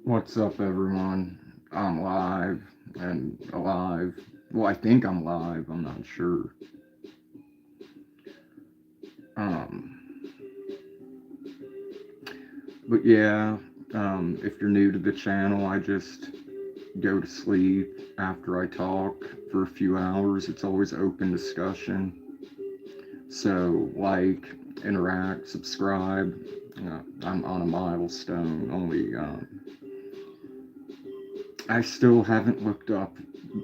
What's up, everyone? I'm live and alive. Well, I think I'm live. I'm not sure. Um, but yeah, if you're new to the channel, I just go to sleep after I talk for a few hours. It's always open discussion. So, like, interact, subscribe. I'm on a milestone. I still haven't looked up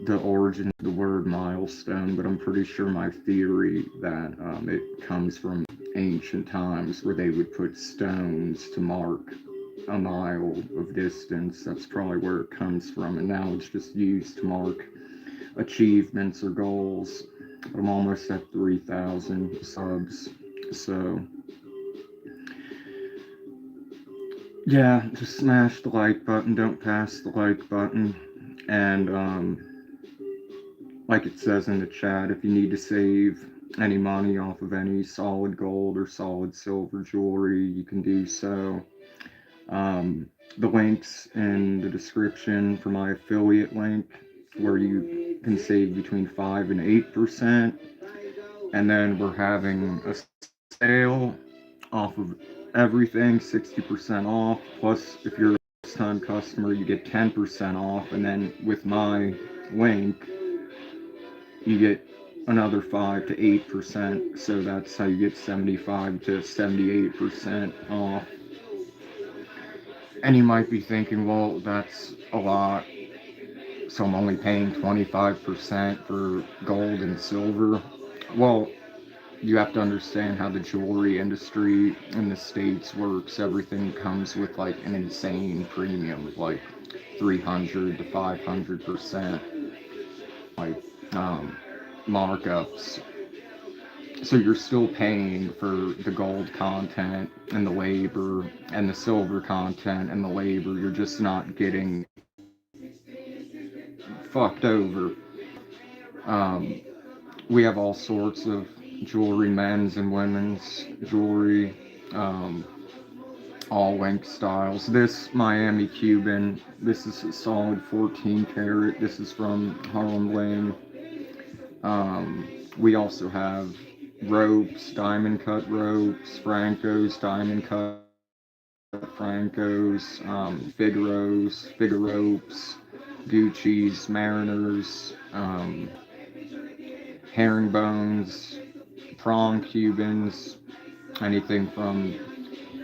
the origin of the word milestone, but I'm pretty sure my theory that it comes from ancient times where they would put stones to mark a mile of distance. That's probably where it comes from, and now it's just used to mark achievements or goals. I'm almost at 3,000 subs, so yeah, just smash the like button. Don't pass the like button, and like it says in the chat, if you need to save any money off of any solid gold or solid silver jewelry, you can do so. The links in the description for my affiliate link, where you can save between 5 and 8%. And then we're having a sale off of everything, 60% off. Plus, if you're a first time customer, you get 10% off. And then with my link, you get another 5 to 8%. So that's how you get 75 to 78% off. And you might be thinking, well, that's a lot. So I'm only paying 25% for gold and silver. Well, you have to understand how the jewelry industry in the States works. Everything comes with like an insane premium, like 300 to 500% like markups. So you're still paying for the gold content and the labor and the silver content and the labor. You're just not getting fucked over. Um, we have all sorts of jewelry, men's and women's jewelry, um, all link styles. This Miami Cuban, this is a solid 14 karat. This is from Harlem Bling. We also have ropes, diamond cut ropes, Franco's diamond cut Francos, Figaro's, Gucci's, Mariners, herringbones, prong Cubans, anything from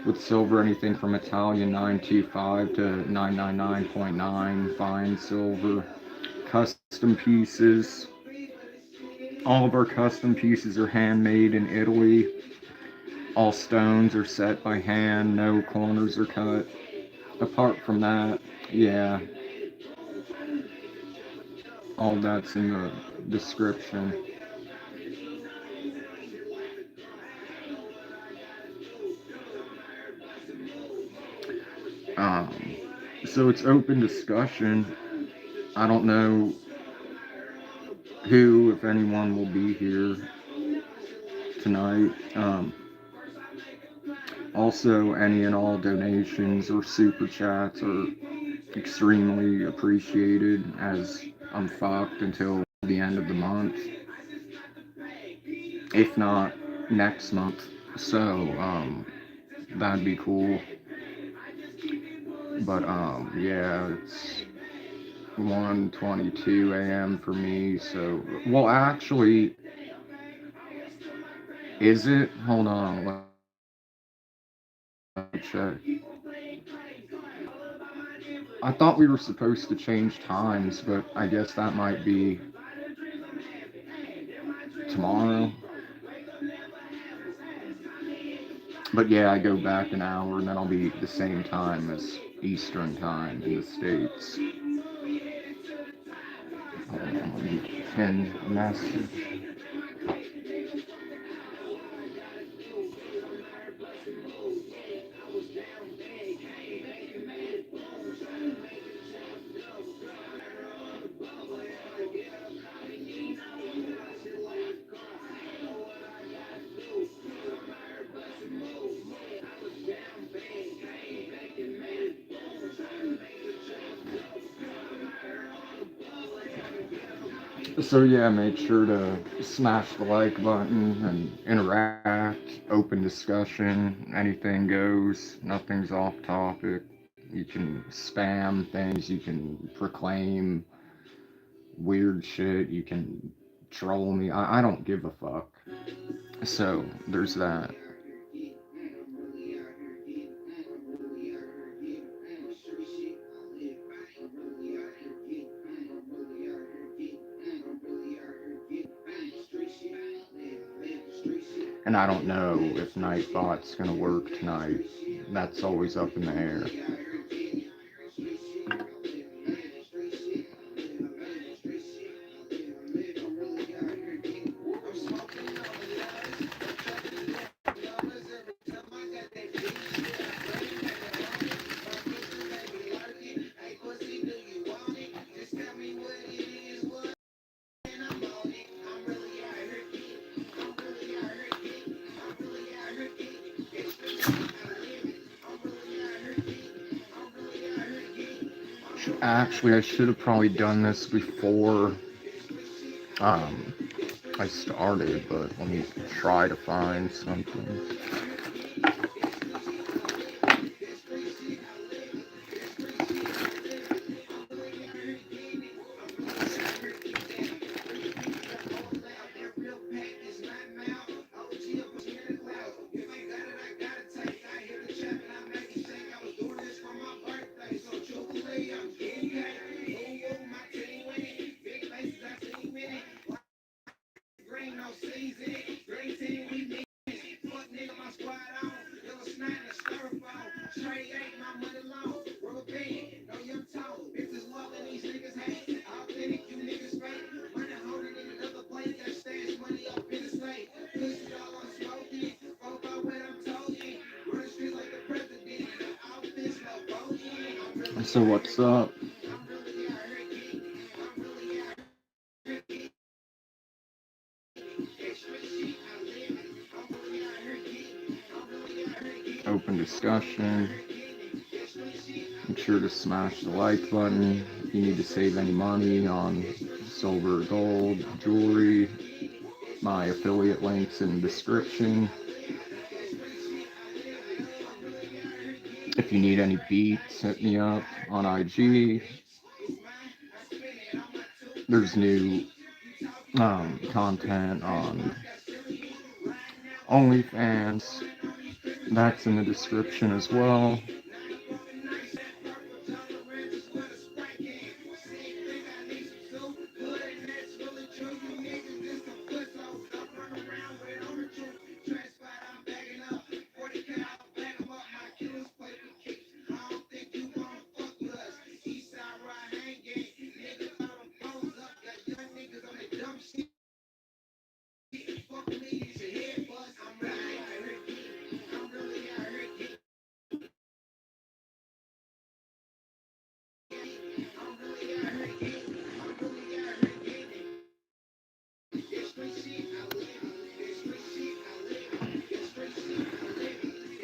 with silver, anything from Italian 925 to 999.9 fine silver, custom pieces. All of our custom pieces are handmade in Italy. All stones are set by hand, no corners are cut. Apart from that, yeah, all that's in the description. Um, so it's open discussion. I don't know who, if anyone, will be here tonight. Also, any and all donations or super chats are extremely appreciated, as I'm fucked until the end of the month, if not next month. So, that'd be cool. But yeah, it's 1:22 a.m. for me. So, well, actually, is it? Hold on, let me check. I thought we were supposed to change times, but I guess that might be tomorrow. But yeah, I go back an hour and then I'll be the same time as Eastern time in the States. Hold on, let me pin a message. So yeah, make sure to smash the like button and interact, open discussion, anything goes, nothing's off topic. You can spam things, you can proclaim weird shit, you can troll me. I don't give a fuck. So there's that. And I don't know if Nightbot's gonna work tonight. That's always up in the air. Actually, I should have probably done this before um, I started, but let me try to find something. So what's up? Open discussion. Make sure to smash the like button. If you need to save any money on silver, gold, jewelry, my affiliate links in the description. If you need any beats, hit me up on IG. There's new content on OnlyFans. That's in the description as well.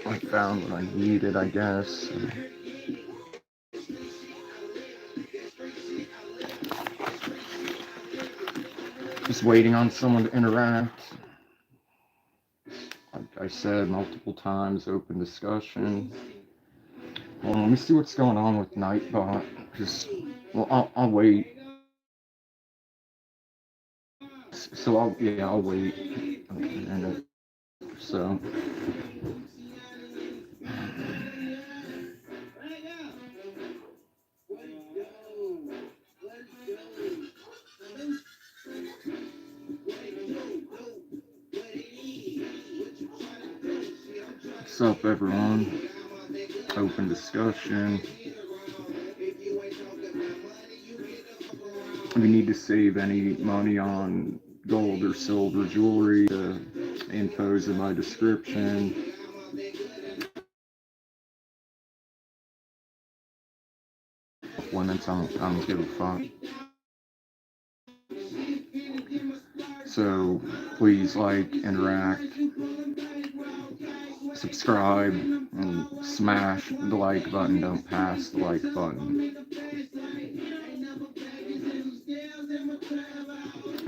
I found what I needed, I guess. Just waiting on someone to interact. Like I said multiple times, open discussion. Hold on, let me see what's going on with Nightbot. Just, well, I'll wait. So I'll wait a minute. So, what's up, everyone? Open discussion. If you need to save any money on gold or silver jewelry, the info's in my description. Limits, I don't give a fuck. So please like, interact. subscribe and smash the like button. Don't pass the like button.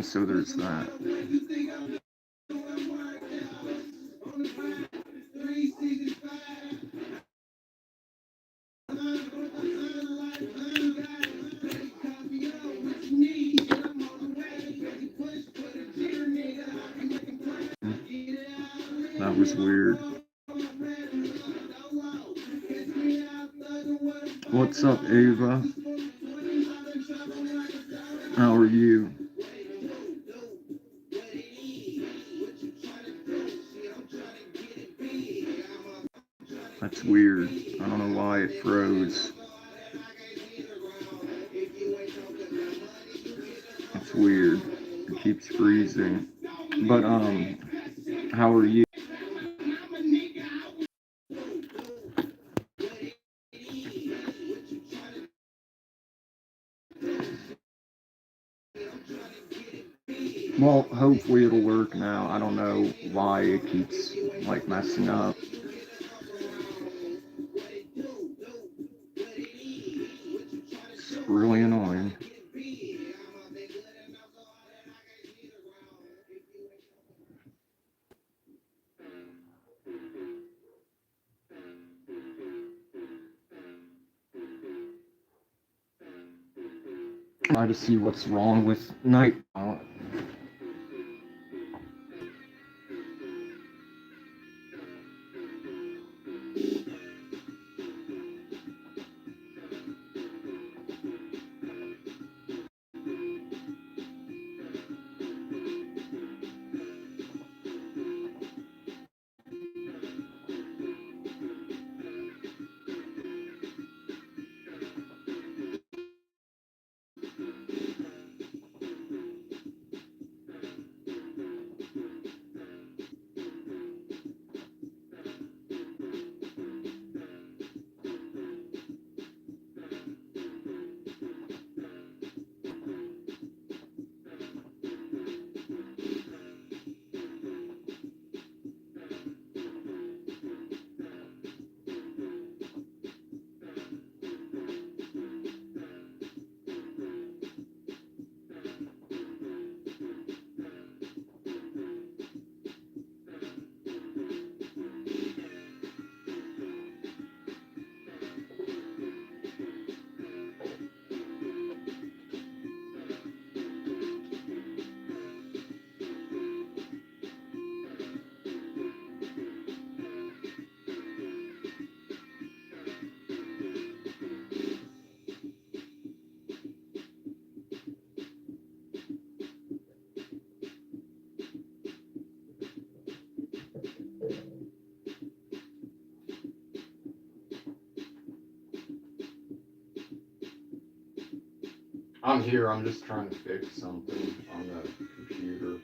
So there's that. That was weird. What's up, Ava? How are you? That's weird. I don't know why it froze. It's weird. It keeps freezing. But how are you? Well, hopefully it'll work now. I don't know why it keeps like messing up. It's really annoying. Try to see what's wrong with night. I'm here. I'm just trying to fix something on the computer.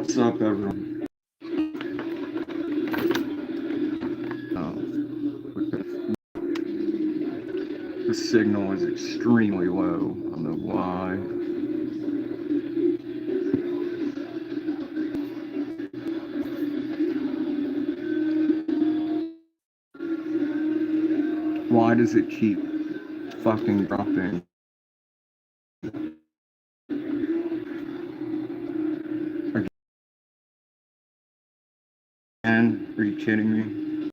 What's up, everyone? Oh, the signal is extremely low. I don't know why. Why does it keep fucking dropping? Again? Are you kidding me?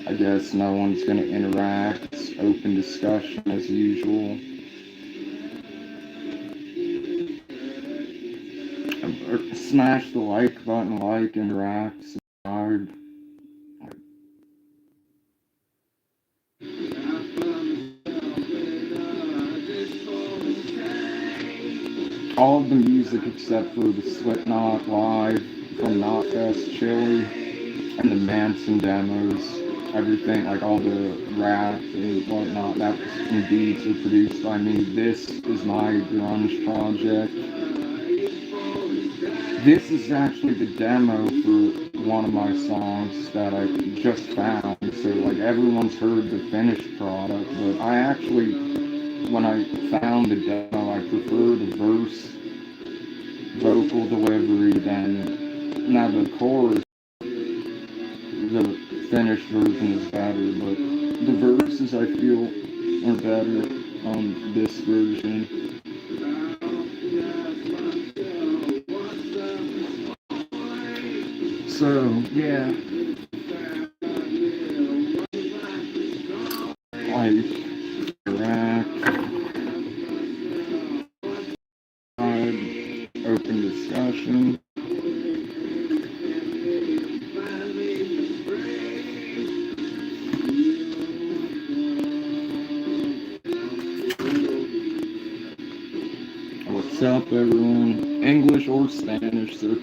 I guess no one's gonna interact. It's open discussion as usual. Smash the like button, interact, subscribe. All of the music except for the Slipknot live from Knotfest Chile and the Manson demos, everything, like all the rap and whatnot, that and beats are produced by me. This is my grunge project. This is actually the demo for one of my songs that I just found. So like everyone's heard the finished product, but I actually, when I found the demo, I prefer the verse vocal delivery than now the chorus. The finished version is better, but the verses I feel are better on this version. So yeah, like interact, open discussion. What's up, everyone? English or Spanish, so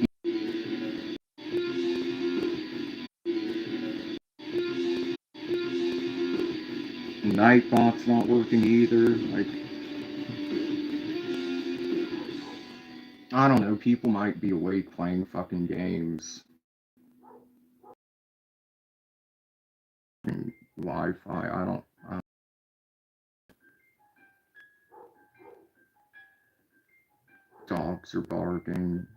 Nightbot's not working either. Like, I don't know, people might be awake playing fucking games. Wi-Fi. I don't. Dogs are barking.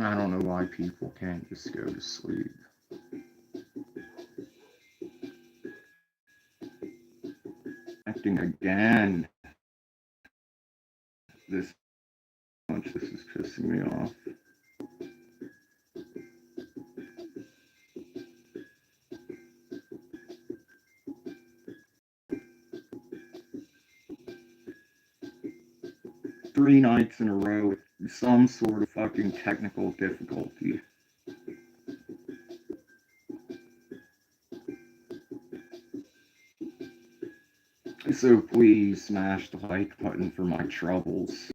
I don't know why people can't just go to sleep. Acting again. This much. This is pissing me off. Three nights in a row with some sort of fucking technical difficulty. So please smash the like button for my troubles.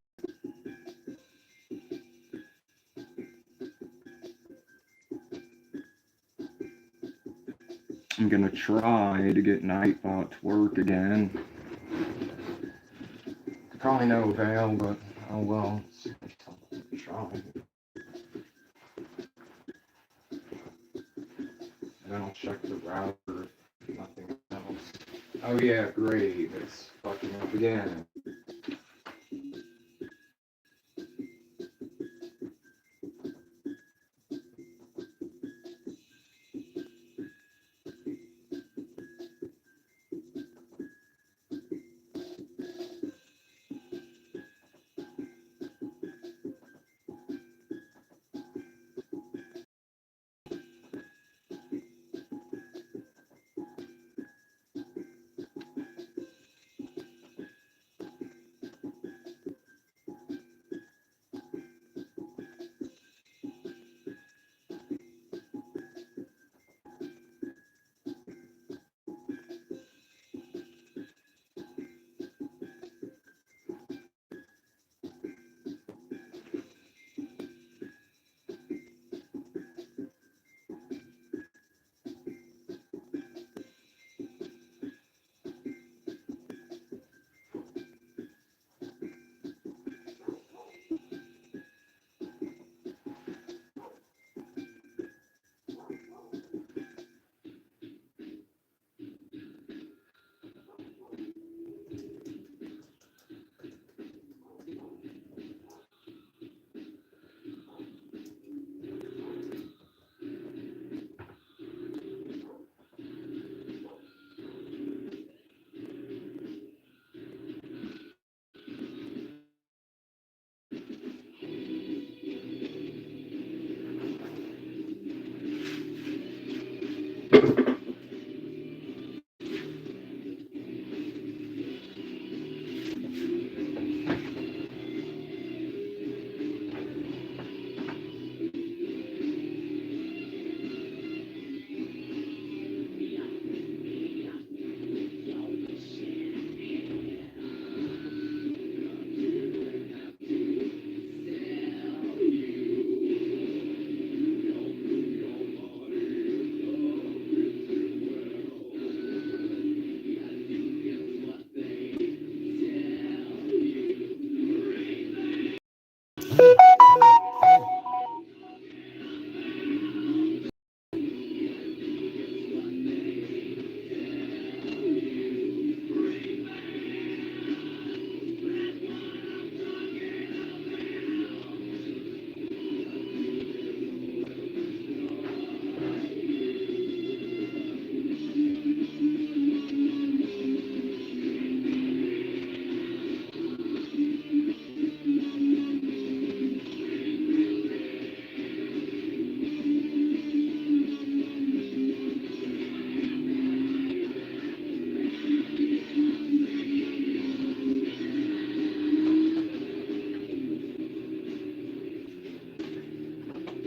I'm gonna try to get Nightbot to work again. Probably no avail, but oh well. Try. Then I'll check the router if nothing else. Oh yeah, great. It's fucking up again.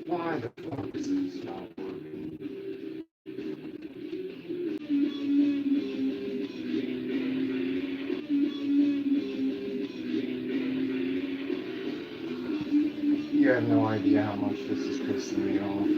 Why the fuck is this not working? You have no idea how much this is pissing me off.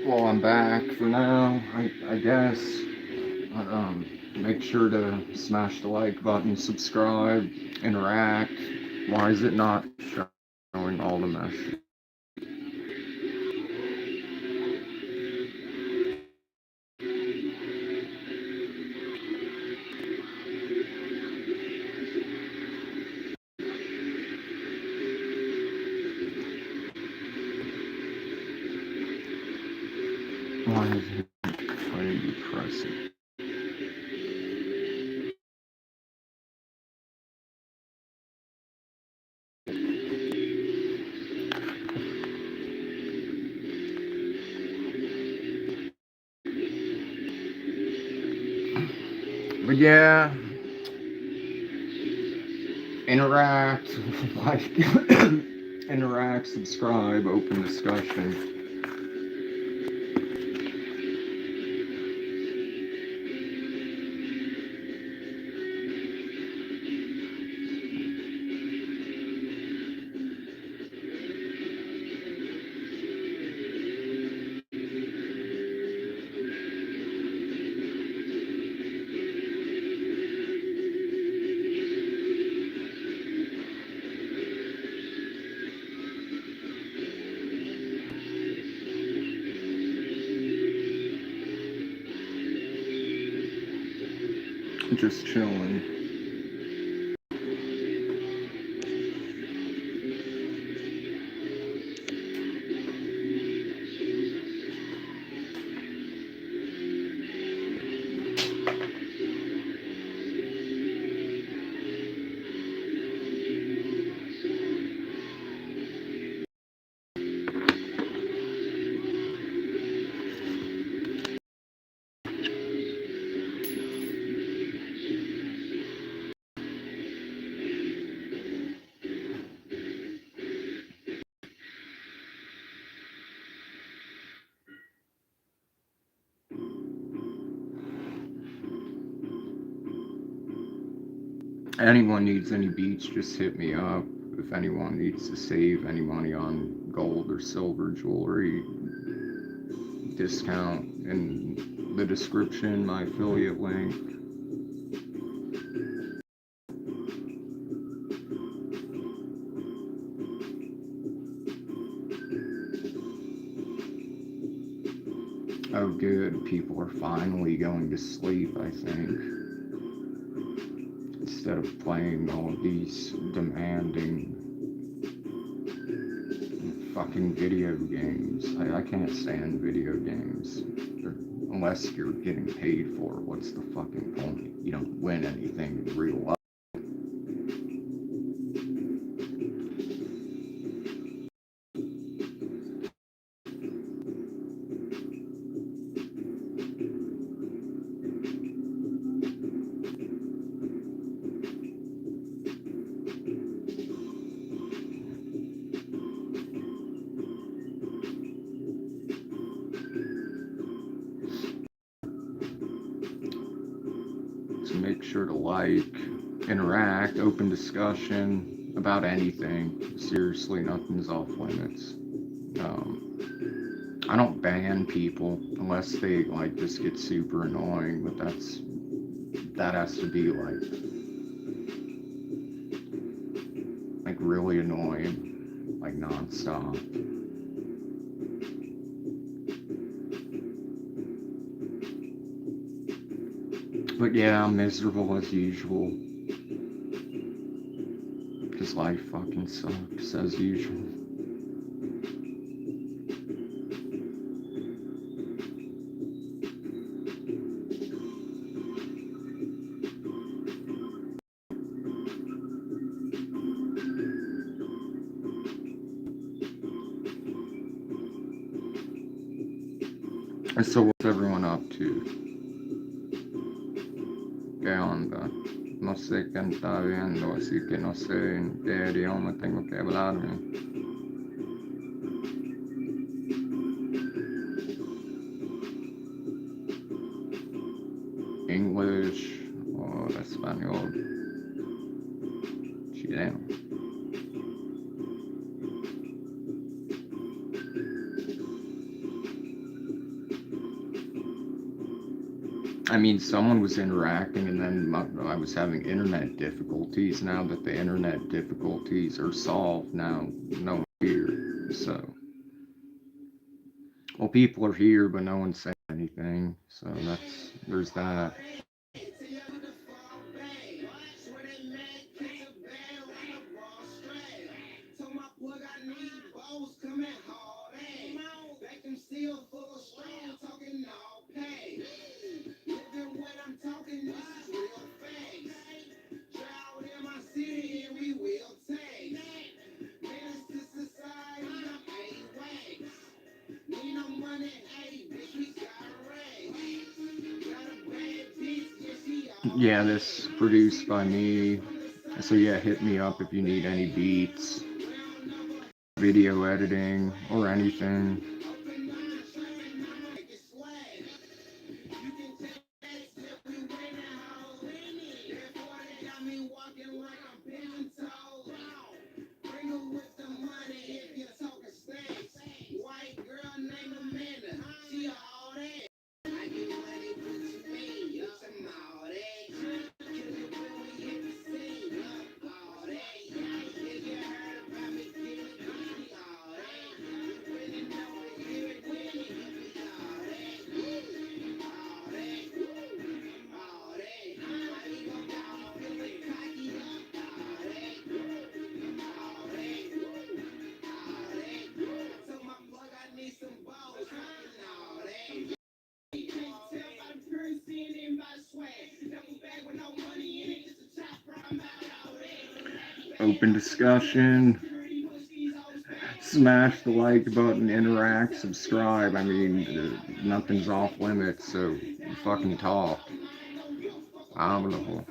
Well, I'm back for now, I guess. Make sure to smash the like button, subscribe, interact. Why is it not showing all the messages? Why is it trying to be pressing? But yeah, interact, like, interact, subscribe, open discussion. Just chilling. Anyone needs any beats, just hit me up. If anyone needs to save any money on gold or silver jewelry, discount in the description, my affiliate link. Oh, good. People are finally going to sleep, I think. Instead of playing all of these demanding fucking video games. I can't stand video games. Unless you're getting paid for it, what's the fucking point? You don't win anything in real life. sure to like, interact, open discussion about anything. Seriously, nothing's off limits. I don't ban people unless they like just get super annoying, but that has to be like really annoying, like nonstop. But yeah, I'm miserable as usual. Because life fucking sucks as usual. And so what's everyone up to? ¿Qué onda? No sé quién está viendo, así que no sé en qué idioma tengo que hablarme. English or español chileno. I mean, someone was interacting, and then I was having internet difficulties. Now that the internet difficulties are solved, now no one's here. So, well, people are here, but no one's saying anything. So there's that. Yeah, this produced by me. So yeah, hit me up if you need any beats, video editing, or anything. Open discussion. Smash the like button, interact, subscribe. I mean, nothing's off limits, so fucking talk. Hablo.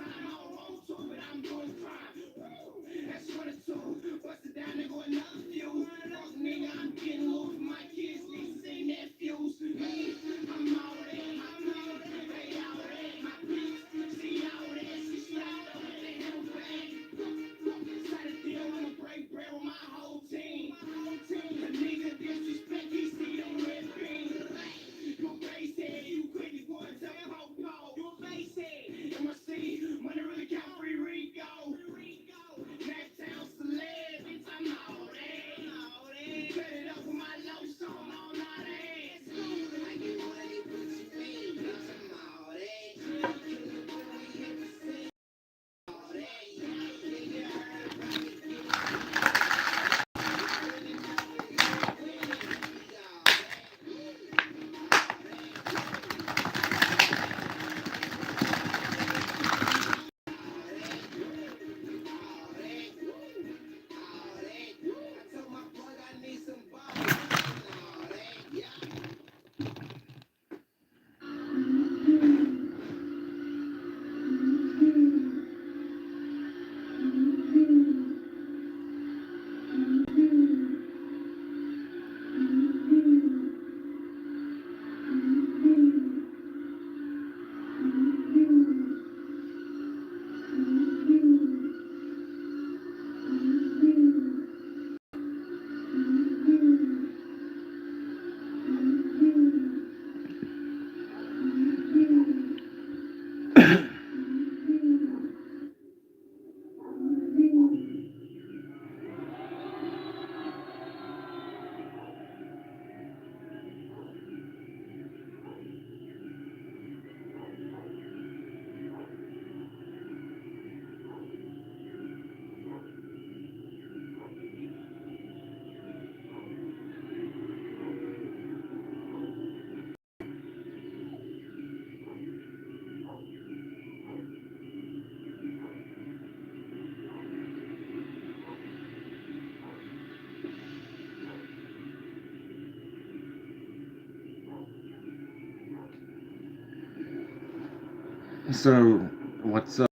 So, what's up?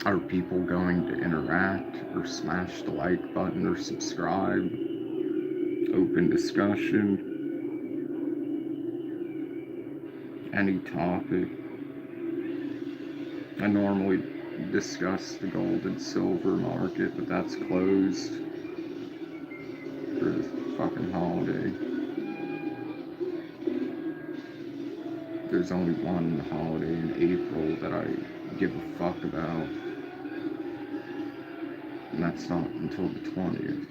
Are people going to interact or smash the like button or subscribe? Open discussion, any topic. I normally discuss the gold and silver market, but that's closed for the fucking holiday. There's only one holiday in April that I give a fuck about, and that's not until the 20th.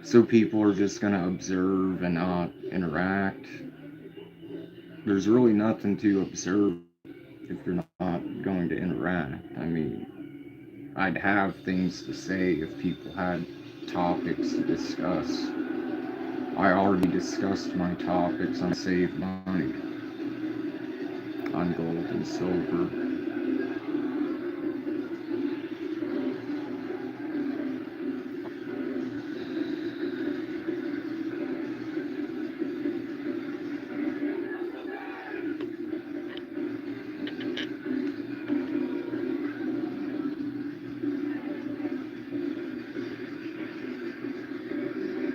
So people are just gonna observe and not interact. There's really nothing to observe if you're not going to interact. I mean, I'd have things to say if people had topics to discuss. I already discussed my topics on save money, on gold and silver.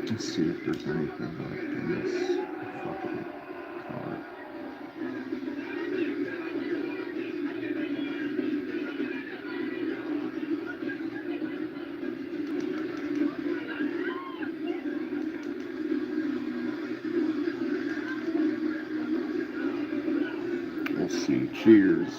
Let's see if there's anything left in this fucking card. We'll see. Cheers.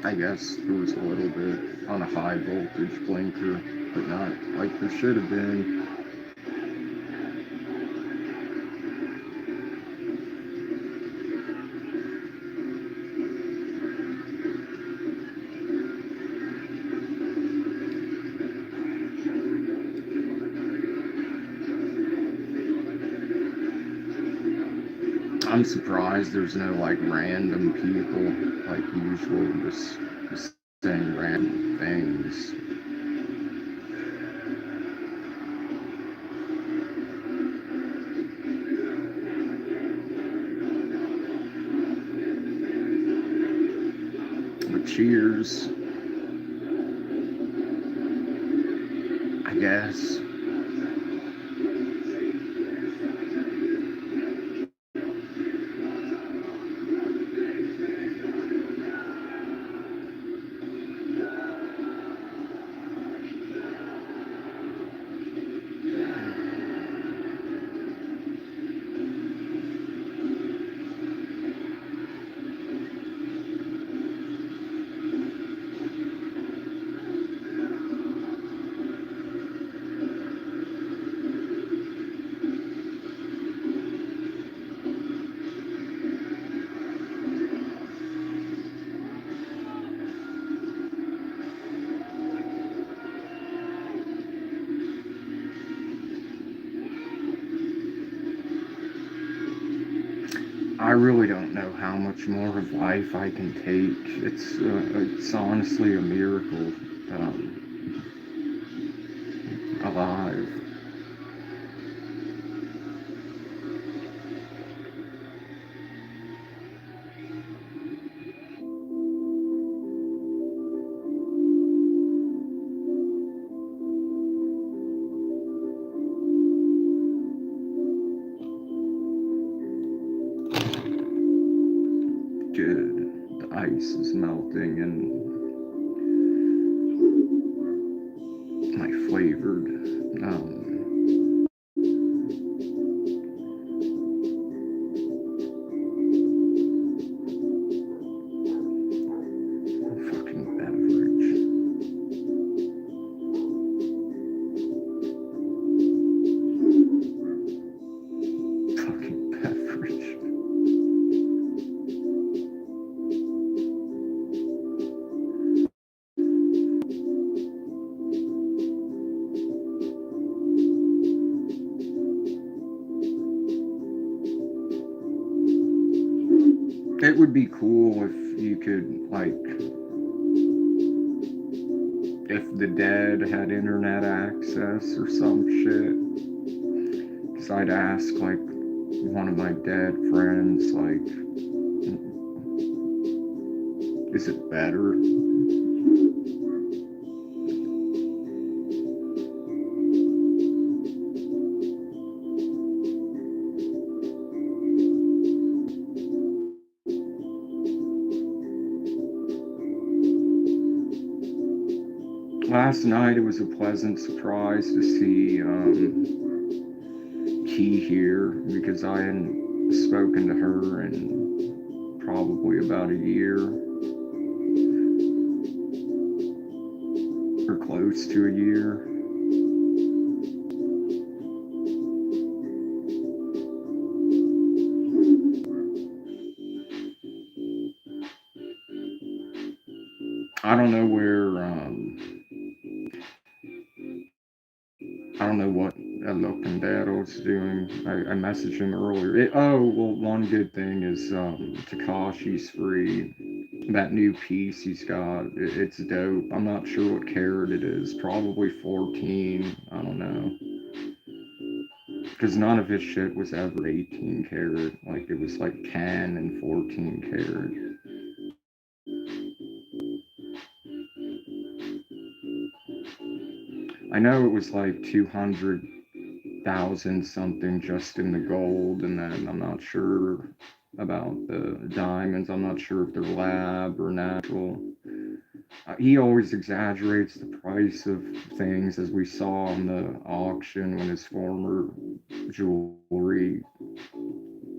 I guess there was a little bit on a high voltage blinker, but not like there should have been. I'm surprised there's no like random people like usual just saying random things. But cheers, I guess. I really don't know how much more of life I can take. It's honestly a miracle that I'm alive. ice is melting and my flavored fucking beverage. Fucking beverage. It would be cool if you could, like, if the dead had internet access or some shit. Because I'd ask, like, one of my dead friends, like, is it better? Last night it was a pleasant surprise to see Key here because I hadn't spoken to her in probably about a year or close to a year. I don't know where I don't know what El Locandero's doing. I messaged him earlier. Oh, well, one good thing is Takashi's free. That new piece he's got, it's dope. I'm not sure what carat it is. Probably 14. I don't know. Because none of his shit was ever 18 karat. Like, it was like 10 and 14 karat. I know it was like 200,000 something just in the gold, and then I'm not sure about the diamonds. I'm not sure if they're lab or natural. He always exaggerates the price of things, as we saw on the auction when his former jewelry,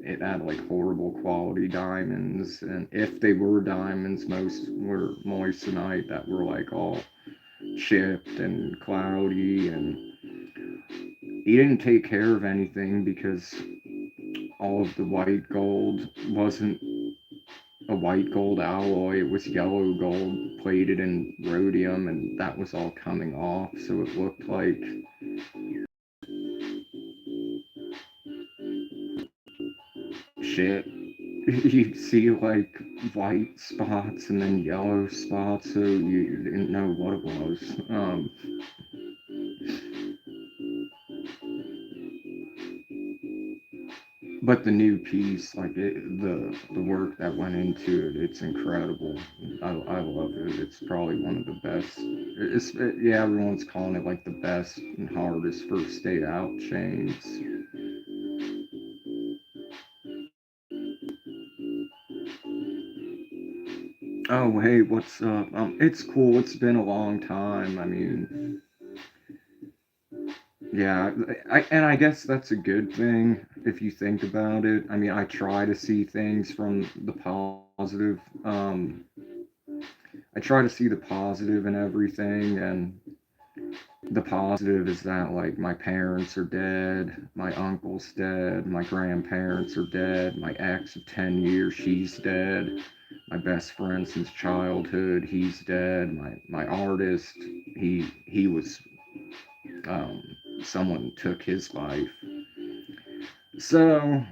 it had like horrible quality diamonds, and if they were diamonds, most were moissanite that were like all chipped and cloudy, and he didn't take care of anything because all of the white gold wasn't a white gold alloy, it was yellow gold plated in rhodium, and that was all coming off, so it looked like shit. You see like white spots and then yellow spots, so you didn't know what it was. But the new piece, like the work that went into it, it's incredible. I love it. It's probably one of the best. Yeah, everyone's calling it like the best and hardest first day out chains. Oh hey, what's up? It's cool. It's been a long time. I mean, yeah, and I guess that's a good thing if you think about it. I mean, I try to see things from the positive. I try to see the positive in everything, and the positive is that like my parents are dead, my uncle's dead, my grandparents are dead, my ex of 10 years, she's dead, my best friend since childhood, he's dead, my artist, he was um, someone took his life. So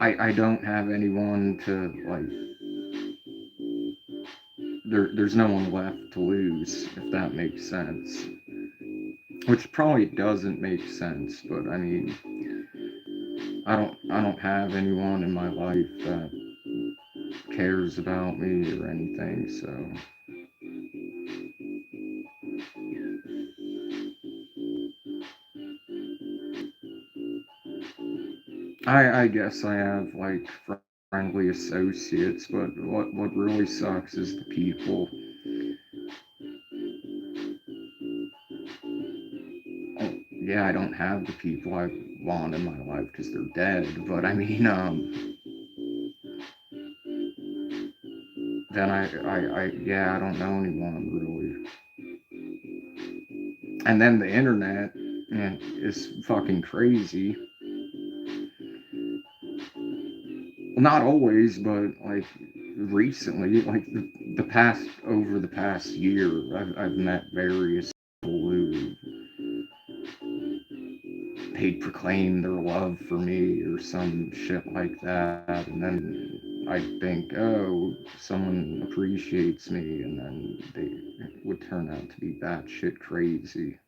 I don't have anyone to like there's no one left to lose, if that makes sense. Which probably doesn't make sense, but I mean, I don't have anyone in my life that cares about me or anything, so I guess I have like friendly associates, but what really sucks is the people. Oh, yeah, I don't have the people I want in my life because they're dead. But I mean, then yeah, I don't know anyone really. And then the internet, yeah, is fucking crazy. Well, not always, but like recently, like over the past year, I've met various people who they'd proclaim their love for me or some shit like that, and then I'd think, oh, someone appreciates me, and then they would turn out to be batshit crazy.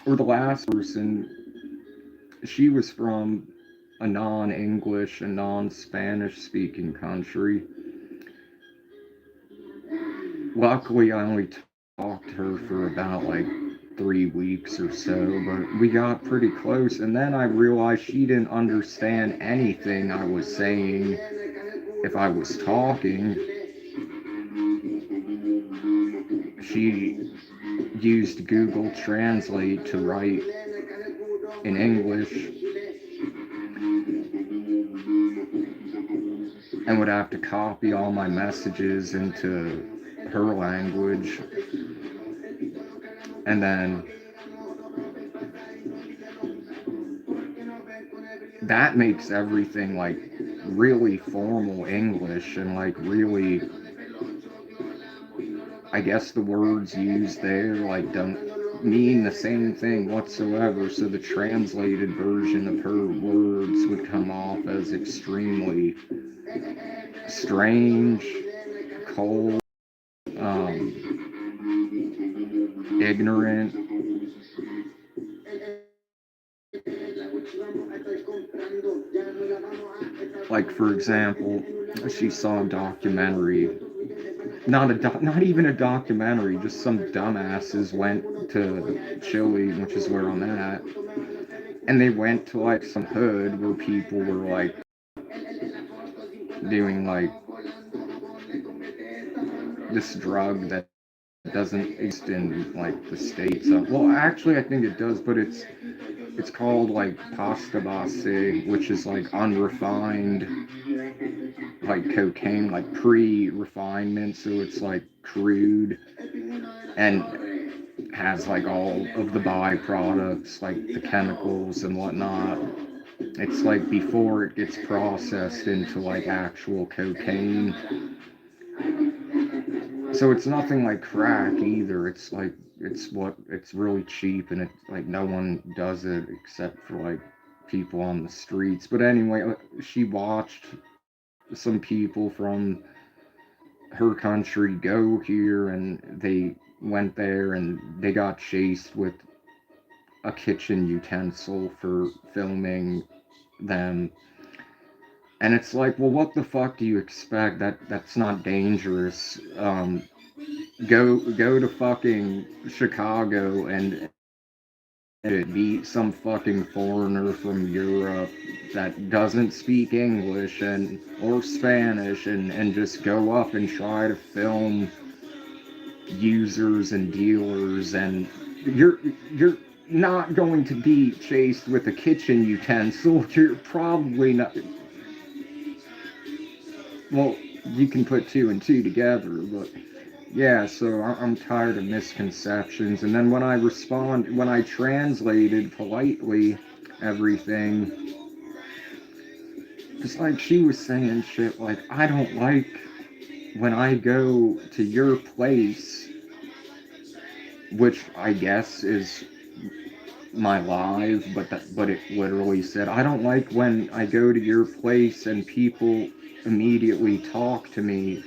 Or the last person, she was from a non-English and non-Spanish speaking country. Luckily, I only talked to her for about like 3 weeks or so, but we got pretty close. And then I realized she didn't understand anything I was saying if I was talking. She used Google Translate to write in English and would have to copy all my messages into her language. And then that makes everything like really formal English and like really, I guess the words used there like don't mean the same thing whatsoever. So the translated version of her words would come off as extremely strange, cold, ignorant. Like for example, she saw a documentary, not even a documentary, just some dumbasses went to Chile, which is where I'm at, and they went to like some hood where people were like doing like this drug that doesn't exist in like the states. Well, actually, I think it does, but it's called like pasta base, which is like unrefined like cocaine, like pre-refinement, so it's like crude and has like all of the byproducts, like the chemicals and whatnot. It's like before it gets processed into like actual cocaine. So it's nothing like crack either. It's like it's really cheap and it's like no one does it except for like people on the streets. But anyway, she watched some people from her country go here and they went there and they got chased with a kitchen utensil for filming them. And it's like, well, what the fuck do you expect? That's not dangerous. Go to fucking Chicago and beat some fucking foreigner from Europe that doesn't speak English and or Spanish and just go up and try to film users and dealers and you're not going to be chased with a kitchen utensil. You're probably not. Well, you can put two and two together, but yeah, so I'm tired of misconceptions. And then when I translated politely everything, just like she was saying shit like, I don't like when I go to your place, which I guess is my live, but it literally said, I don't like when I go to your place and people immediately talk to me.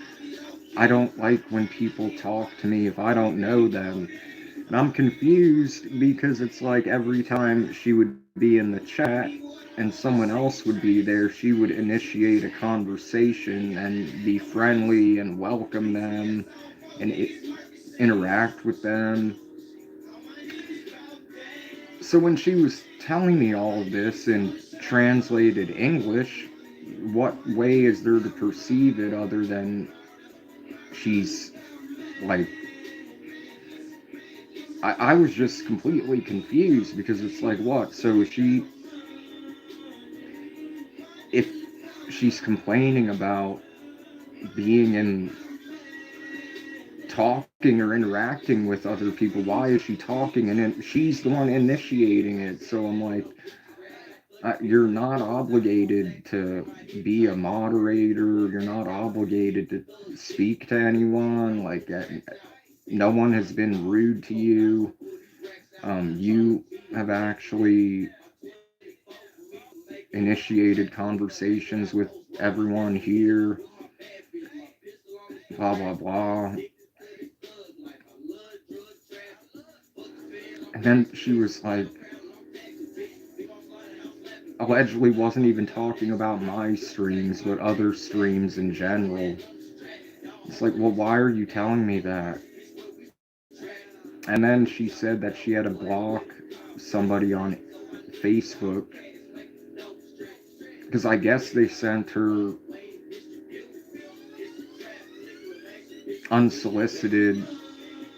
I don't like when people talk to me if I don't know them. And I'm confused because it's like every time she would be in the chat and someone else would be there, she would initiate a conversation and be friendly and welcome them and interact with them. So when she was telling me all of this in translated English, what way is there to perceive it other than she's like, I was just completely confused because it's like, what? So is she, if she's complaining about being in talking or interacting with other people, why is she talking? And then she's the one initiating it. So I'm like, you're not obligated to be a moderator. You're not obligated to speak to anyone. Like, no one has been rude to you. You have actually initiated conversations with everyone here. Blah blah blah. And then she was like, allegedly wasn't even talking about my streams, but other streams in general. It's like, well, why are you telling me that? And then she said that she had to block somebody on Facebook because I guess they sent her unsolicited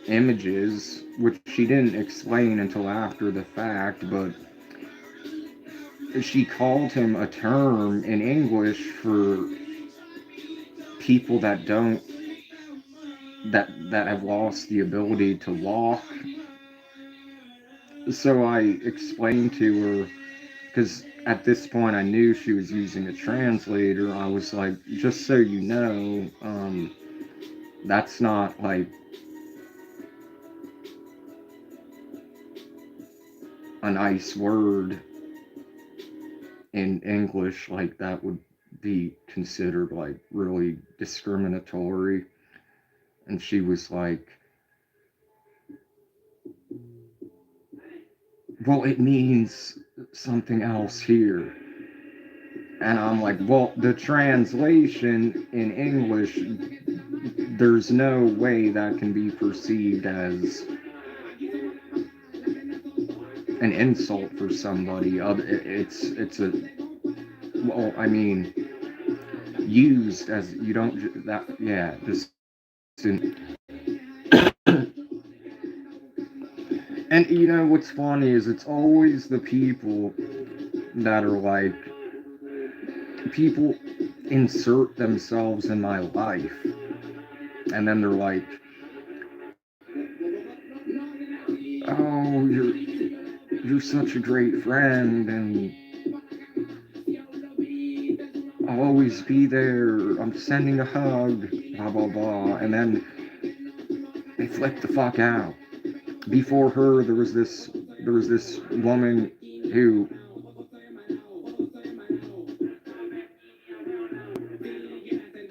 images, which she didn't explain until after the fact, but she called him a term in English for people that don't that have lost the ability to walk. So I explained to her, because at this point I knew she was using a translator. I was like, just so you know, that's not like a nice word in English. Like, that would be considered like really discriminatory. And she was like, well, it means something else here. And I'm like, well, the translation in English, there's no way that can be perceived as an insult for somebody. It's a, well, I mean, used as, you don't, that, yeah, just, and you know what's funny is it's always the people that are like, people insert themselves in my life, and then they're like, oh, you're such a great friend, and I'll always be there. I'm sending a hug, blah blah blah, and then they flip the fuck out. Before her, there was this woman who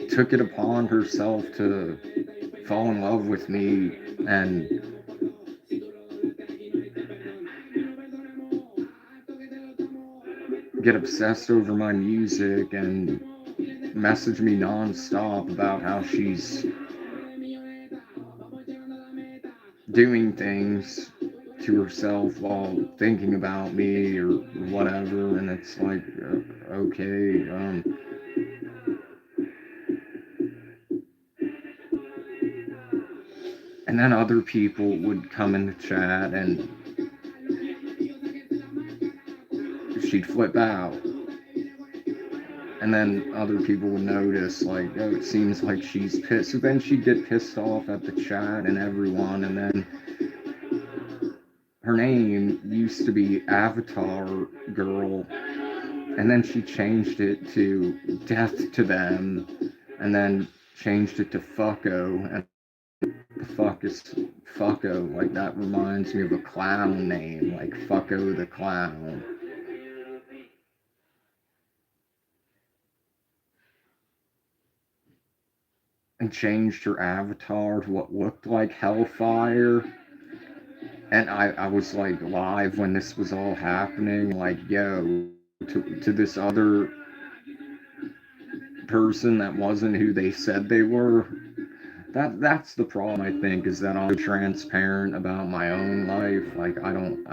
took it upon herself to fall in love with me and get obsessed over my music and message me nonstop about how she's doing things to herself while thinking about me or whatever. And it's like, okay. And then other people would come in the chat and she'd flip out. And then other people would notice, like, oh, it seems like she's pissed. So then she'd get pissed off at the chat and everyone. And then her name used to be Avatar Girl. And then she changed it to Death to Them. And then changed it to Fucko. And the fuck is Fucko? Like, that reminds me of a clown name, like Fucko the Clown. And changed her avatar to what looked like Hellfire. And I was like live when this was all happening, like, yo, to this other person that wasn't who they said they were. That's the problem, I think, is that I'm so transparent about my own life. Like I don't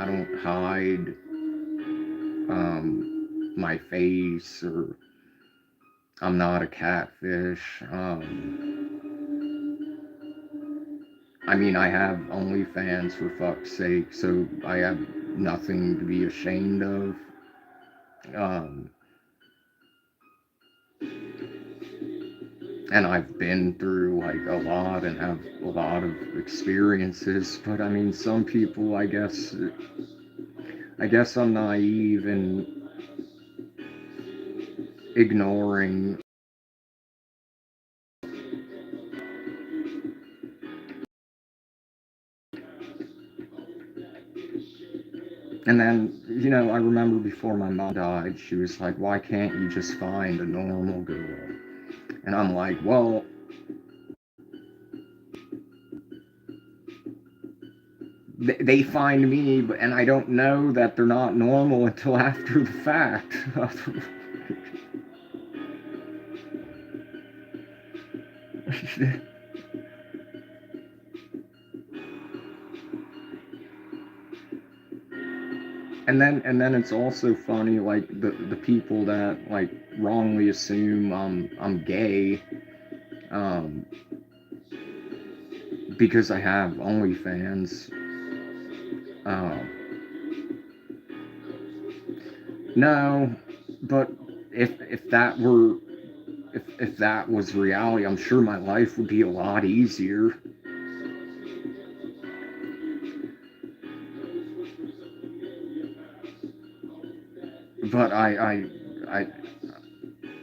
hide my face, or I'm not a catfish. I mean, I have OnlyFans, for fuck's sake, so I have nothing to be ashamed of. Um, and I've been through like a lot and have a lot of experiences. But I mean, some people, I guess I'm naive in ignoring. And then, I remember before my mom died, she was like, "Why can't you just find a normal girl?" And I'm like, "Well, they find me, and I don't know that they're not normal until after the fact." And then it's also funny, like the people that like wrongly assume I'm gay, um, because I have OnlyFans. Um, no, but if that were if that was reality, I'm sure my life would be a lot easier. But I I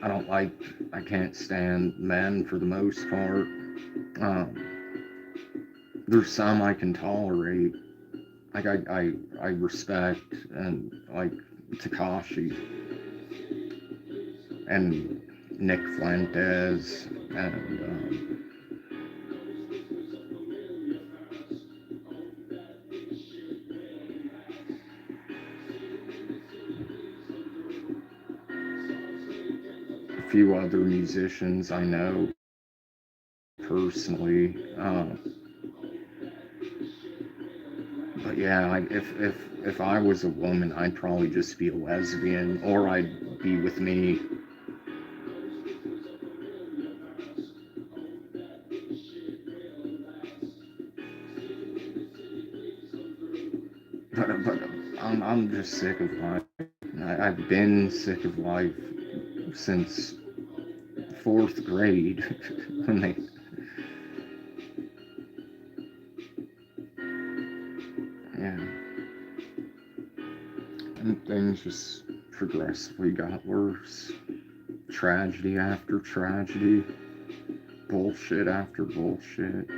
don't like I can't stand men for the most part. Um, there's some I can tolerate. Like I respect, and like Takashi and Nick Fuentes and a few other musicians I know personally. But yeah, like if I was a woman, I'd probably just be a lesbian, or I'd be with me. But I'm just sick of life. I've been sick of life since fourth grade when they yeah, and things just progressively got worse. Tragedy after tragedy, bullshit after bullshit.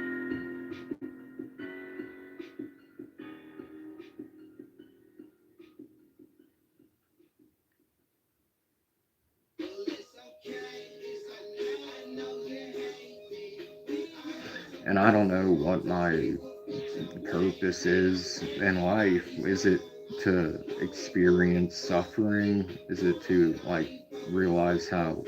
And I don't know what my purpose is in life. Is it to experience suffering? Is it to like realize how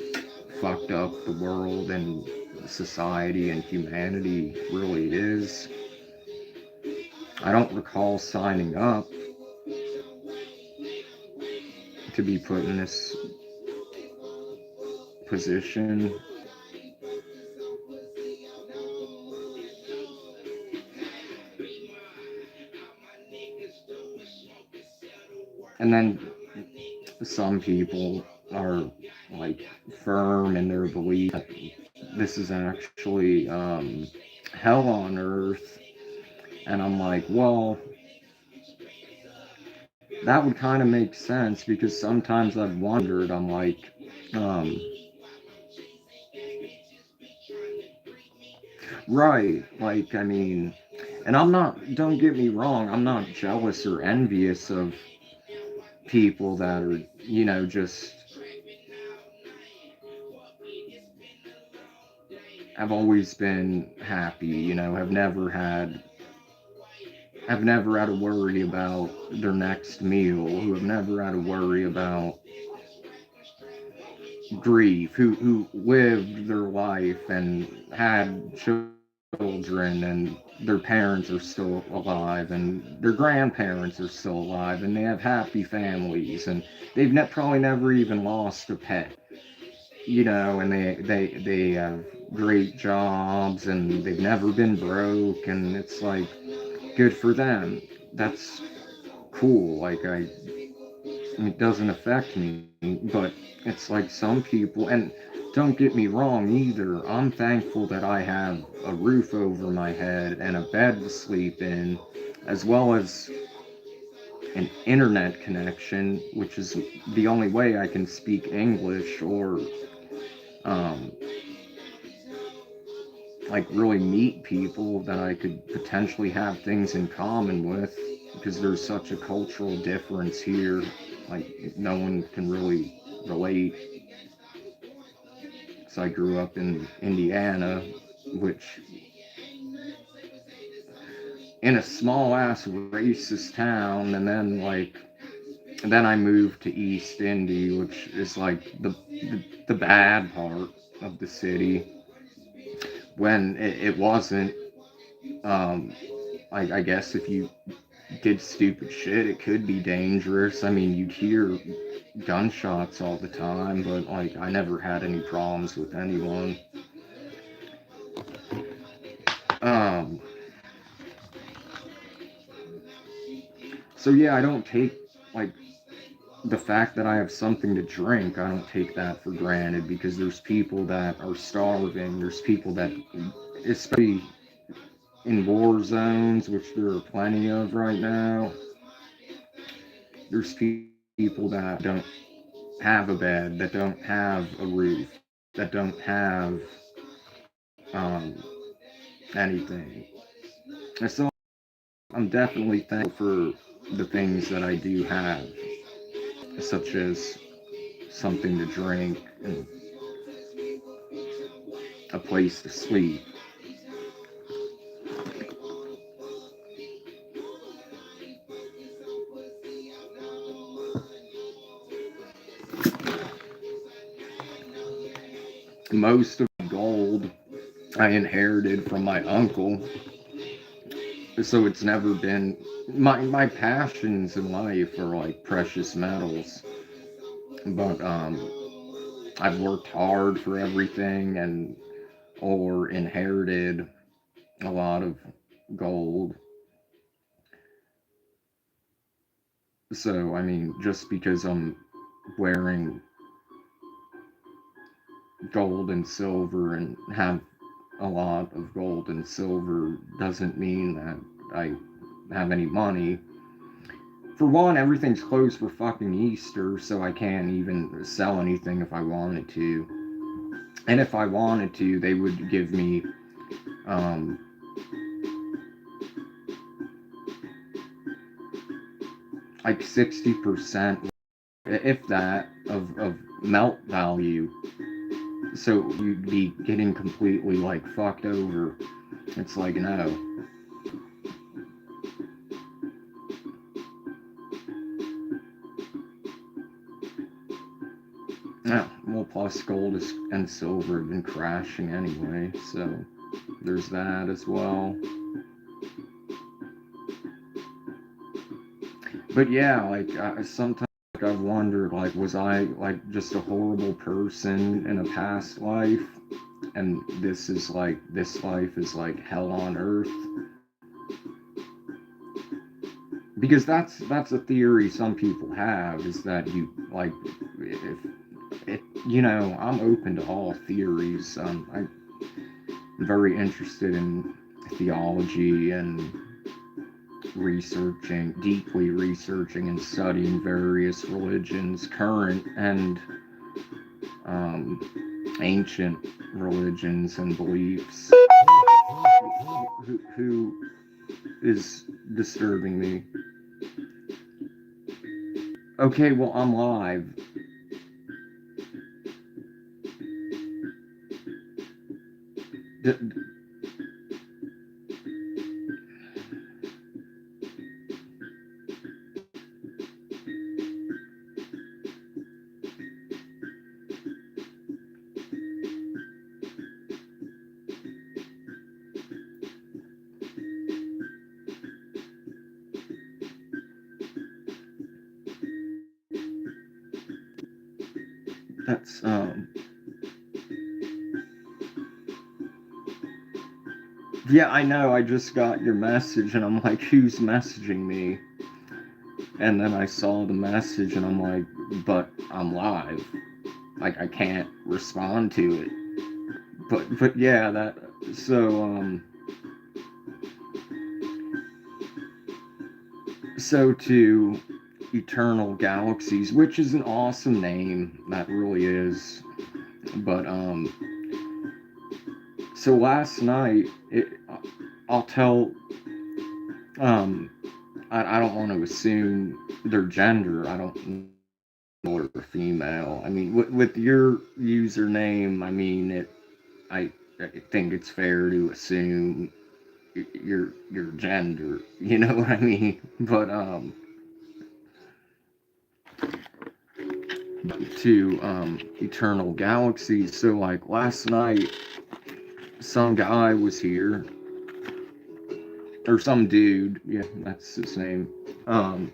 fucked up the world and society and humanity really is? I don't recall signing up to be put in this position. And then some people are like firm in their belief that this is actually hell on earth. And I'm like, well, that would kind of make sense, because sometimes I've wondered, I'm like, um, right, like, I mean, and I'm not, don't get me wrong, I'm not jealous or envious of people that are, just have always been happy, have never had to worry about their next meal, who have never had to worry about grief, who lived their life and had children children and their parents are still alive and their grandparents are still alive and they have happy families and they've probably never even lost a pet, you know, and they have great jobs and they've never been broke, and it's like good for them. That's cool. Like it doesn't affect me, but it's like some people, and don't get me wrong either. I'm thankful that I have a roof over my head and a bed to sleep in, as well as an internet connection, which is the only way I can speak English or um, like really meet people that I could potentially have things in common with, because there's such a cultural difference here. Like no one can really relate. So I grew up in Indiana, which in a small ass racist town, and then I moved to East Indy, which is like the bad part of the city, when it wasn't. Um, I guess if you did stupid shit, it could be dangerous. I mean, you'd hear gunshots all the time, but like I never had any problems with anyone. Um, so yeah, I don't take like the fact that I have something to drink. I don't take that for granted, because there's people that are starving. There's people that, especially in war zones, which there are plenty of right now, there's people that don't have a bed, that don't have a roof, that don't have um, anything. And so I'm definitely thankful for the things that I do have, such as something to drink and a place to sleep. Most of the gold I inherited from my uncle, so it's never been my passions in life are like precious metals, but I've worked hard for everything and or inherited a lot of gold. So I mean, just because I'm wearing gold and silver and have a lot of gold and silver doesn't mean that I have any money. For one, everything's closed for fucking Easter, so I can't even sell anything if I wanted to. And if I wanted to, they would give me um, like 60%, if that, of melt value. So you'd be getting completely like fucked over. It's like, no. Yeah, well, plus gold and silver have been crashing anyway, so there's that as well. But yeah, like sometimes I've wondered, like, was I like just a horrible person in a past life, and this life is like hell on earth? Because that's a theory some people have, is that you like if it, you know, I'm open to all theories. I'm very interested in theology and deeply researching and studying various religions, current and um, ancient religions and beliefs. Who is disturbing me? Okay, well, I'm live. D- That's yeah, I know. I just got your message, and I'm like, who's messaging me? And then I saw the message, and I'm like, but I'm live. Like, I can't respond to it. But yeah, that. So so to Eternal Galaxies, which is an awesome name. That really is. But so last night, I'll tell. Um, I don't want to assume their gender. I don't know or female. I mean, with your username, I mean I think it's fair to assume your gender. You know what I mean? But to Eternal Galaxies. So like last night, some guy was here, or some dude. Yeah, that's his name. Um,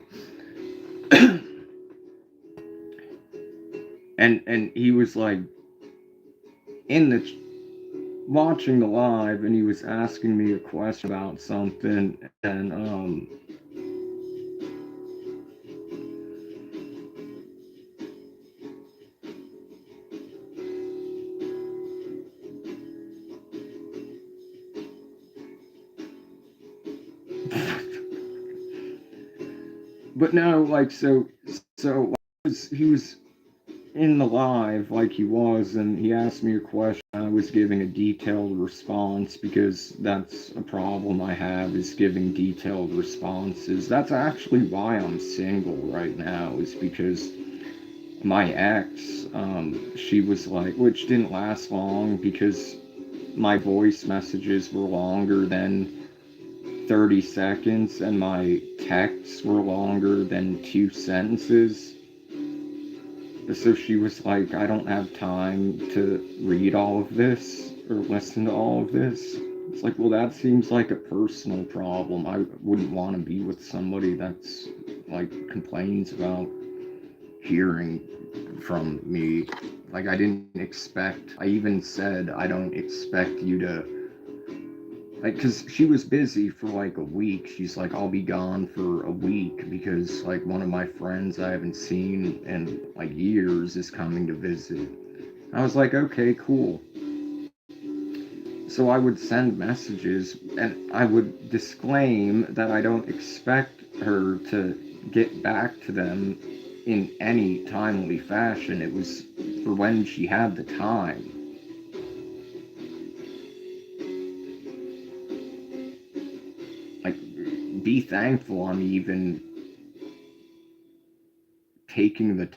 and he was like in the watching the live, and he was asking me a question about something, and but no, like so he was in the live like he was, and he asked me a question. I was giving a detailed response because that's a problem I have, is giving detailed responses. That's actually why I'm single right now, is because my ex, she was like, which didn't last long because my voice messages were longer than 30 seconds and my texts were longer than 2 sentences. So she was like, I don't have time to read all of this or listen to all of this. It's like, well, that seems like a personal problem. I wouldn't want to be with somebody that's like complains about hearing from me. Like, I didn't expect, I even said, I don't expect you to, like, because she was busy for like a week. She's like, I'll be gone for a week because like one of my friends I haven't seen in like years is coming to visit. I was like, okay, cool. So I would send messages and I would disclaim that I don't expect her to get back to them in any timely fashion. It was for when she had the time. Like, be thankful I'm even taking the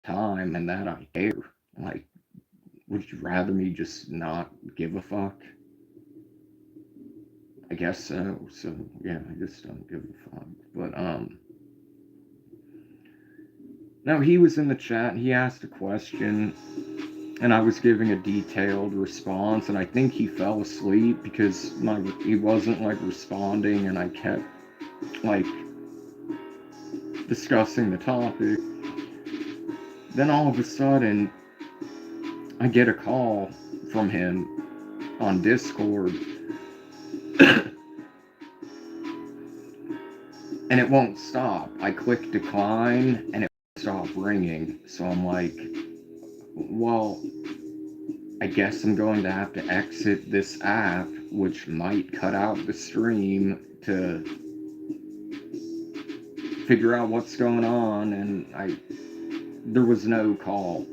time and that I care. Like, would you rather me just not give a fuck? I guess so. So yeah, I just don't give a fuck. But no, he was in the chat and he asked a question and I was giving a detailed response, and I think he fell asleep because he wasn't like responding, and I kept like discussing the topic. Then all of a sudden, I get a call from him on Discord, and it won't stop. I click decline, and it won't stop ringing. So I'm like, well, I guess I'm going to have to exit this app, which might cut out the stream to figure out what's going on. And there was no call.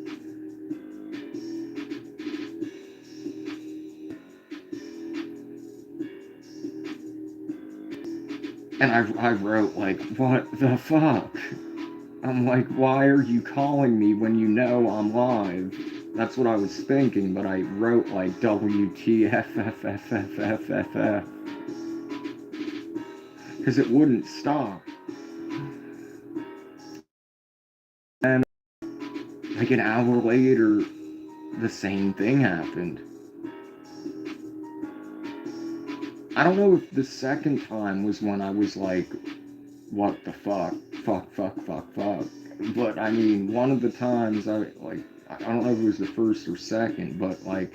And I wrote like, what the fuck? I'm like, why are you calling me when you know I'm live? That's what I was thinking, but I wrote like WTFFFFFFF because it wouldn't stop. And like an hour later, the same thing happened. I don't know if the second time was when I was like, what the fuck? Fuck, fuck, fuck, fuck. But I mean, one of the times I don't know if it was the first or second, but like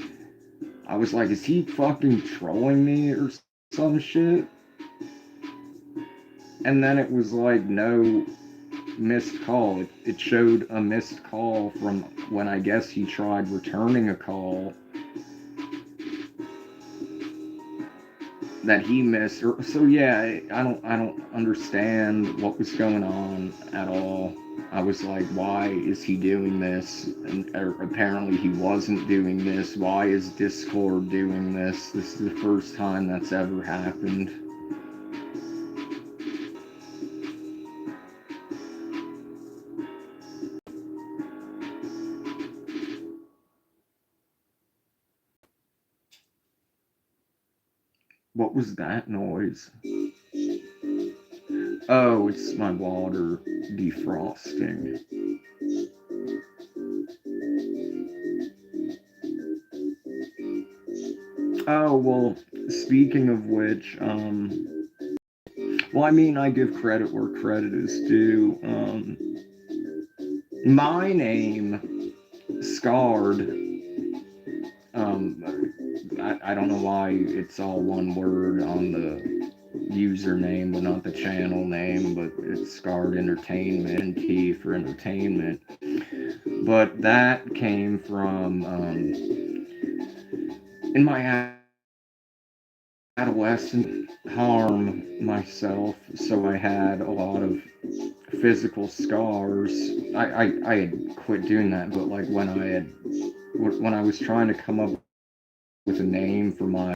I was like, is he fucking trolling me or some shit? And then it was like no missed call. It showed a missed call from when I guess he tried returning a call that he missed. So yeah, I don't understand what was going on at all. I was like, why is he doing this? And apparently he wasn't doing this. Why is Discord doing this? This is the first time that's ever happened. What was that noise? Oh, it's my water defrosting. Oh, well, speaking of which, well, I mean, I give credit where credit is due. My name, Scarred, I don't know why it's all one word on the username, but not the channel name, but it's Scarred Entertainment, T for entertainment. But that came from, in my adolescent harm myself, so I had a lot of physical scars. I had quit doing that, but like when I was trying to come up with a name for my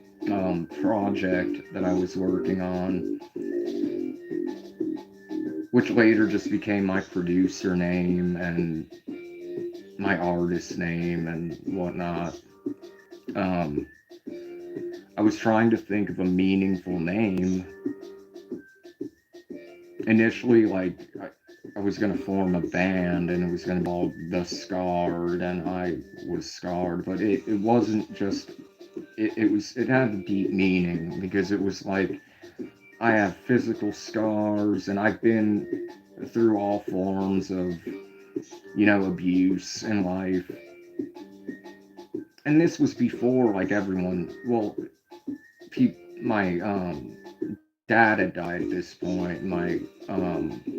project that I was working on, which later just became my producer name and my artist name and whatnot. Um, I was trying to think of a meaningful name. Initially, like, I was going to form a band and it was going to be called The Scarred, and I was scarred, but it wasn't just, it had a deep meaning because it was like, I have physical scars and I've been through all forms of, abuse in life. And this was before, like, everyone, well, my dad had died at this point. My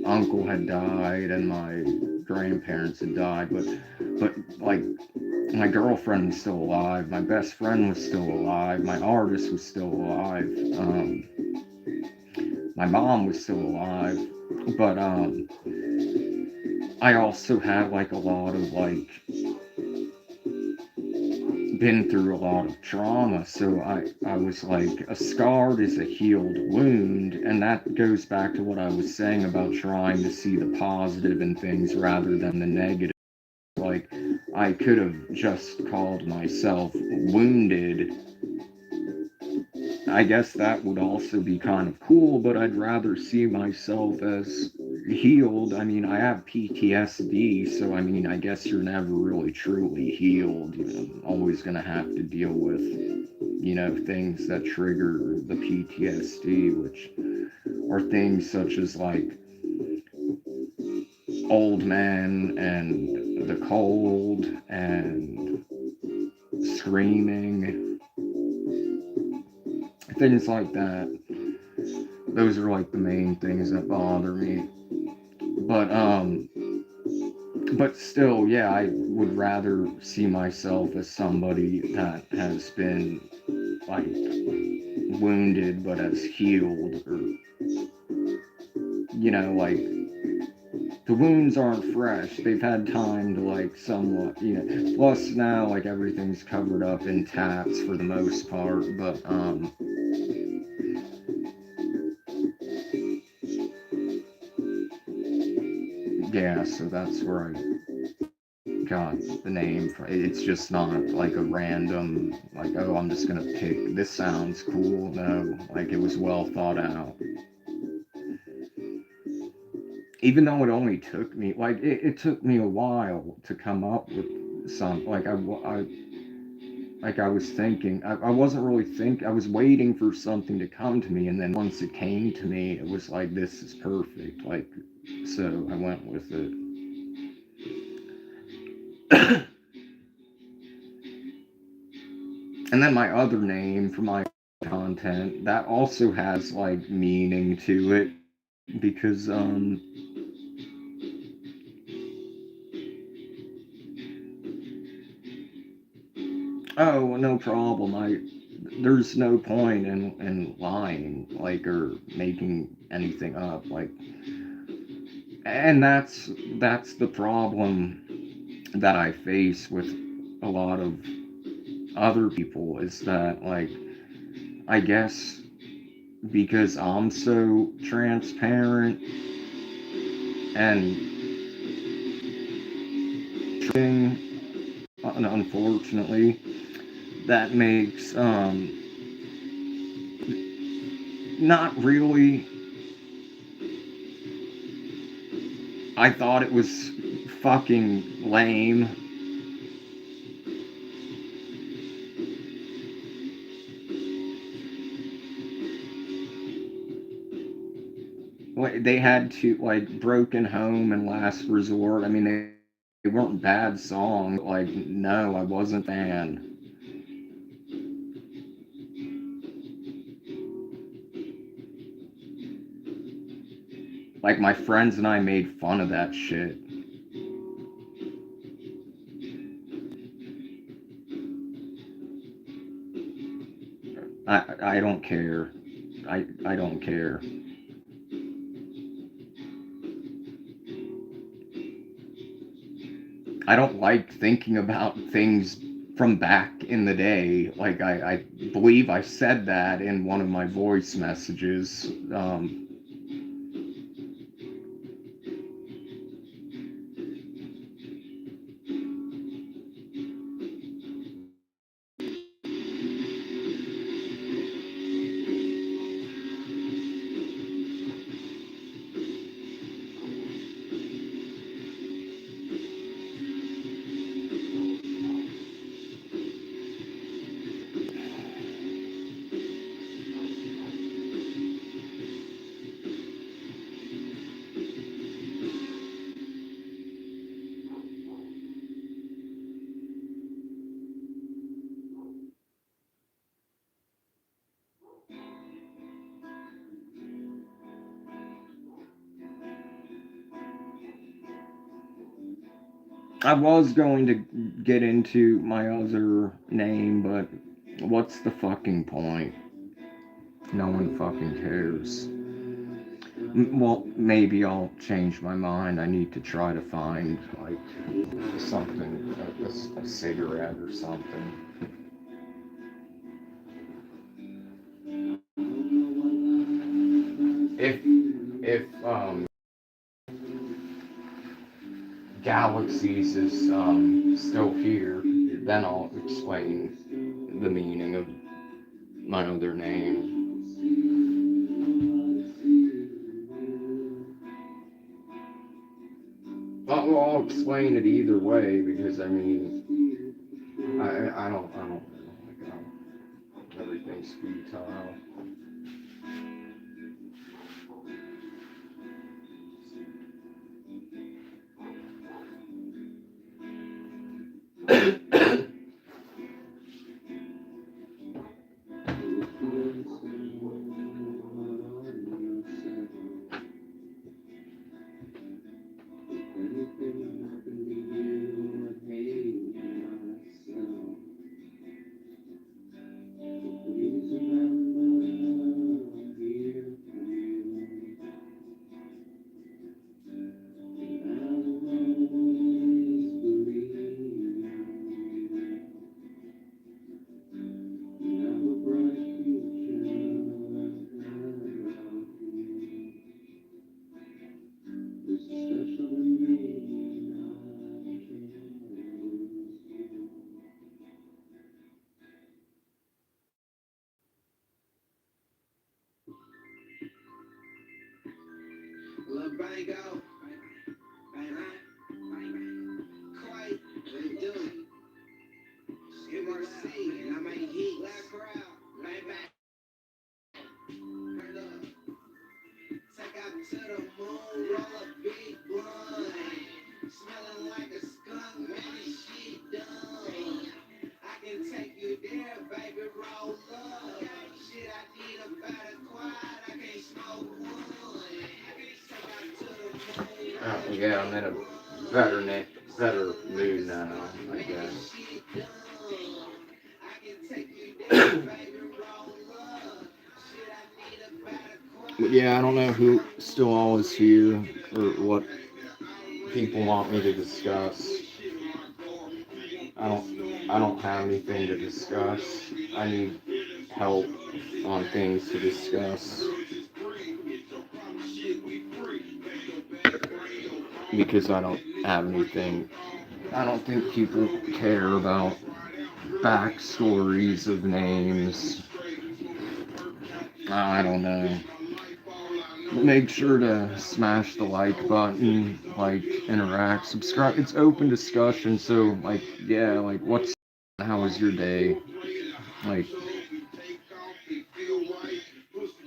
uncle had died, and my grandparents had died. But like, my girlfriend was still alive. My best friend was still alive. My artist was still alive. My mom was still alive. But I also had like a lot of like been through a lot of trauma, so I was like, a scarred is a healed wound, and that goes back to what I was saying about trying to see the positive in things rather than the negative. Like, I could have just called myself wounded. I guess that would also be kind of cool, but I'd rather see myself as healed. I mean, I have PTSD, so I mean, I guess you're never really truly healed. Always gonna have to deal with, things that trigger the PTSD, which are things such as like old men and the cold and screaming, things like that. Those are like the main things that bother me. But but still, yeah, I would rather see myself as somebody that has been like wounded but has healed, or like the wounds aren't fresh. They've had time to like somewhat, plus now like everything's covered up in tats for the most part, but yeah, so that's where I got the name from. It's just not like a random, like, oh, I'm just gonna pick, this sounds cool. No, like, it was well thought out. Even though it only took me, like, it took me a while to come up with some, like I was thinking, I wasn't really I was waiting for something to come to me, and then once it came to me, it was like, this is perfect, like, so I went with it. And then my other name for my content that also has like meaning to it because oh, no problem. There's no point in lying like or making anything up like, and that's the problem that I face with a lot of other people is that like I guess because I'm so transparent and unfortunately that makes not really. I thought it was fucking lame. Like they had to like Broken Home and Last Resort. I mean they weren't bad songs. Like no, I wasn't a fan. Like my friends and I made fun of that shit. I don't care. I don't care. I don't like thinking about things from back in the day. Like I believe I said that in one of my voice messages. I was going to get into my other name, but what's the fucking point? No one fucking cares. Well, maybe I'll change my mind. I need to try to find like something, a cigarette or something. If if Galaxies is still here, then I'll explain the meaning of my other name. I'll explain it either way because I mean I don't know. Like, everything's futile. yeah, I'm in a better mood now, I guess. But yeah, I don't know who still all is here or what people want me to discuss. I don't have anything to discuss. I need help on things to discuss because I don't have anything. I don't think people care about backstories of names. I don't know. Make sure to smash the like button, like, interact, subscribe. It's open discussion, so, like, yeah, like, how was your day? Like,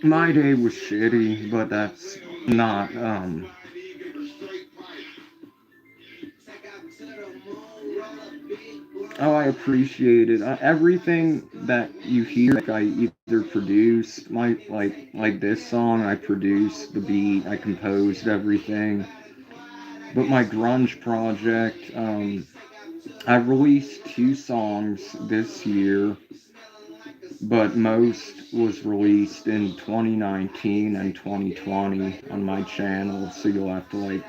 my day was shitty, but that's not, oh, I appreciate it. Everything that you hear, like, I either produced, like this song, I produced the beat, I composed everything. But my grunge project, I released 2 songs this year, but most was released in 2019 and 2020 on my channel, so you'll have to like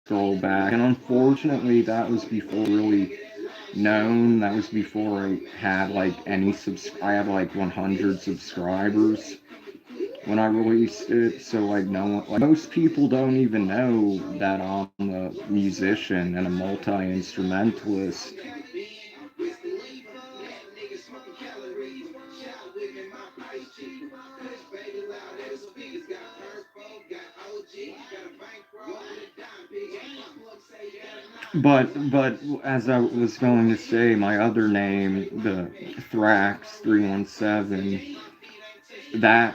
scroll back. And unfortunately, that was before really known. That was before I had like I had like 100 subscribers when I released it. So like no one, like most people don't even know that I'm a musician and a multi instrumentalist. But as I was going to say, my other name, the Thrax 317, that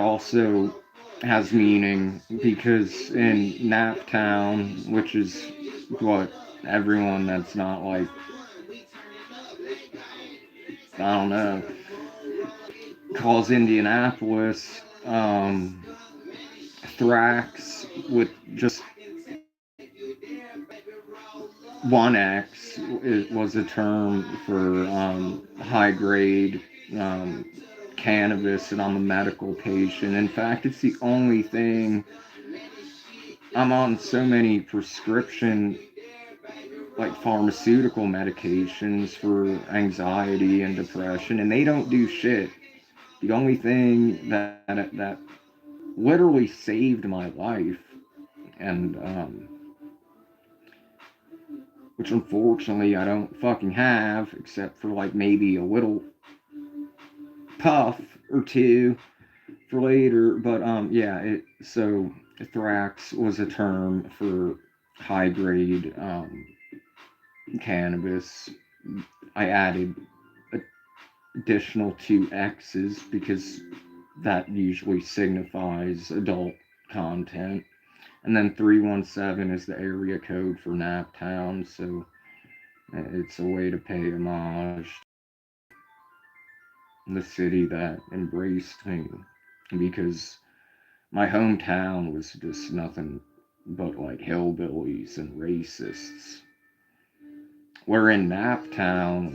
also has meaning because in Naptown, which is what everyone that's not like, I don't know, calls Indianapolis, Thrax with just 1X, it was a term for high grade um, cannabis, and I'm a medical patient. In fact, it's the only thing. I'm on so many prescription, like pharmaceutical medications for anxiety and depression, and they don't do shit. The only thing that literally saved my life, and which unfortunately I don't fucking have, except for like maybe a little puff or two for later. But yeah, Thrax was a term for high grade cannabis. I added additional 2 X's because that usually signifies adult content. And then 317 is the area code for Naptown, so it's a way to pay homage to the city that embraced me, because my hometown was just nothing but like hillbillies and racists. Where in Naptown,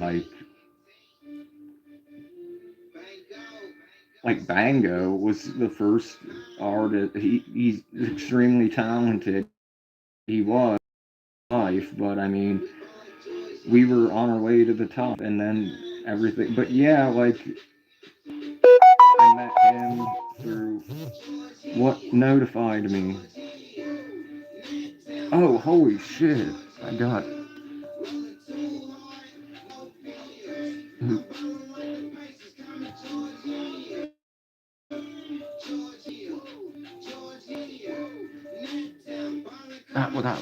like Bango was the first artist. He's extremely talented. He was life, but I mean, we were on our way to the top, and then everything. But yeah, like I met him through what notified me. Oh, holy shit! I got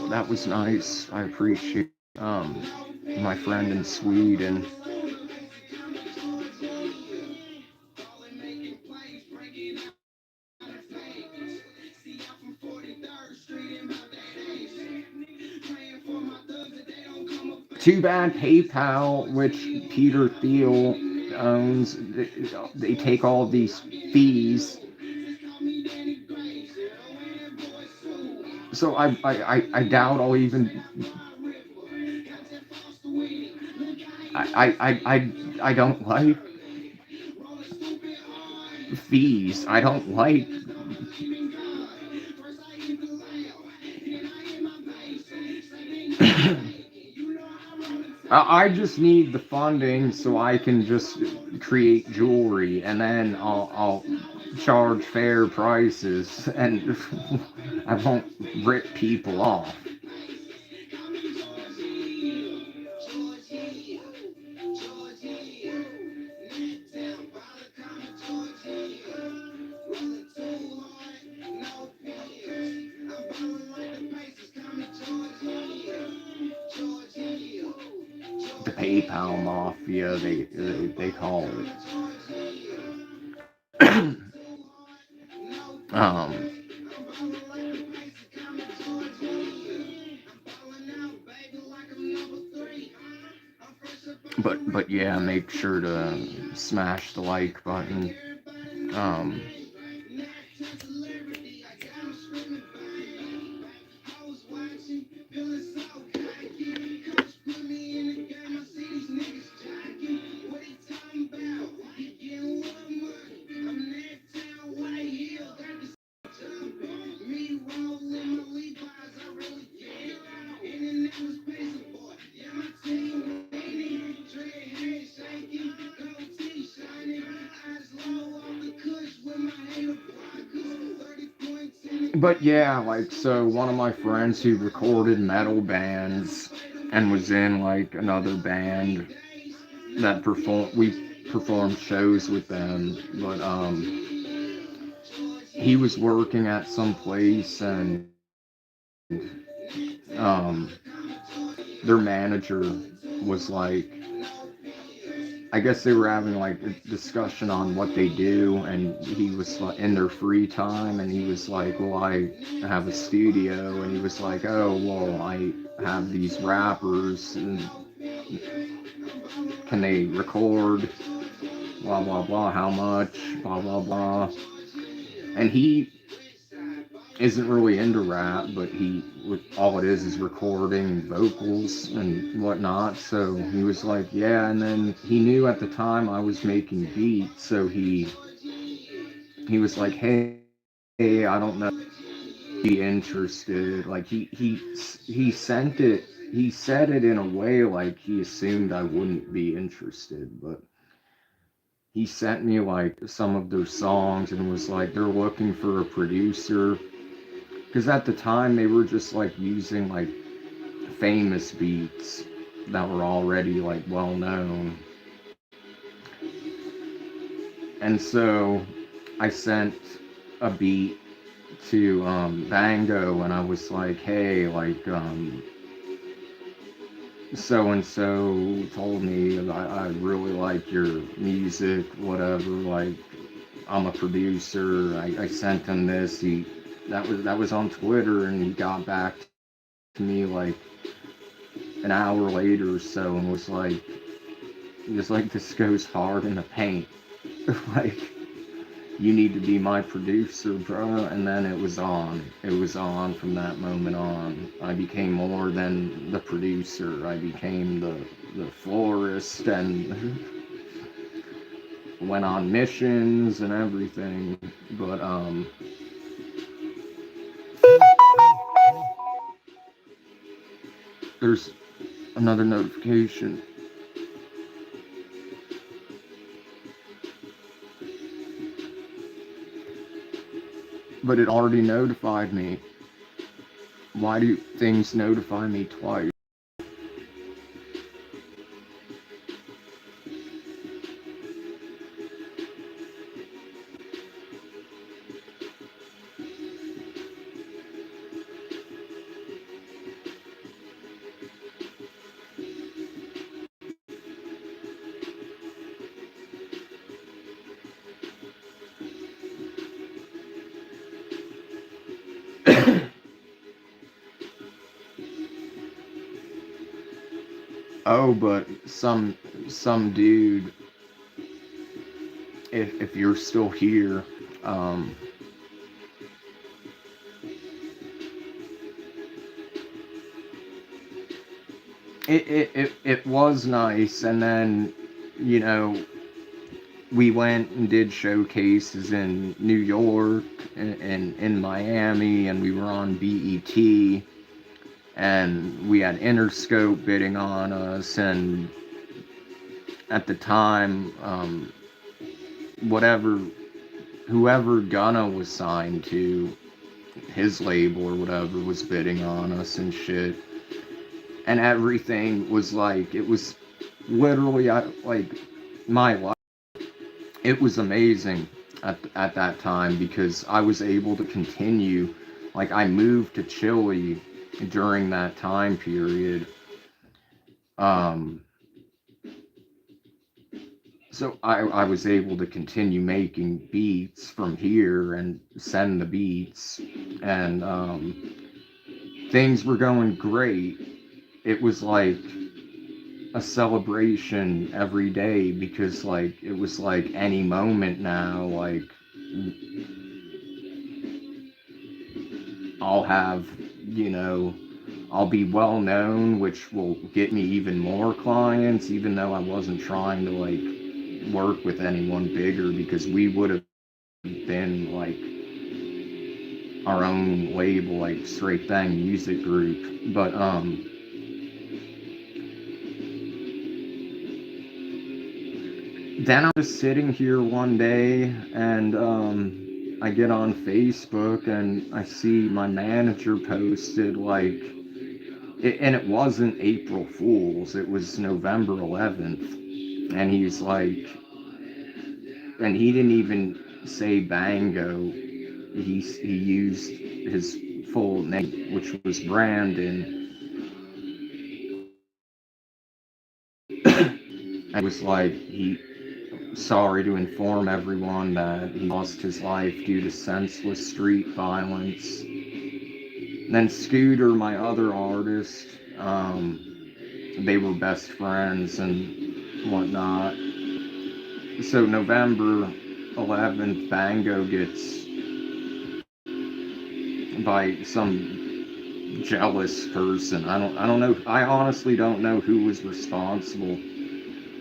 that was nice. I appreciate my friend in Sweden. Too bad PayPal, which Peter Thiel owns, they take all these fees. So I doubt I'll even. I don't like fees. I don't like. I just need the funding so I can just create jewelry, and then I'll charge fair prices, and I won't rip people off. The PayPal mafia, they call it. um, but yeah, make sure to smash the like button. Um, but yeah, like, so one of my friends who recorded metal bands and was in like another band that we performed shows with them, but he was working at some place, and um their manager was like, I guess they were having like a discussion on what they do, and he was like in their free time, and he was like, well, I have a studio, and he was like, oh, well, I have these rappers, and can they record, blah blah blah, how much, blah blah blah. And he isn't really into rap, but he, all it is recording vocals and whatnot. So he was like, yeah. And then he knew at the time I was making beats, so he was like, hey, I don't know, be interested. Like he sent it. He said it in a way like he assumed I wouldn't be interested, but he sent me like some of their songs and was like, they're looking for a producer, because at the time they were just like using like famous beats that were already like well known. And so I sent a beat to Bango, and I was like, hey, like, so and so told me I really like your music, whatever. Like, I'm a producer. I sent him this. That was on Twitter, and he got back to me like an hour later or so, and was like, this goes hard in the paint. Like, you need to be my producer, bro. And then it was on. It was on from that moment on. I became more than the producer. I became the florist, and went on missions and everything. But there's another notification, but it already notified me. Why do things notify me twice? Oh, but some dude, if you're still here, um, It was nice, and then, you know, we went and did showcases in New York and in Miami, and we were on BET, and we had Interscope bidding on us, and at the time, whatever whoever Gunna was signed to, his label or whatever, was bidding on us and shit, and everything was like, it was literally like my life. It was amazing at that time because I was able to continue. Like, I moved to Chile during that time period. Um, so I was able to continue making beats from here and send the beats, and things were going great. It was like a celebration every day because, like, it was like any moment now, like, I'll have, you know, I'll be well known, which will get me even more clients, even though I wasn't trying to, like, work with anyone bigger, because we would have been like our own label, like Straight Thang Music Group. But then I was sitting here one day, and I get on Facebook and I see my manager posted, like, and it wasn't April Fool's, it was November 11th. And he's like, and he didn't even say Bango. He used his full name, which was Brandon. And was like, he sorry to inform everyone that he lost his life due to senseless street violence. And then Scooter, my other artist, they were best friends and whatnot. So November 11th, Bango gets, by some jealous person. I don't know. I honestly don't know who was responsible.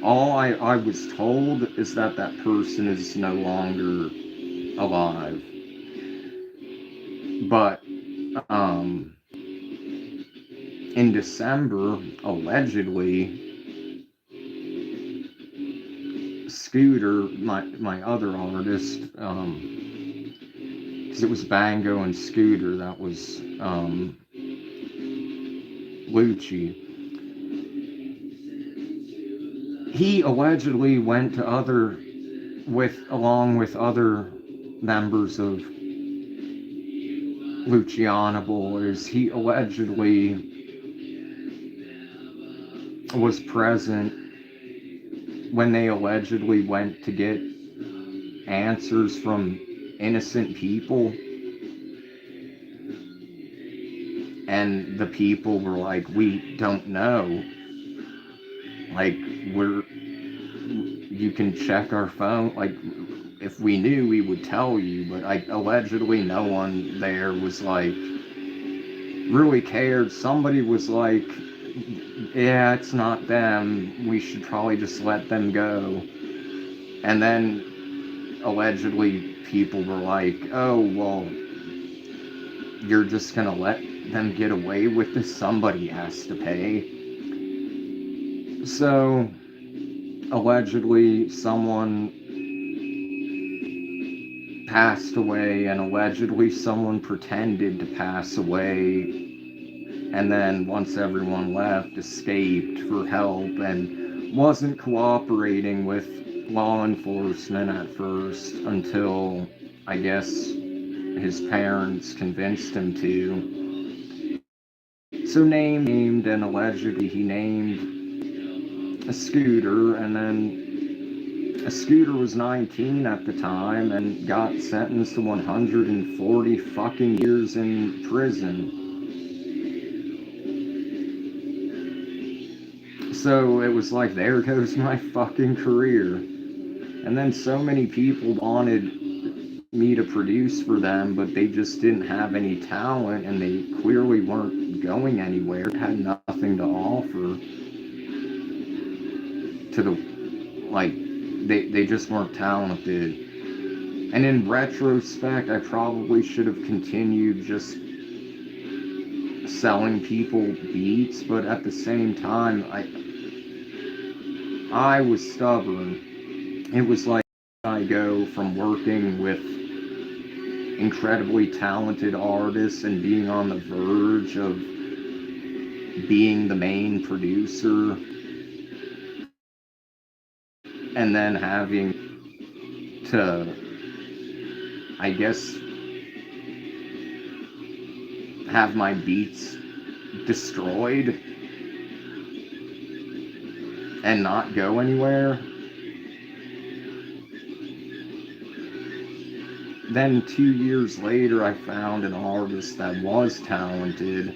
All I was told is that that person is no longer alive. But in December, allegedly, Scooter, my other artist, because it was Bango and Scooter, that was Lucci. He allegedly went to other, with along with other members of Luciana Boys. He allegedly was present when they allegedly went to get answers from innocent people, and the people were like, we don't know, like, we're, you can check our phone, like, if we knew we would tell you. But allegedly no one there was like really cared. Somebody was like, yeah, it's not them, we should probably just let them go. And then allegedly people were like, oh, well, you're just gonna let them get away with this? Somebody has to pay. So allegedly someone passed away, and allegedly someone pretended to pass away, and then once everyone left, escaped for help and wasn't cooperating with law enforcement at first, until, I guess, his parents convinced him to. So named, and allegedly he named a Scooter, and then a Scooter was 19 at the time and got sentenced to 140 fucking years in prison. So it was like, there goes my fucking career. And then so many people wanted me to produce for them, but they just didn't have any talent, and they clearly weren't going anywhere. It had nothing nothing to offer to the, like, they just weren't talented. And in retrospect, I probably should have continued just selling people beats, but at the same time, I was stubborn. It was like I go from working with incredibly talented artists and being on the verge of being the main producer, and then having to, I guess, have my beats destroyed and not go anywhere. Then 2 years later, I found an artist that was talented,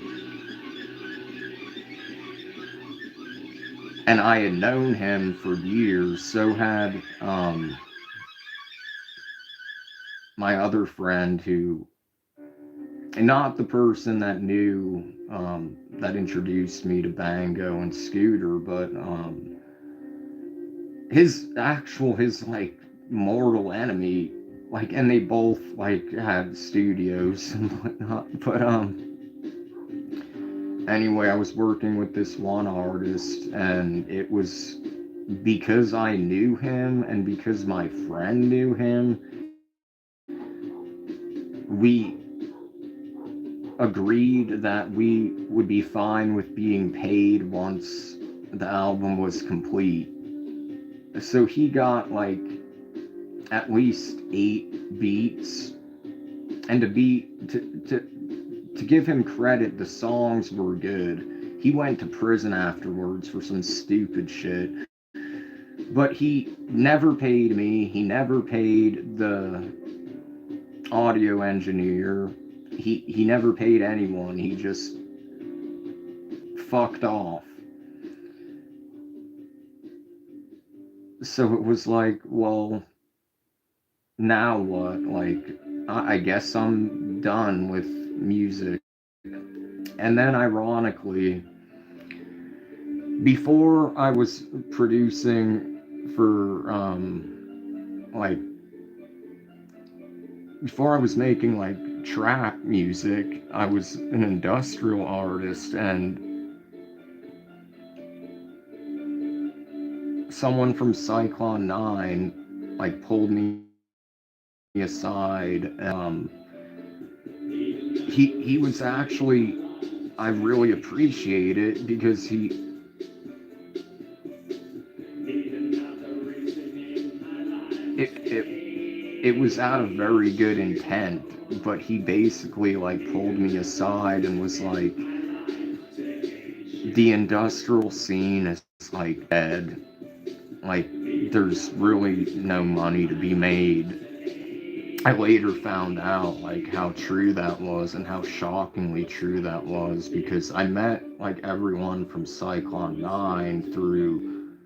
and I had known him for years. So had my other friend, who, not the person that knew, that introduced me to Bango and Scooter, but his like mortal enemy, like, and they both like had studios and whatnot. But anyway, I was working with this one artist, and it was because I knew him and because my friend knew him, we agreed that we would be fine with being paid once the album was complete. So he got like at least 8 beats, and to give him credit, the songs were good. He went to prison afterwards for some stupid shit, but he never paid me. He never paid the audio engineer. He never paid anyone. He just fucked off. So it was like, well, now what? Like, I guess I'm done with music. And then, ironically, before I was producing for, like, before I was making, like, trap music, I was an industrial artist, and someone from Cyclone 9, like, pulled me aside. He was actually, I really appreciate it, because it was out of very good intent, but he basically like pulled me aside and was like, the industrial scene is like dead. Like, there's really no money to be made. I later found out like how true that was, and how shockingly true that was, because I met like everyone from Cyclone 9 through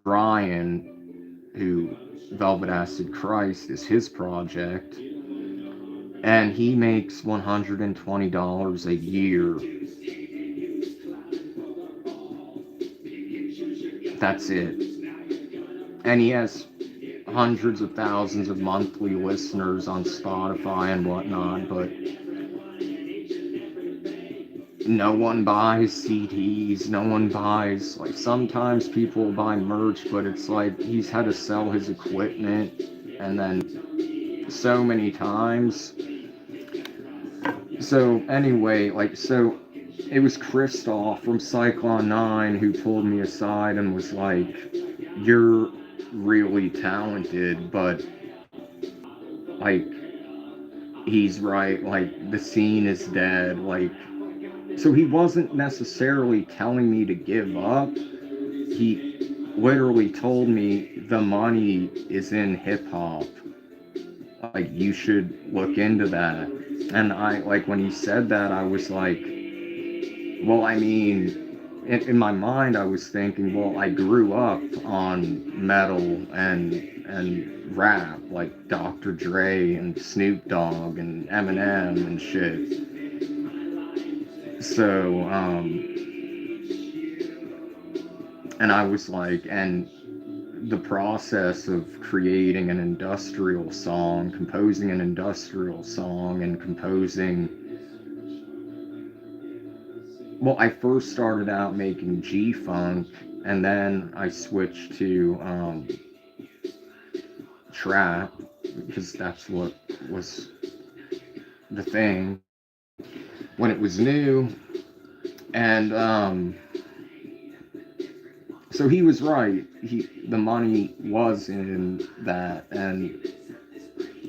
Brian, who Velvet Acid Christ is his project, and he makes $120 a year. That's it. And he has hundreds of thousands of monthly listeners on Spotify and whatnot, but no one buys CDs, no one buys, like, sometimes people buy merch, but it's like he's had to sell his equipment, and then so many times. So anyway, like, so it was Christoph from Cyclone 9 who pulled me aside and was like, you're really talented, but like, he's right, like, the scene is dead. Like, so he wasn't necessarily telling me to give up. He literally told me the money is in hip hop. Like, you should look into that. And I, like, when he said that, I was like, well, I mean, in my mind, I was thinking, well, I grew up on metal and rap, like Dr. Dre and Snoop Dogg and Eminem and shit. So, And I was like, and the process of creating an industrial song, composing an industrial song, and composing. Well, I first started out making G funk, and then I switched to trap because that's what was the thing when it was new. And so he was right. The money was in that, and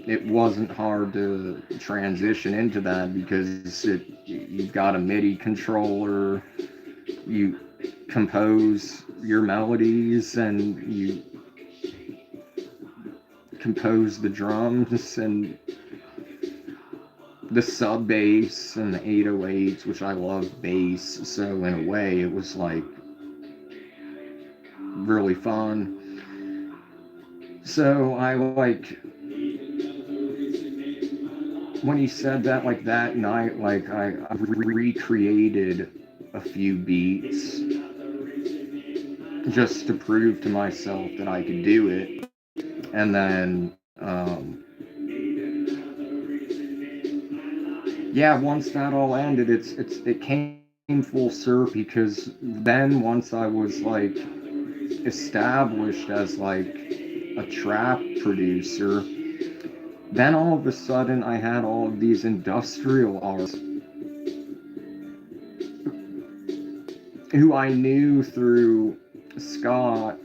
it wasn't hard to transition into that because you've got a MIDI controller, you compose your melodies, and you compose the drums and the sub bass and the 808s, which I love bass. So in a way, it was like really fun. So I like when he said that, like that night, like I recreated a few beats just to prove to myself that I could do it. And then, yeah, once that all ended, it came full circle because then once I was like established as like a trap producer, then all of a sudden I had all of these industrial artists who I knew through Scott,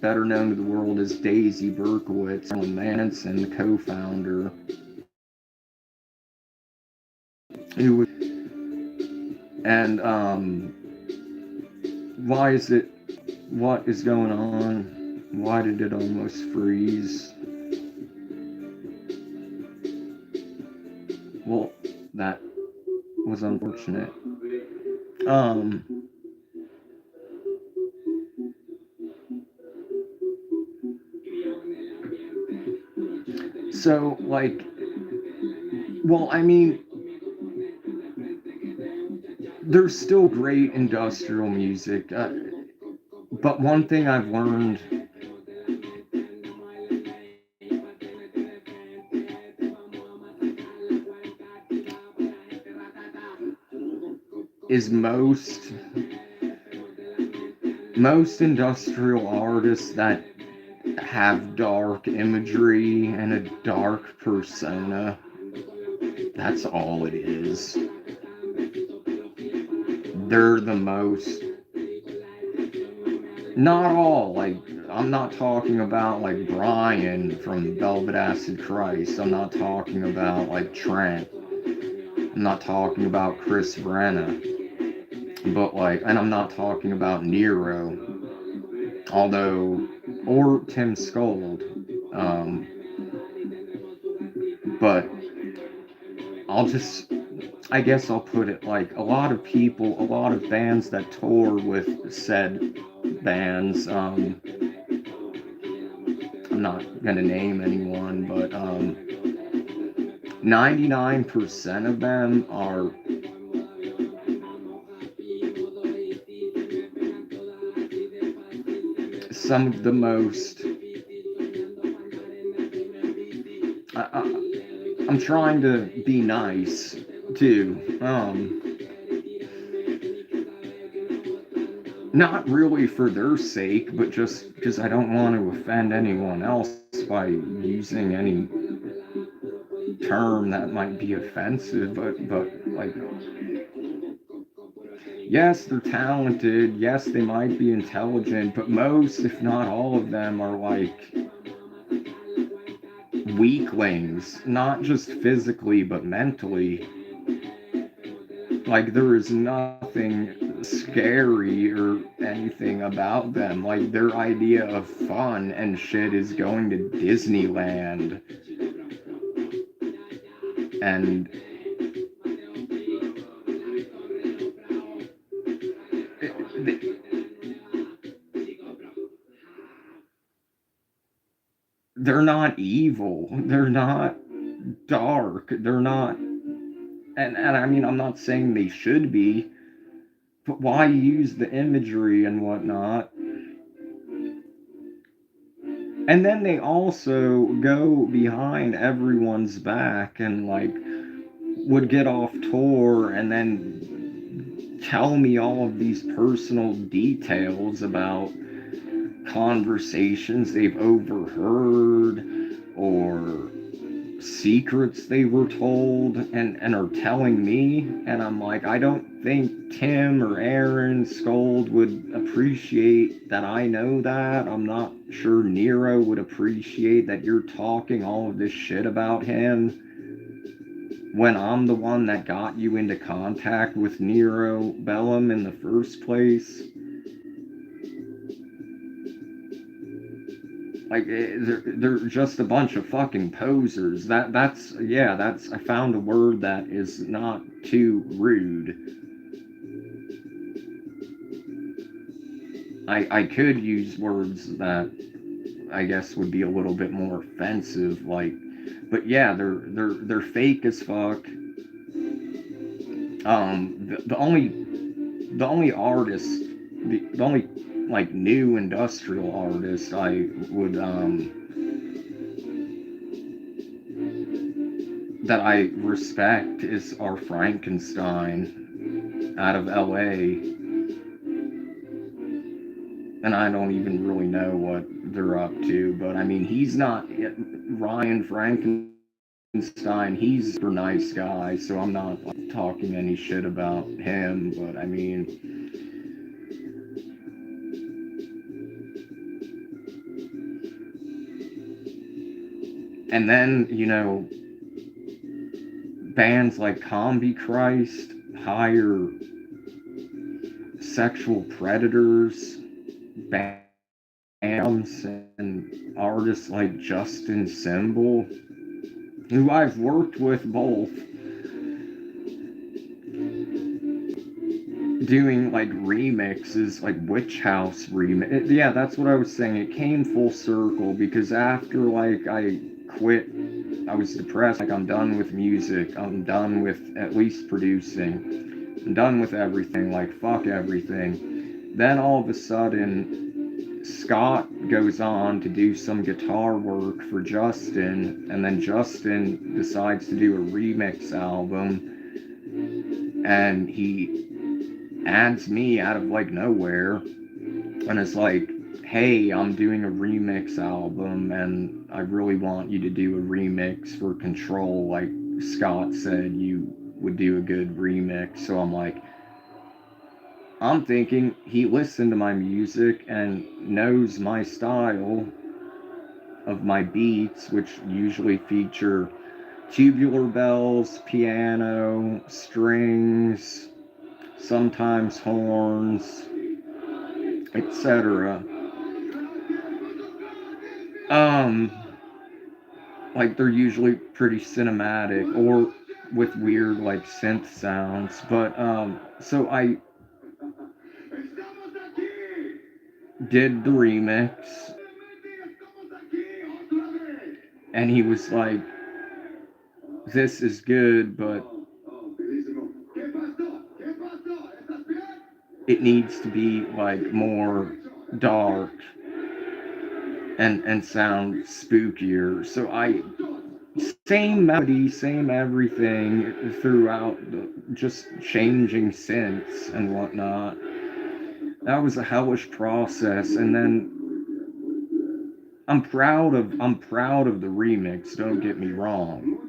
better known to the world as Daisy Berkowitz, Marilyn Manson, the co-founder, who was, and why is it? What is going on? Why did it almost freeze? Well, that was unfortunate. Um, so like, well, I mean, there's still great industrial music, but one thing I've learned is most industrial artists that have dark imagery and a dark persona, that's all it is. They're the most, not all, like, I'm not talking about like Brian from Velvet Acid Christ. I'm not talking about like Trent. I'm not talking about Chris Brenna. But like, and I'm not talking about Nero, although, or Tim Scold. Um, but I'll just, I guess I'll put it like a lot of people, a lot of bands that tour with said bands. I'm not gonna name anyone, but 99% of them are some of the most. I'm trying to be nice too. Not really for their sake, but just because I don't want to offend anyone else by using any term that might be offensive. But like, yes, they're talented. Yes, they might be intelligent, but most, if not all of them, are like weaklings, not just physically but mentally. Like there is nothing scary or anything about them. Like their idea of fun and shit is going to Disneyland and they're not evil. They're not dark. They're not, and I mean I'm not saying they should be, but why use the imagery and whatnot? And then they also go behind everyone's back and like would get off tour and then tell me all of these personal details about conversations they've overheard or secrets they were told and are telling me. And I'm like, I don't think Tim or Aaron Scold would appreciate that I know that. I'm not sure Nero would appreciate that you're talking all of this shit about him when I'm the one that got you into contact with Nero Bellum in the first place. Like they're just a bunch of fucking posers. That's yeah. That's I found a word that is not too rude. I could use words that I guess would be a little bit more offensive. Like, but yeah, they're fake as fuck. The only artist, the only like new industrial artist I would that I respect is our Frankenstein out of LA, and I don't even really know what they're up to, but I mean, he's not Ryan Frankenstein, he's a super nice guy, so I'm not like, talking any shit about him, but I mean, and then, bands like Combi Christ hire sexual predators, bands, and artists like Justin Symbol, who I've worked with both, doing like remixes, like Witch House remix. Yeah, that's what I was saying. It came full circle because after like I quit, I was depressed. Like I'm done with music. I'm done with at least producing. I'm done with everything. Like fuck everything. Then all of a sudden, Scott goes on to do some guitar work for Justin, and then Justin decides to do a remix album, and he adds me out of like nowhere and it's like, hey, I'm doing a remix album and I really want you to do a remix for Control. Like Scott said, you would do a good remix. So I'm thinking he listened to my music and knows my style of my beats, which usually feature tubular bells, piano, strings, sometimes horns, etc. Um, like they're usually pretty cinematic or with weird like synth sounds. But so I did the remix, and he was like, "This is good, but it needs to be like more dark and sound spookier." So I same melody, same everything throughout, just changing synths and whatnot. That was a hellish process, and then I'm proud of the remix. Don't get me wrone.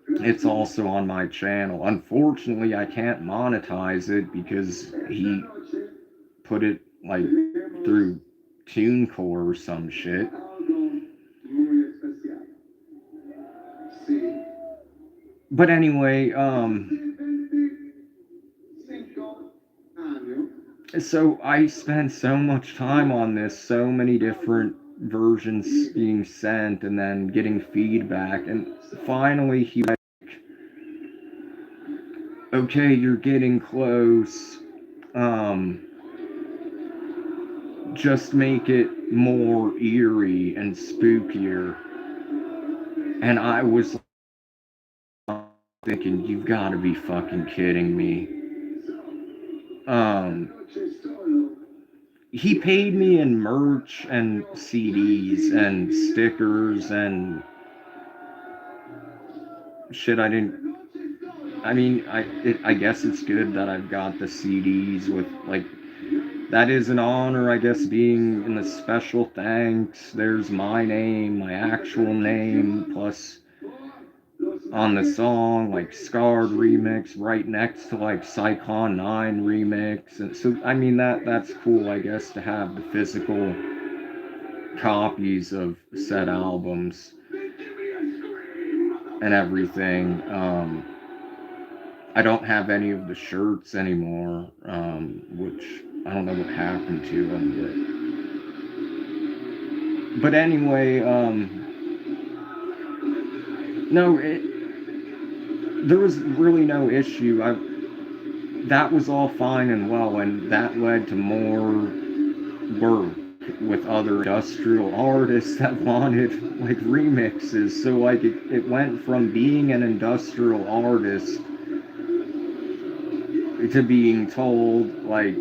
It's also on my channel. Unfortunately, I can't monetize it because he put it like through TuneCore or some shit. But anyway, so I spent so much time on this, so many different versions being sent and then getting feedback, and finally he was like, okay, you're getting close. Um, just make it more eerie and spookier. And I was thinking, you've got to be fucking kidding me. Um, he paid me in merch and CDs and stickers and shit. I guess it's good that I've got the CDs with, like, that is an honor, I guess, being in the special thanks. There's my name, my actual name, plus on the song, like Scarred remix, right next to like Cyclone 9 remix. And so, I mean, that's cool, I guess, to have the physical copies of said albums and everything. I don't have any of the shirts anymore, which I don't know what happened to them. But anyway, no, there was really no issue. That was all fine and well, and that led to more work with other industrial artists that wanted like remixes. So like it went from being an industrial artist to being told like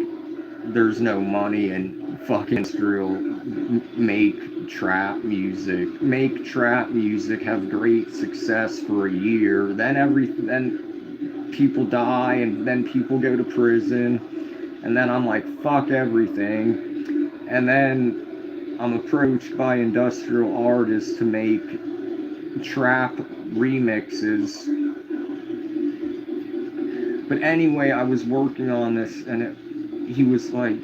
there's no money in fucking industrial, make trap music, have great success for a year, then people die, and then people go to prison, and then I'm like, fuck everything. And then I'm approached by industrial artists to make trap remixes. But anyway, I was working on this, and he was like,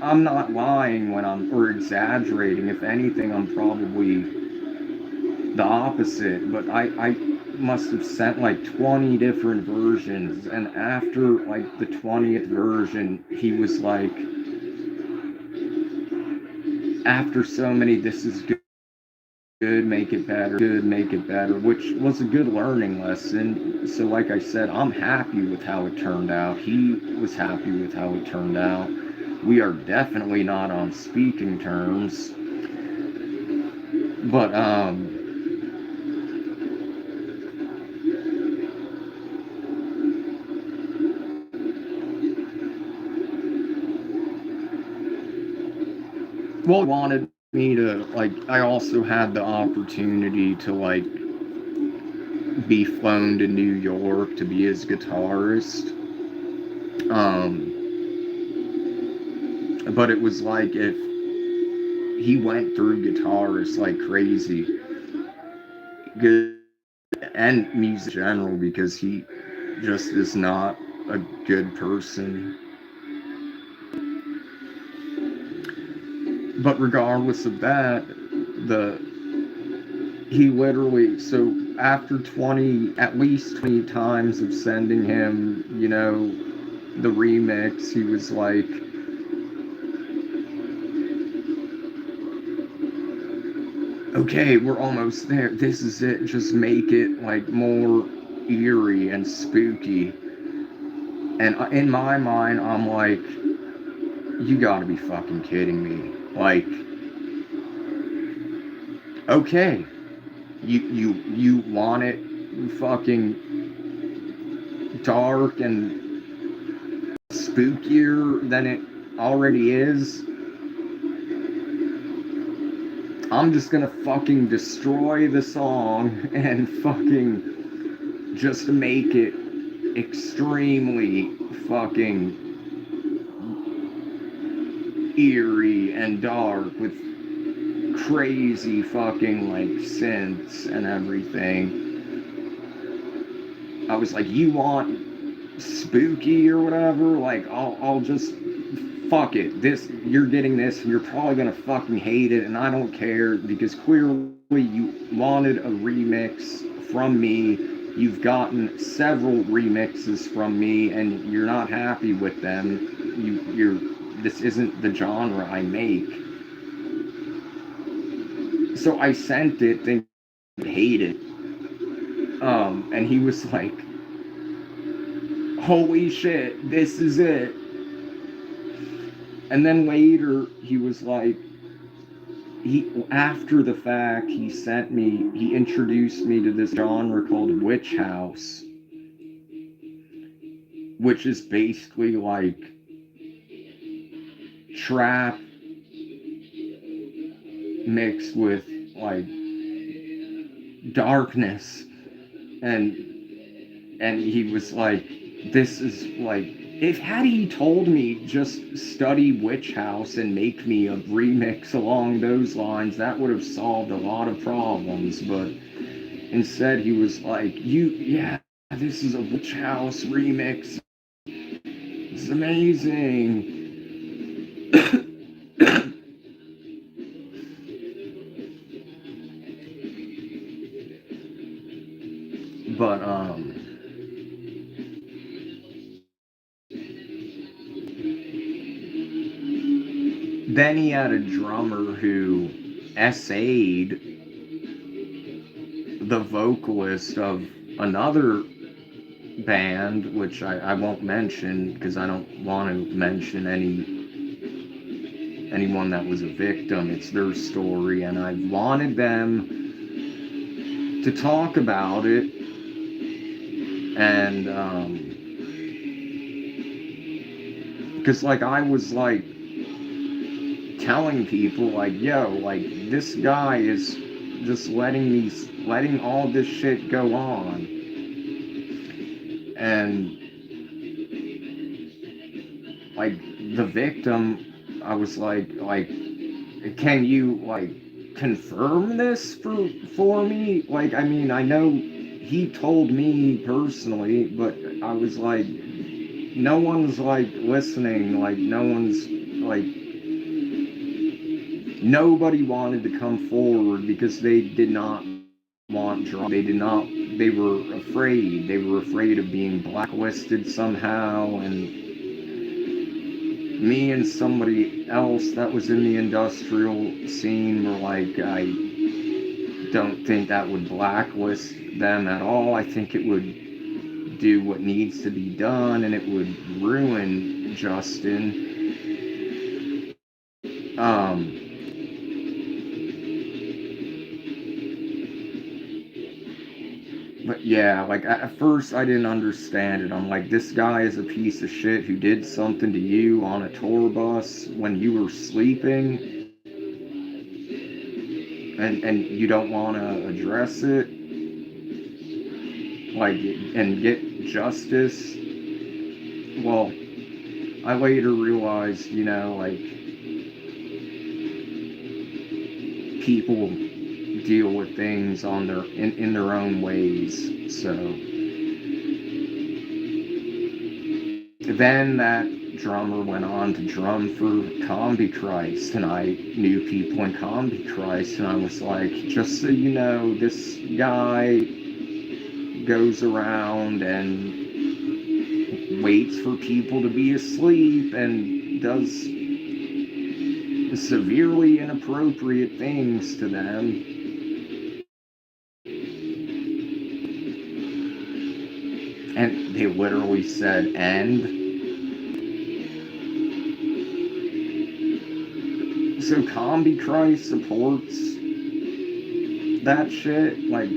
I'm not lying or exaggerating. If anything, I'm probably the opposite. But I must have sent like 20 different versions. And after like the 20th version, he was like, after so many, this is good, make it better, which was a good learning lesson. So, like I said, I'm happy with how it turned out. He was happy with how it turned out. We are definitely not on speaking terms, but well, he wanted me to, like, I also had the opportunity to like be flown to New York to be his guitarist. But it was like if he went through guitarists like crazy, good, and music in general, because he just is not a good person. But regardless of that, the he literally, so after 20, at least 20 times of sending him, the remix, he was like, okay, we're almost there. This is it. Just make it like more eerie and spooky. And in my mind, I'm like, you gotta be fucking kidding me. Like, okay, you want it fucking dark and spookier than it already is. I'm just gonna fucking destroy the song and fucking just make it extremely fucking eerie and dark with crazy fucking like synths and everything. I was like, you want spooky or whatever? Like, I'll just fuck it. This, you're getting this, and you're probably gonna fucking hate it, and I don't care, because clearly you wanted a remix from me. You've gotten several remixes from me, and you're not happy with them. This isn't the genre I make. So I sent it, thinking he'd hate it. And he was like, holy shit, this is it. And then later, he was like, after the fact, he introduced me to this genre called Witch House, which is basically like trap mixed with like darkness, and he was like, this is like, if had he told me just study Witch House and make me a remix along those lines, that would have solved a lot of problems. But instead he was like, yeah, this is a Witch House remix, it's amazing. But then he had a drummer who essayed the vocalist of another band, which I won't mention because I don't want to mention anyone that was a victim. It's their story, and I wanted them to talk about it. And because like I was like telling people like, yo, like this guy is just letting all this shit go on. And like the victim, I was like, can you like confirm this for me? Like, I mean, I know he told me personally, but I was like, no one's like listening. Like, no one's like, nobody wanted to come forward because they did not want drama. They did not. They were afraid. They were afraid of being blacklisted somehow, and me and somebody else that was in the industrial scene were like, I don't think that would blacklist them at all. I think it would do what needs to be done, and it would ruin Justin. Um, but yeah, like at first I didn't understand it. I'm like, this guy is a piece of shit who did something to you on a tour bus when you were sleeping, and you don't want to address it, like, and get justice. Well, I later realized, like, people deal with things on in their own ways. So then that drummer went on to drum for Combi Christ, and I knew people in Combi Christ, and I was like, just so you know, this guy goes around and waits for people to be asleep and does severely inappropriate things to them. And they literally said, end. So Combi Christ supports that shit. Like,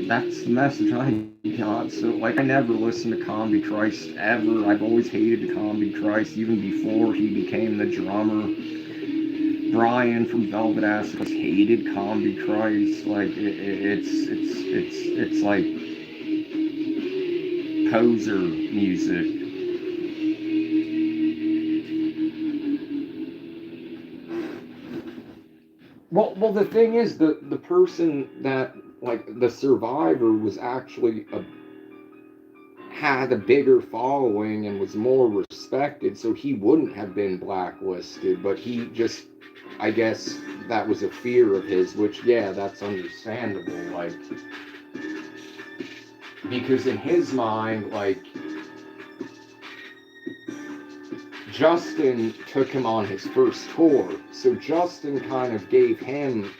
that's the message I got. So, like, I never listened to Combi Christ ever. I've always hated Combi Christ, even before he became the drummer. Brian from Velvet Acid hated Combi Christ. Like, it's like poser music. Well, the thing is, the person that, like, the survivor was actually had a bigger following and was more respected, so he wouldn't have been blacklisted. But he just, I guess, that was a fear of his, which, yeah, that's understandable. Like, because in his mind, like, Justin took him on his first tour, so Justin kind of gave him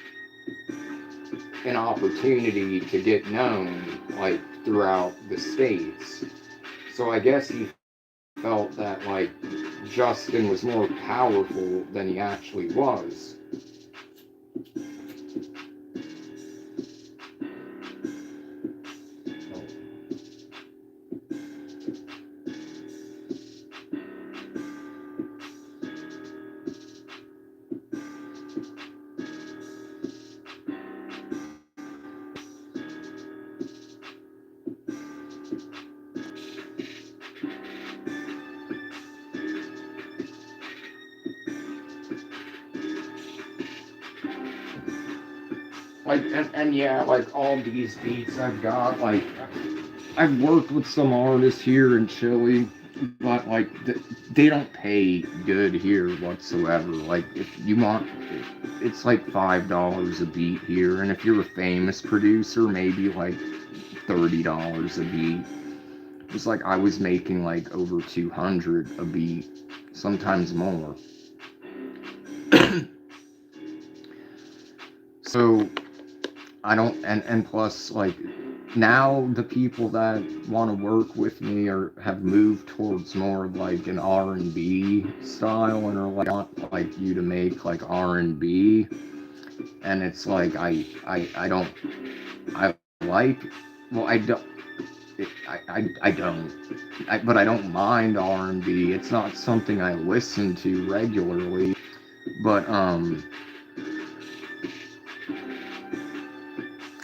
an opportunity to get known, like, throughout the States. So I guess he felt that, like, Justin was more powerful than he actually was. And yeah, like all these beats I've got, like I've worked with some artists here in Chile, but like they don't pay good here whatsoever. Like if you want, it's like $5 a beat here, and if you're a famous producer, maybe like $30 a beat. It's like I was making like over 200 a beat, sometimes more. So I don't, and plus like now the people that want to work with me are have moved towards more of like an R&B style and are like want like you to make like R&B, and it's like I don't I like, well I don't I don't but I don't mind R&B. It's not something I listen to regularly, but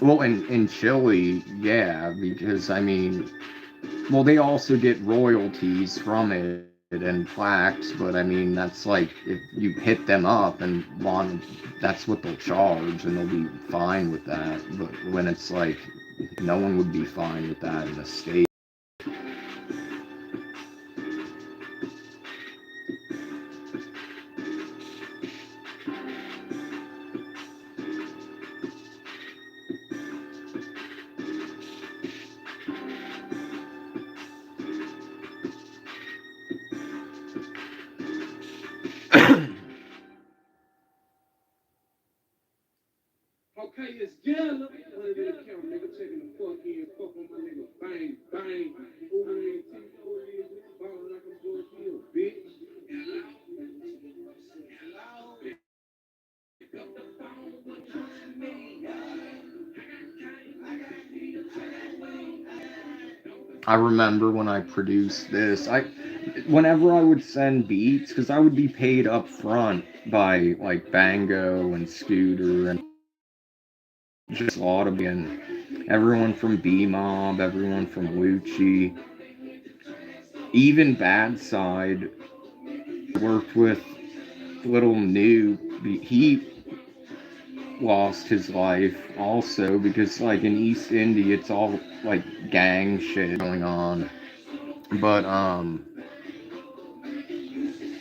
well in Chile, yeah, because I mean, well, they also get royalties from it and plaques, but I mean, that's like if you hit them up and want, that's what they'll charge, and they'll be fine with that. But when it's like, no one would be fine with that in a state. I remember when I produced this, whenever I would send beats, because I would be paid up front by like Bango and Scooter and just Audible and everyone from B Mob, everyone from Lucci, even Bad Side worked with Little New. He lost his life also because like in East India it's all like gang shit going on. But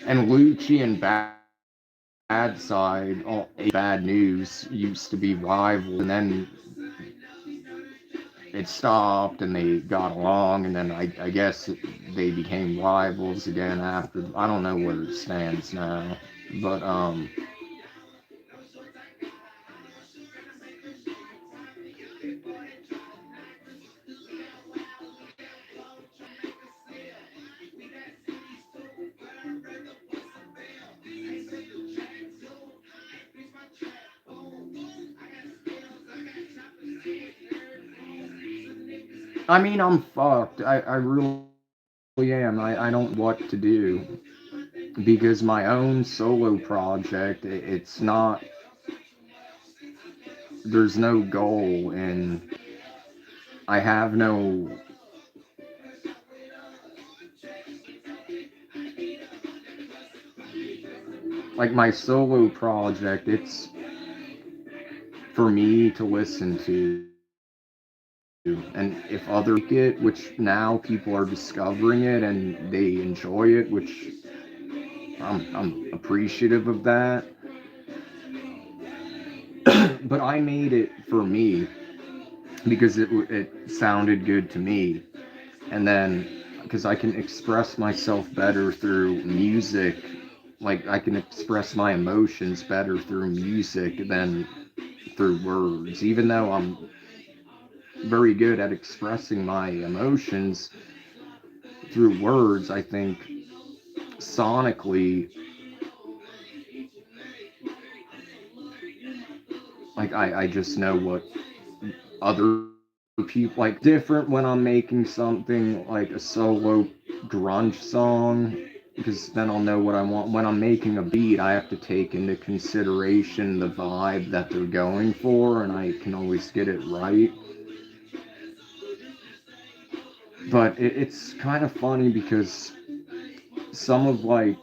and Lucci and Bad Side, all Bad News used to be rivals, and then it stopped and they got along, and then I guess they became rivals again after. I don't know where it stands now, but I mean I'm fucked. I really am. I don't know what to do because my own solo project, it's not, there's no goal, and I have no, like my solo project, it's for me to listen to. And if others like it, which now people are discovering it and they enjoy it, which I'm appreciative of that. But I made it for me because it sounded good to me, and then because I can express myself better through music, like I can express my emotions better through music than through words. Even though I'm very good at expressing my emotions through words, I think sonically, like I just know what other people like. Different when I'm making something like a solo grunge song, because then I'll know what I want. When I'm making a beat, I have to take into consideration the vibe that they're going for, and I can always get it right. But it's kind of funny because some of like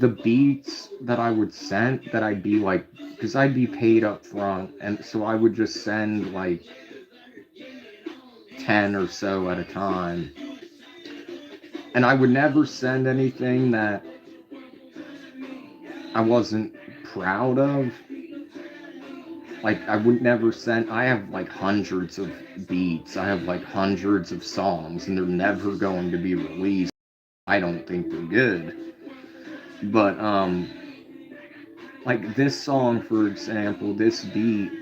the beats that I would send that I'd be like because I'd be paid up front, and so I would just send like 10 or so at a time. And I would never send anything that I wasn't proud of. Like, I would never send, I have like hundreds of beats, I have like hundreds of songs, and they're never going to be released. I don't think they're good. But, like this song, for example, this beat,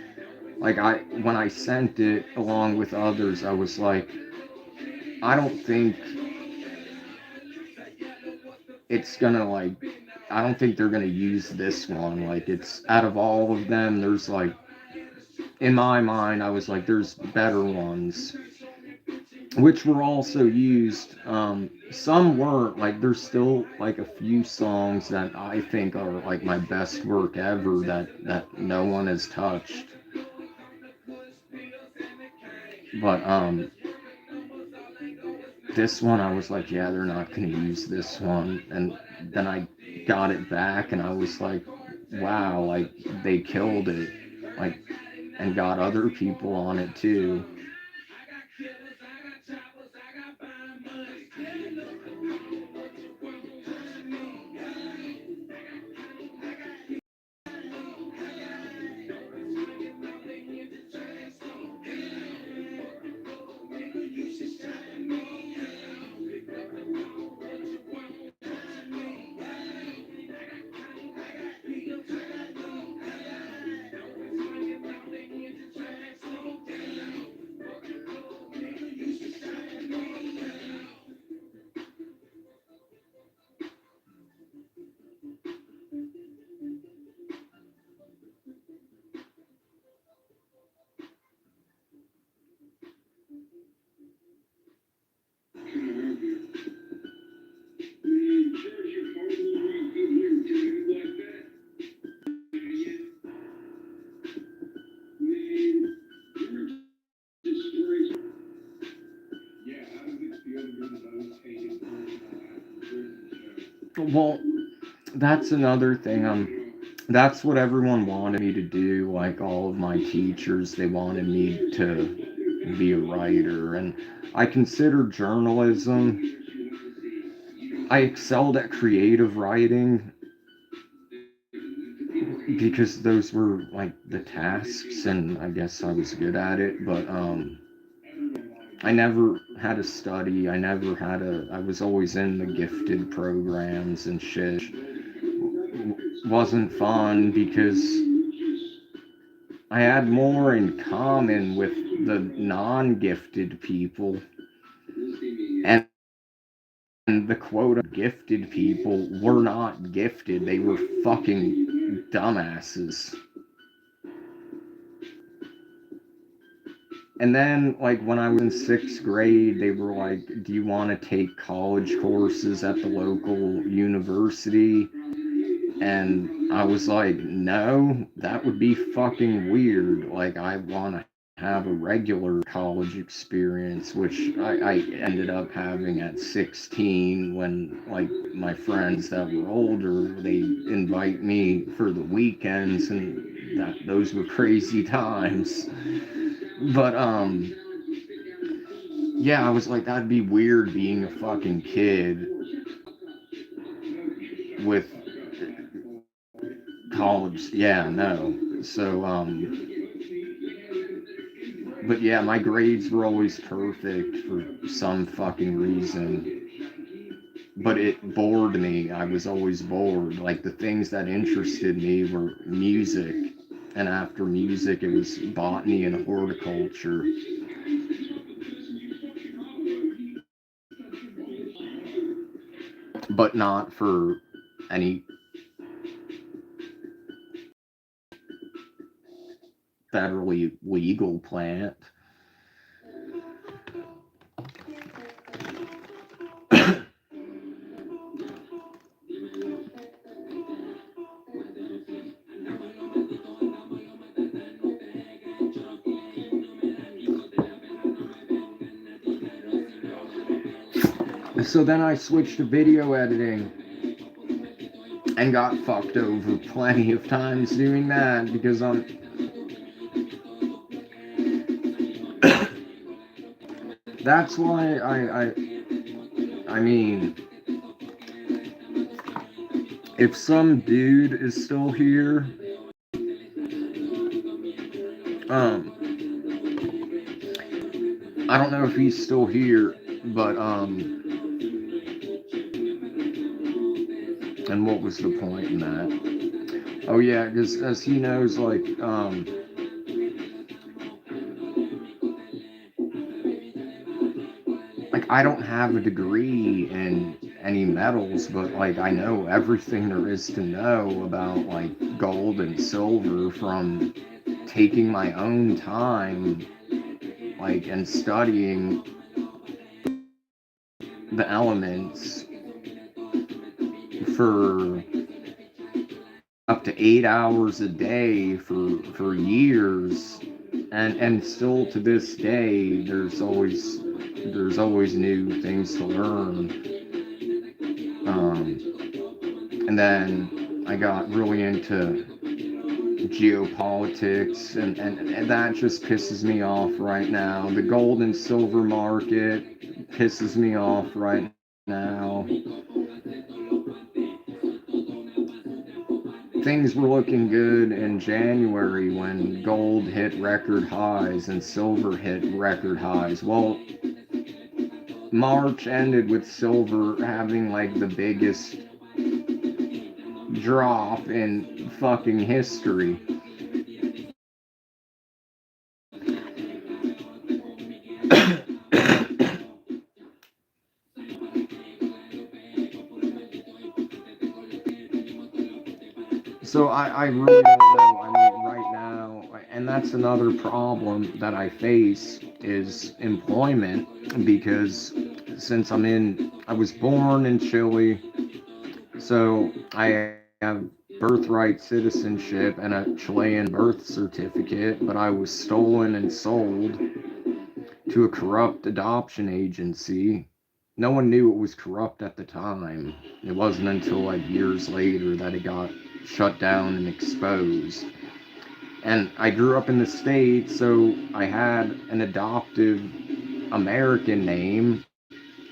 like when I sent it along with others, I was like, I don't think it's gonna like, I don't think they're gonna use this one. Like, it's out of all of them, there's like, in my mind, I was like, there's better ones, which were also used. Some weren't. Like, there's still like a few songs that I think are like my best work ever that no one has touched. But this one, I was like, yeah, they're not gonna use this one. And then I got it back, and I was like, wow, like they killed it, like, and got other people on it too. Well, that's another thing. That's what everyone wanted me to do. Like all of my teachers, they wanted me to be a writer, and I consider journalism. I excelled at creative writing because those were like the tasks, and I guess I was good at it. But I never had a study. I never had a. I was always in the gifted programs and shit, which wasn't fun because I had more in common with the non-gifted people, and the quote gifted people were not gifted. They were fucking dumbasses. And then, like, when I was in sixth grade, they were like, do you want to take college courses at the local university? And I was like, no, that would be fucking weird. Like, I want to have a regular college experience, which I ended up having at 16 when, like, my friends that were older, they invite me for the weekends, and those were crazy times. But, yeah, I was like, that'd be weird being a fucking kid with college. Yeah, no. So, but yeah, my grades were always perfect for some fucking reason. But it bored me. I was always bored. Like, the things that interested me were music. And after music, it was botany and horticulture. But not for any federally legal plant. So then I switched to video editing, and got fucked over plenty of times doing that because that's why I mean, if some dude is still here, um, I don't know if he's still here, but and what was the point in that? Oh yeah, because as he knows, like I don't have a degree in any metals, but like I know everything there is to know about like gold and silver from taking my own time, like and studying the elements for up to 8 hours a day for years, and still to this day there's always new things to learn. And then I got really into geopolitics, and that just pisses me off right now. The gold and silver market pisses me off right now. Things were looking good in January when gold hit record highs and silver hit record highs. Well, March ended with silver having like the biggest drop in fucking history. So I really don't know. I mean, right now, and that's another problem that I face is employment because since I was born in Chile, so I have birthright citizenship and a Chilean birth certificate, but I was stolen and sold to a corrupt adoption agency. No one knew it was corrupt at the time. It wasn't until like years later that it got shut down and exposed. And I grew up in the States, so I had an adoptive American name,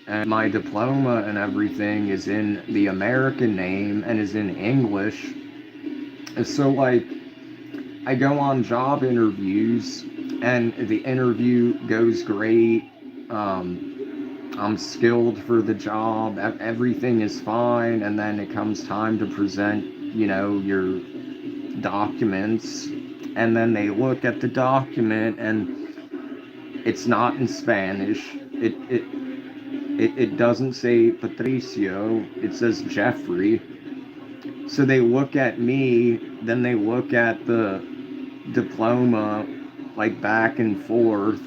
and my diploma and everything is in the American name and is in English. So, like, I go on job interviews, and the interview goes great. I'm skilled for the job, everything is fine, and then it comes time to present, your documents, and then they look at the document and it's not in Spanish. It doesn't say Patricio, it says Jeffrey. So they look at me, then they look at the diploma, like back and forth,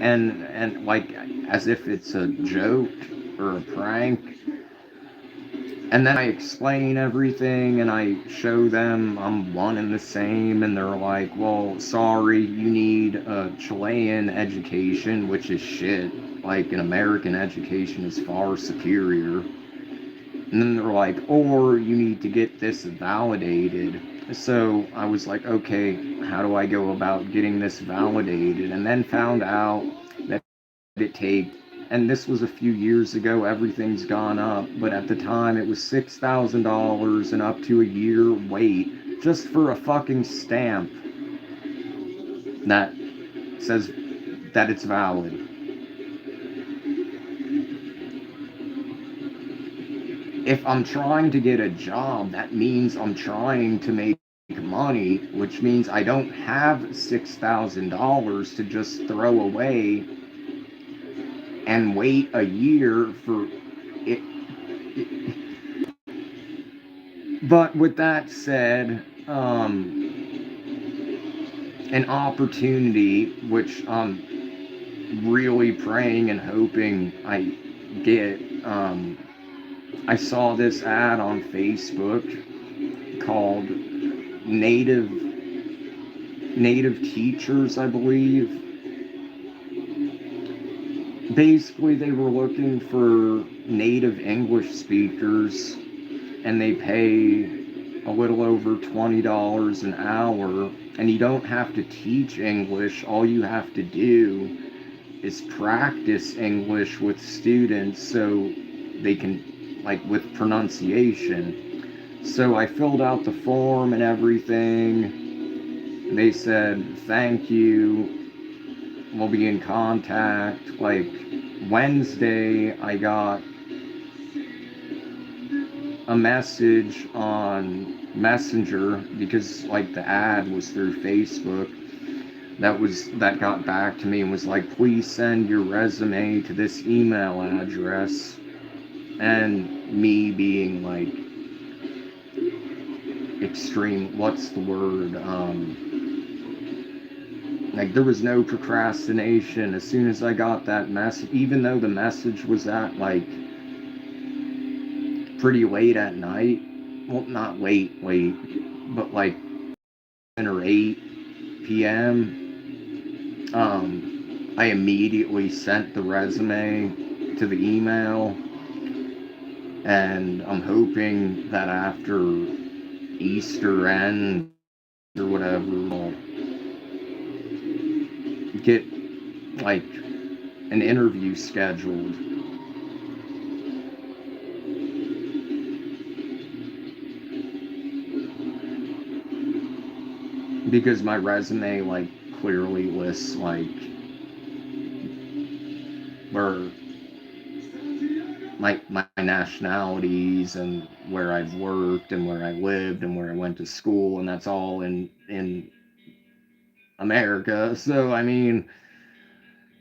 and like as if it's a joke or a prank. And then I explain everything and I show them I'm one and the same, and they're like, well, sorry, you need a Chilean education, which is shit. Like, an American education is far superior. And then they're like, or you need to get this validated. So I was like, okay, how do I go about getting this validated? And then found out that it takes, and this was a few years ago, everything's gone up, but at the time it was $6,000 and up to a year wait just for a fucking stamp that says that it's valid. If I'm trying to get a job, that means I'm trying to make money, which means I don't have $6,000 to just throw away and wait a year for it. But with that said, an opportunity which I'm really praying and hoping I get. I saw this ad on Facebook called Native Teachers, I believe. Basically, they were looking for native English speakers, and they pay a little over $20 an hour, and you don't have to teach English. All you have to do is practice English with students so they can, like, with pronunciation. So I filled out the form and everything. They said, thank you, we'll be in contact. Like, Wednesday, I got a message on Messenger because, like, the ad was through Facebook. That got back to me and was like, please send your resume to this email address. And me being like extreme, what's the word? Like, there was no procrastination. As soon as I got that message, even though the message was at like pretty late at night, well, not late, but like 7 or 8 p.m., I immediately sent the resume to the email, and I'm hoping that after Easter ends or whatever, I'll get like an interview scheduled. Because my resume like clearly lists like where my nationalities and where I've worked and where I lived and where I went to school, and that's all in America. So I mean,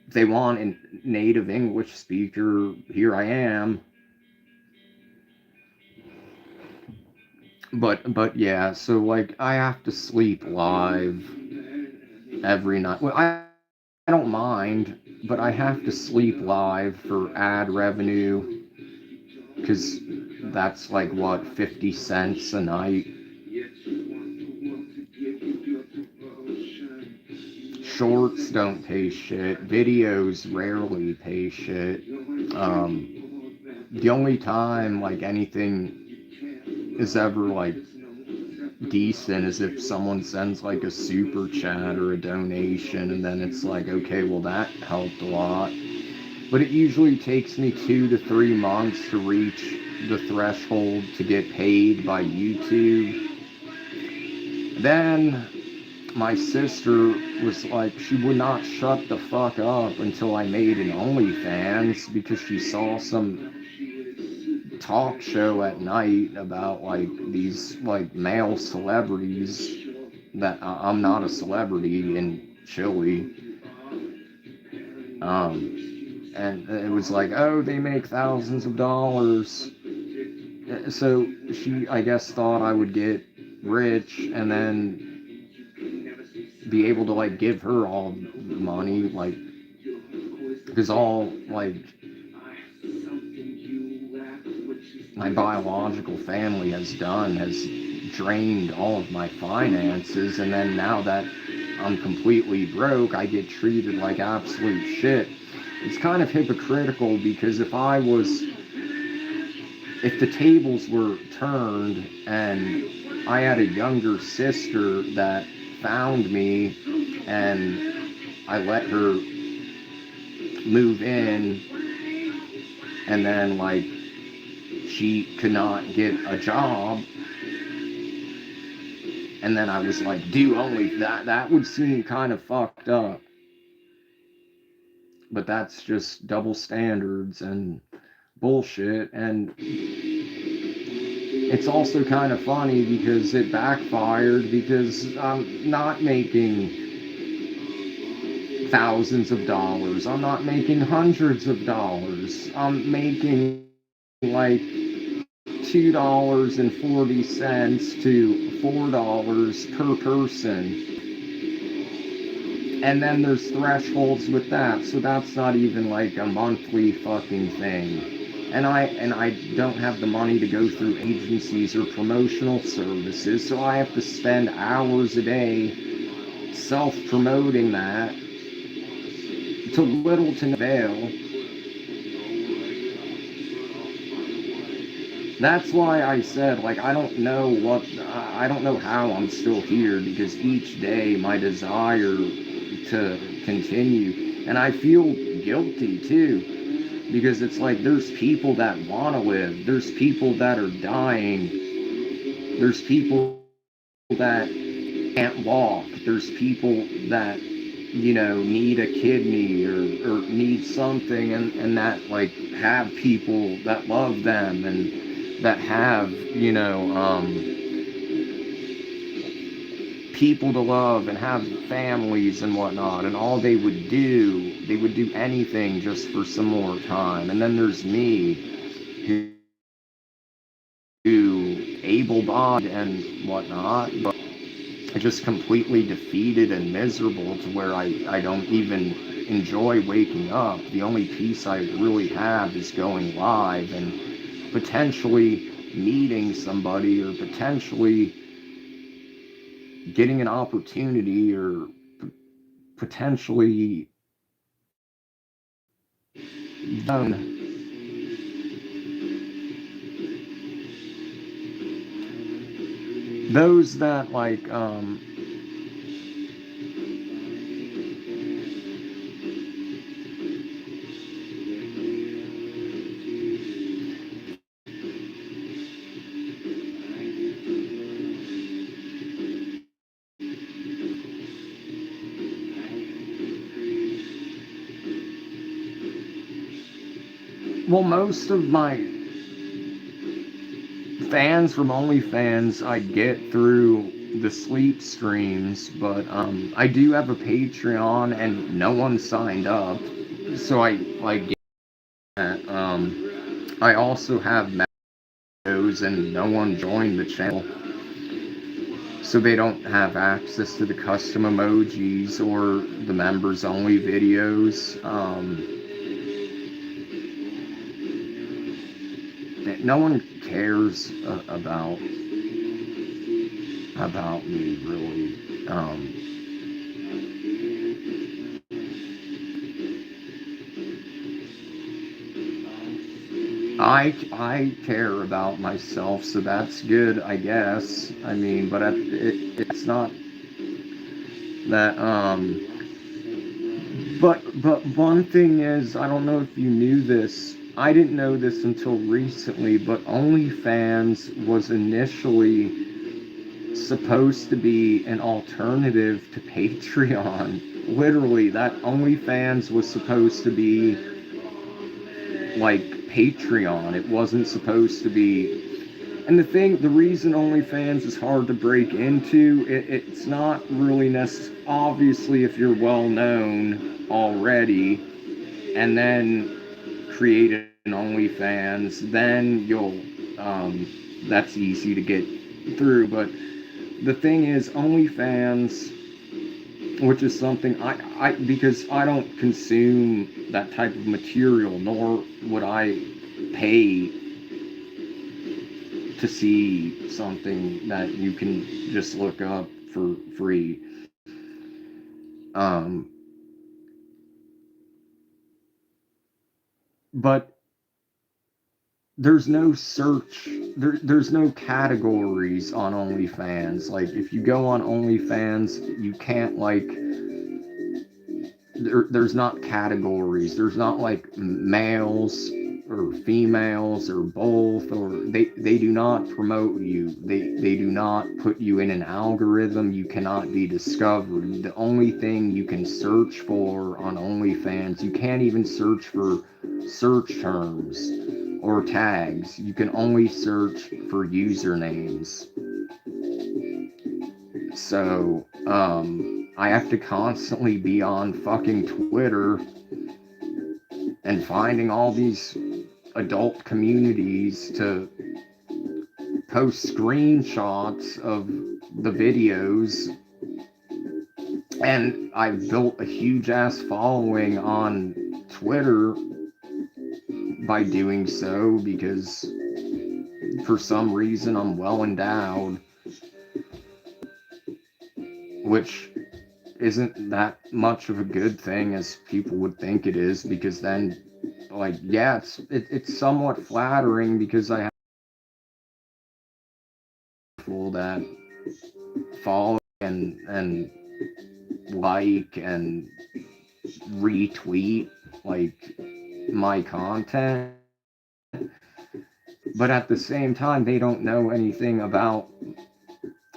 if they want a native English speaker, here I am. But yeah, so like I have to sleep live every night. Well, I don't mind, but I have to sleep live for ad revenue because that's like what, 50 cents a night. Shorts don't pay shit. Videos rarely pay shit. The only time like anything is ever like decent is if someone sends like a super chat or a donation, and then it's like, okay, well, that helped a lot. But it usually takes me 2 to 3 months to reach the threshold to get paid by YouTube. Then my sister was like, she would not shut the fuck up until I made an OnlyFans because she saw some talk show at night about like these like male celebrities that I'm not a celebrity in Chile. And it was like, oh, they make thousands of dollars. So she, I guess, thought I would get rich and then be able to like give her all the money, like, because all like my biological family has done has drained all of my finances, and then now that I'm completely broke, I get treated like absolute shit. It's kind of hypocritical because if the tables were turned and I had a younger sister that found me and I let her move in, and then like she could not get a job, and then I was like, do only that would seem kind of fucked up. But that's just double standards and bullshit. And it's also kind of funny because it backfired, because I'm not making thousands of dollars. I'm not making hundreds of dollars. I'm making like $2.40 to $4 per person. And then there's thresholds with that, so that's not even like a monthly fucking thing. And I don't have the money to go through agencies or promotional services, so I have to spend hours a day self-promoting that to little to no avail. That's why I said, like, I don't know how I'm still here, because each day my desire to continue, and I feel guilty too, because it's like there's people that want to live, there's people that are dying, there's people that can't walk, there's people that, need a kidney, or need something, and that, like, have people that love them, and that have, people to love, and have families and whatnot, and all they would do anything just for some more time. And then there's me, who able-bodied and whatnot, but just completely defeated and miserable, to where I don't even enjoy waking up. The only peace I really have is going live, and potentially meeting somebody, or potentially getting an opportunity, or potentially done. Those that, like, well, most of my fans from OnlyFans I get through the sleep streams, but I do have a Patreon, and no one signed up, so I like get that. I also have videos, and no one joined the channel, so they don't have access to the custom emojis or the members only videos. No one cares about me, really. I care about myself, so that's good, I guess. I mean, but it's not that. But one thing is, I don't know if you knew this. I didn't know this until recently, but OnlyFans was initially supposed to be an alternative to Patreon. Literally, that OnlyFans was supposed to be like Patreon. It wasn't supposed to be. And the reason OnlyFans is hard to break into, it's not really necessary. Obviously, if you're well known already, and then create an OnlyFans, then that's easy to get through. But the thing is, OnlyFans, which is something because I don't consume that type of material, nor would I pay to see something that you can just look up for free. Um, but there's no search, there's no categories on OnlyFans. Like, if you go on OnlyFans, you can't, like, there's not categories. There's not, like, males or females or both, or they do not promote you. They do not put you in an algorithm. You cannot be discovered. The only thing you can search for on OnlyFans, you can't even search for search terms or tags. You can only search for usernames. So, I have to constantly be on fucking Twitter and finding all these adult communities to post screenshots of the videos. And I've built a huge ass following on Twitter by doing so, because for some reason I'm well endowed, which isn't that much of a good thing as people would think it is, because then, like, yeah, it's somewhat flattering, because I people that follow and like and retweet like my content, but at the same time they don't know anything about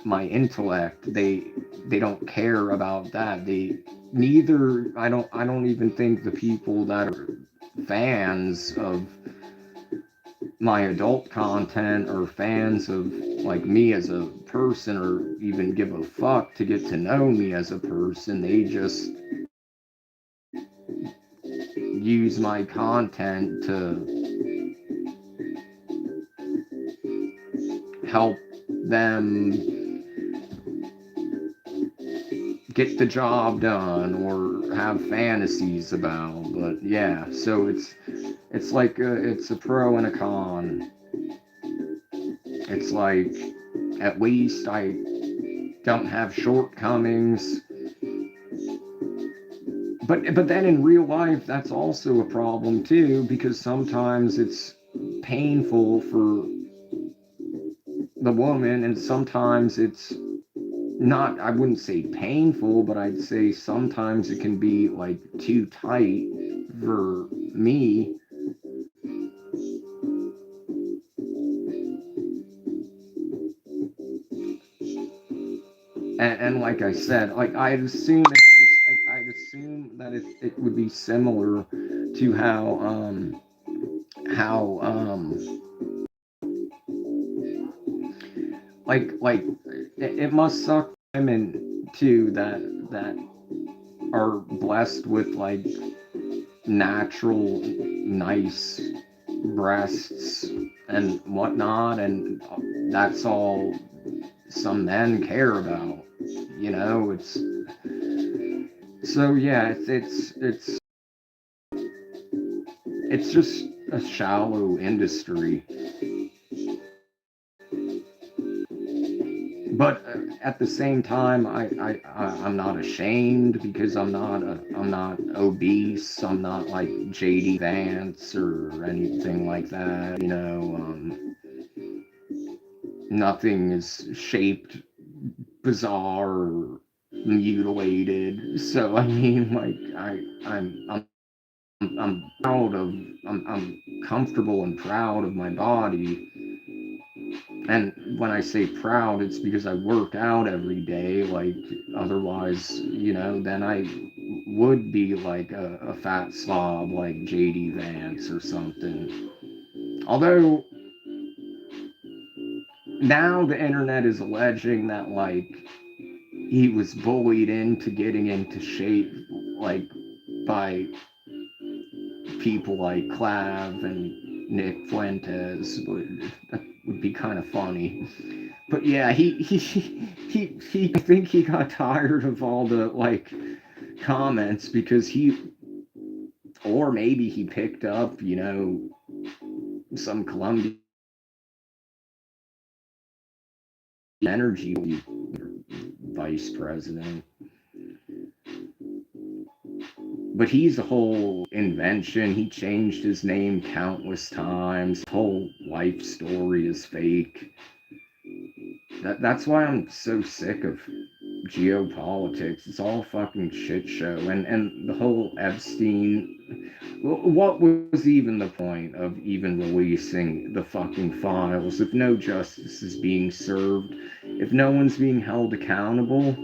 my intellect. They don't care about that. They neither I don't even think the people that are fans of my adult content or fans of like me as a person or even give a fuck to get to know me as a person. They just use my content to help them get the job done or have fantasies about. But yeah, so it's like it's a pro and a con. It's like at least I don't have shortcomings. But then in real life that's also a problem too, because sometimes it's painful for the woman and sometimes it's not, I wouldn't say painful, but I'd say sometimes it can be like too tight for me. And like I said, like I'd assume it's just, I'd assume that it would be similar to how like it must suck for women too that are blessed with like natural nice breasts and whatnot, and that's all some men care about. It's so yeah, it's just a shallow industry. But at the same time, I'm not ashamed because I'm not obese. I'm not like JD Vance or anything like that. Nothing is shaped bizarre or mutilated. So I mean, like I'm proud of I'm comfortable and proud of my body. And when I say proud, it's because I work out every day. Like, otherwise, then I would be like a fat slob like JD Vance or something. Although, now the internet is alleging that, like, he was bullied into getting into shape, like, by people like Clav and Nick Fuentes. But that would be kind of funny. But yeah, he I think he got tired of all the like comments because or maybe he picked up, some Colombian energy vice president. But he's a whole invention. He changed his name countless times. His whole life story is fake. That's why I'm so sick of geopolitics. It's all a fucking shit show. And the whole Epstein. What was even the point of even releasing the fucking files if no justice is being served, if no one's being held accountable?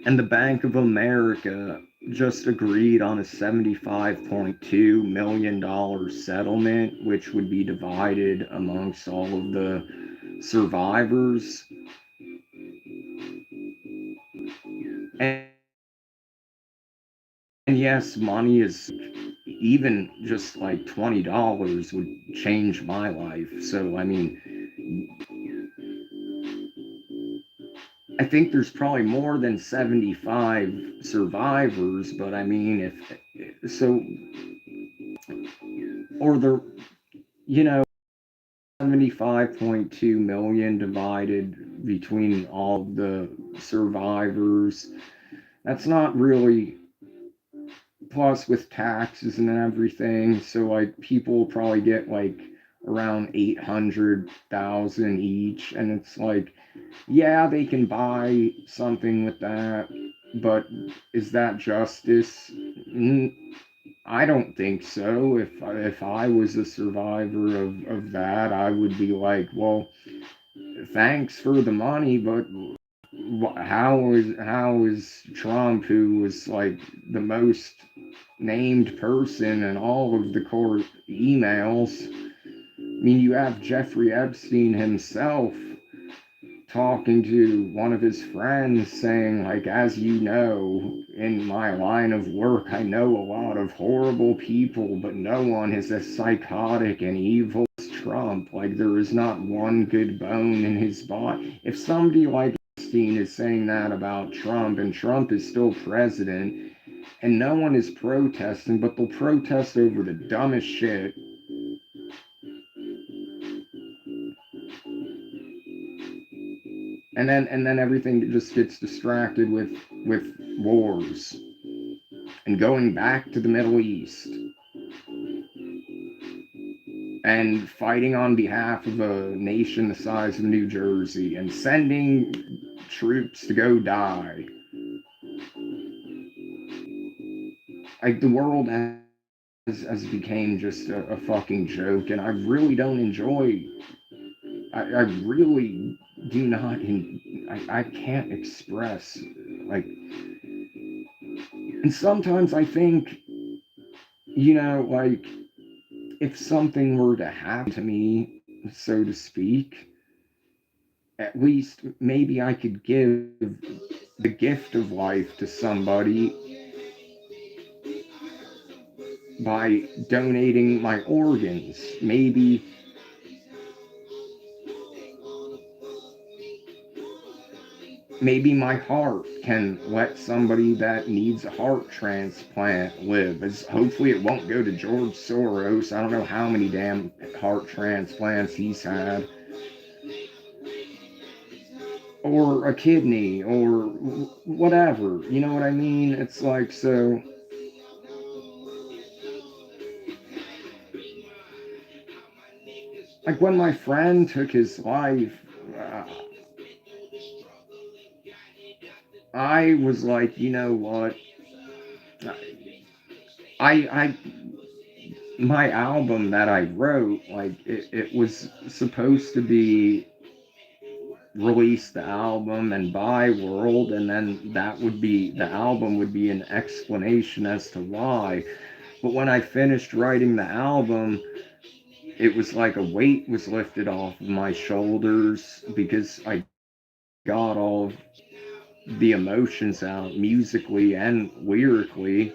And the Bank of America just agreed on a $75.2 million settlement, which would be divided amongst all of the survivors. And yes, money is, even just like $20 would change my life. So, I mean, I think there's probably more than 75 survivors, but I mean, if so, or the, you know, 75.2 million divided between all the survivors, that's not really, plus with taxes and everything. So like people will probably get like around 800,000 each, and it's like, yeah, they can buy something with that, but is that justice? I don't think so. If I was a survivor of that, I would be like, well, thanks for the money, but how is Trump, who was like the most named person in all of the court emails? I mean, you have Jeffrey Epstein himself talking to one of his friends saying, like, as you know, in my line of work, I know a lot of horrible people, but no one is as psychotic and evil as Trump. Like, there is not one good bone in his body. If somebody like Epstein is saying that about Trump, and Trump is still president, and no one is protesting, but they'll protest over the dumbest shit, and then everything just gets distracted with wars and going back to the Middle East and fighting on behalf of a nation the size of New Jersey and sending troops to go die. Like, the world has became just a fucking joke, and I really don't enjoy. I really do not. I can't express, like, and sometimes I think, like, if something were to happen to me, so to speak, at least maybe I could give the gift of life to somebody by donating my organs. Maybe my heart can let somebody that needs a heart transplant live. As hopefully it won't go to George Soros. I don't know how many damn heart transplants he's had, or a kidney, or whatever. You know what I mean? It's like, so, like, when my friend took his life, uh, I was like, you know what? I my album that I wrote, like, it was supposed to be release the album and buy world, and then that would be the album would be an explanation as to why. But when I finished writing the album, it was like a weight was lifted off of my shoulders because I got all of the emotions out musically and lyrically.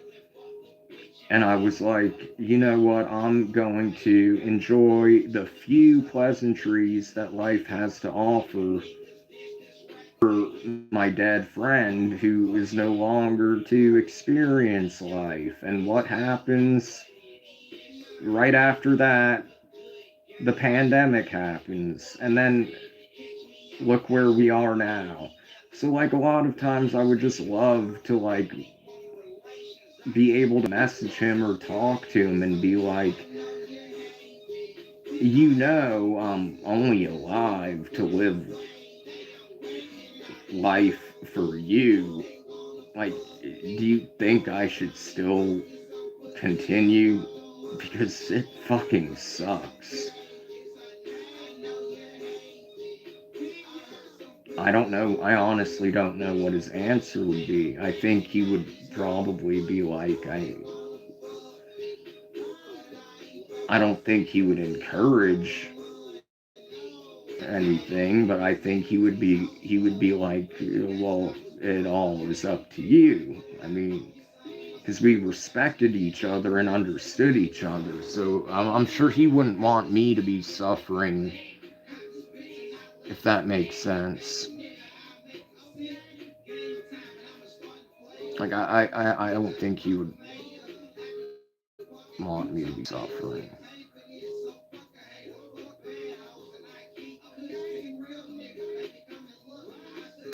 And I was like, you know what? I'm going to enjoy the few pleasantries that life has to offer my dead friend who is no longer to experience life. And what happens right after that? The pandemic happens. And then look where we are now. So, like, a lot of times I would just love to, like, be able to message him or talk to him and be like, I'm only alive to live life for you. Like, do you think I should still continue? Because it fucking sucks. I don't know. I honestly don't know what his answer would be. I think he would probably be like, I don't think he would encourage anything, but I think he would be like, well, it all is up to you. I mean, because we respected each other and understood each other. So I'm sure he wouldn't want me to be suffering, if that makes sense. Like, I don't think he would want me to be suffering.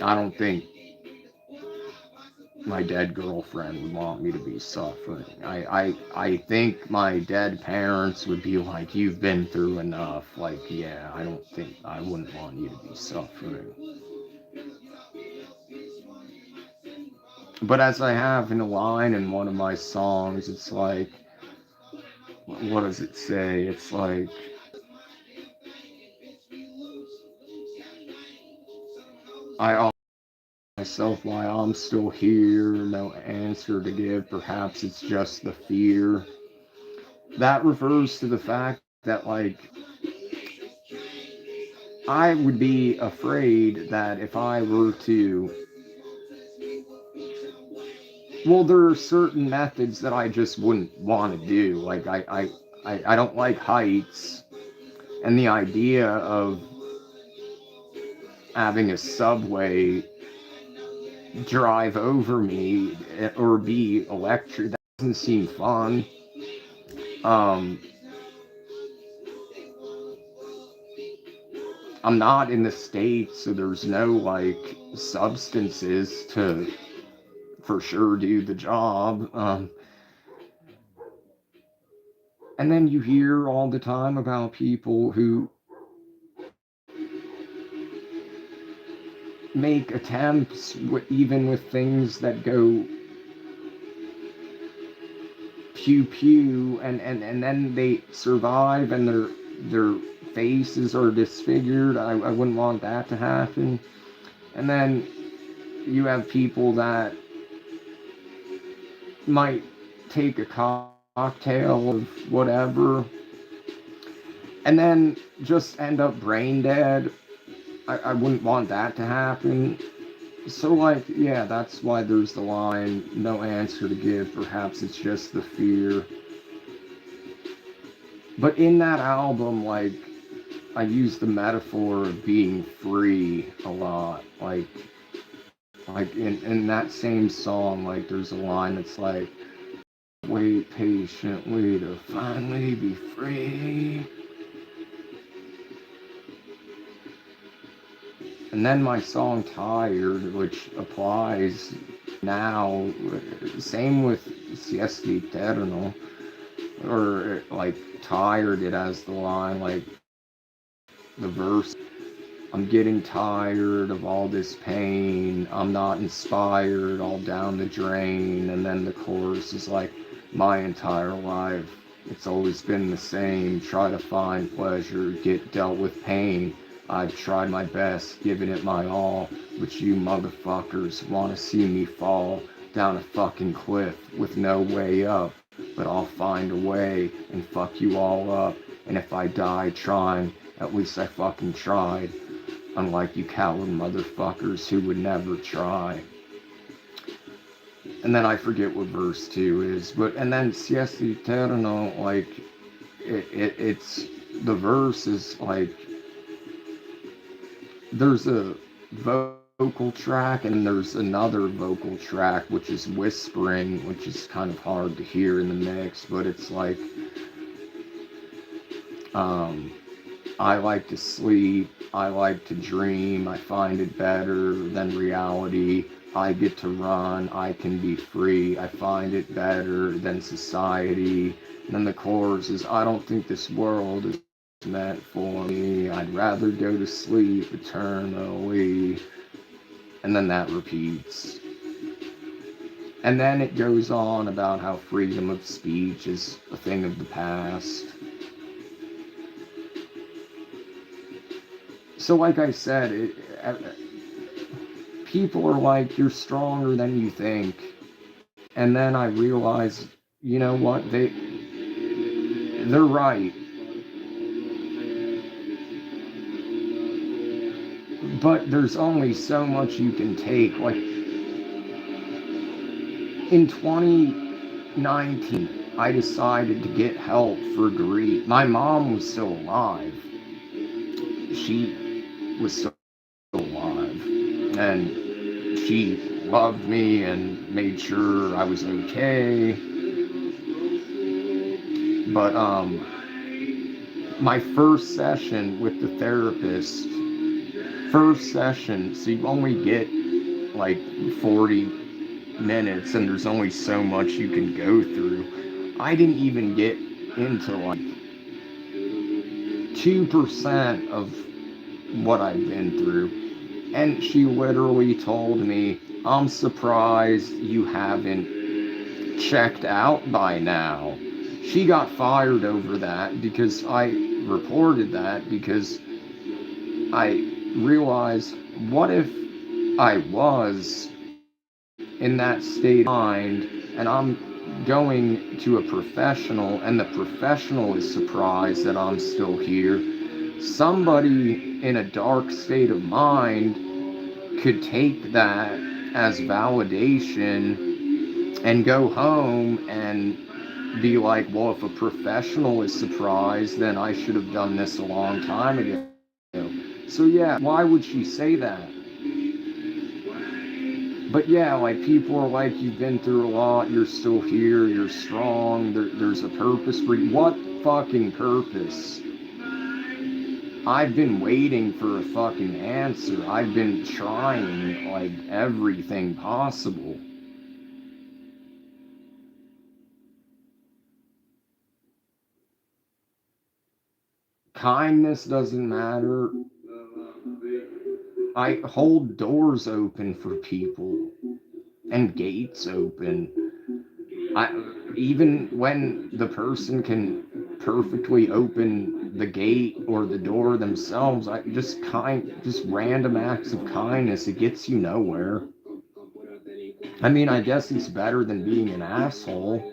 I don't think my dead girlfriend would want me to be suffering. I think my dead parents would be like, you've been through enough. Like, yeah, I don't think I wouldn't want you to be suffering. But as I have in a line in one of my songs, it's like, what does it say? It's like, I ask myself why I'm still here, no answer to give, perhaps it's just the fear. That refers to the fact that, like, I would be afraid that if I were to, well, there are certain methods that I just wouldn't want to do. Like, I don't like heights, and the idea of having a subway drive over me or be electric, that doesn't seem fun. Um, I'm not in the States, so there's no like substances to for sure do the job. And then you hear all the time about people who make attempts, even with things that go pew pew, and then they survive and their faces are disfigured. I wouldn't want that to happen. And then you have people that might take a cocktail of whatever and then just end up brain dead. I wouldn't want that to happen. So, like, yeah, that's why there's the line, no answer to give, perhaps it's just the fear. But in that album, like, I use the metaphor of being free a lot. Like in that same song, like, there's a line that's like, wait patiently to finally be free. And then my song Tired, which applies now, same with Siesta Eterno, or like Tired, it has the line, like, the verse, I'm getting tired of all this pain, I'm not inspired, all down the drain. And then the chorus is like, my entire life, it's always been the same, try to find pleasure, get dealt with pain. I've tried my best, given it my all, but you motherfuckers wanna see me fall down a fucking cliff with no way up. But I'll find a way and fuck you all up. And if I die trying, at least I fucking tried. Unlike you coward motherfuckers who would never try. And then I forget what verse 2 is, but and then Siesta Eterno, like, it's the verse is like, there's a vocal track and then there's another vocal track which is whispering, which is kind of hard to hear in the mix, but it's like, um, I like to sleep, I like to dream, I find it better than reality. I get to run, I can be free, I find it better than society. And then the chorus is, I don't think this world is meant for me, I'd rather go to sleep eternally. And then that repeats. And then it goes on about how freedom of speech is a thing of the past. So, like I said, people are like, you're stronger than you think. And then I realize, you know what? They're right. But there's only so much you can take. Like, in 2019, I decided to get help for grief. My mom was still alive. She was still alive. And she loved me and made sure I was okay. But my first session with the therapist, first session, so you only get like 40 minutes and there's only so much you can go through. I didn't even get into like 2% of what I've been through. And she literally told me, I'm surprised you haven't checked out by now. She got fired over that because I reported that because I realized, what if I was in that state of mind and I'm going to a professional and the professional is surprised that I'm still here? Somebody in a dark state of mind could take that as validation and go home and be like, well, if a professional is surprised, then I should have done this a long time ago. So, yeah, why would she say that? But yeah, like people are like, you've been through a lot, you're still here, you're strong, there's a purpose for you. What fucking purpose? I've been waiting for a fucking answer. I've been trying like everything possible. Kindness doesn't matter. I hold doors open for people and gates open. I, even when the person can perfectly open the gate or the door themselves, I just random acts of kindness, it gets you nowhere. I mean, I guess it's better than being an asshole.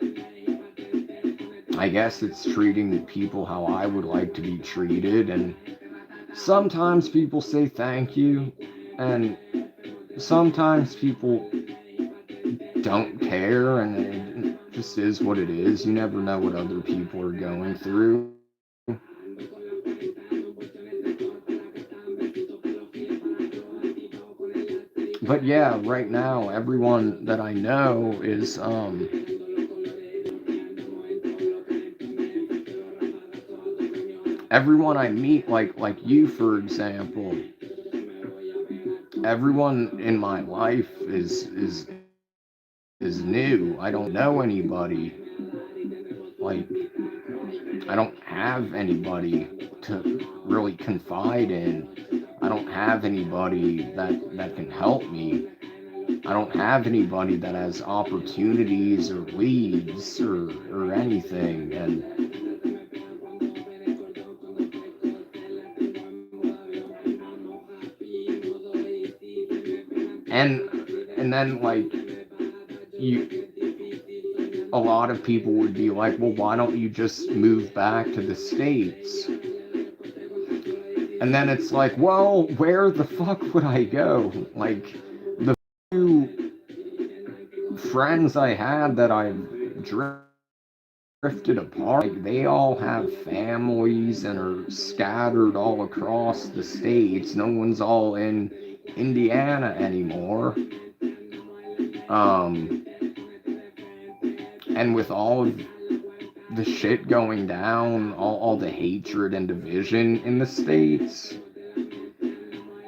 I guess it's treating people how I would like to be treated, and sometimes people say thank you, and sometimes people don't care, and it just is what it is. You never know what other people are going through. But yeah, right now, everyone that I know is, everyone I meet, like you, for example, everyone in my life is new. I don't know anybody. Like, I don't have anybody to really confide in. I don't have anybody that can help me. I don't have anybody that has opportunities or leads or anything. And and then like you a lot of people would be like, well, why don't you just move back to the States? And then it's like, well, where the fuck would I go? Like, the few friends I had that I've drifted apart, like, they all have families and are scattered all across the states. No one's all in Indiana anymore. Um, and with all of the shit going down, all the hatred and division in the states,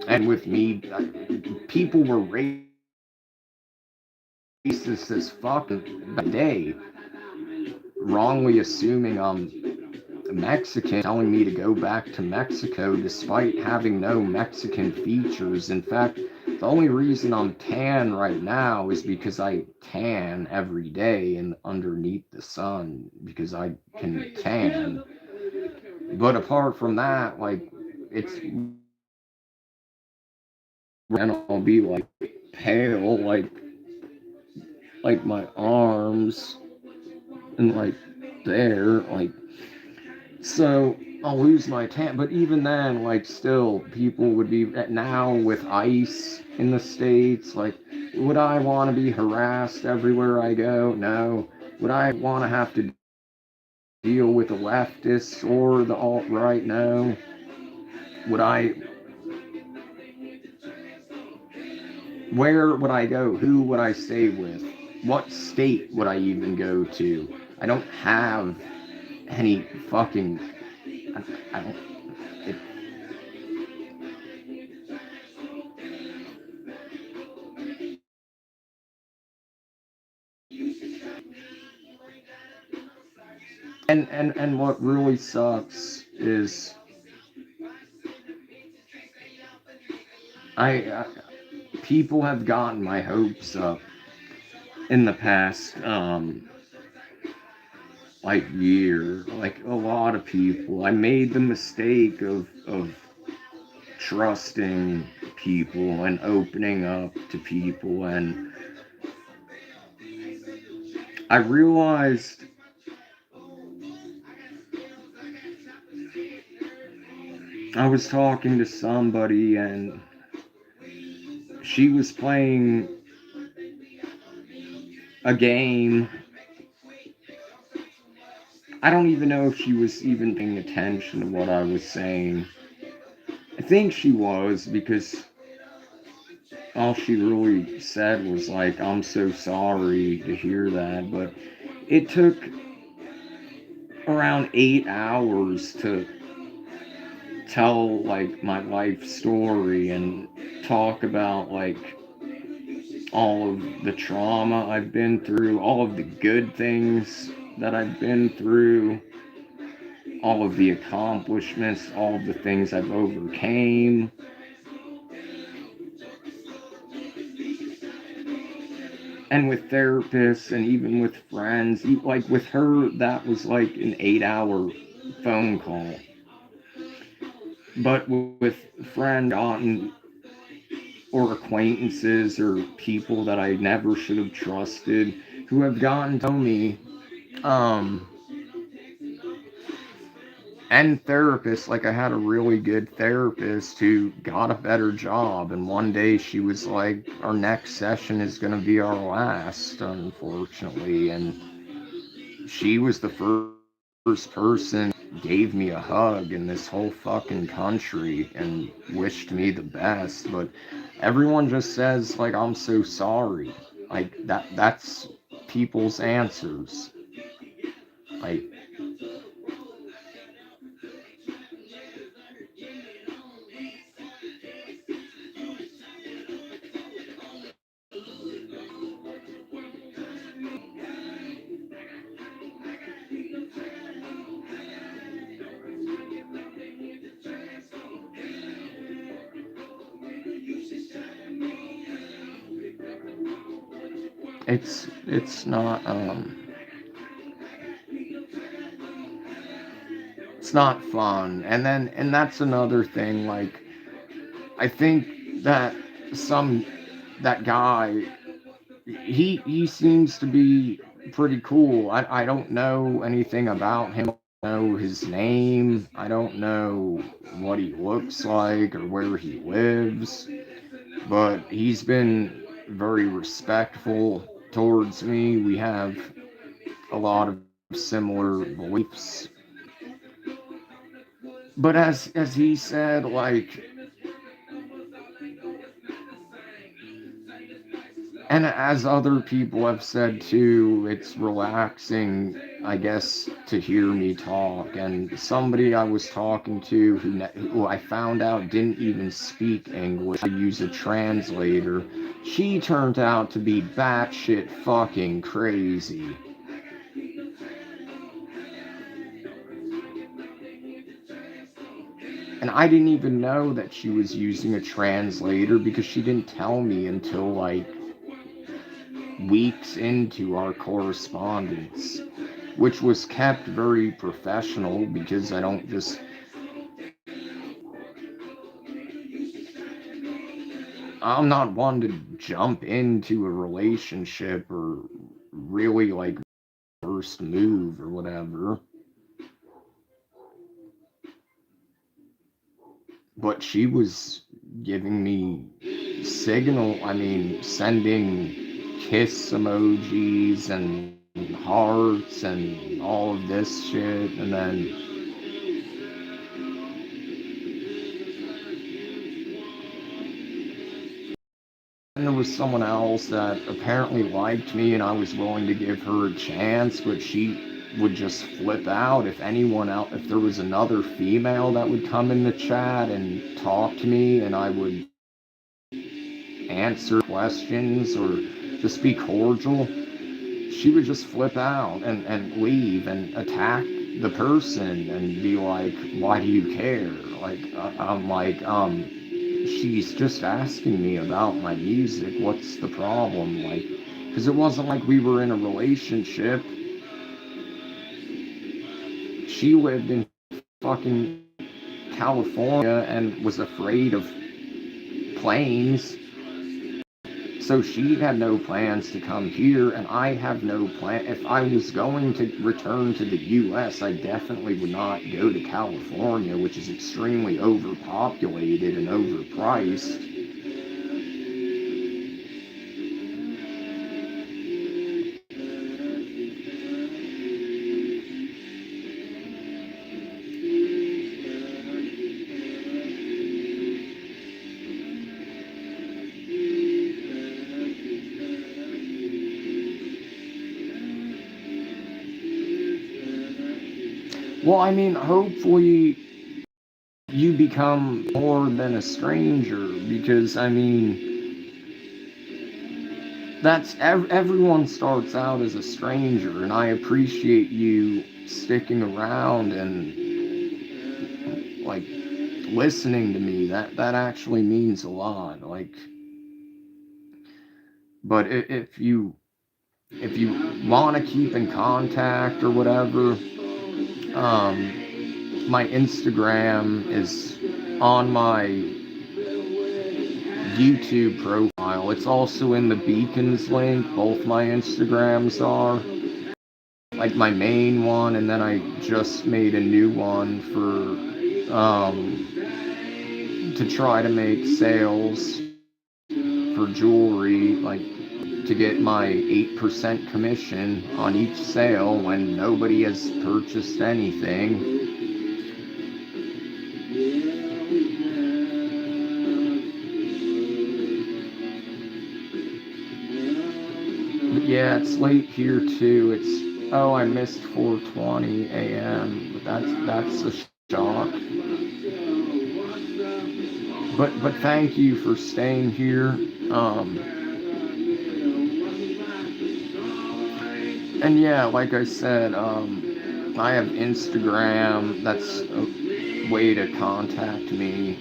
and with me, people were racist as fuck back in the day, wrongly assuming I'm Mexican, telling me to go back to Mexico despite having no Mexican features. In fact, the only reason I'm tan right now is because I tan every day and underneath the sun because I can tan. But apart from that, like, it's, and I'll be like pale, like my arms and like there, like, so I'll lose my tan. But even then, like, still, people would be now with ice in the states. Like, would I want to be harassed everywhere I go? No. Would I want to have to deal with the leftists or the alt right? No. Would I? Where would I go? Who would I stay with? What state would I even go to? I don't have any fucking. I don't. It, And what really sucks is I people have gotten my hopes up in the past like year, like a lot of people. I made the mistake of trusting people and opening up to people, and I realized I was talking to somebody and she was playing a game. I don't even know if she was even paying attention to what I was saying. I think she was, because all she really said was like, "I'm so sorry to hear that," but it took around 8 hours to tell like my life story and talk about like all of the trauma I've been through, all of the good things that I've been through, all of the accomplishments, all of the things I've overcame. And with therapists and even with friends, like with her, that was like an 8 hour phone call. But with friends gotten or acquaintances or people that I never should have trusted who have gotten to know me, um, and therapists, like I had a really good therapist who got a better job, and one day she was like, our next session is going to be our last, unfortunately. And she was the first person gave me a hug in this whole fucking country and wished me the best. But everyone just says like, I'm so sorry. Like that's people's answers. Like, it's not it's not fun. And that's another thing. Like, I think that some that guy, he seems to be pretty cool. I don't know anything about him. I don't know his name. I don't know what he looks like or where he lives, but he's been very respectful towards me. We have a lot of similar beliefs. But as he said, like, and as other people have said too, it's relaxing, I guess, to hear me talk. And somebody I was talking to who I found out didn't even speak English, I use a translator. She turned out to be batshit fucking crazy. And I didn't even know that she was using a translator because she didn't tell me until like weeks into our correspondence, which was kept very professional because I don't just, I'm not one to jump into a relationship or really like first move or whatever. But she was giving me I mean, sending kiss emojis and hearts and all of this shit. And then there was someone else that apparently liked me and I was willing to give her a chance, but she would just flip out if anyone else, if there was another female that would come in the chat and talk to me and I would answer questions or just be cordial, she would just flip out and leave and attack the person and be like, why do you care? Like, I'm like, she's just asking me about my music. What's the problem? Like, because it wasn't like we were in a relationship. She lived in fucking California and was afraid of planes. So she had no plans to come here, and I have no plan. If I was going to return to the US, I definitely would not go to California, which is extremely overpopulated and overpriced. Well, I mean, hopefully you become more than a stranger, because I mean, that's everyone starts out as a stranger, and I appreciate you sticking around and like listening to me. That actually means a lot. Like, but if you want to keep in contact or whatever, my Instagram is on my YouTube profile. It's also in the beacons link. Both my Instagrams are. Like my main one, and then I just made a new one for to try to make sales for jewelry, like to get my 8% commission on each sale when nobody has purchased anything. But yeah, it's late here too. It's, oh, I missed 4:20 a.m. But that's a shock. But thank you for staying here. And yeah, like I said, I have Instagram. That's a way to contact me.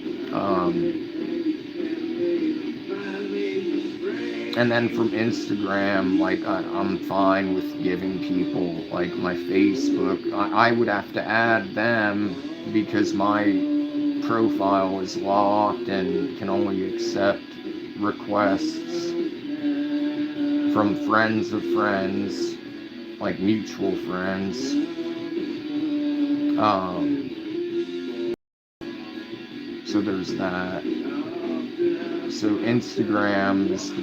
And then from Instagram, like I'm fine with giving people like my Facebook. I would have to add them because my profile is locked and can only accept requests from friends of friends, like mutual friends. So there's that. So Instagram is the,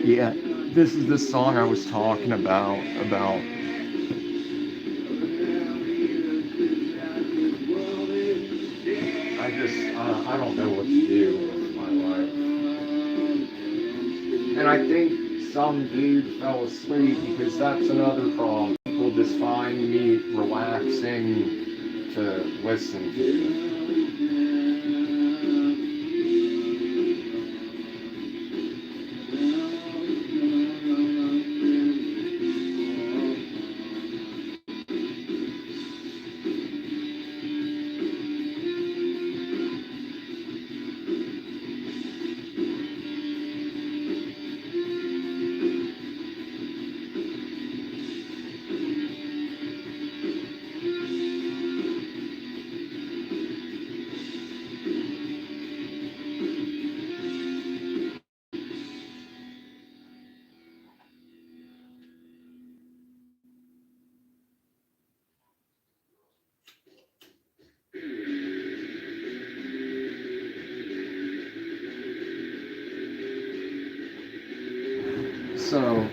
yeah, this is the song I was talking about I don't know what to do with my life. And I think some dude fell asleep, because that's another problem. People just find me relaxing to listen to. So,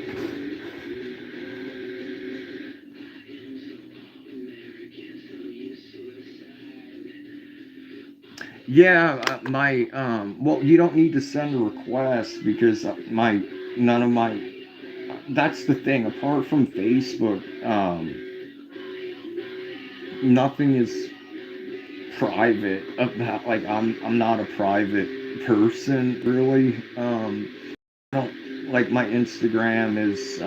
yeah, my well, you don't need to send a request, because my none of my, that's the thing. Apart from Facebook, nothing is private about, like, I'm not a private person really. I don't, like, my Instagram is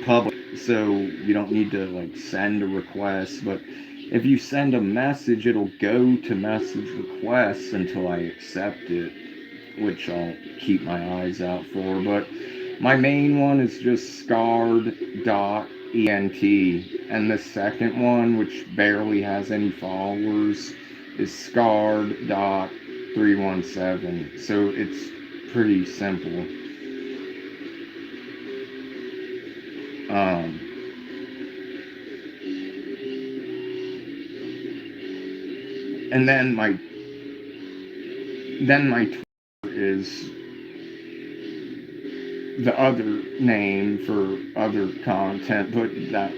public, so you don't need to like send a request. But if you send a message, it'll go to message requests until I accept it, which I'll keep my eyes out for. But my main one is just scarred.ent, and the second one, which barely has any followers, is scarred.317. So it's pretty simple. Um, and then my Twitter is the other name for other content, but that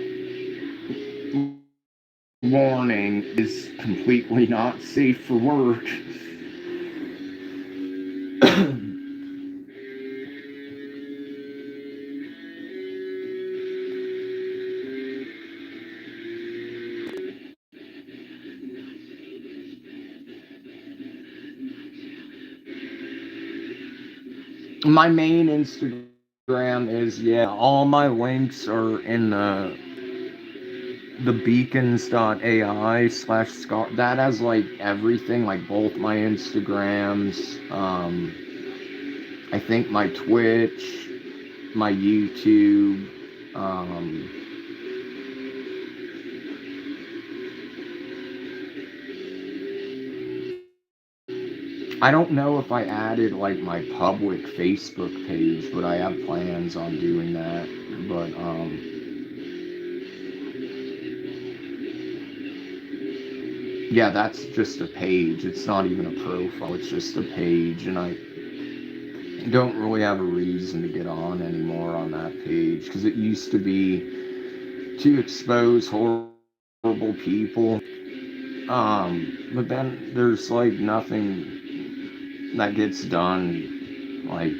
warning is completely not safe for work. My main Instagram is, yeah, all my links are in the beacons.ai/scar. That has like everything, like both my Instagrams, I think my Twitch, my YouTube, um, I don't know if I added like my public Facebook page, but I have plans on doing that. But yeah, that's just a page. It's not even a profile. It's just a page, and I don't really have a reason to get on anymore on that page because it used to be to expose horrible people. But then there's like nothing that gets done, like,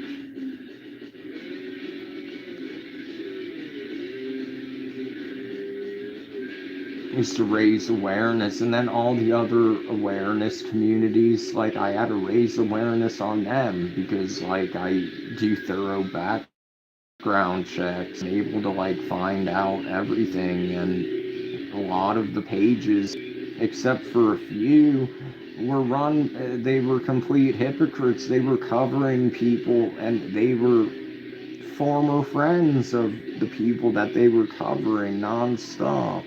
is to raise awareness, and then all the other awareness communities, like, I had to raise awareness on them because, like, I do thorough background checks and able to, like, find out everything, and a lot of the pages, except for a few, they were complete hypocrites. They were covering people, and they were former friends of the people that they were covering nonstop.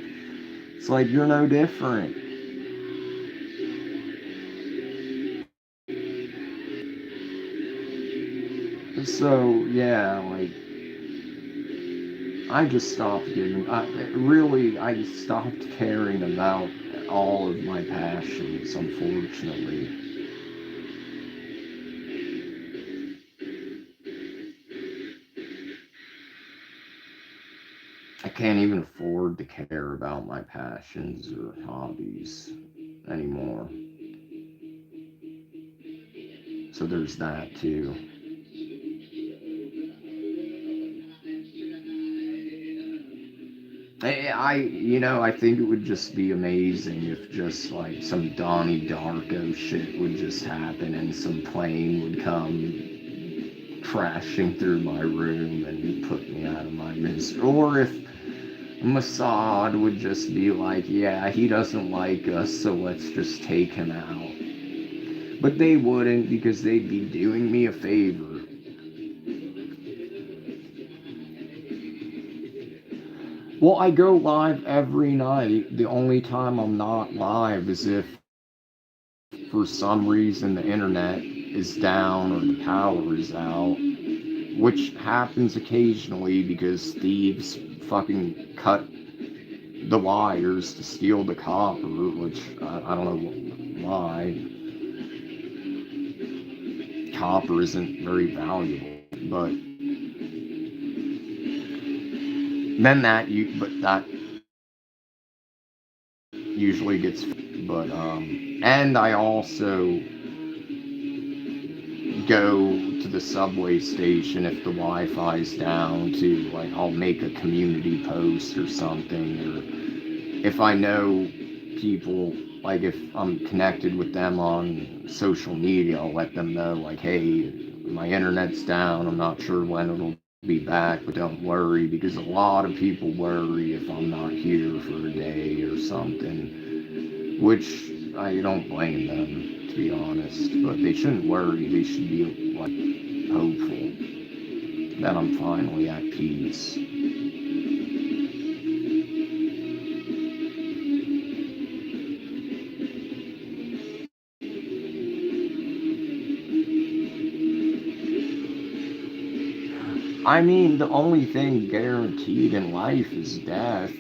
It's like, you're no different. So, yeah, like, I just stopped I stopped caring about all of my passions, unfortunately. I can't even afford to care about my passions or hobbies anymore. So there's that too. I think it would just be amazing if just like some Donnie Darko shit would just happen and some plane would come crashing through my room and put me out of my misery. Or if Mossad would just be like, yeah, he doesn't like us, so let's just take him out. But they wouldn't, because they'd be doing me a favor. Well, I go live every night. The only time I'm not live is if for some reason the internet is down or the power is out, which happens occasionally because thieves fucking cut the wires to steal the copper, which I don't know why. Copper isn't very valuable, but then that usually gets, but and I also go to the subway station if the Wi-Fi's down to, like, I'll make a community post or something, or if I know people, like if I'm connected with them on social media, I'll let them know, like, hey, my internet's down, I'm not sure when it'll be back, but don't worry, because a lot of people worry if I'm not here for a day or something, which I don't blame them, to be honest, but they shouldn't worry, they should be, like, hopeful that I'm finally at peace. I mean, the only thing guaranteed in life is death.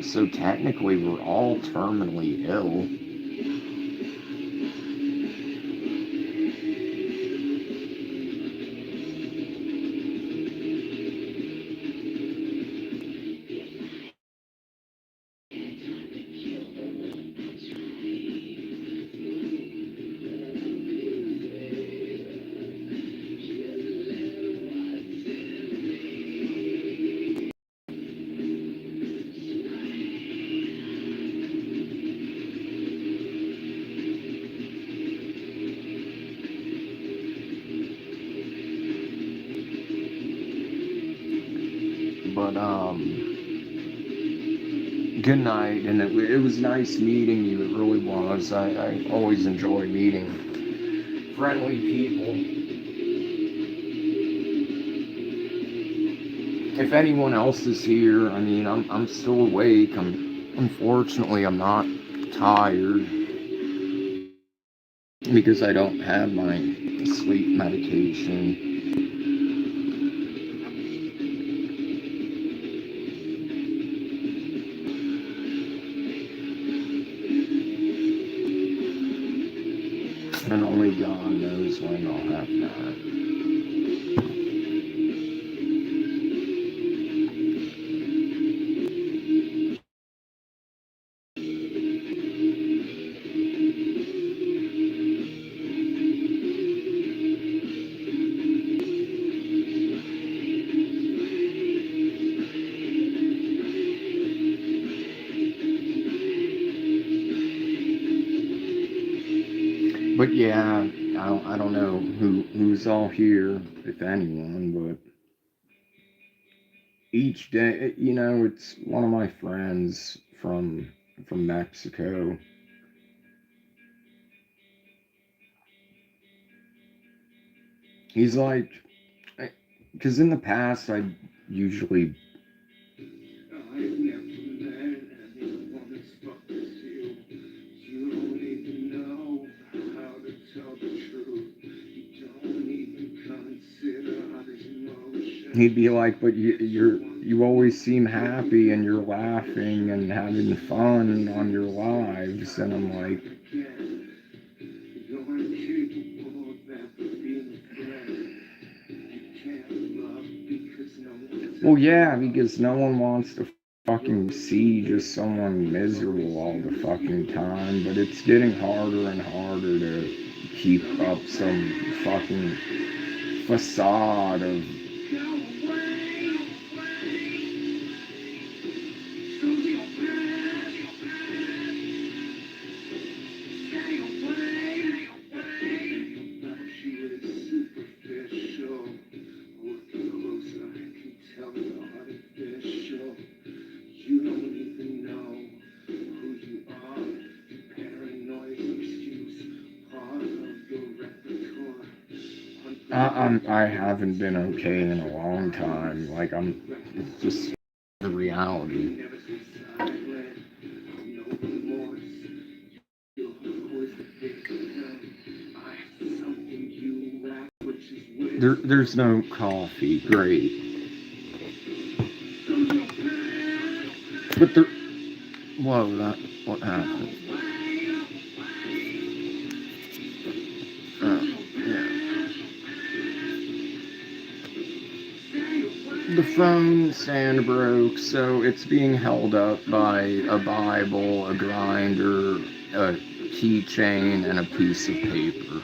So technically, we're all terminally ill. But, good night. And it was nice meeting you. It really was. I always enjoy meeting friendly people. If anyone else is here, I mean, I'm still awake. Unfortunately, I'm not tired because I don't have my sleep medication. And only God knows when I'll have that. But yeah, I don't know who's all here, if anyone, but each day, it's one of my friends from Mexico. He's like, because in the past I usually he'd be like, but you always seem happy and you're laughing and having fun on your lives, and I'm like, well, yeah, because no one wants to fucking see just someone miserable all the fucking time, but it's getting harder and harder to keep up some fucking facade of I haven't been okay in a long time. Like it's just the reality. There's no coffee. Great, but there. Whoa, what happened? Yeah. The phone stand broke, so it's being held up by a Bible, a grinder, a keychain, and a piece of paper.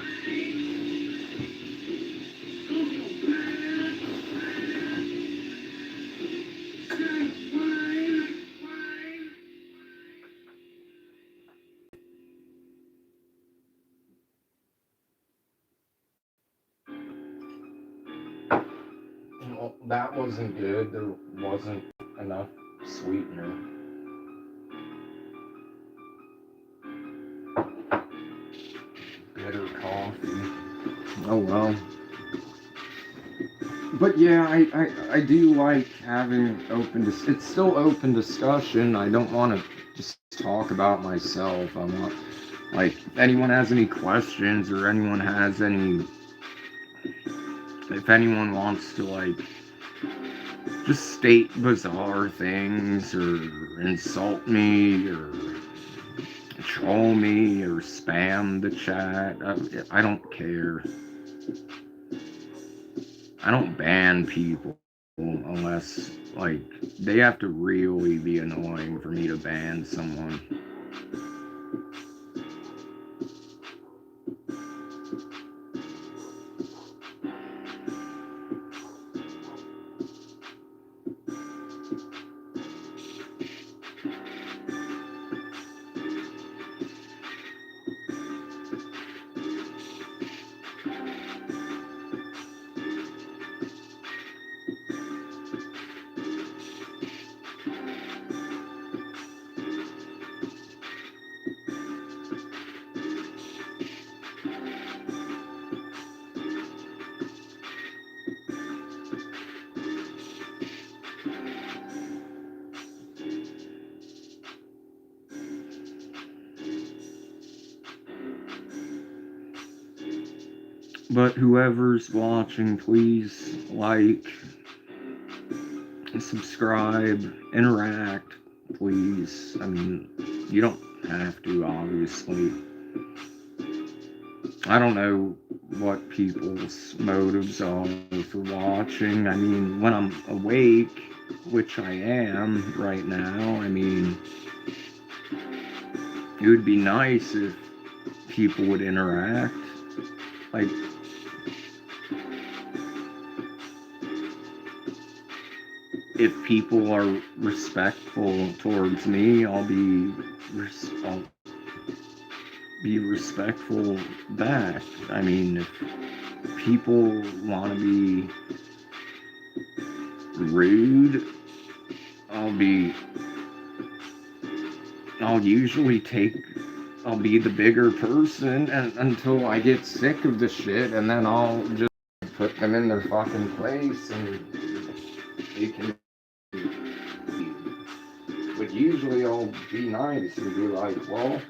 That wasn't good. There wasn't enough sweetener. Bitter coffee. Oh well. But yeah, I do like having it's still open discussion. I don't want to just talk about myself. I want, like, if anyone has any questions or anyone has any, if anyone wants to, like, just state bizarre things or insult me or troll me or spam the chat, I don't care. I don't ban people unless, like, they have to really be annoying for me to ban someone. But whoever's watching, please like, subscribe, interact, please. I mean, you don't have to, obviously. I don't know what people's motives are for watching. I mean, when I'm awake, which I am right now, I mean, it would be nice if people would interact. Like, if people are respectful towards me, I'll be respectful back. I mean, if people want to be rude, I'll be. I'll usually take. I'll be the bigger person until I get sick of the shit, and then I'll just put them in their fucking place, and they can but usually I'll be nice and be like, well,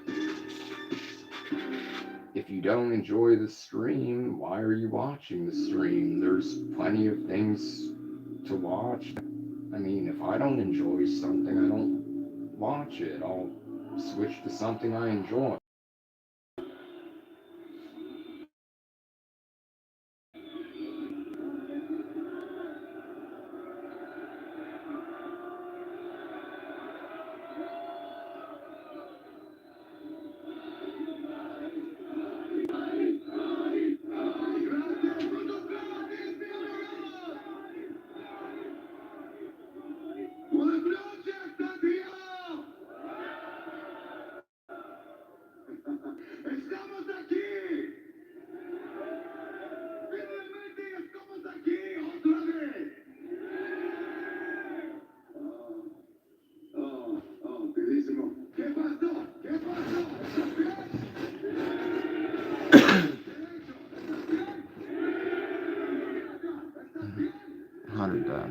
if you don't enjoy the stream, why are you watching the stream? There's plenty of things to watch. I mean, if I don't enjoy something, I don't watch it. I'll switch to something I enjoy. 100 that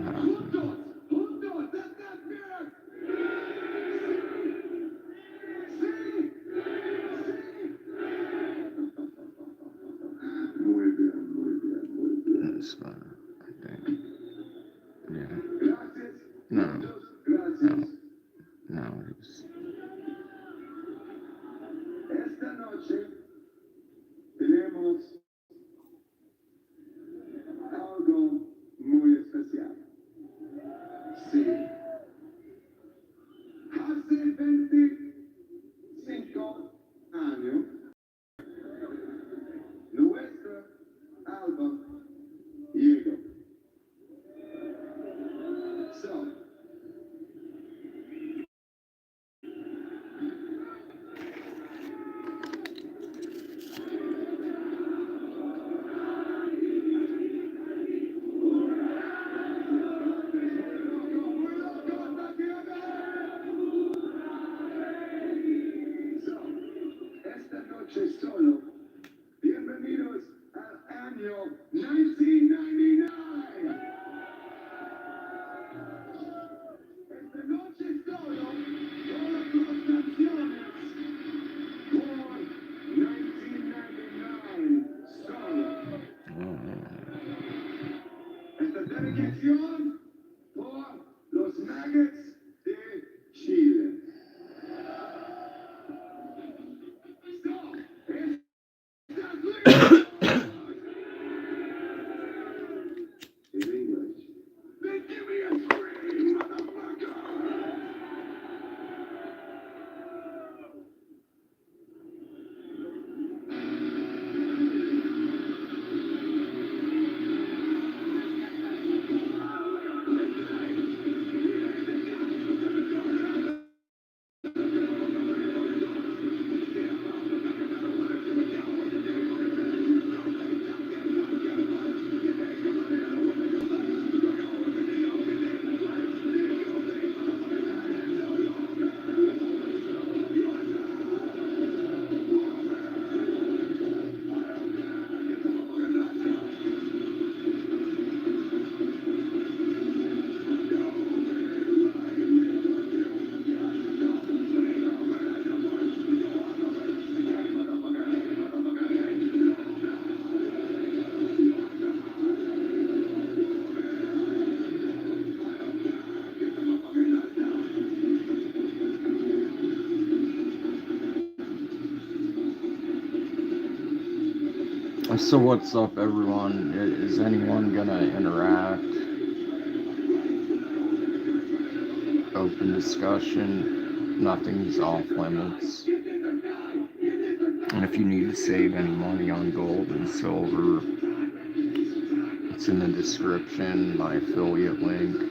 That's fine, I think. Yeah. No. No. No, it's. So what's up, everyone? Is anyone gonna interact? Open discussion. Nothing's off limits. And if you need to save any money on gold and silver, it's in the description, my affiliate link.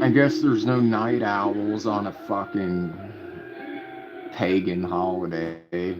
I guess there's no night owls on a fucking pagan holiday.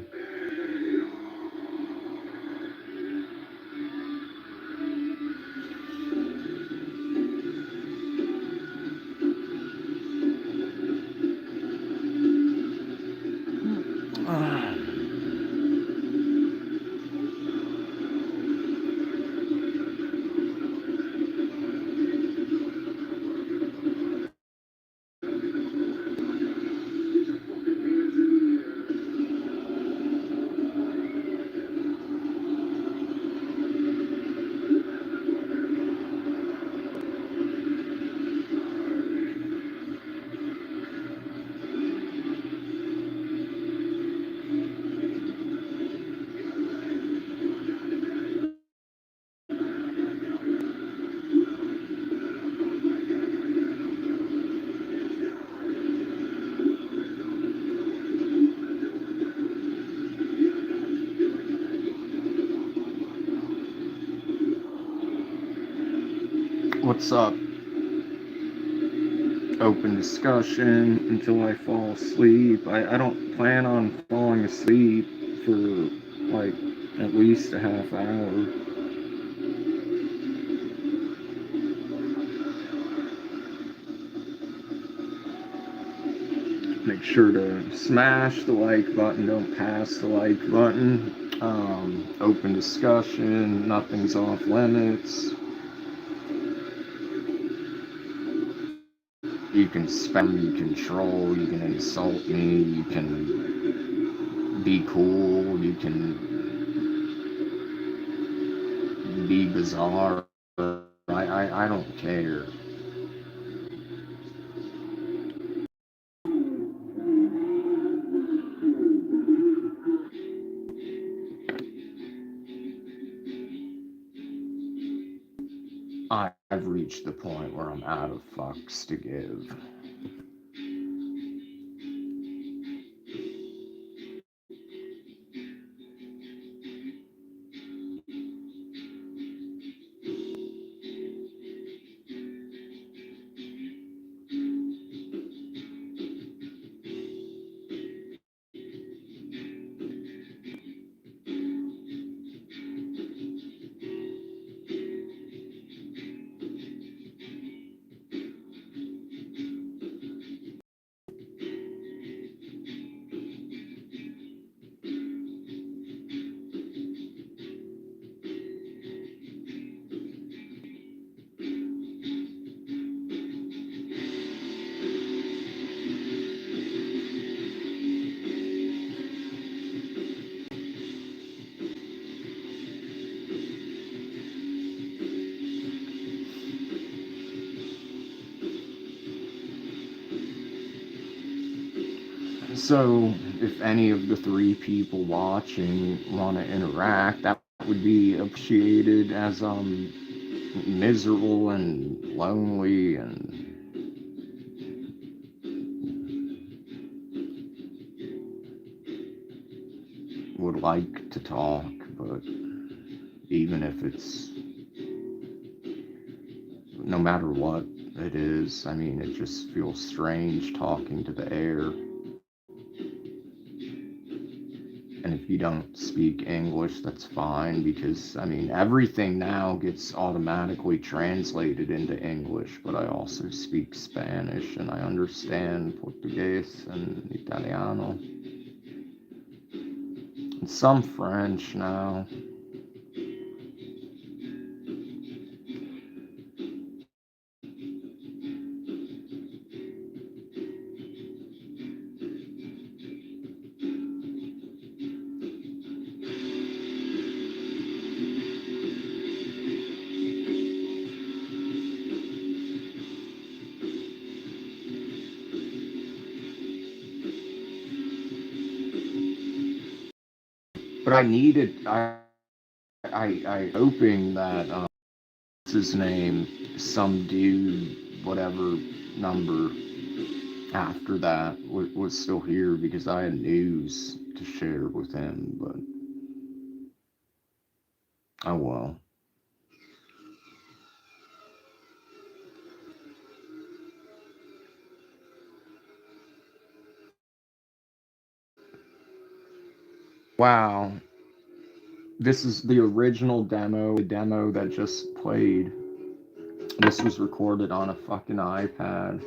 What's up? Open discussion until I fall asleep. I don't plan on falling asleep for like at least a half hour. Make sure to smash the like button, don't pass the like button. Open discussion, nothing's off limits. You can spam, you can troll, you can insult me, you can be cool, you can be bizarre. I don't care. I've reached the point where I'm out of fucks to give. So, if any of the 3 people watching want to interact, that would be appreciated, as I'm miserable and lonely and would like to talk, but even if it's no matter what it is, I mean, it just feels strange talking to the air and And if you don't speak English, that's fine because, I mean, everything now gets automatically translated into English, but I also speak Spanish and I understand Portuguese and Italiano and some French now. But I hoping that, what's his name, some dude, whatever number after that was still here because I had news to share with him, but oh well. Wow, this is the original demo, the demo that just played. This was recorded on a fucking iPad.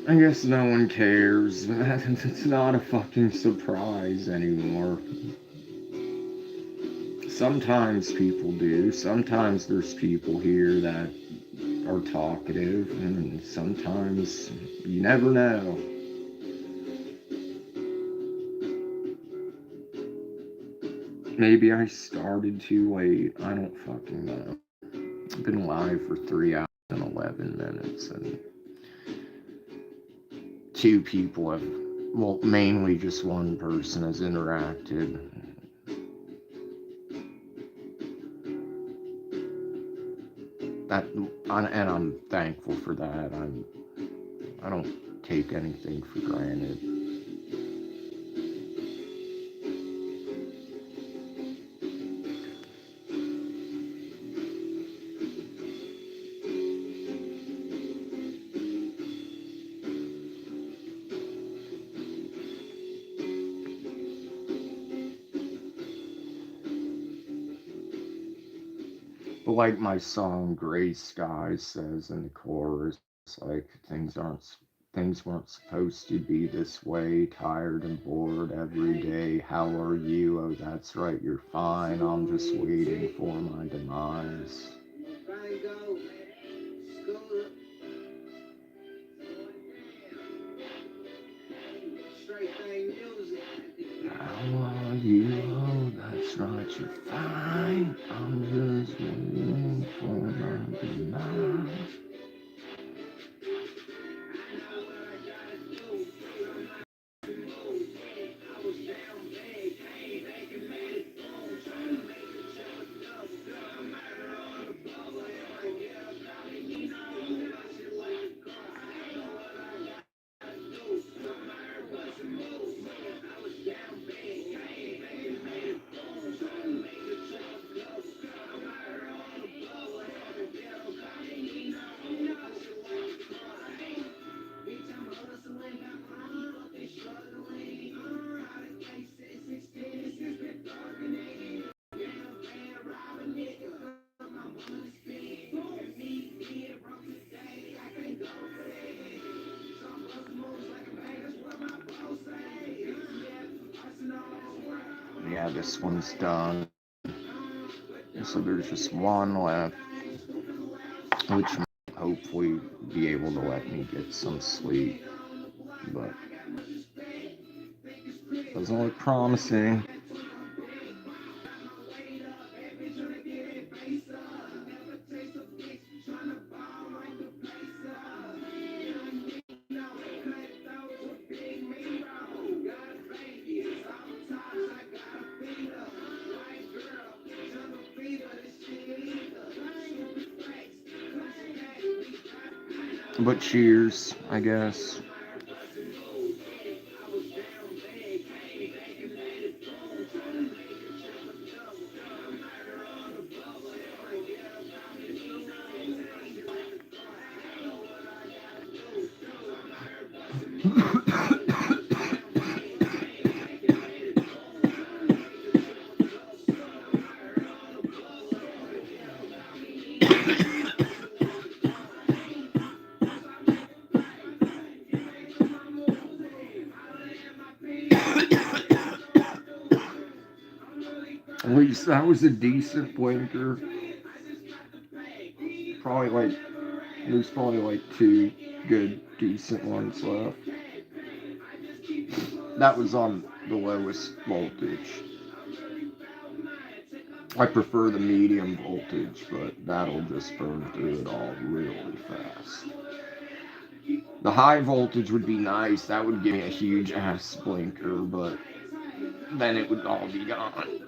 I guess no one cares. It's not a fucking surprise anymore. Sometimes people do. Sometimes there's people here that are talkative, and sometimes you never know. Maybe I started too late. I don't fucking know. I've been live for 3 hours and 11 minutes, and two people have, well, mainly just one person has interacted. That, and I'm thankful for that. I don't take anything for granted. But like my song "Gray Skies" says in the chorus, like things weren't supposed to be this way. Tired and bored every day. How are you? Oh, that's right, you're fine. I'm just waiting for my demise. How are you? Oh, that's right, you're fine. I'm just waiting for my demise. Yeah, this one's done. So there's just one left, which might hopefully be able to let me get some sleep, but doesn't look promising. But cheers, I guess. At least that was a decent blinker. Probably like, there's probably like two good, decent ones left. That was on the lowest voltage. I prefer the medium voltage, but that'll just burn through it all really fast. The high voltage would be nice. That would give me a huge ass blinker, but then it would all be gone.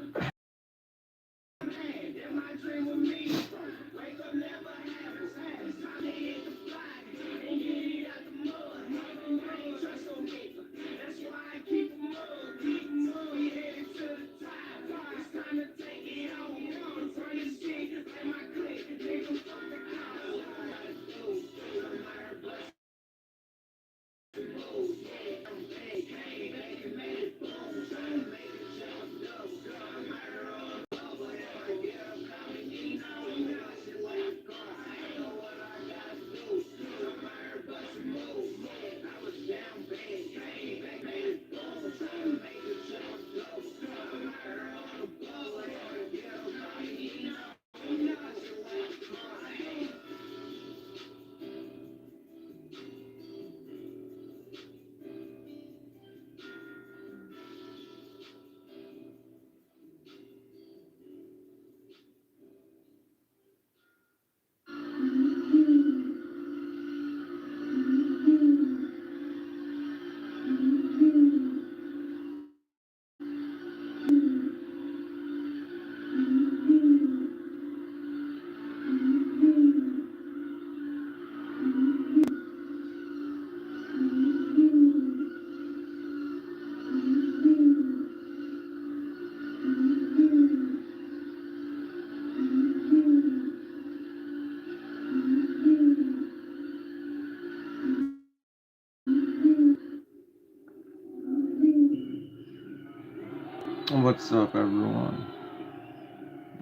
What's up, everyone?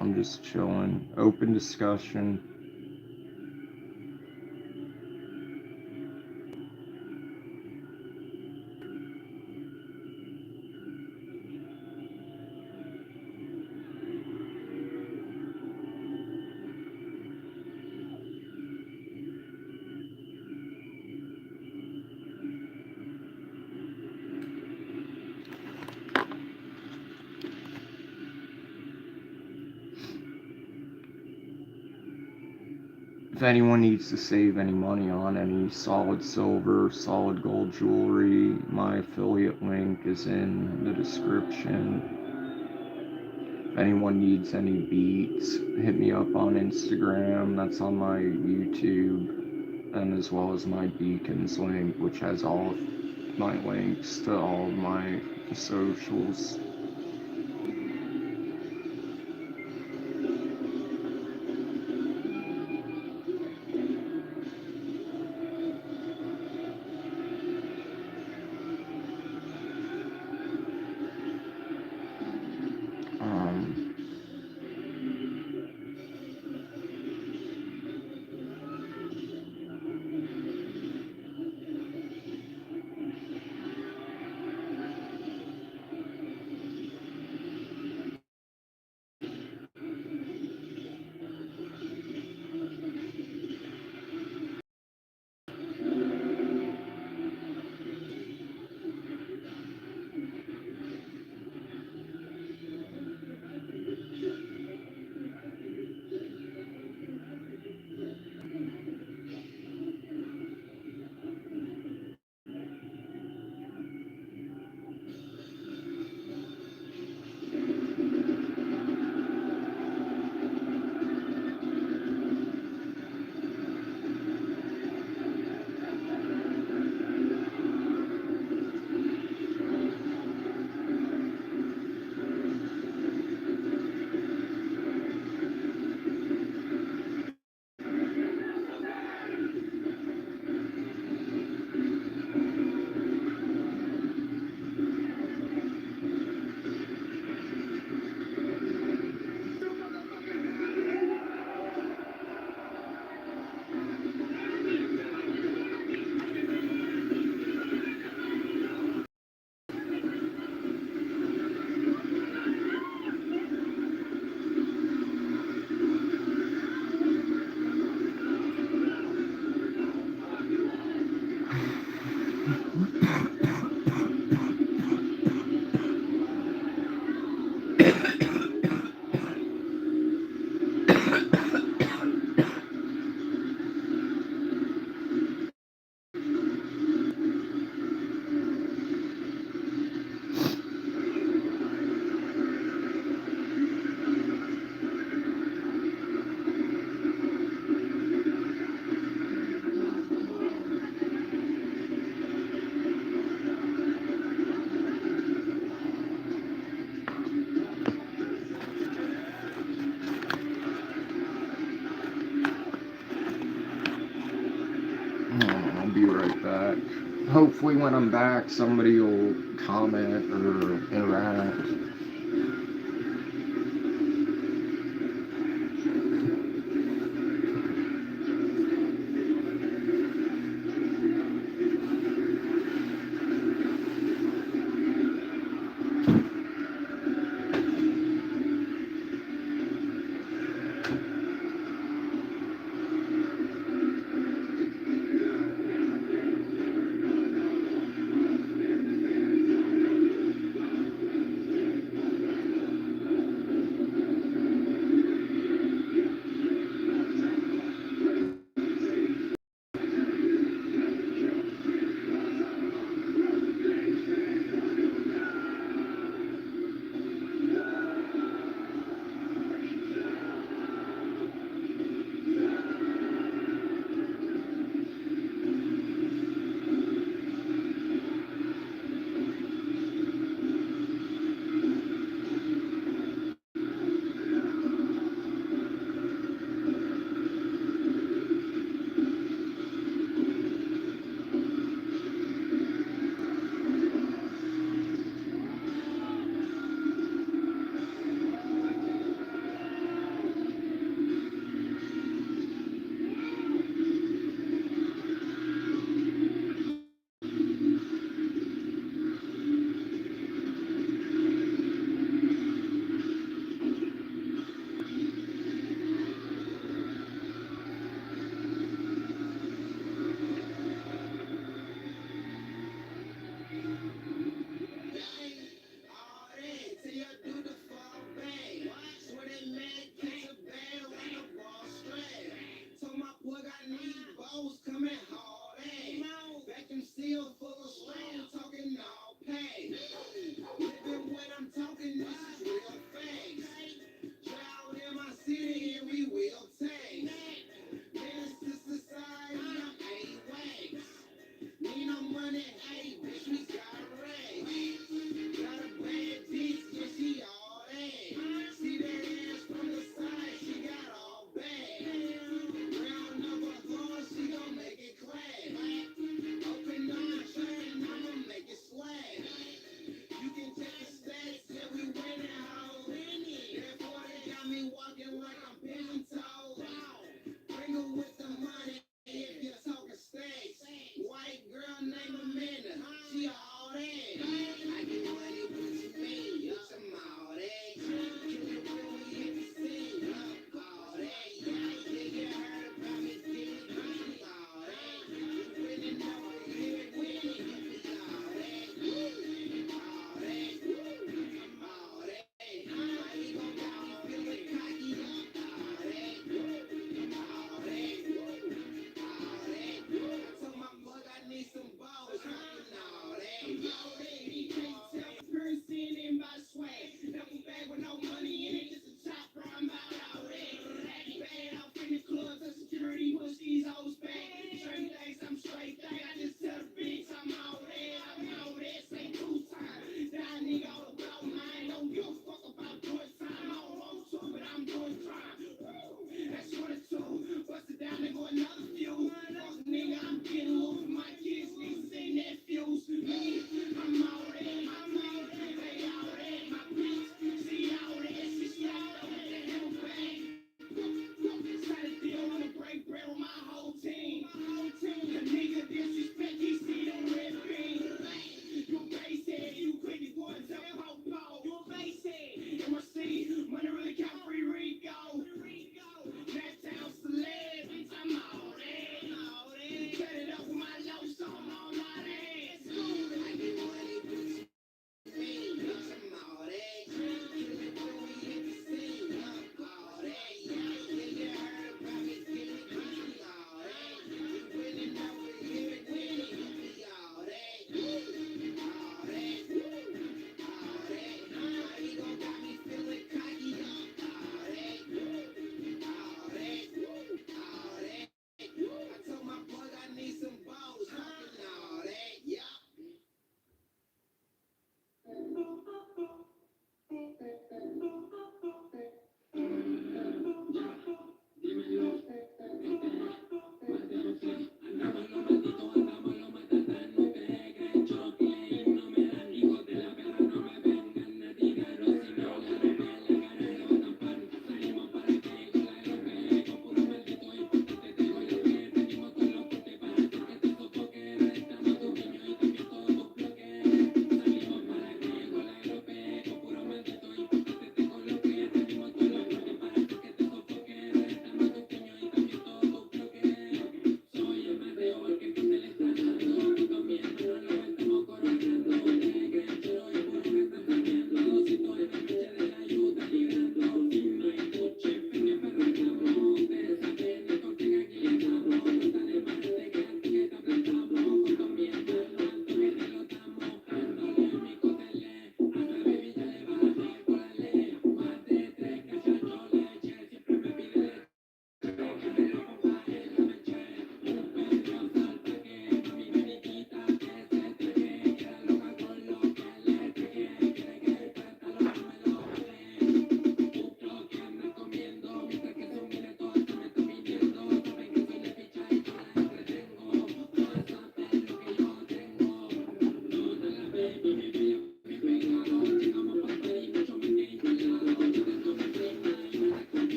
I'm just chilling. Open discussion. If anyone needs to save any money on any solid silver, solid gold jewelry, my affiliate link is in the description. If anyone needs any beats, hit me up on Instagram. That's on my YouTube, and as well as my Beacons link, which has all of my links to all of my socials. Um, I'll be right back. Hopefully when I'm back, somebody will comment or interact.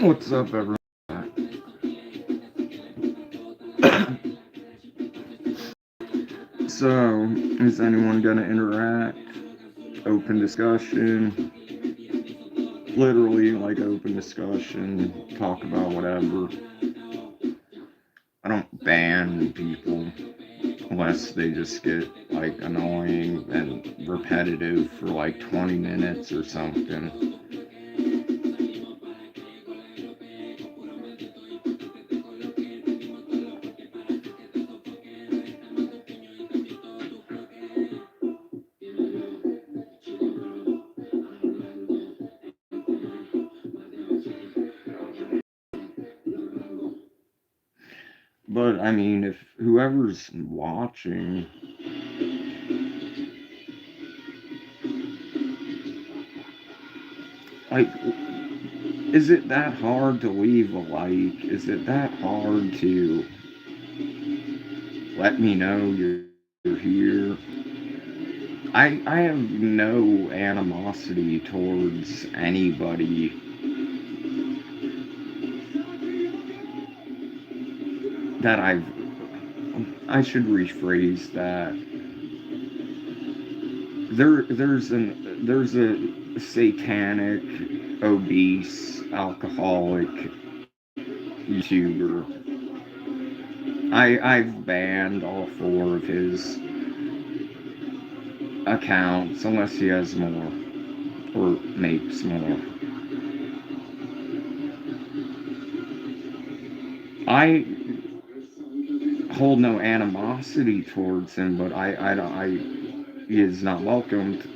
What's up, everyone? So, is anyone gonna interact? Open discussion? Literally, like, open discussion, talk about whatever. I don't ban people unless they just get, like, annoying and repetitive for, like, 20 minutes or something. But, I mean, if whoever's watching, like, is it that hard to leave a like? Is it that hard to let me know you're here? I have no animosity towards anybody that I should rephrase that. There's a satanic, obese, alcoholic YouTuber. I've banned all 4 of his accounts unless he has more or makes more. I hold no animosity towards him, but he is not welcomed.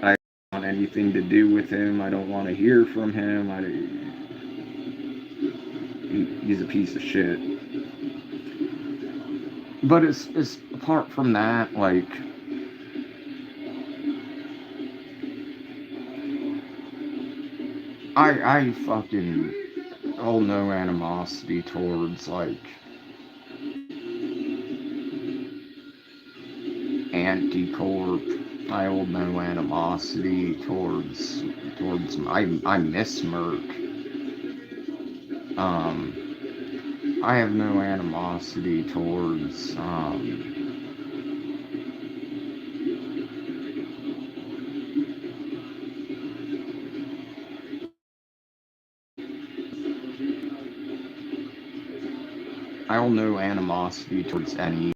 I don't want anything to do with him. I don't want to hear from him. He's a piece of shit. But it's apart from that, like, I fucking hold no animosity towards, like, anti-corp. I hold no animosity towards I miss Merc. I have no animosity towards I hold no animosity towards any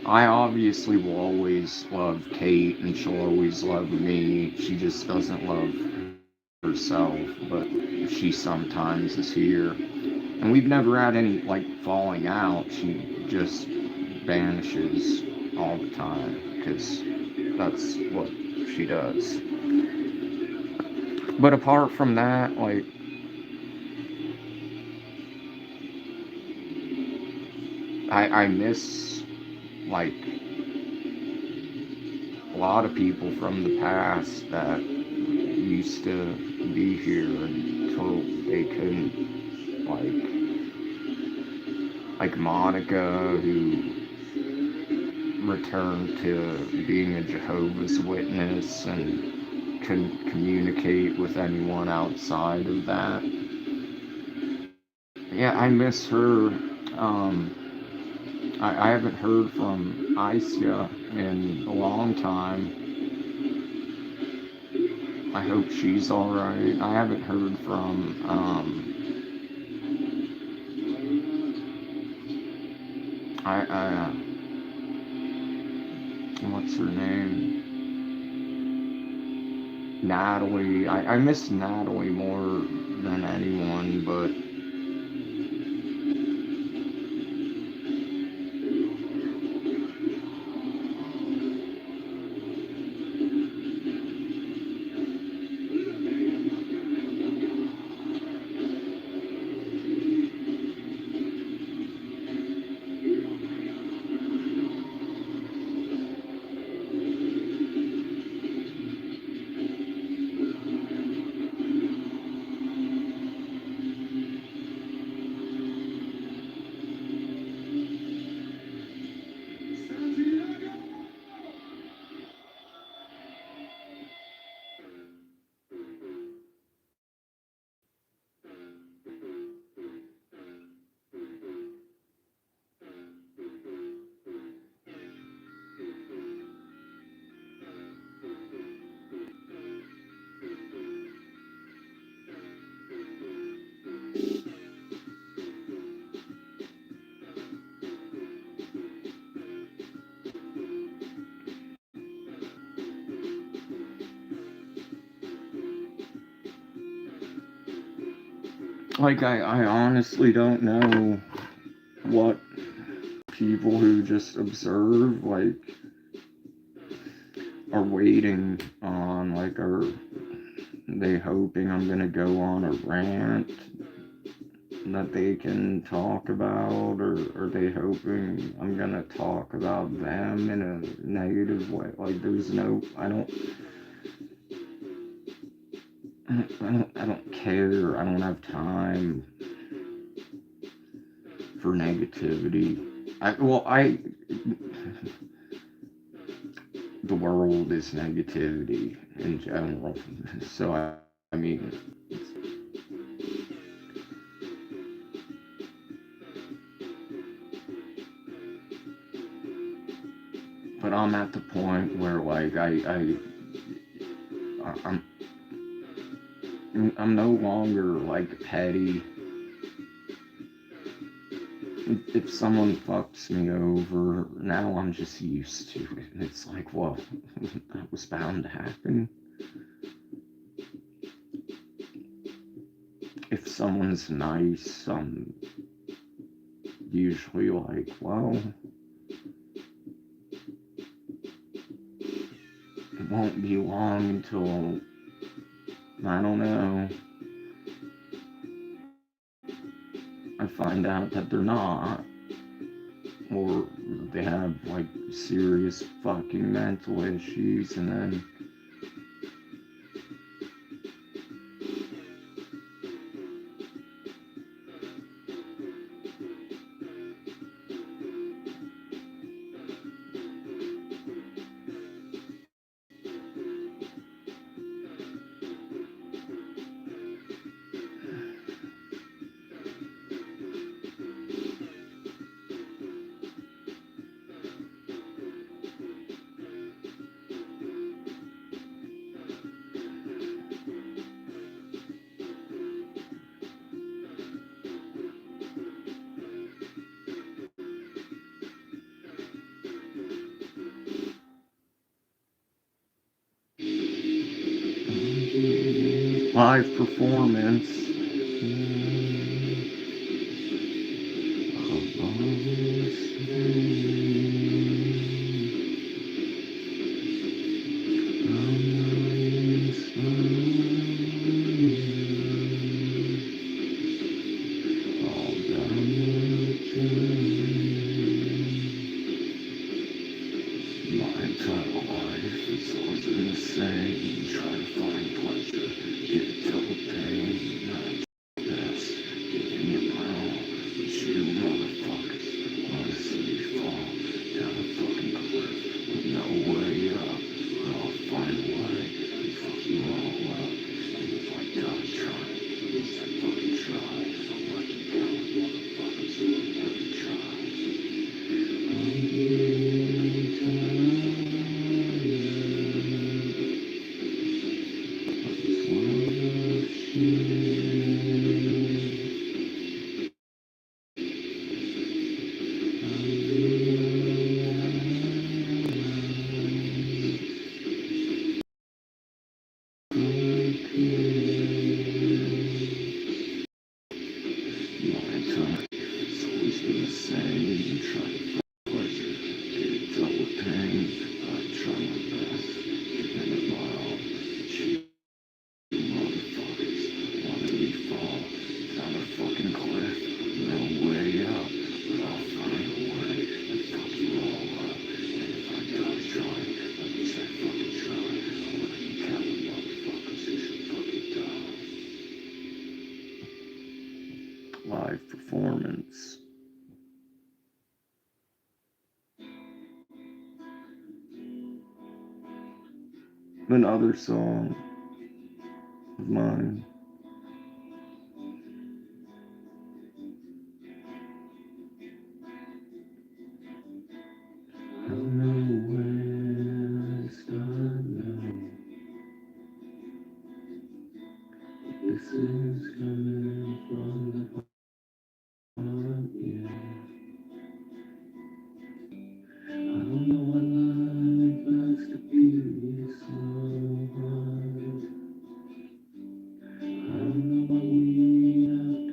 I obviously will always love Kate and she'll always love me. She just doesn't love herself, but she sometimes is here. And we've never had any, like, falling out. She just vanishes all the time because that's what she does. But apart from that, like, I miss, like, a lot of people from the past that used to be here until they couldn't, like Monica, who returned to being a Jehovah's Witness and couldn't communicate with anyone outside of that. Yeah, I miss her. I haven't heard from Aisha in a long time. I hope she's alright. I haven't heard from, what's her name? Natalie. I miss Natalie more than anyone, but Like, I honestly don't know what people who just observe, like, are waiting on. Like, are they hoping I'm gonna go on a rant that they can talk about, or are they hoping I'm gonna talk about them in a negative way? Like, there's no, I don't care. I don't have time for negativity. The world is negativity in general. So I mean, but I'm at the point where like I'm I'm no longer like petty. If someone fucks me over, now I'm just used to it. It's like, well, that was bound to happen. If someone's nice, I'm usually like, well, it won't be long until, I don't know, I find out that they're not, or they have like serious fucking mental issues, and then live performance. My entire life is always been the same. Try to find pleasure, get double pain. Not best, giving it my all. But you motherfuckers wanna see me fall down a fucking cliff with no way up. But I'll find a way and fuck you all up. And if I die trying, at least I fucking try. I'm like you motherfuckers who really try. It's always been the same. Try to find pleasure, get it double pain. I try my best, giving it my all. But you motherfuckers wanted me fall down a fucking cliff, no way up. But I'll find a way and fuck you all up. And if I die trying, at least I fucking try. I'm like you coward motherfuckers who should fucking die. Live performance. Another song of mine. I don't know where to start now. This is coming from the heart, yeah. I don't know what life has to be so hard. I don't know what we have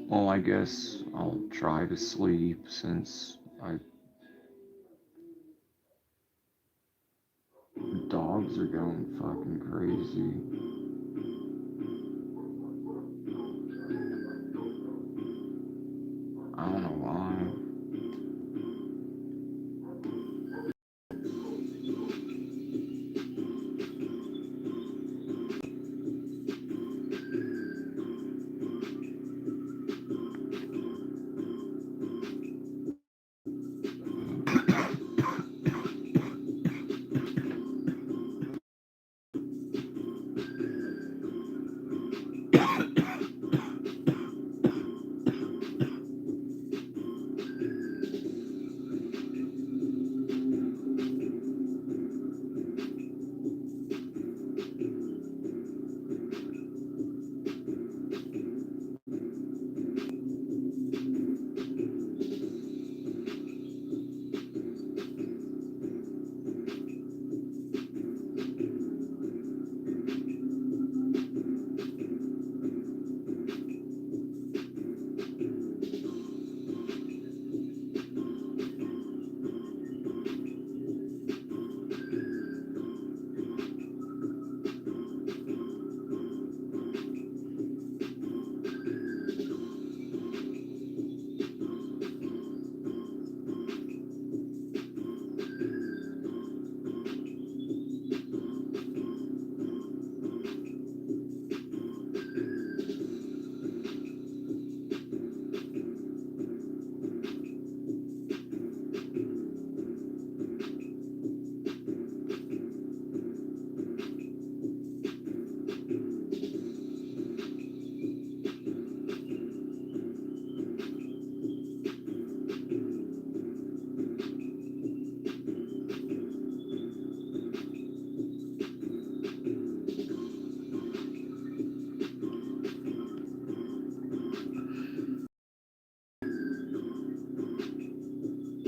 Well, I guess I'll try to sleep since dogs are going fucking crazy. I don't know why.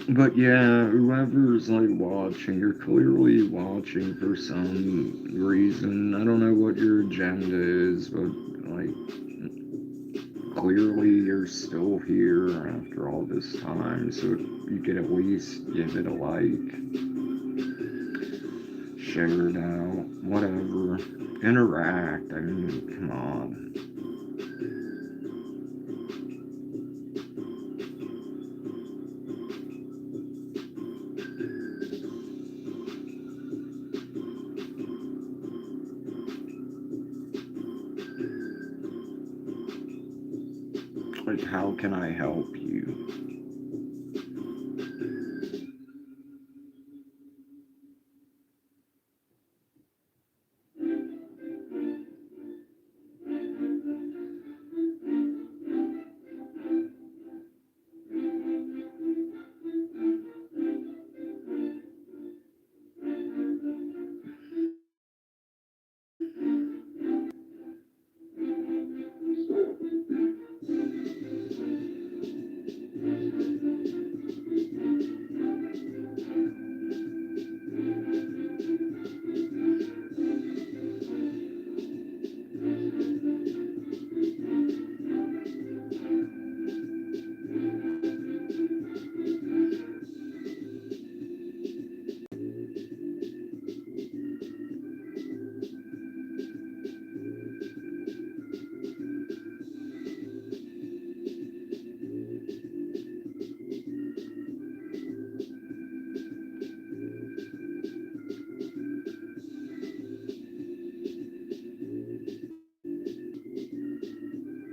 But yeah, whoever's like watching, you're clearly watching for some reason. I don't know what your agenda is, but like clearly you're still here after all this time, so you could at least give it a like, share it out, whatever. Interact. I mean, come on. Like, how can I help you?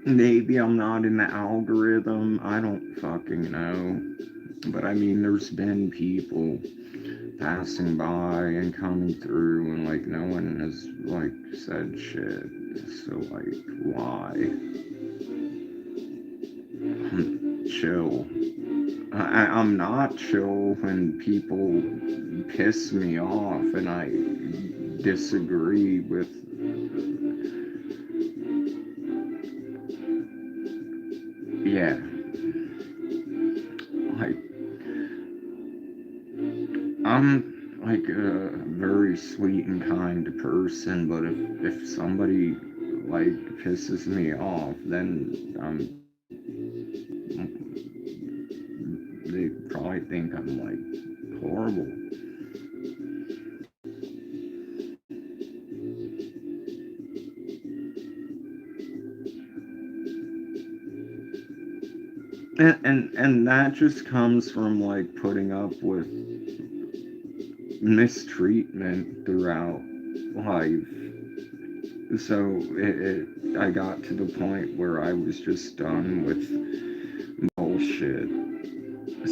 Maybe I'm not in the algorithm. I don't fucking know. But I mean, there's been people passing by and coming through, and like no one has like said shit. So like, why? I'm chill. I'm not chill when people piss me off and I disagree with. Yeah, like I'm like a very sweet and kind person, but if somebody like pisses me off, then they probably think I'm like horrible. And that just comes from like putting up with mistreatment throughout life. So I got to the point where I was just done with bullshit.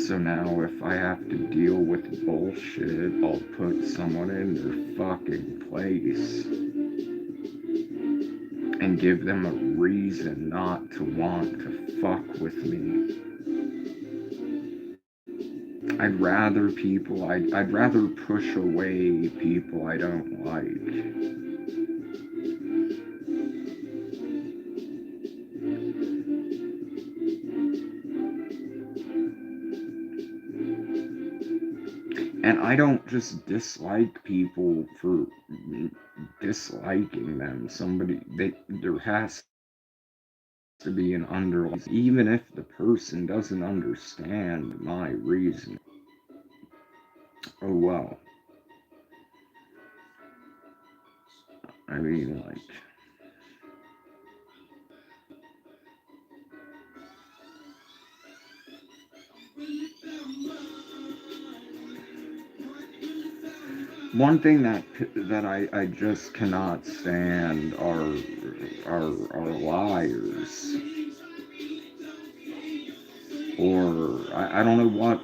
So now if I have to deal with bullshit, I'll put someone in their fucking place and give them a reason not to want to fuck with me. I'd rather push away people I don't like. And I don't just dislike people for disliking them. There has to be an underlying, even if the person doesn't understand my reason. Oh well. I mean, like, one thing that I just cannot stand are liars. Or I don't know what.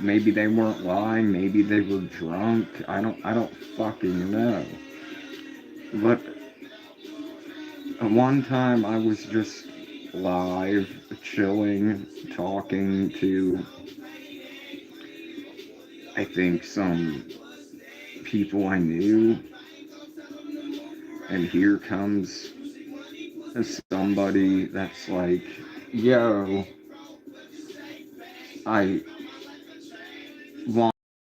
Maybe they weren't lying. Maybe they were drunk. I don't fucking know. But one time I was just live, chilling, talking to, I think, some people I knew, and here comes somebody that's like, yo, I want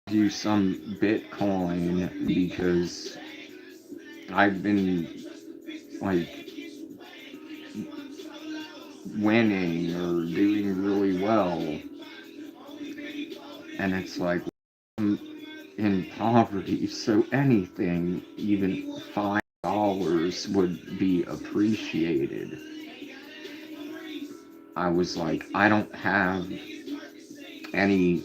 to do some Bitcoin because I've been like winning or doing really well. And it's like, I'm in poverty, so anything, even $5 would be appreciated. I was like, I don't have any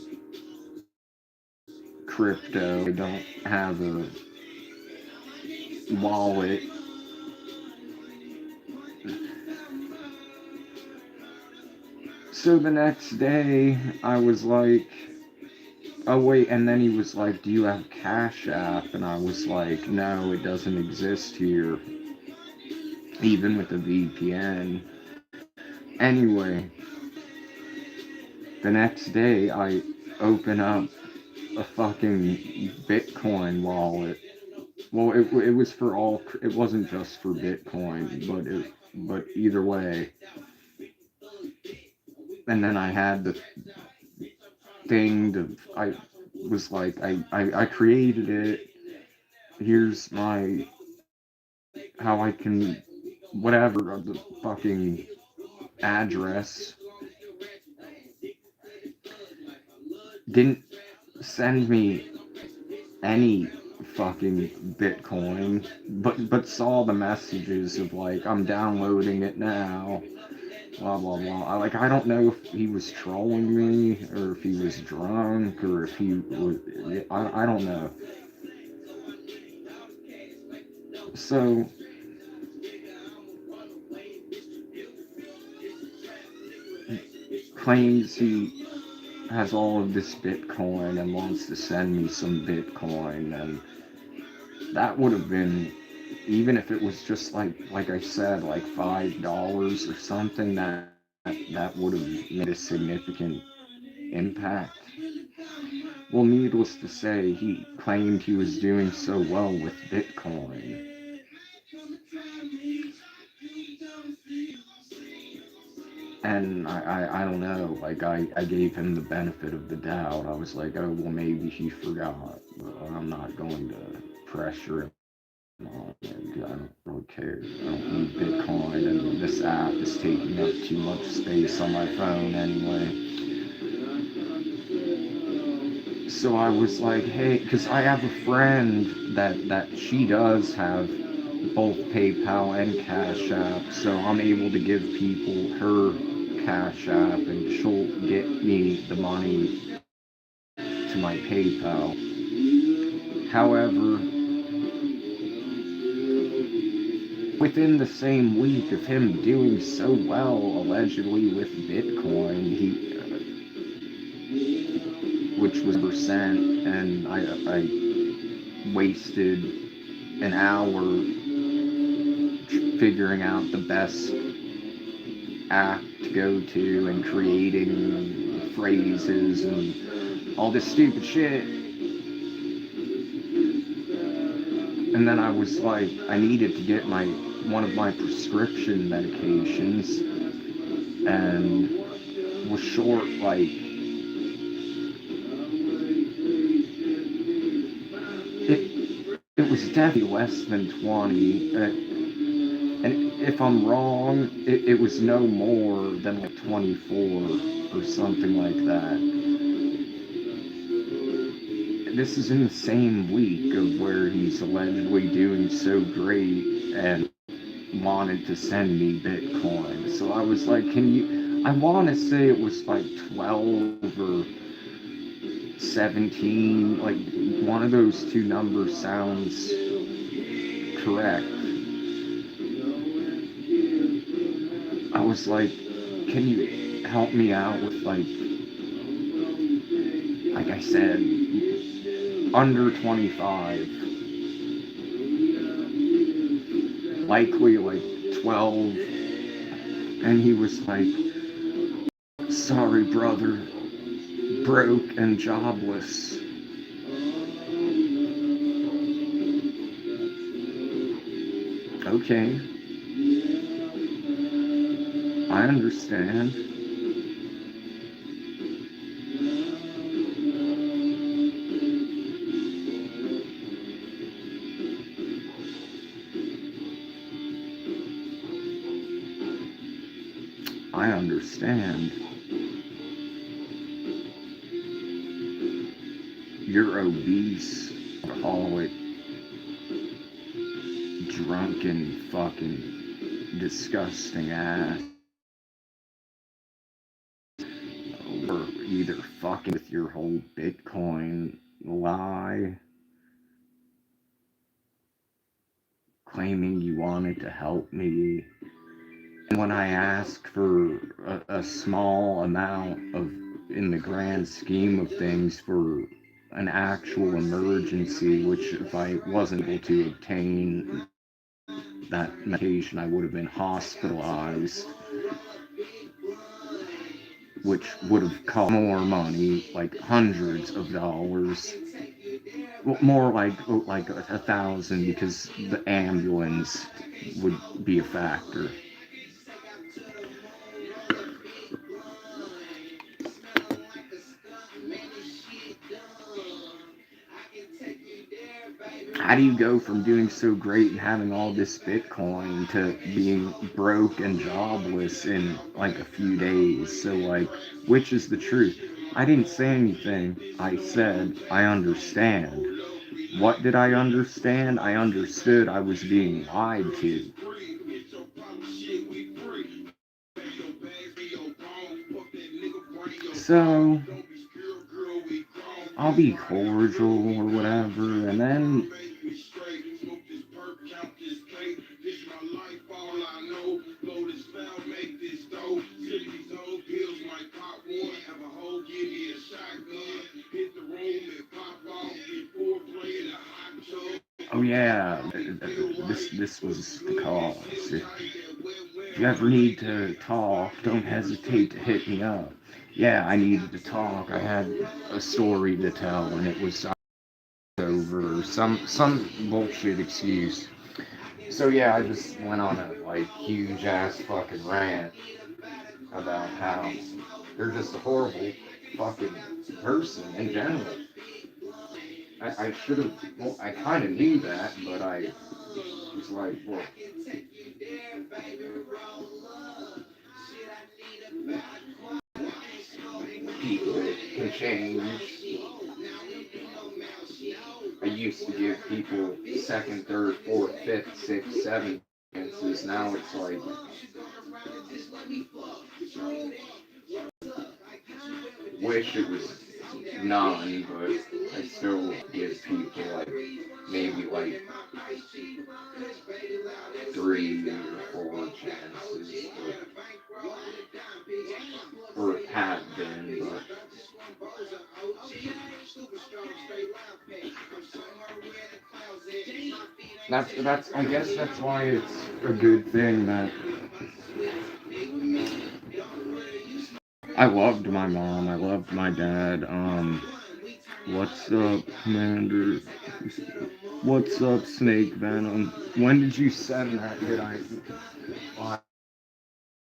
crypto, I don't have a wallet. So the next day, I was like, oh wait, and then he was like, do you have Cash App? And I was like, no, it doesn't exist here, even with the VPN. Anyway, the next day, I open up a fucking Bitcoin wallet. Well, it was for all. It wasn't just for Bitcoin, but either way. And then I had the thing to. I was like, I created it. Here's my how I can whatever the fucking address. Didn't send me any fucking Bitcoin, but saw the messages of like I'm downloading it now, blah blah blah. I don't know if he was trolling me or if he was drunk or if he was. I don't know. So claims he has all of this Bitcoin and wants to send me some Bitcoin, and that would have been, even if it was just like I said, like $5 or something, that would have made a significant impact. Well, needless to say, he claimed he was doing so well with Bitcoin. And I don't know, like I gave him the benefit of the doubt. I was like, oh, well, maybe he forgot. But I'm not going to pressure him on it. I don't really care. I don't need Bitcoin, and this app is taking up too much space on my phone anyway. So I was like, hey, because I have a friend that she does have both PayPal and Cash App, so I'm able to give people her Cash App, and she'll get me the money to my PayPal. However, within the same week of him doing so well, allegedly with Bitcoin, which was percent, and I wasted an hour figuring out the best app to go to and creating phrases and all this stupid shit. And then I was like, I needed to get my one of my prescription medications, and was short like it was definitely less than 20. And if I'm wrong, it was no more than like 24 or something like that. This is in the same week of where he's allegedly doing so great and wanted to send me Bitcoin. So I was like, can you? I want to say it was like 12 or 17. Like one of those two numbers sounds correct. I was like, can you help me out with like I said, under 25, likely like 12. And he was like, sorry, brother, broke and jobless. Okay, I understand. I understand. You're obese, alcoholic, drunken, fucking disgusting ass. Or either fucking with your whole Bitcoin lie, claiming you wanted to help me. And when I ask for a small amount of, in the grand scheme of things, for an actual emergency, which if I wasn't able to obtain that medication, I would have been hospitalized, which would have cost more money, like hundreds of dollars. Well, more like 1,000, because the ambulance would be a factor. How do you go from doing so great and having all this Bitcoin to being broke and jobless in like a few days? So, like, which is the truth? I didn't say anything. I said, I understand. What did I understand? I understood I was being lied to. So, I'll be cordial or whatever, and then yeah, this was the cause. If you ever need to talk, don't hesitate to hit me up. Yeah, I needed to talk. I had a story to tell, and it was over some bullshit excuse. So yeah, I just went on a like huge ass fucking rant about how they're just a horrible fucking person in general. I should have, well, I kind of knew that, but I was like, well, people can change. I used to give people second, third, fourth, fifth, sixth, seventh chances. Now it's like, wish it was none, but I still give people like maybe like three or four chances, or have been, but that's I guess that's why it's a good thing that I loved my mom, I loved my dad. What's up, Commander? What's up, Snake Venom? When did you send that? Did I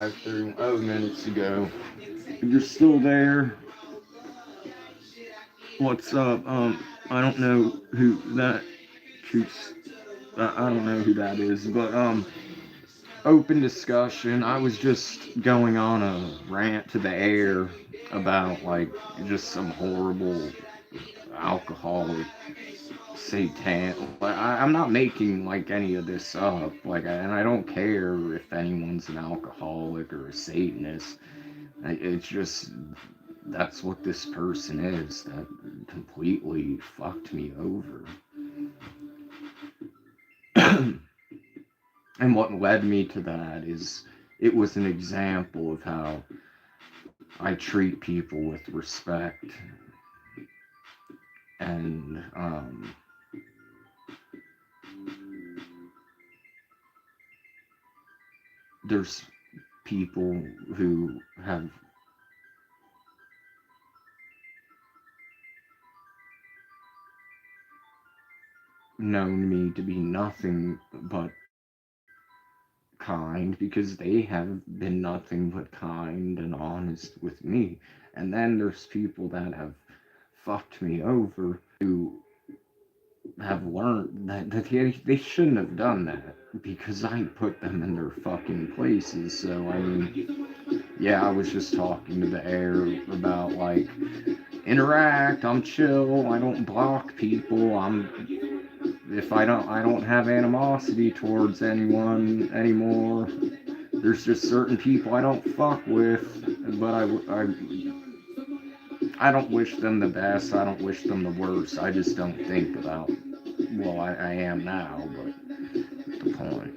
live through? Oh, minutes ago. If you're still there, what's up? I don't know who that shoots. I don't know who that is, but open discussion. I was just going on a rant to the air about like just some horrible alcoholic satan. Like, I'm not making like any of this up. Like, and I don't care if anyone's an alcoholic or a Satanist. It's just that's what this person is. That completely fucked me over. And what led me to that is it was an example of how I treat people with respect. And there's people who have known me to be nothing but kind because they have been nothing but kind and honest with me. And then there's people that have fucked me over who have learned that they shouldn't have done that because I put them in their fucking places. So, I mean, yeah, I was just talking to the air about like interact, I'm chill, I don't block people, if I don't have animosity towards anyone anymore. There's just certain people I don't fuck with, but I don't wish them the best. I don't wish them the worst. I just don't think about, well, I am now, but the point.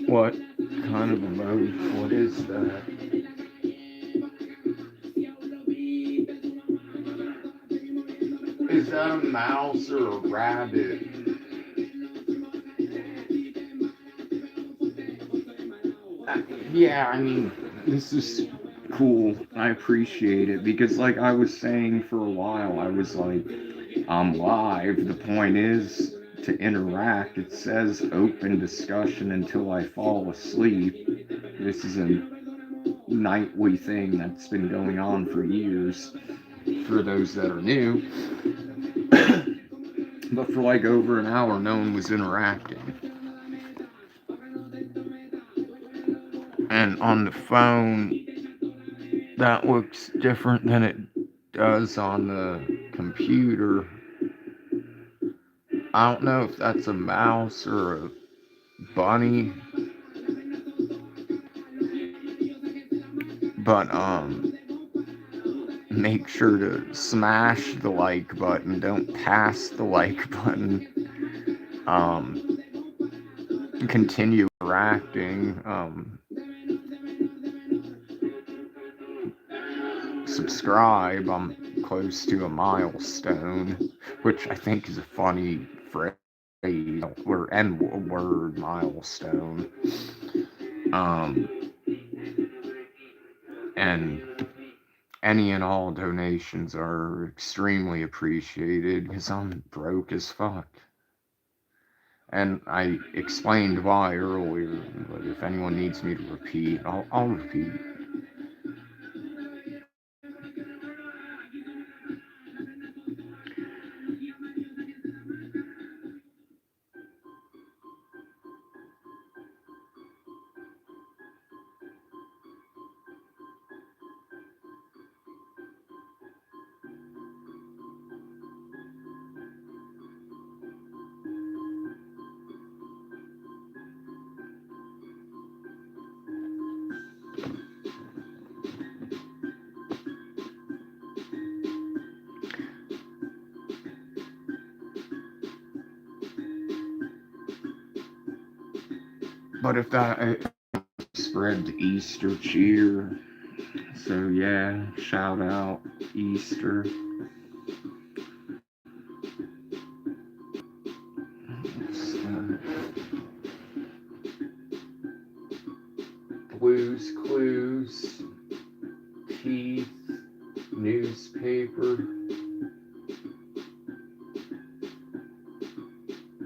What kind of emoji? What is that? Is that a mouse or a rabbit? Yeah, I mean, this is cool. I appreciate it because, like I was saying for a while, I was like, I'm live. The point is to interact. It says open discussion until I fall asleep. This is a nightly thing that's been going on for years for those that are new. But for like over an hour, no one was interacting. And on the phone, that looks different than it does on the computer. I don't know if that's a mouse or a bunny, but make sure to smash the like button. Don't pass the like button. Um, continue interacting. subscribe, I'm close to a milestone, which I think is a funny phrase or N word milestone. Um, and any and all donations are extremely appreciated because I'm broke as fuck. And I explained why earlier, but if anyone needs me to repeat, I'll repeat. But if that spread to Easter cheer, so yeah, shout out Easter. Blues Clues, Teeth, newspaper,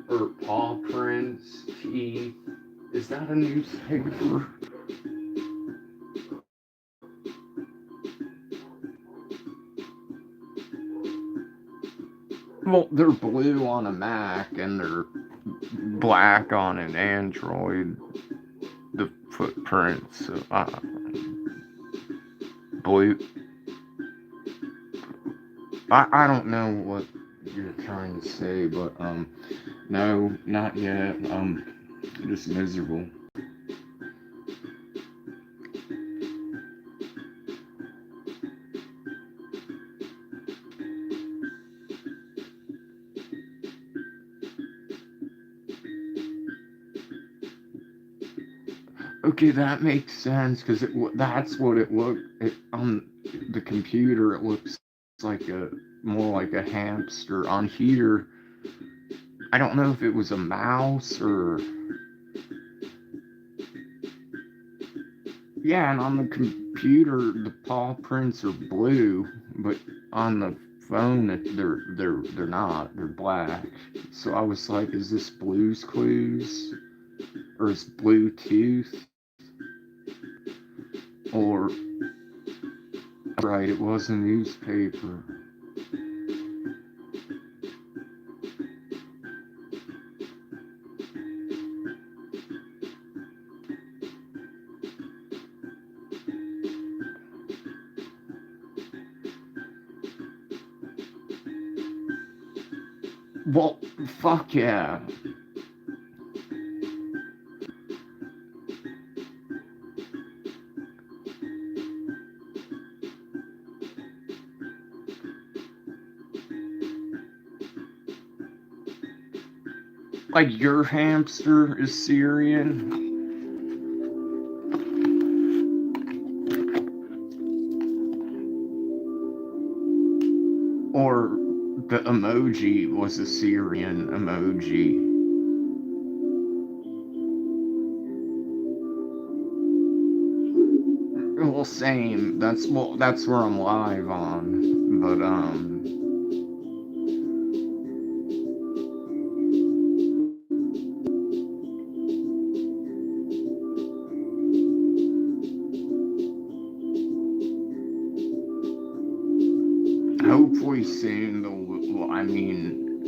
or paw prints, teeth. Is that a newspaper? Well, they're blue on a Mac and they're black on an Android. The footprints, blue. I don't know what you're trying to say, but no, not yet. Just miserable. Okay, that makes sense because that's what it looked on the computer. It looks like a more like a hamster. On here, I don't know if it was a mouse or yeah. And on the computer, the paw prints are blue, but on the phone, they're not. They're black. So I was like, is this Blue's Clues or is Bluetooth or right? It was a newspaper. Well, fuck yeah. Like your hamster is Syrian? Or the emoji was a Syrian emoji? Well, same. That's where I'm live on. But hopefully soon. I mean,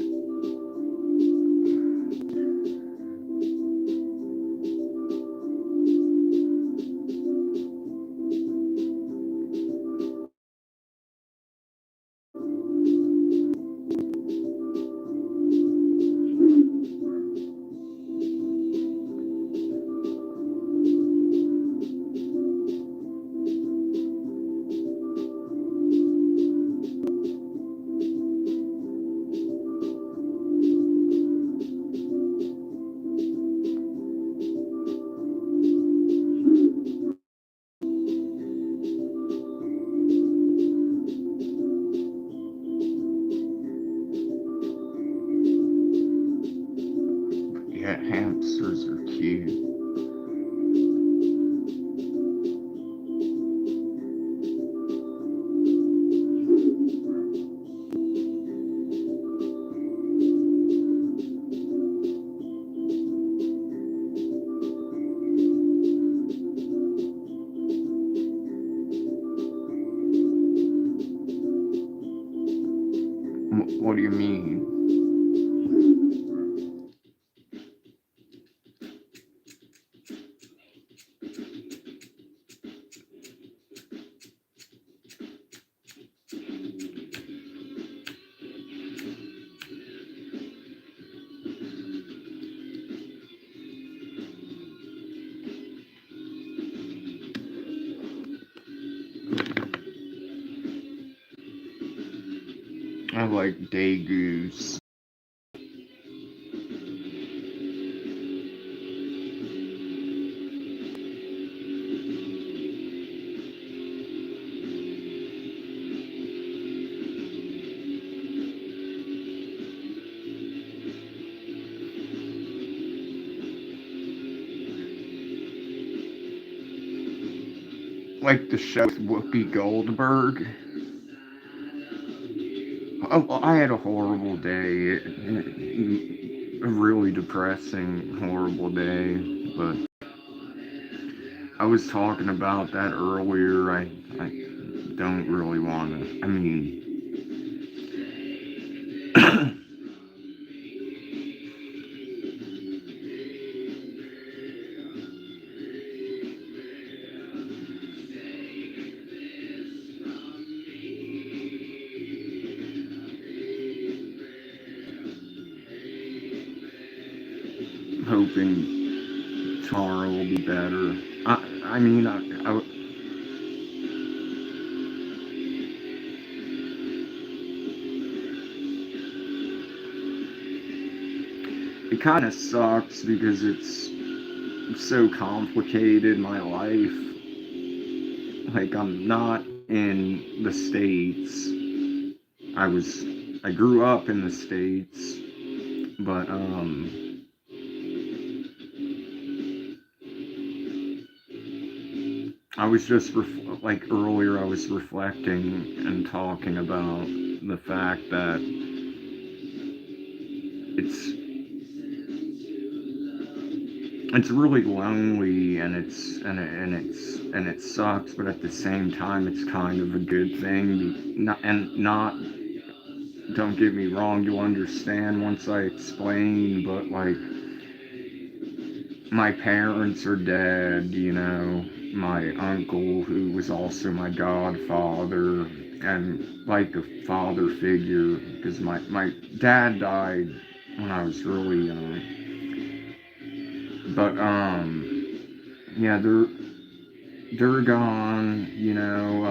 Yeah, hamsters are cute. What do you mean? I like day goose. Like the show with Whoopi Goldberg. Oh, I had a horrible day. A really depressing, horrible day. But I was talking about that earlier. I don't really want to. I mean, hoping tomorrow will be better. I mean, it kind of sucks because it's so complicated, my life. Like, I'm not in the States. I grew up in the States, but, I was just, like, earlier I was reflecting and talking about the fact that it's it's really lonely and it sucks, but at the same time it's kind of a good thing. Not don't get me wrong, you'll understand once I explain, but like my parents are dead, you know, my uncle who was also my godfather and like a father figure because my dad died when I was really young. But yeah, they're gone, you know.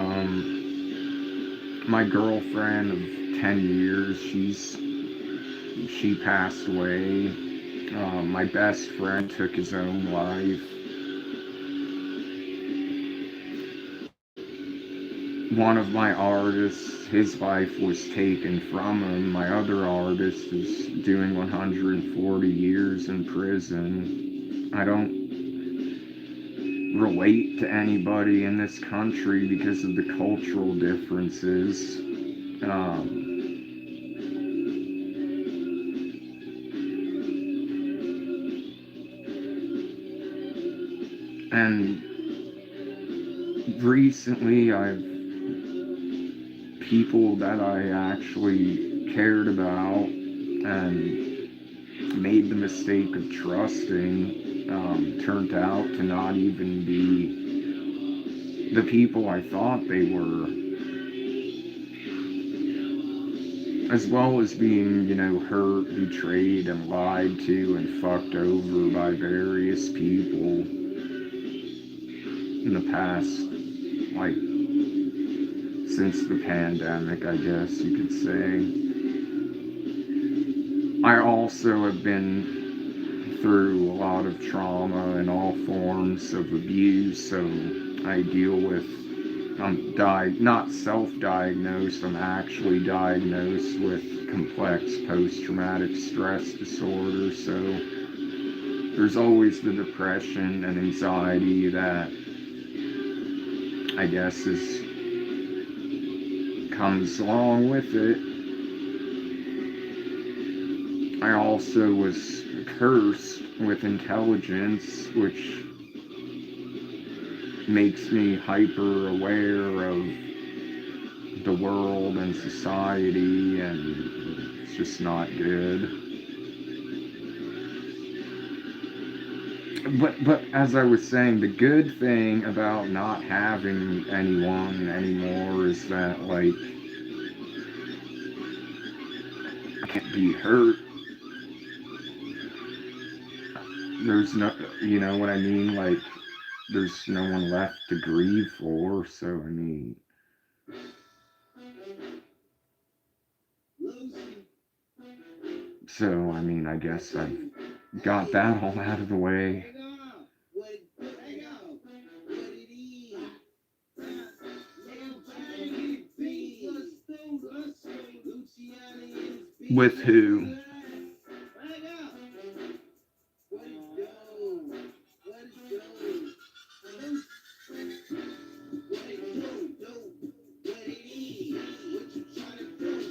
My girlfriend of 10 years, she passed away. My best friend took his own life. One of my artists, his life was taken from him. My other artist is doing 140 years in prison. I don't relate to anybody in this country because of the cultural differences. Um, and recently, I've people that I actually cared about and made the mistake of trusting turned out to not even be the people I thought they were, as well as being, you know, hurt, betrayed, and lied to and fucked over by various people in the past, like, since the pandemic, I guess you could say. I also have been through a lot of trauma and all forms of abuse, so I deal with, not self-diagnosed, I'm actually diagnosed with complex post-traumatic stress disorder, so there's always the depression and anxiety that I guess is comes along with it. I also was cursed with intelligence, which makes me hyper aware of the world and society, and it's just not good. But as I was saying, the good thing about not having anyone anymore is that like I can't be hurt. There's no, you know what I mean? Like there's no one left to grieve for. So I mean, I guess I've got that all out of the way. With who?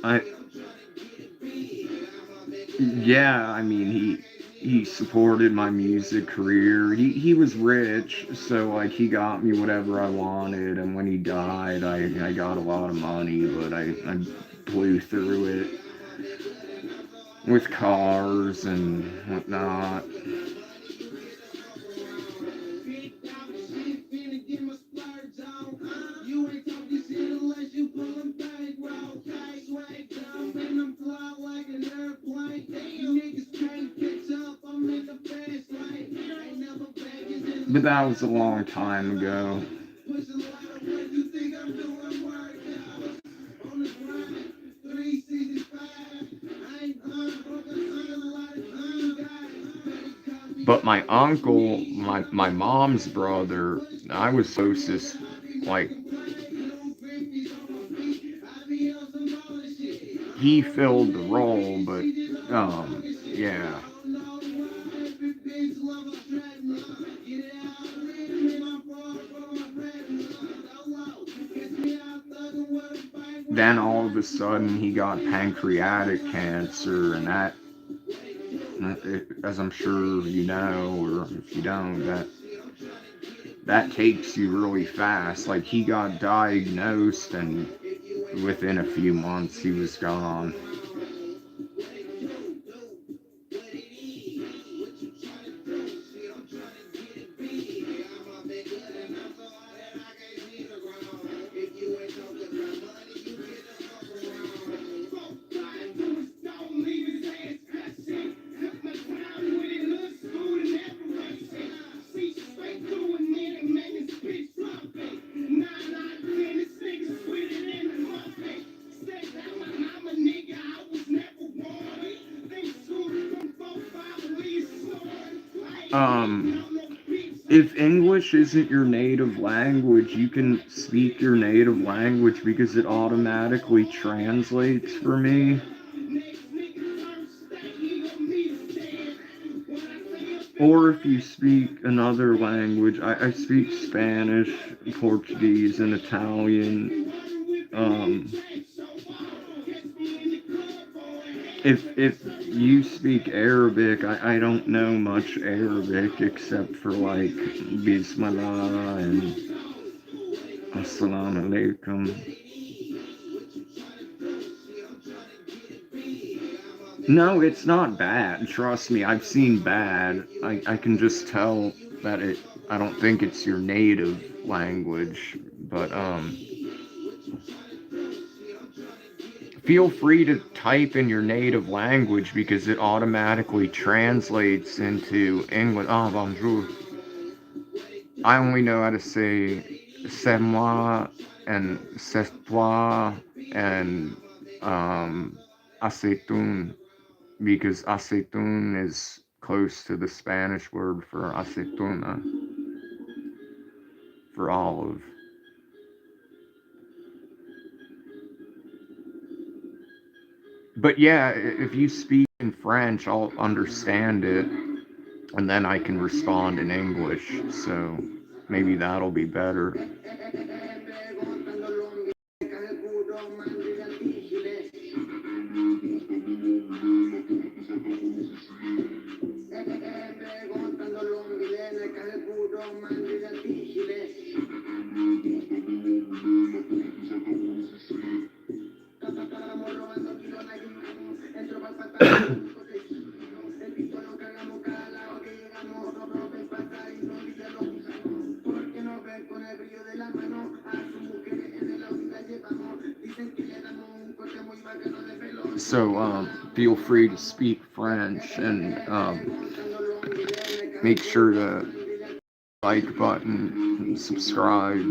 I Yeah, I mean he supported my music career. He was rich, so like he got me whatever I wanted, and when he died, I got a lot of money, but I blew through it with cars and whatnot. But that was a long time ago. But my uncle, my mom's brother, I was closest, like, he filled the role, but, yeah. Then all of a sudden he got pancreatic cancer, and that, as I'm sure you know, or if you don't, that takes you really fast. Like he got diagnosed, and within a few months he was gone. Um, if English isn't your native language, you can speak your native language because it automatically translates for me. Or if you speak another language, I speak Spanish, Portuguese, and Italian. Um, if you speak Arabic, I don't know much Arabic except for like Bismillah and Assalamu alaikum. No, it's not bad. Trust me, I've seen bad. I can just tell that I don't think it's your native language, but feel free to type in your native language because it automatically translates into English. Ah, bonjour. I only know how to say c'est moi and c'est toi and aceitun because aceitun is close to the Spanish word for aceituna, for olive. But yeah, if you speak in French, I'll understand it. and then I can respond in English. So maybe that'll be better. So feel free to speak French, and make sure to like button and subscribe.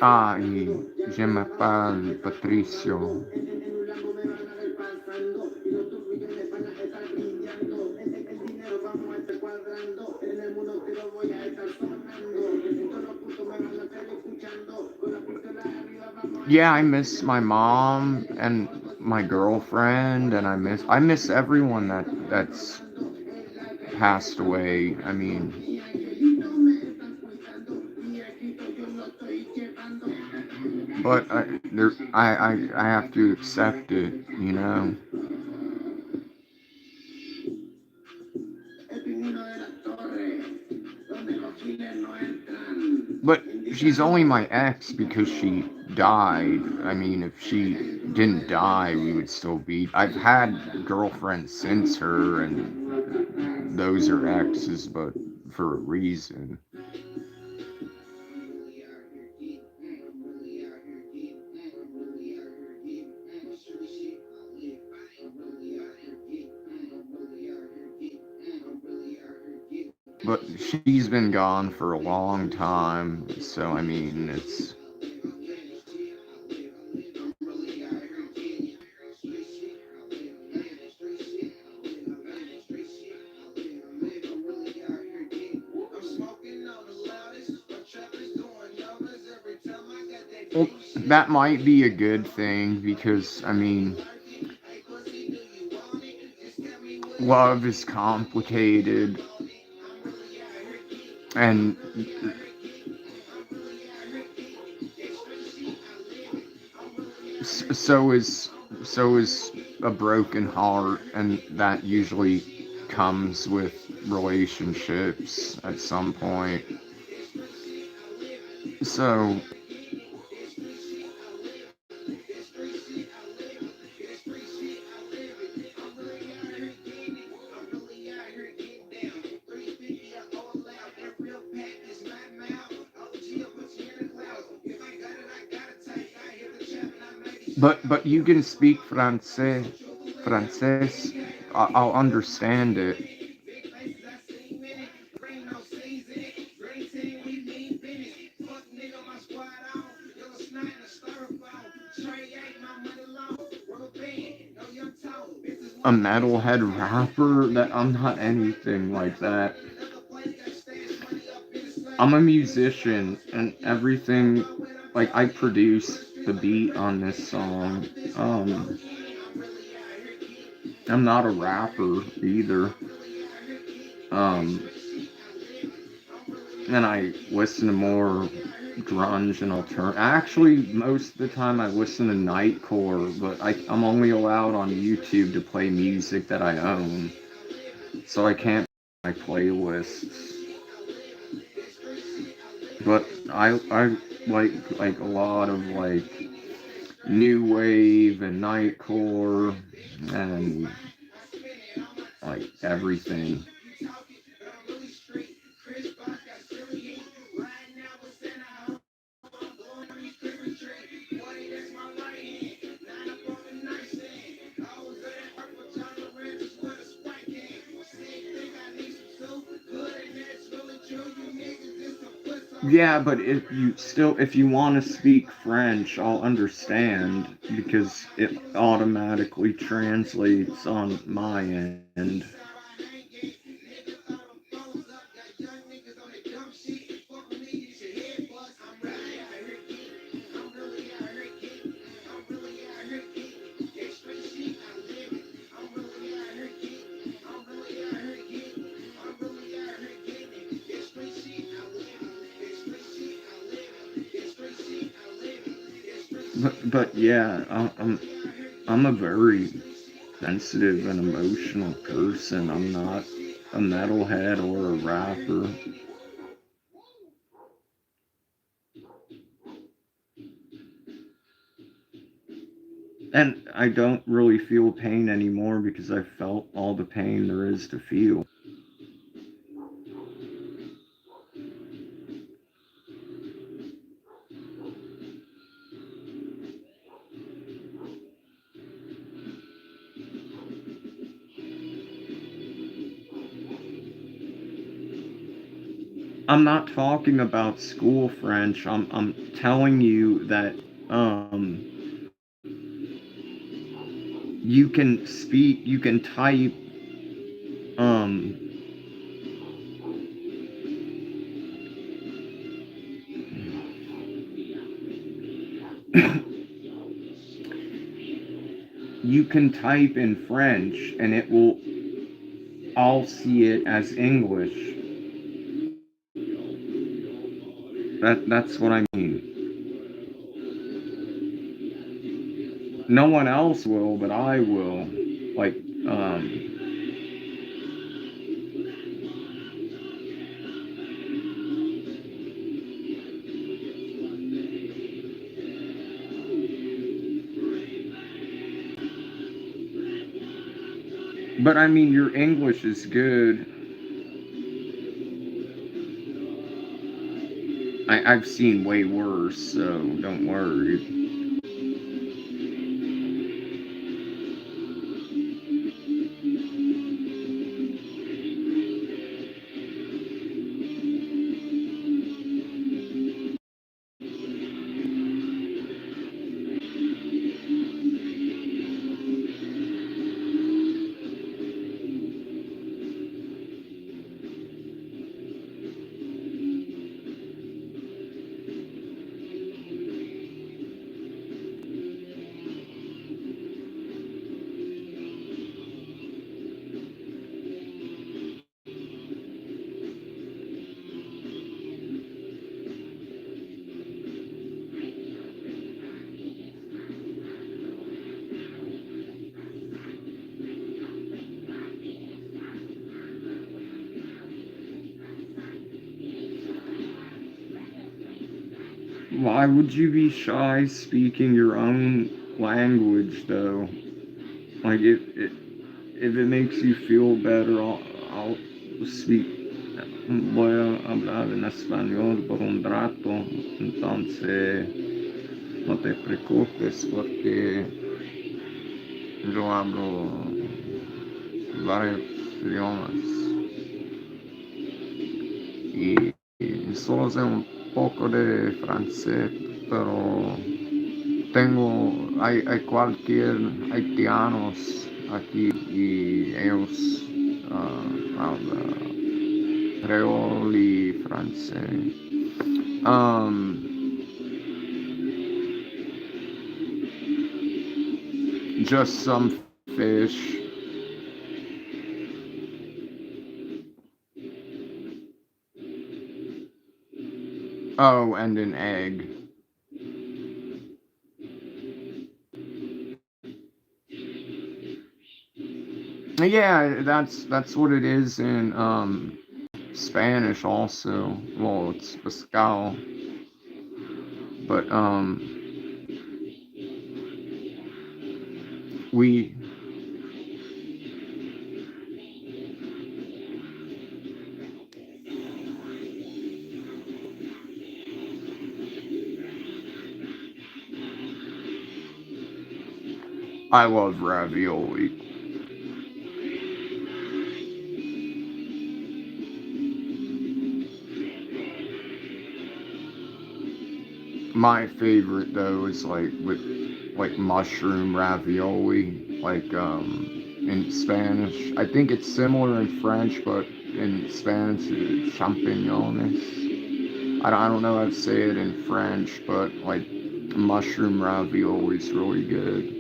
Ah, y je m'appelle Patricio. Yeah, I miss my mom and my girlfriend, and I miss everyone that's passed away. I mean, but I have to accept it, you know. But she's only my ex because she died. I mean, if she didn't die, we would still be. I've had girlfriends since her, and those are exes, but for a reason. But she's been gone for a long time, so I mean, it's. Well, that might be a good thing because, I mean, love is complicated, and so is so is a broken heart, and that usually comes with relationships at some point. So but you can speak Francais. I'll understand it. A metalhead rapper? That I'm not anything like that. I'm a musician, and everything, like, I produced the beat on this song. I'm not a rapper either. Um, and I listen to more grunge and alternative. Actually, most of the time I listen to nightcore, but I'm only allowed on YouTube to play music that I own, so I can't my playlists. But I like a lot of like new wave and nightcore and like everything. Yeah, but if you want to speak French, I'll understand because it automatically translates on my end. but yeah, I'm a very sensitive and emotional person. I'm not a metalhead or a rapper. And I don't really feel pain anymore because I felt all the pain there is to feel. I'm not talking about school French. I'm telling you that you can speak, you can type um you can type in French and it will all see it as English. That's what I mean. No one else will, but I will. Like um but I mean your English is good. I've seen way worse, so don't worry. Why would you be shy speaking your own language though? Like if it makes you feel better, I'll speak. Voy a hablar en español por un rato, entonces no te preocupes porque yo hablo varios idiomas y solo sé un poco de francés, pero hay cualquier haitianos aquí y ellos hablan creol y francés. Um, just some fish. Oh, and an egg. Yeah, that's what it is in Spanish also. Well, it's pescado, but we I love ravioli. My favorite though is like with like mushroom ravioli, like in Spanish. I think it's similar in French, but in Spanish it's champiñones. I don't know how to say it in French, but like mushroom ravioli is really good.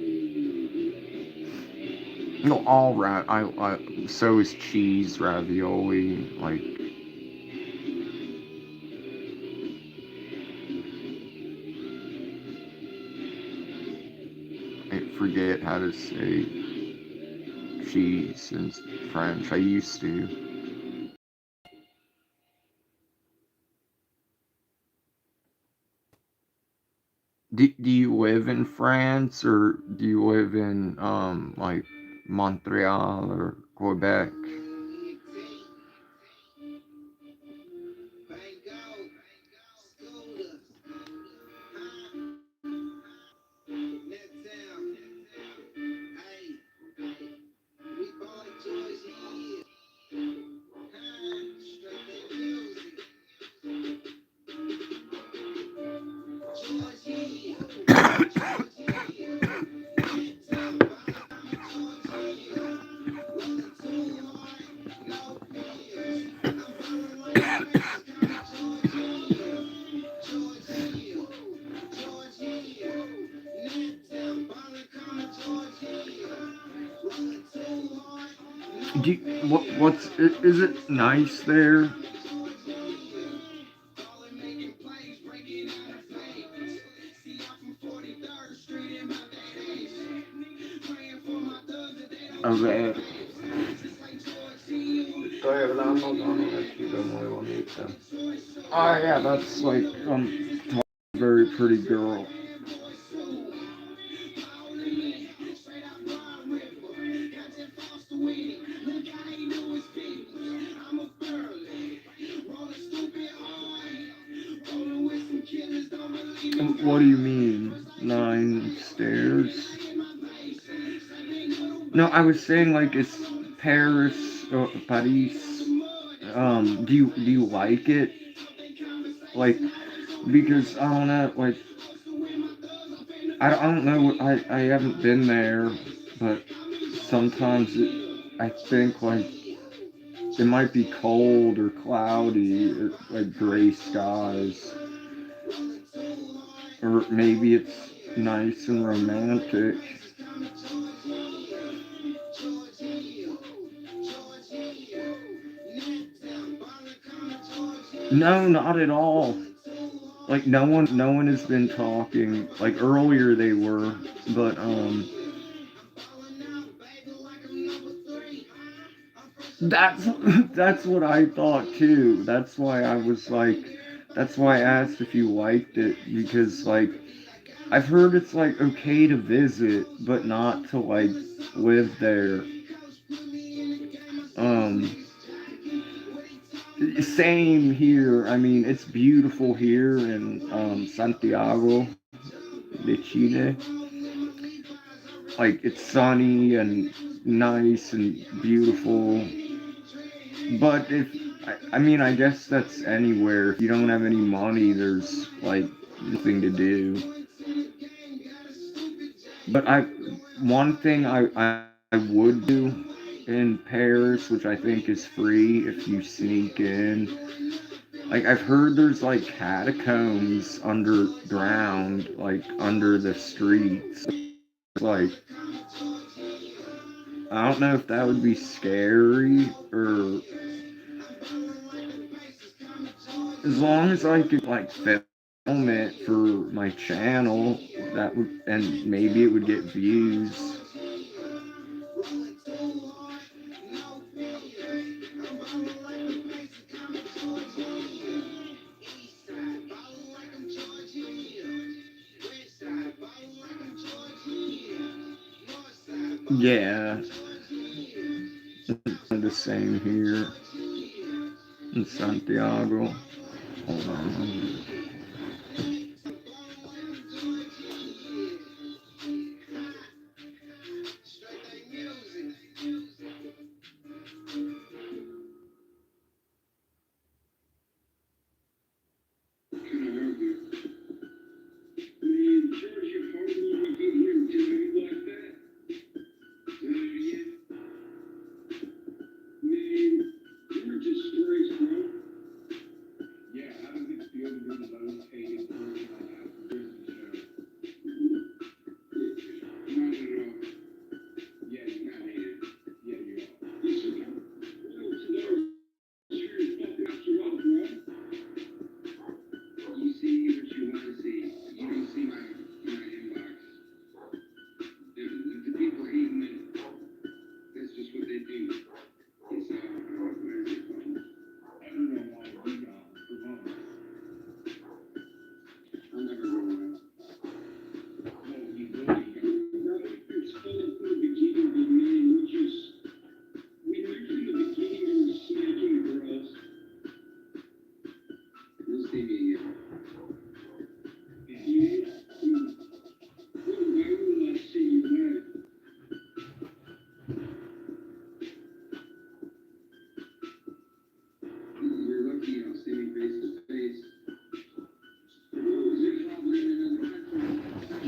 No, all I so is cheese ravioli. Like forget how to say cheese in French. I used to. Do you live in France or do you live in like Montreal or Quebec? Is it nice there? Okay. Estoy hablando con una chica muy bonita. Oh yeah, that's like very pretty girl. What do you mean? 9 stairs? No, I was saying like it's Paris or Paris. Do you like it? Like because I don't know, like I don't know. I haven't been there, but sometimes I think like it might be cold or cloudy, or like gray skies, or maybe it's nice and romantic. No, not at all. Like no one has been talking. Like earlier they were, but that's that's what I thought too. That's why I was like, that's why I asked if you liked it because like I've heard it's like okay to visit, but not to like live there. Um, Same here. I mean, it's beautiful here in Santiago de Chile. Like it's sunny and nice and beautiful. But I mean, I guess that's anywhere. If you don't have any money, there's like nothing to do. But one thing I would do in Paris, which I think is free if you sneak in. Like I've heard there's like catacombs underground, like under the streets. Like I don't know if that would be scary or as long as I could like film it for my channel, that would and maybe it would get views. Yeah, the same here in Santiago. Hold on.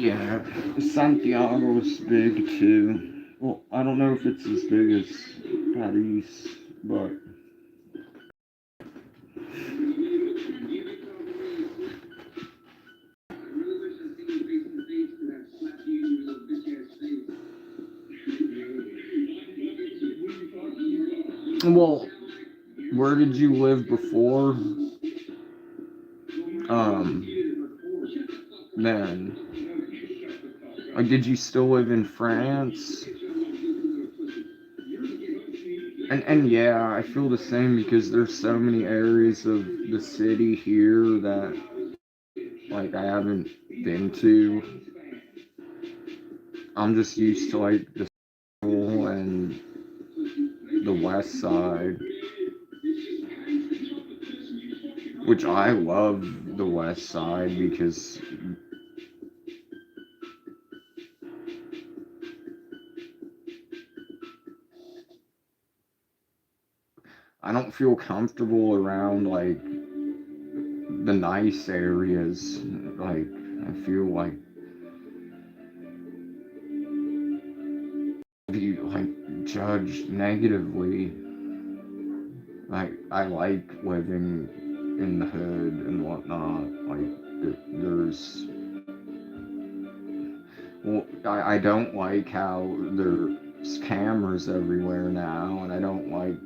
Yeah, Santiago's big too. Well, I don't know if it's as big as Paris, but Well, where did you live before? Um, then, like, did you still live in France? And yeah, I feel the same because there's so many areas of the city here that like I haven't been to. I'm just used to like the school and the west side, which I love the west side because I don't feel comfortable around like the nice areas. Like I feel like you like judged negatively. Like I like living in the hood and whatnot. Like there's well, I don't like how there's cameras everywhere now, and I don't like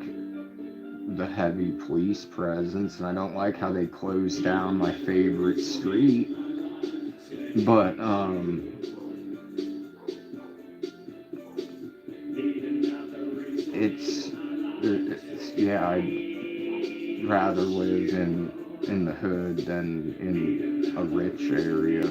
the heavy police presence, and I don't like how they closed down my favorite street. But it's yeah, I'd rather live in the hood than in a rich area.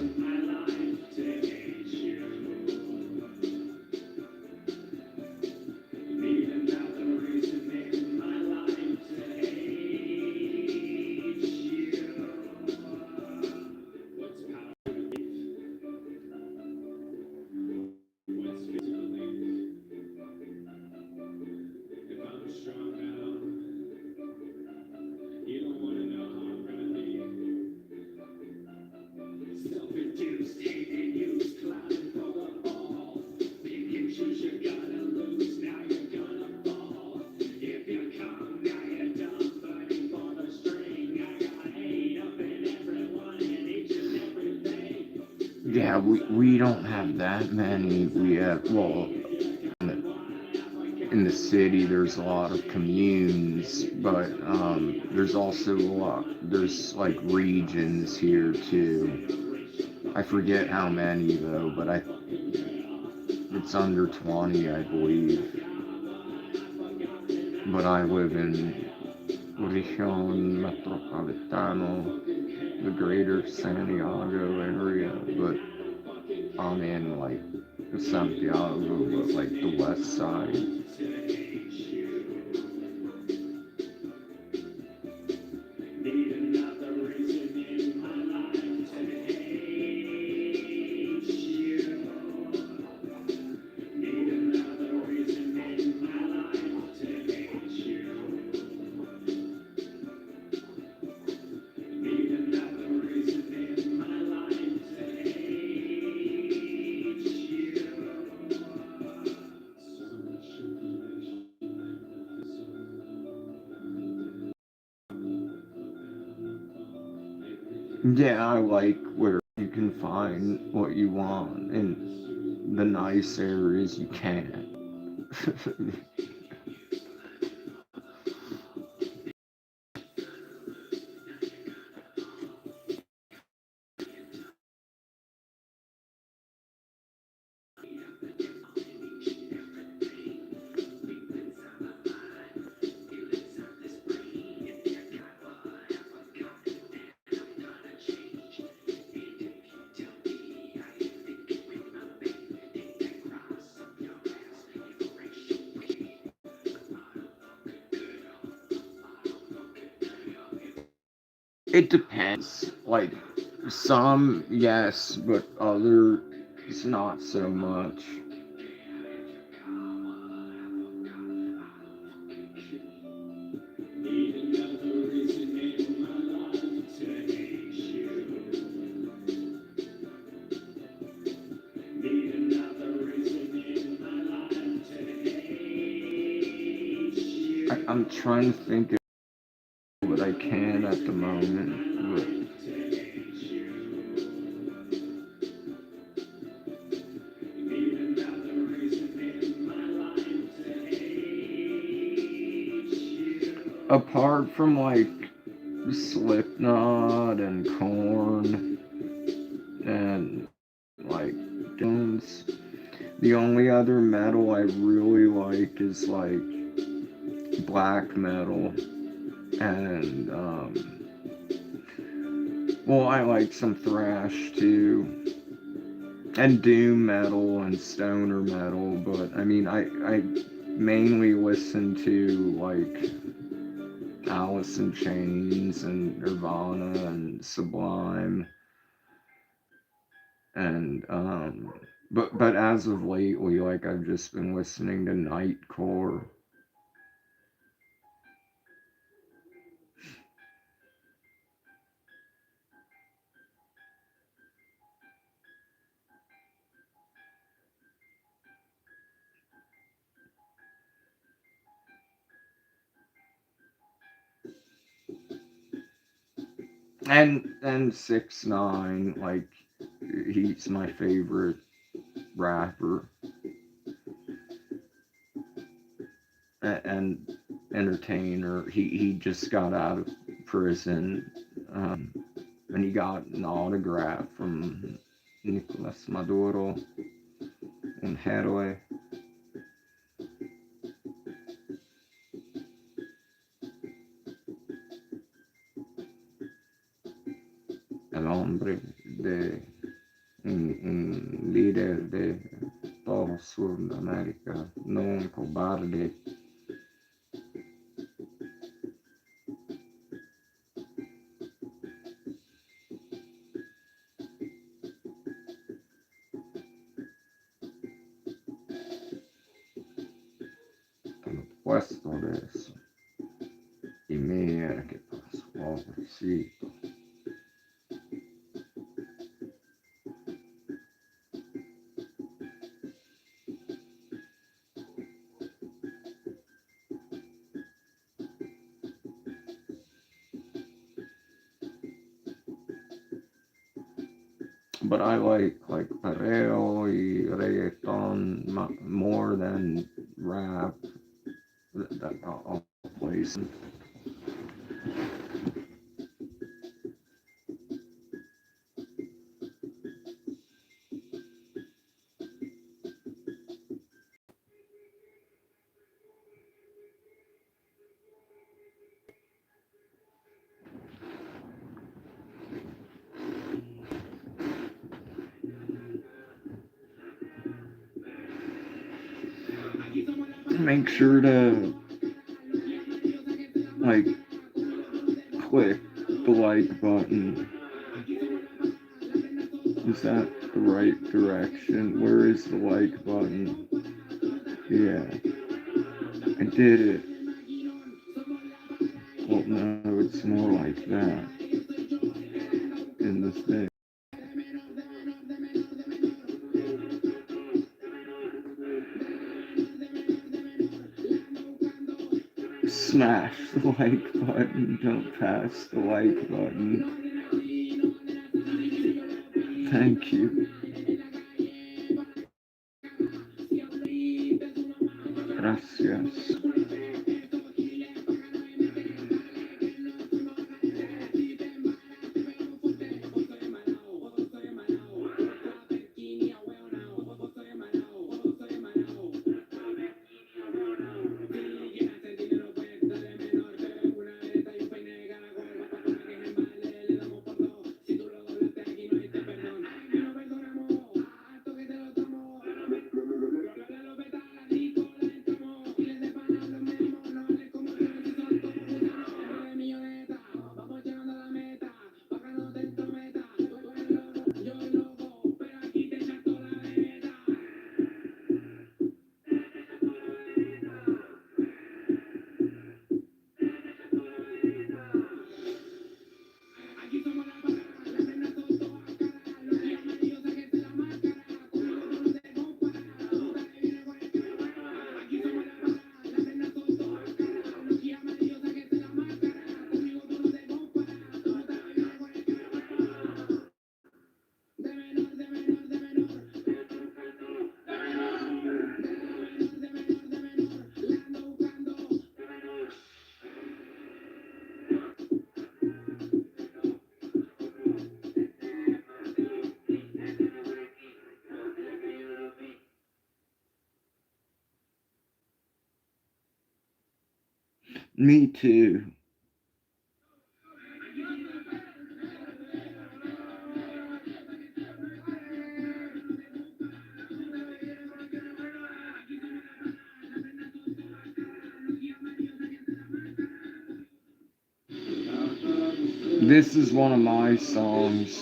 Yeah, we don't have that many. We have well in the city there's a lot of communes, but there's also a lot there's like regions here too. I forget how many though, but I it's under 20 I believe. But I live in Region Metropolitano, the greater Santiago area, but I'm in like Santiago, but like the west side. Yeah, I like where you can find what you want in the nice areas you can't. It depends. Like some, yes, but others not so much. I'm trying to think of what I can at the moment. But apart from like Slipknot and Korn and like Deftones, the only other metal I really like is like black metal and well, I like some thrash too, and doom metal and stoner metal. But I mean, I mainly listen to like Alice in Chains and Nirvana and Sublime and but as of lately, like I've just been listening to Nightcore. And 6ix9ine, like he's my favorite rapper and entertainer. He just got out of prison, and he got an autograph from Nicolas Maduro, un héroe. El hombre de un líder de todo Sudamérica, no un cobarde. Puesto de eso. Y mira qué pasó, pobrecito. But I like perreo y reggaeton more than rap. That I'll play some. Make sure to like click the like button. Is that the right direction? Where is the like button? Yeah, I did it. Well, no, it's more like that in the thing. Smash the like button. Don't pass the like button. Thank you. Gracias. Me too. This is one of my songs.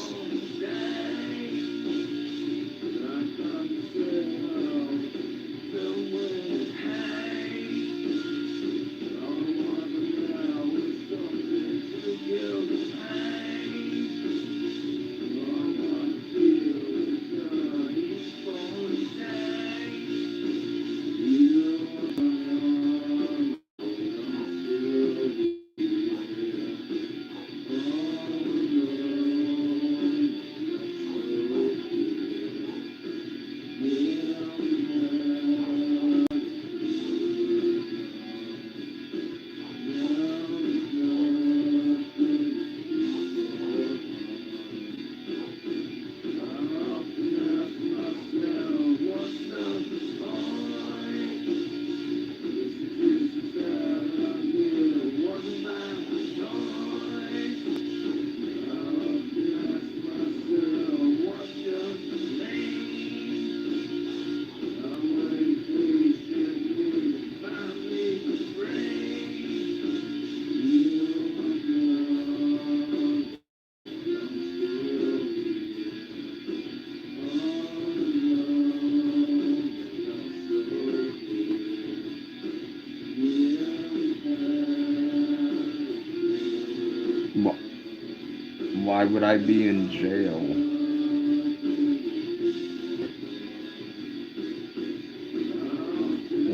Why would I be in jail?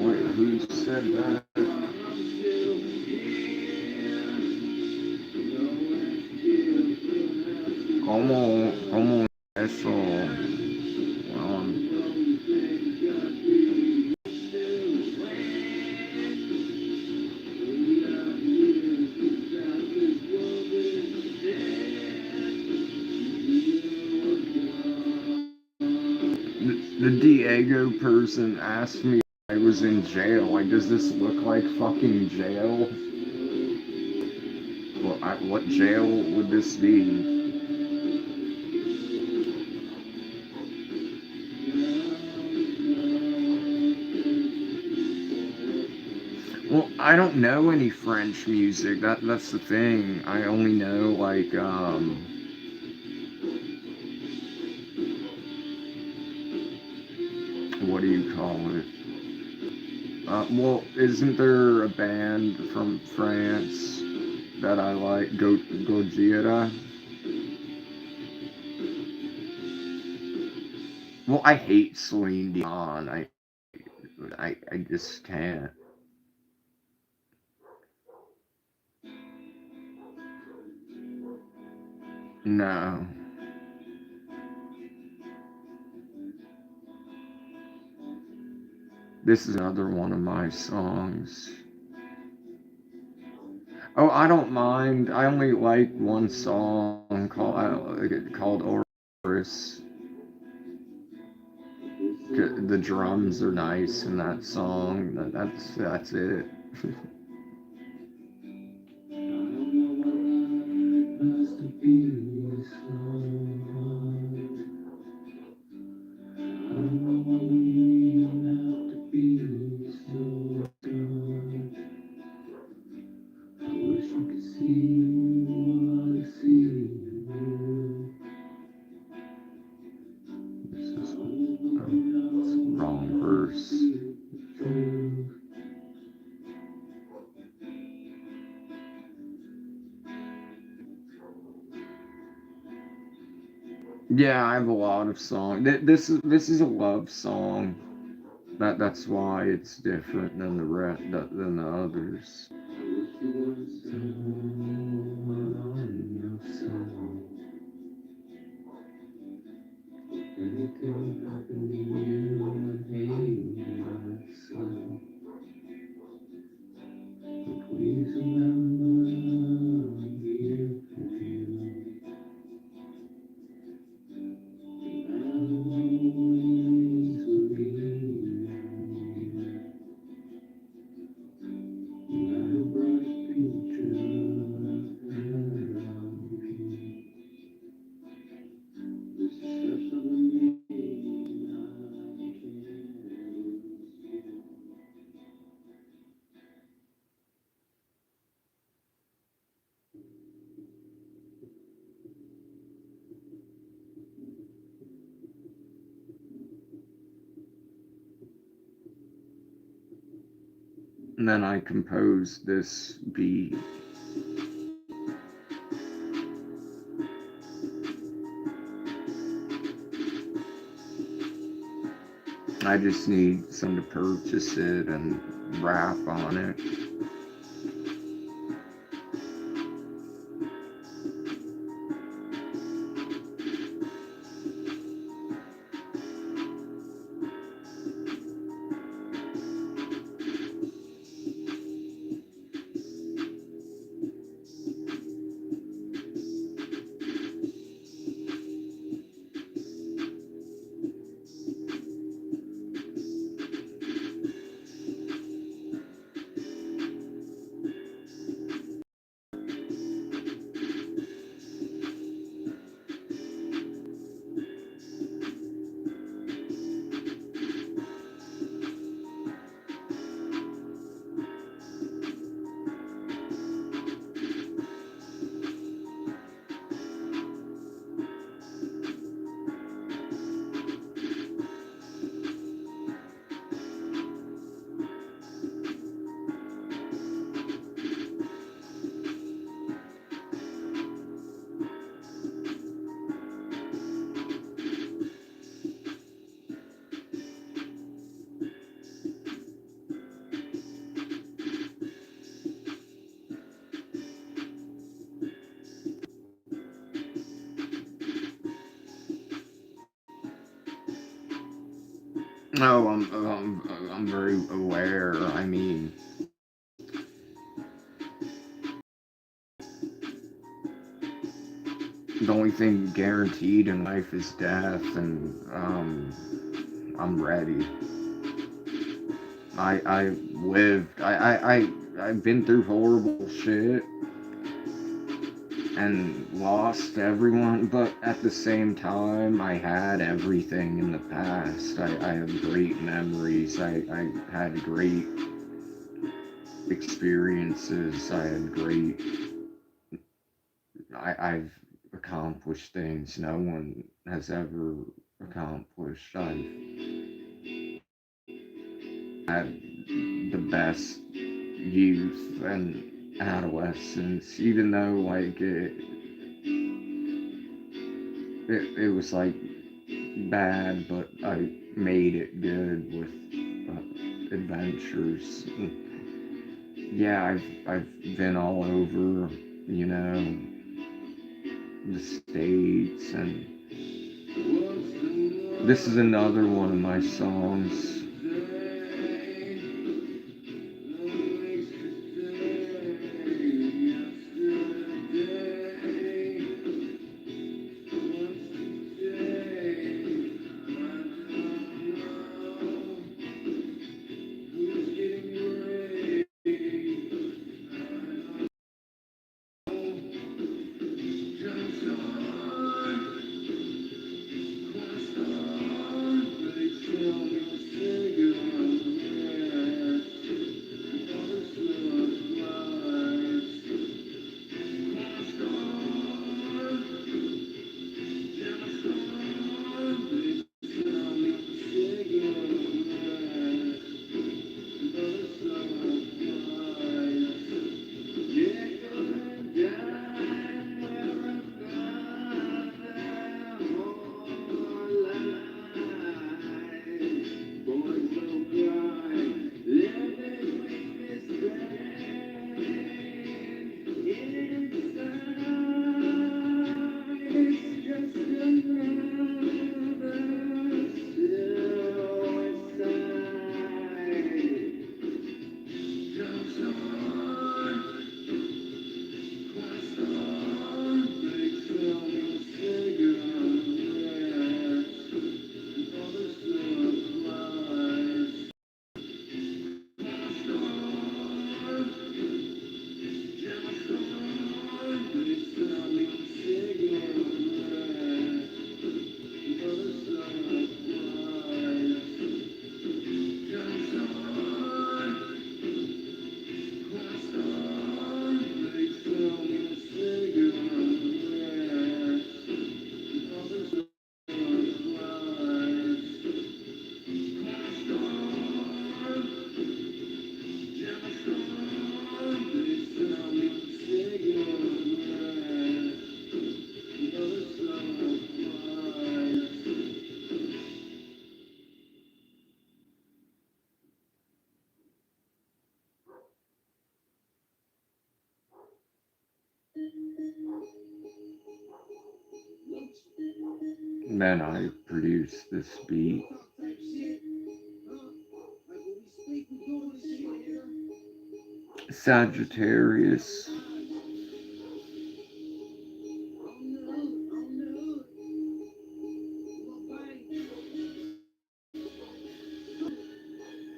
Wait, who said that? ¿Cómo eso? Um, the Diego person asked me if I was in jail. Like, does this look like fucking jail? Well, what jail would this be? Well, I don't know any French music. That's the thing. I only know like what do you call it? Well, isn't there a band from France that I like? Gojira. Well, I hate Celine Dion. I just can't. No. This is another one of my songs. Oh, I don't mind. I only like one song called Orus. The drums are nice in that song. That's it. Wrong verse. Yeah, I have a lot of songs. This is a love song. That's why it's different than than the others. and then I composed this beat. I just need someone to purchase it and rap on it. Oh, I'm very aware. I mean, the only thing guaranteed in life is death, and I'm ready. I lived. I've been through horrible shit and lost everyone, but at the same time, I had everything in the past. I have great memories. I had great experiences. I had great. I've accomplished things no one has ever accomplished. I've had the best youth and adolescence, even though like it was like bad, but I made it good with adventures. Yeah, I've been all over, you know, the states, and this is another one of my songs. Then I produced this beat. Sagittarius.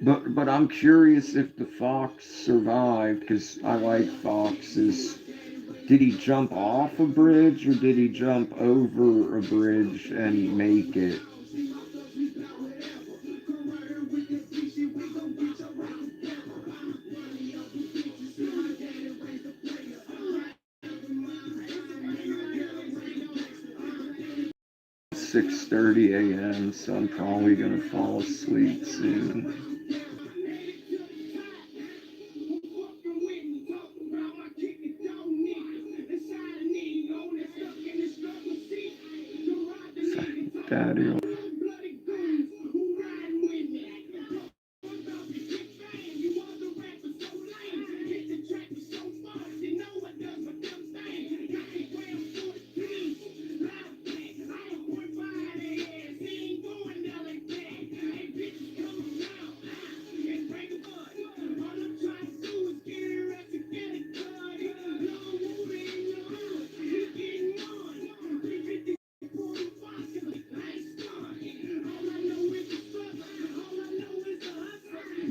But I'm curious if the fox survived because I like foxes. Did he jump off a bridge or did he jump over a bridge and make it? 6:30 a.m., so I'm probably gonna fall asleep soon. Daddy.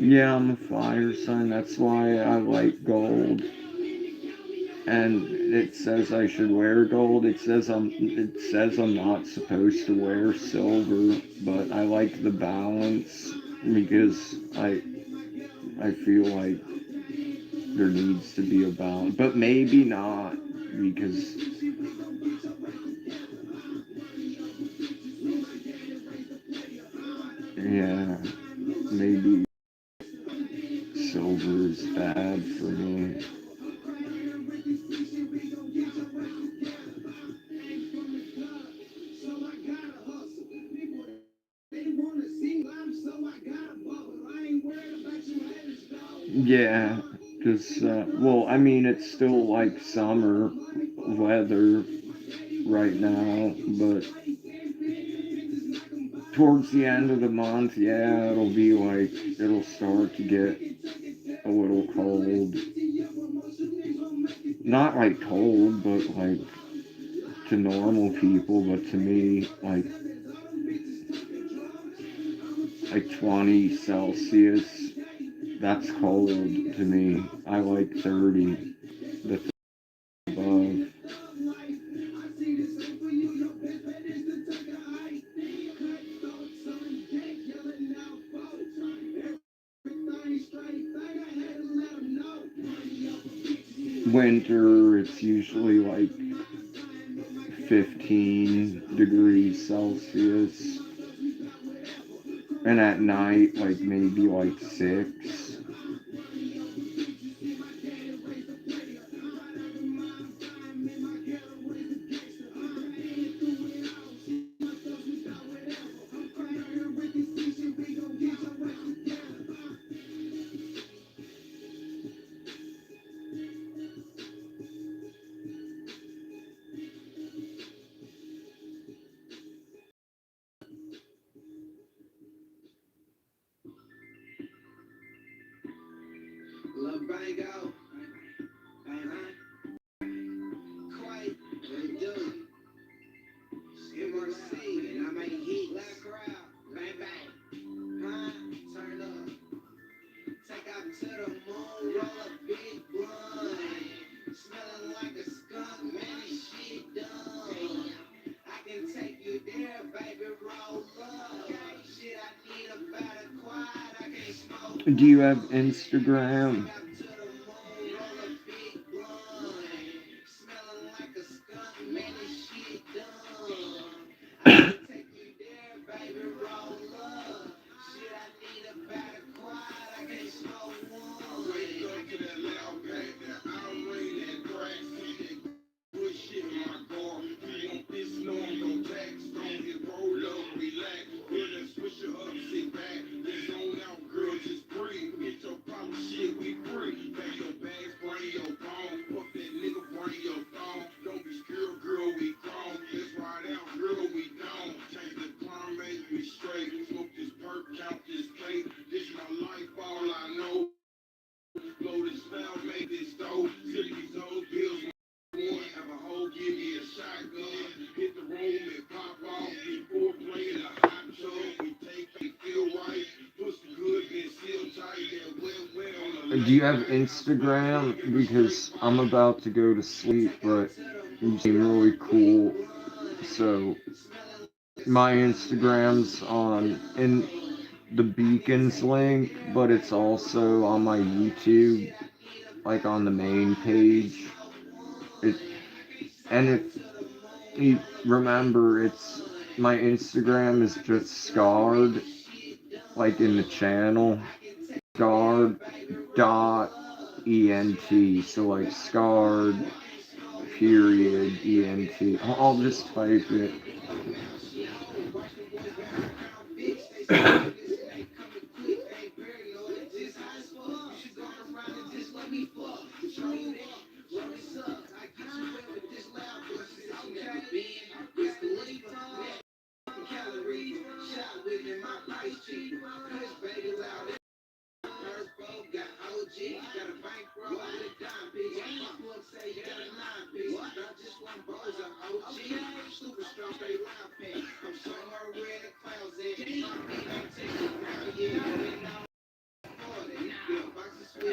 Yeah, I'm a fire sign. That's why I like gold. And it says I should wear gold. It says I'm not supposed to wear silver, but I like the balance because I feel like there needs to be a balance. But maybe not because yeah, maybe silver is bad for me. Yeah, because, well, I mean, it's still like summer weather right now, but towards the end of the month, yeah, it'll be like, it'll start to get a little cold. Not like cold, but like to normal people, but to me, like 20 Celsius, that's cold to me. I like 30, the above. Winter, it's usually like 15 degrees Celsius. And at night, like maybe like 6. Do you have Instagram? Do you have Instagram? Because I'm about to go to sleep, but you seem really cool. So my Instagram's on in the Beacons link, but it's also on my YouTube, like on the main page. It and if you remember, it's my Instagram is just scarred, like in the channel, scarred dot ent. So like scarred period ent. I'll just type it.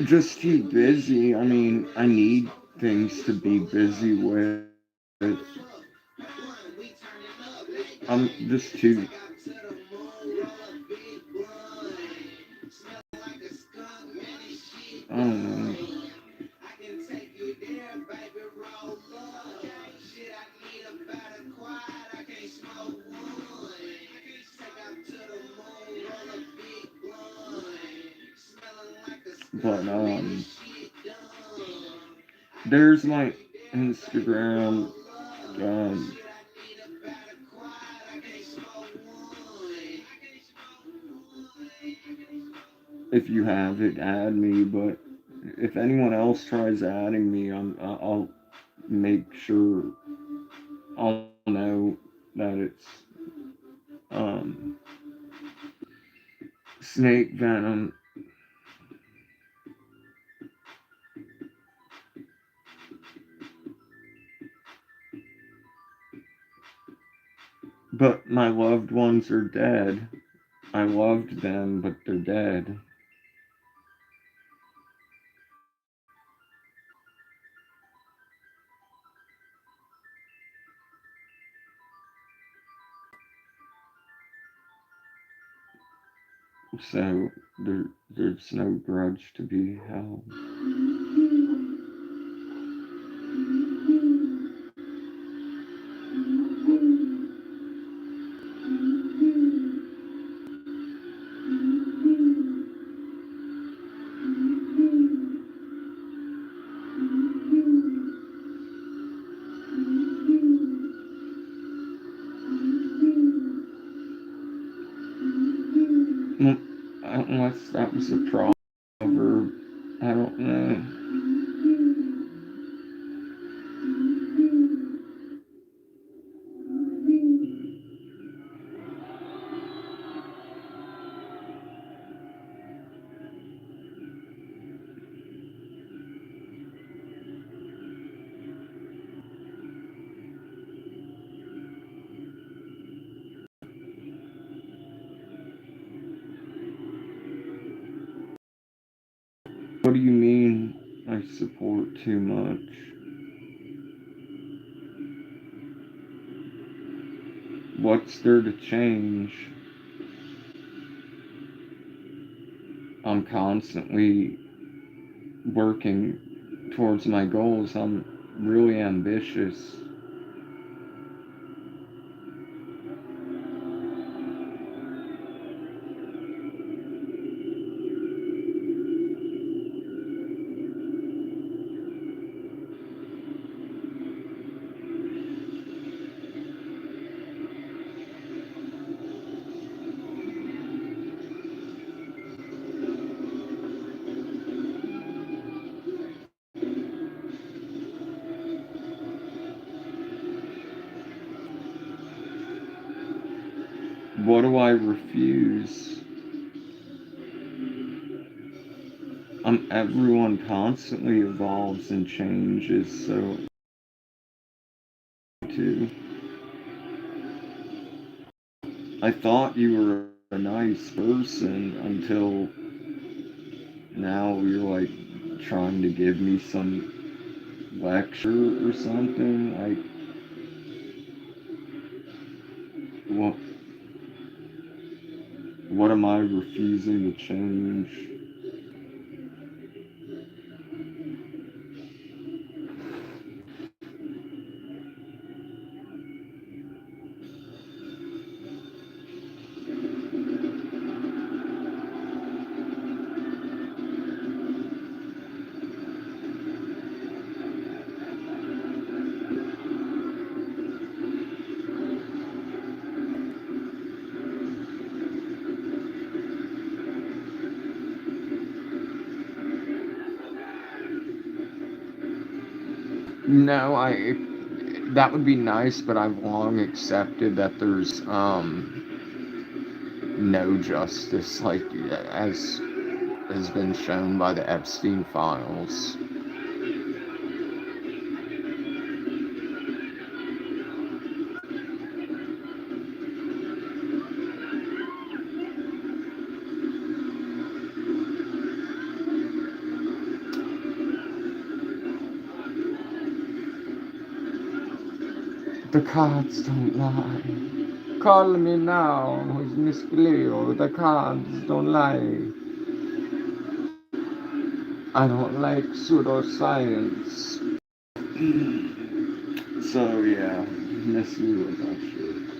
Just too busy. I mean, I need things to be busy with. I'm just too. I don't know. But there's my Instagram. Um, if you have it, add me. But if anyone else tries adding me, I'll make sure I'll know that it's um, snake venom. But my loved ones are dead. I loved them, but they're dead. So there's no grudge to be held. Well, unless that was a proverb. I don't know. What do you mean I support too much? What's there to change? I'm constantly working towards my goals. I'm really ambitious. What do I refuse? Everyone constantly evolves and changes, so too. I thought you were a nice person until now you're like trying to give me some lecture or something. Like, what, what am I refusing to change? No, I that would be nice, but I've long accepted that there's no justice, like as has been shown by the Epstein files. The cards don't lie. Call me now, who's Miss Cleo. The cards don't lie. I don't like pseudoscience. So, yeah, miss you with that shit.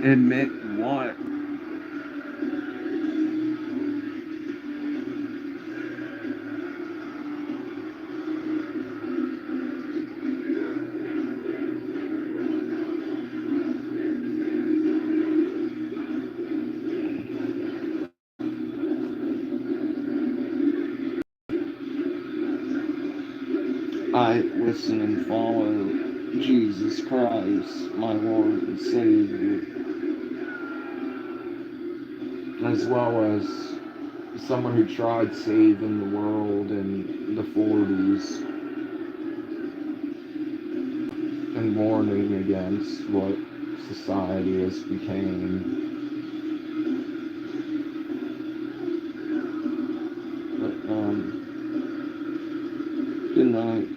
Admit what? I listen and follow Jesus Christ, my Lord and Savior, as well as someone who tried saving the world in the 40s and warning against what society has become. But, good night.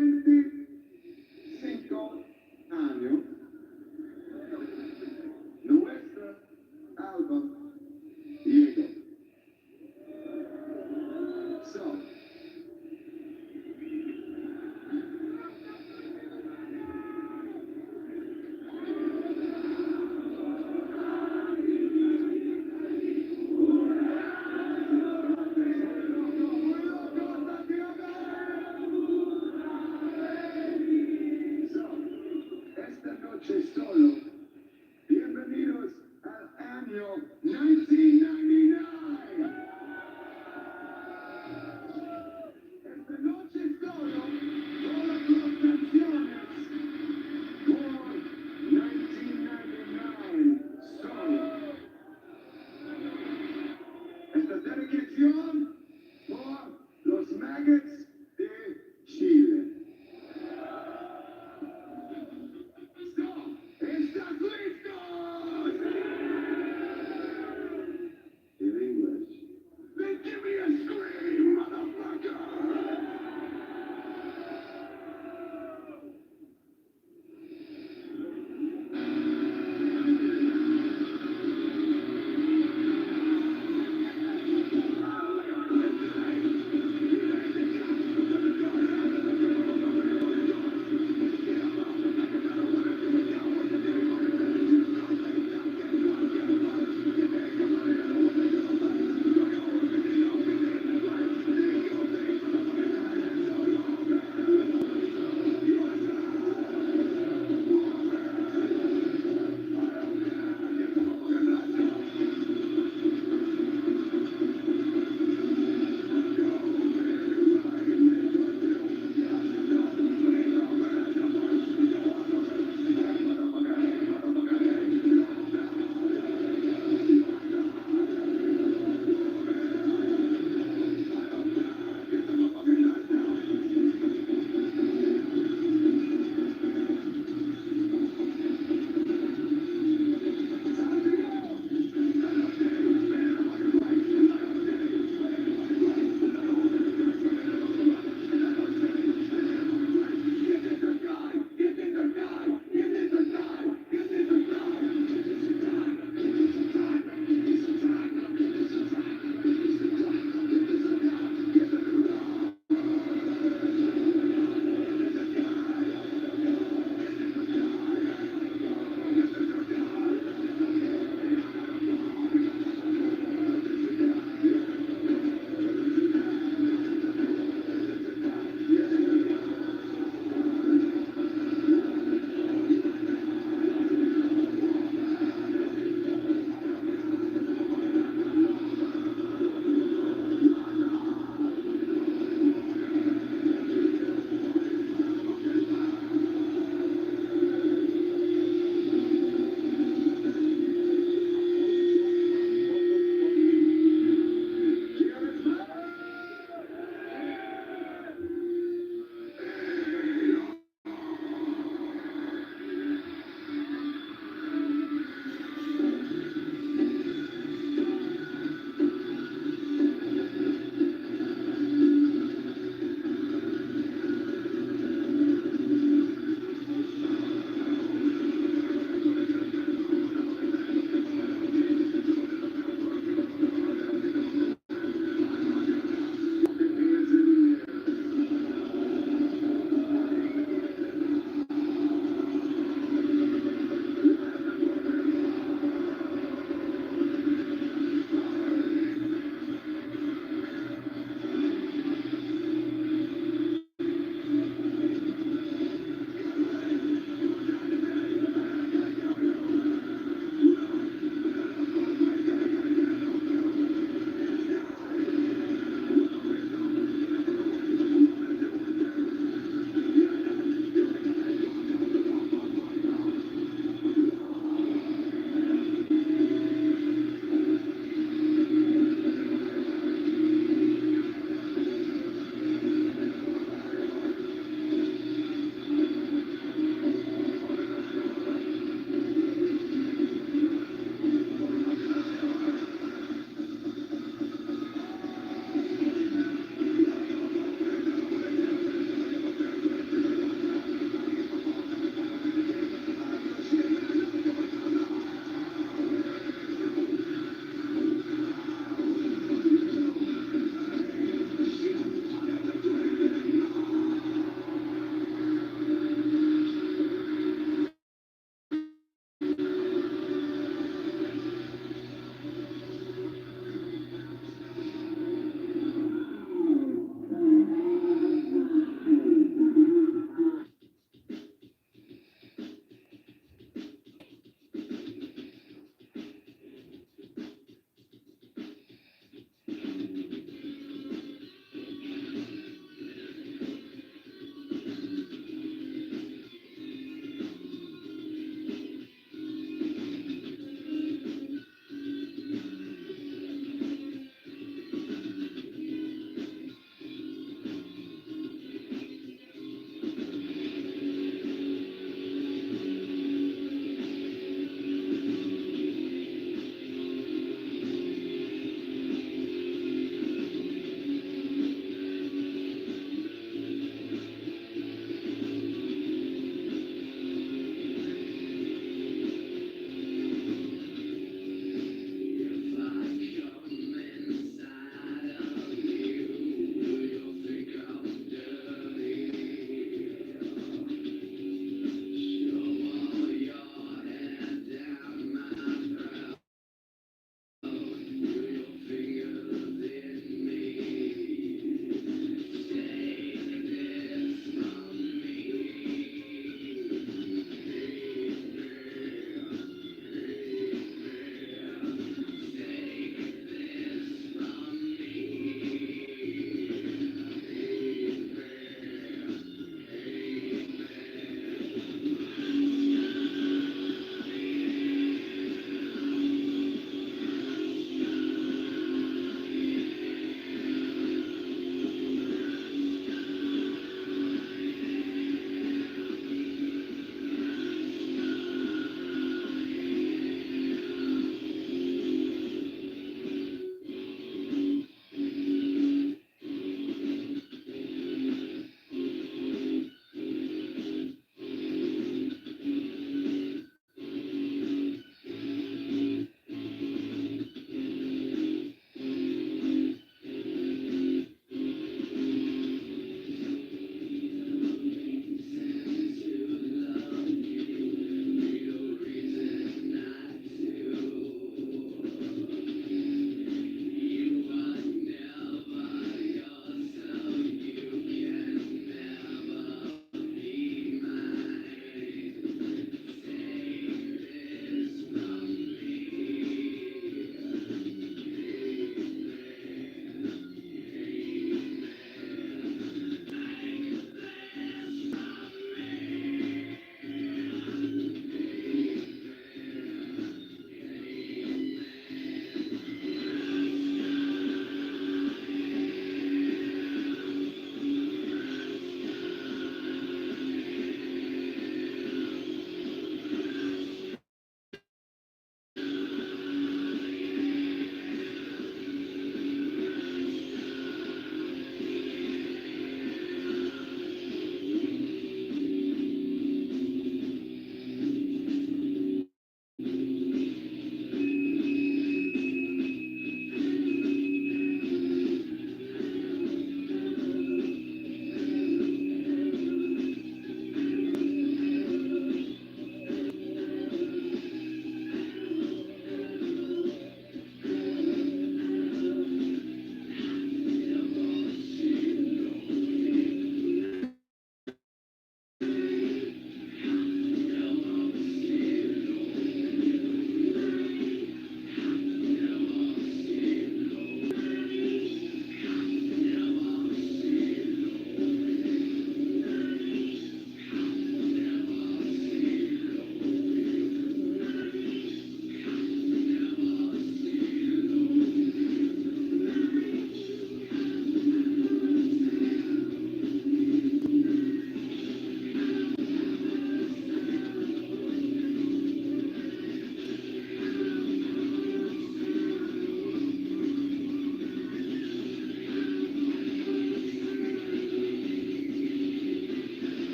25 años, nuestro álbum llegó. So,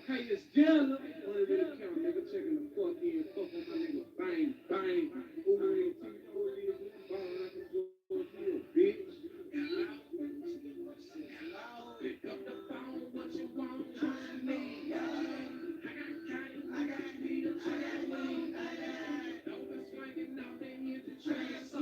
Hey, it's Jella. Wanna really count, nigga. Checking the fuck in. Fuck on my nigga. Bang, bang. Over in T40, ball like a Georgia, bitch. Pick up the phone, what you want from me? I got kind, I got need a traveling. Don't be swinging out there in the trash, so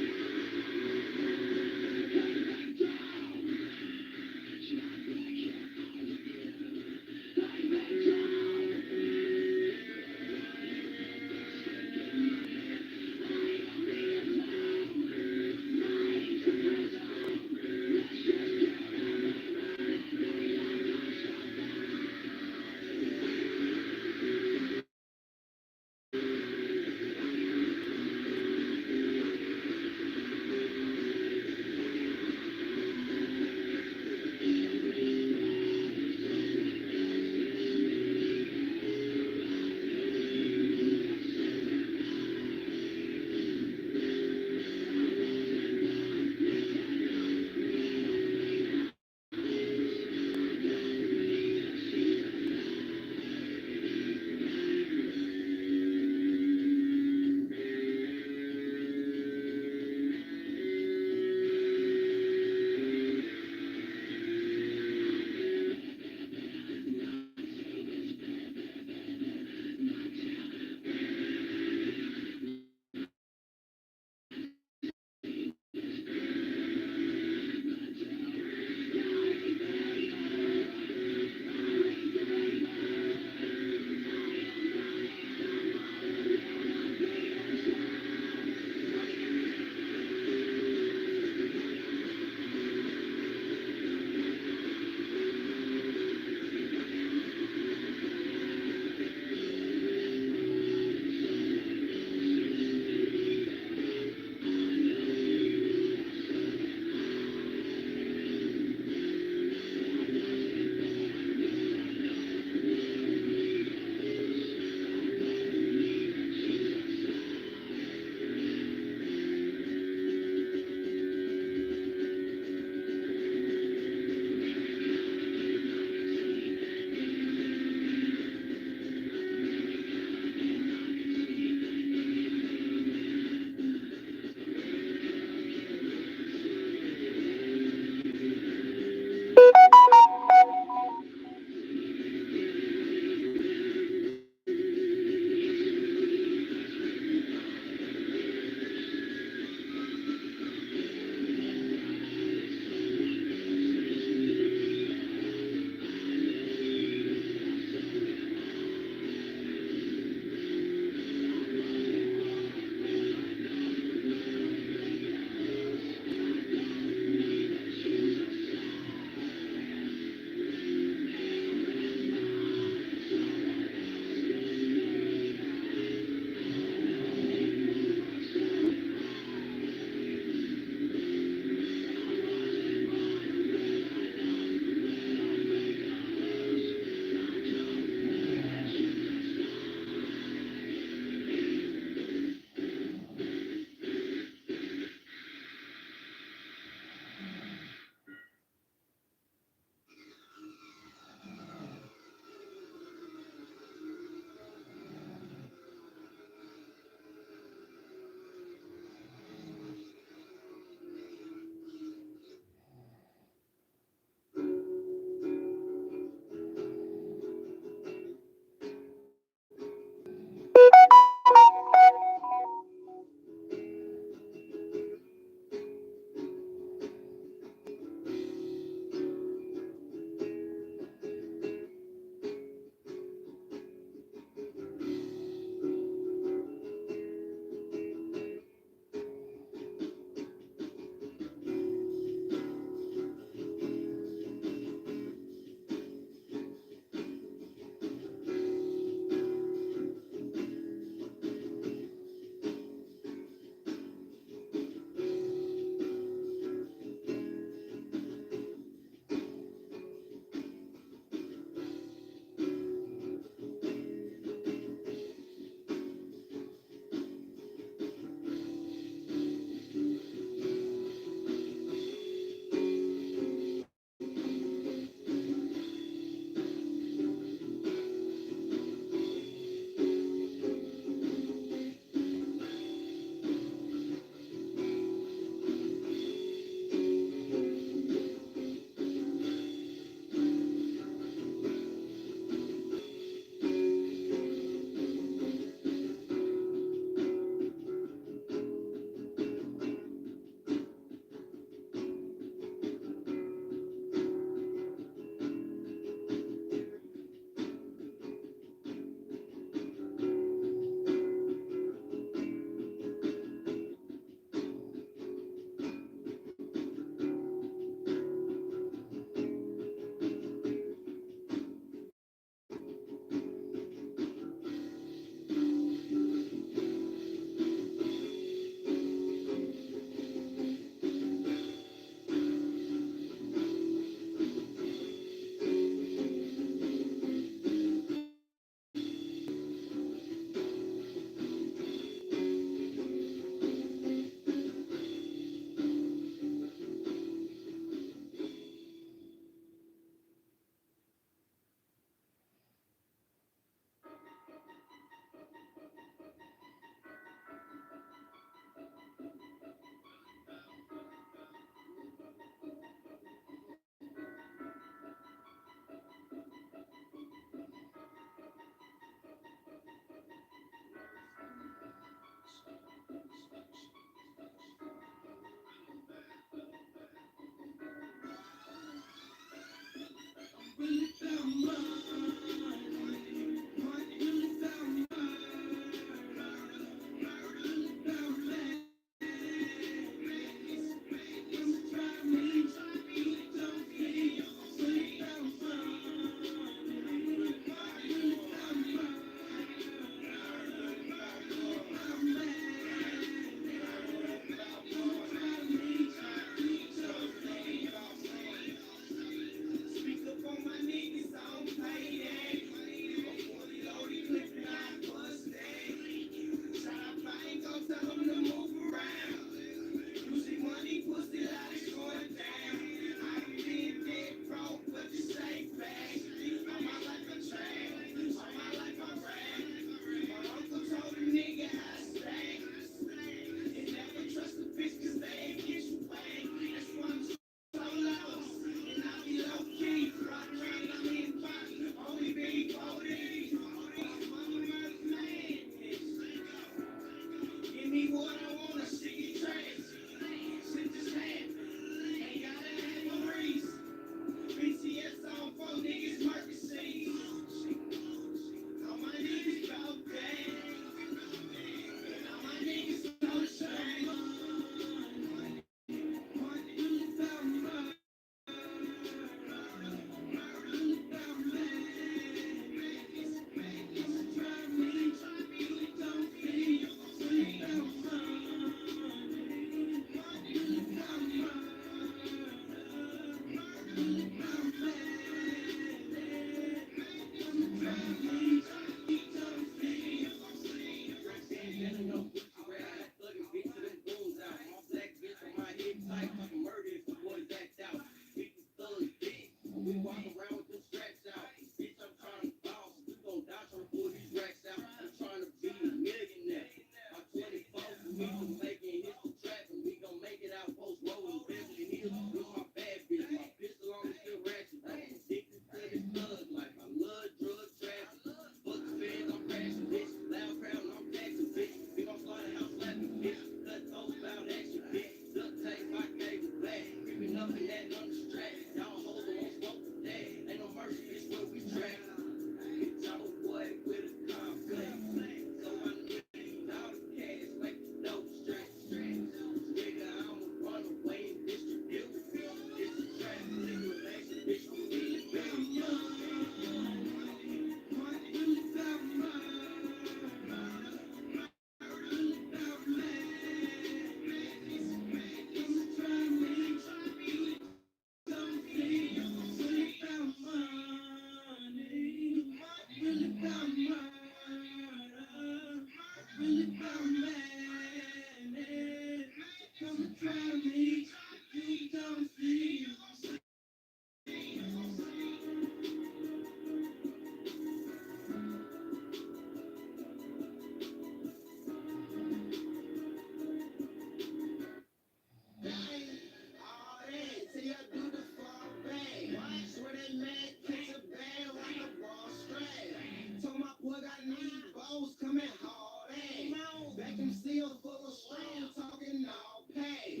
Vacuum seal full of strong talking all pay.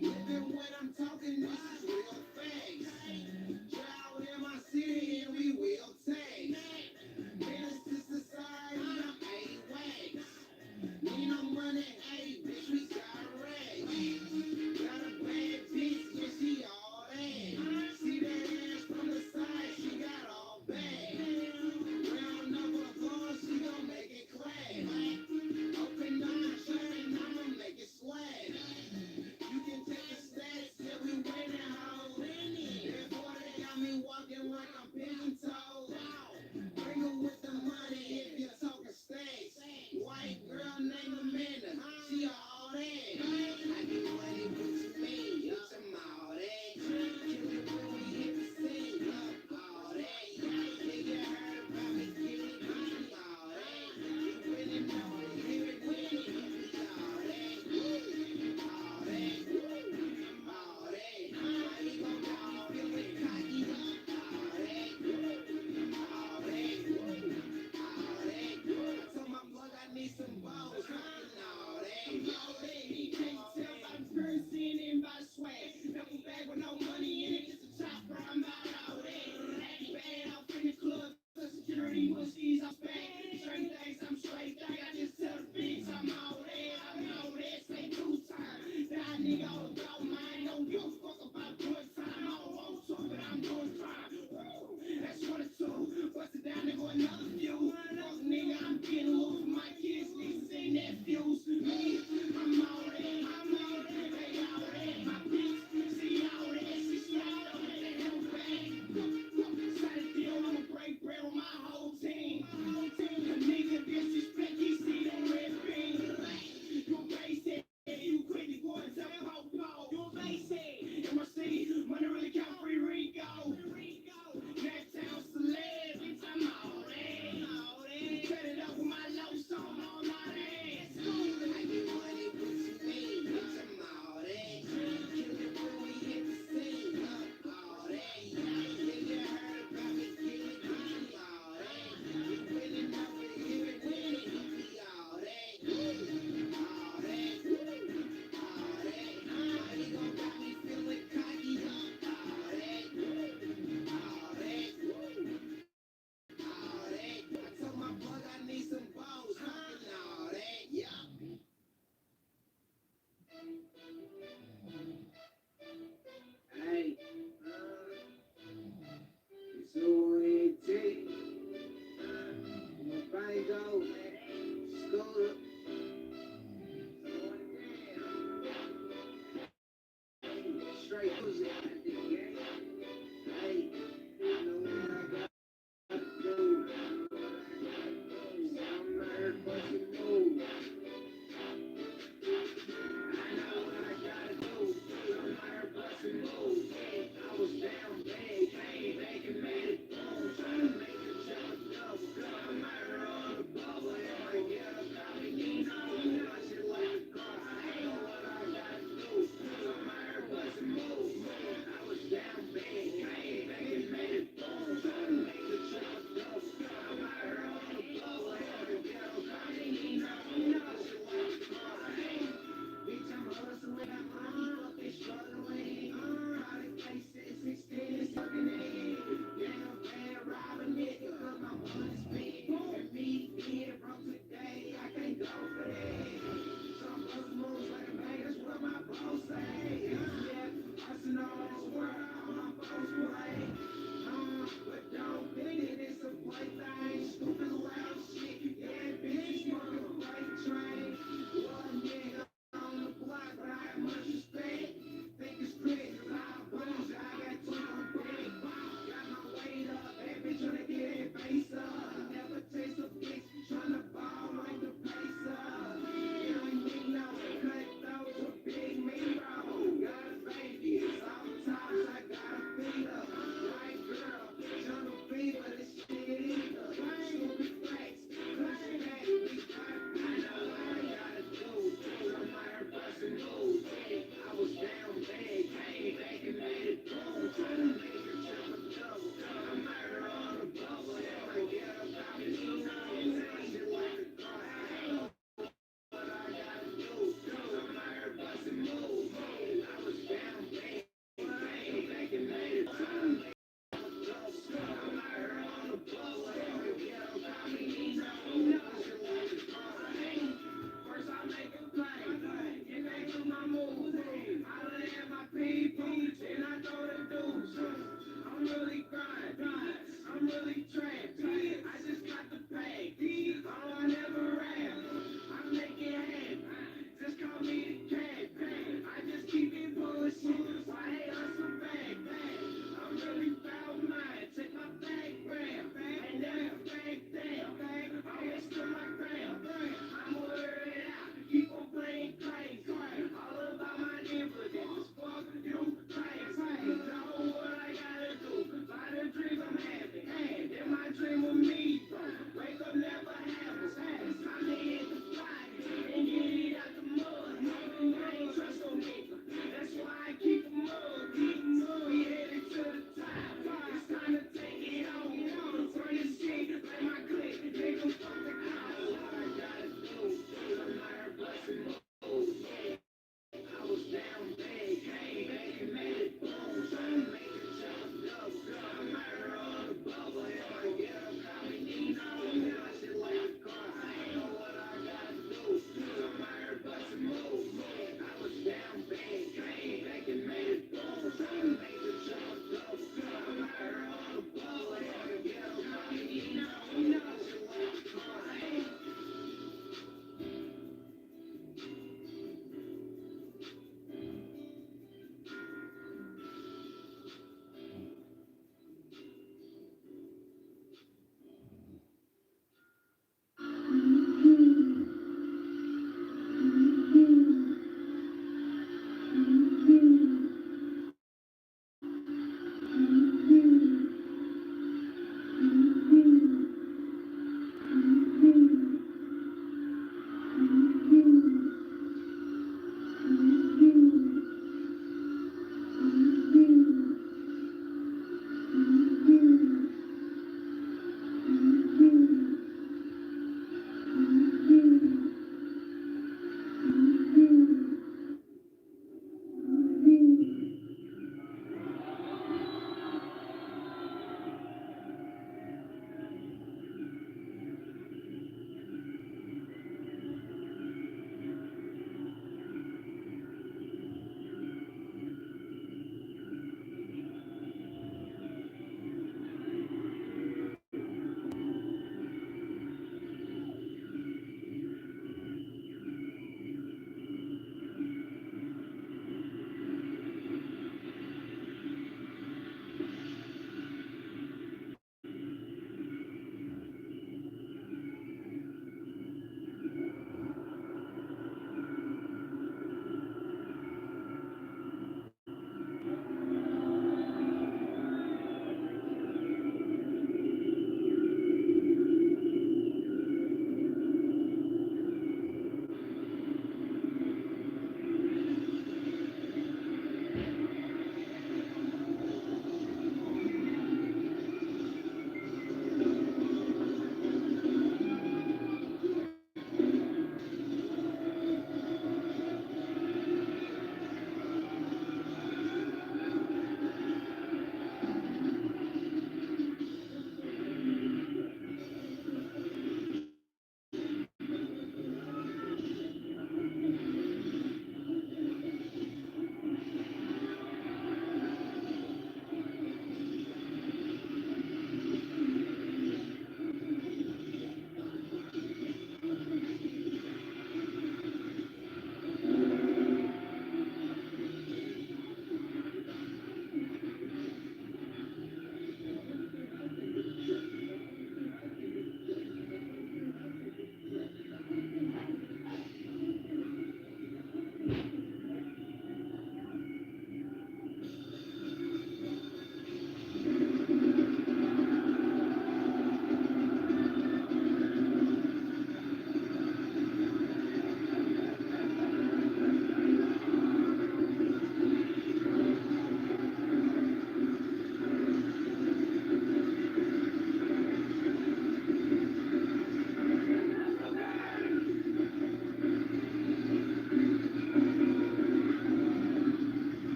Living when I'm talking, this is real facts. Child in my city and we will take. Menace to society, I'm A-Wax. Need no money, hey, bitch, we got rage. Got a bad bitch, yeah, she all that. See that ass from the side, she got all bad. Round number of applause, she gon' make it clap. Open nine, shut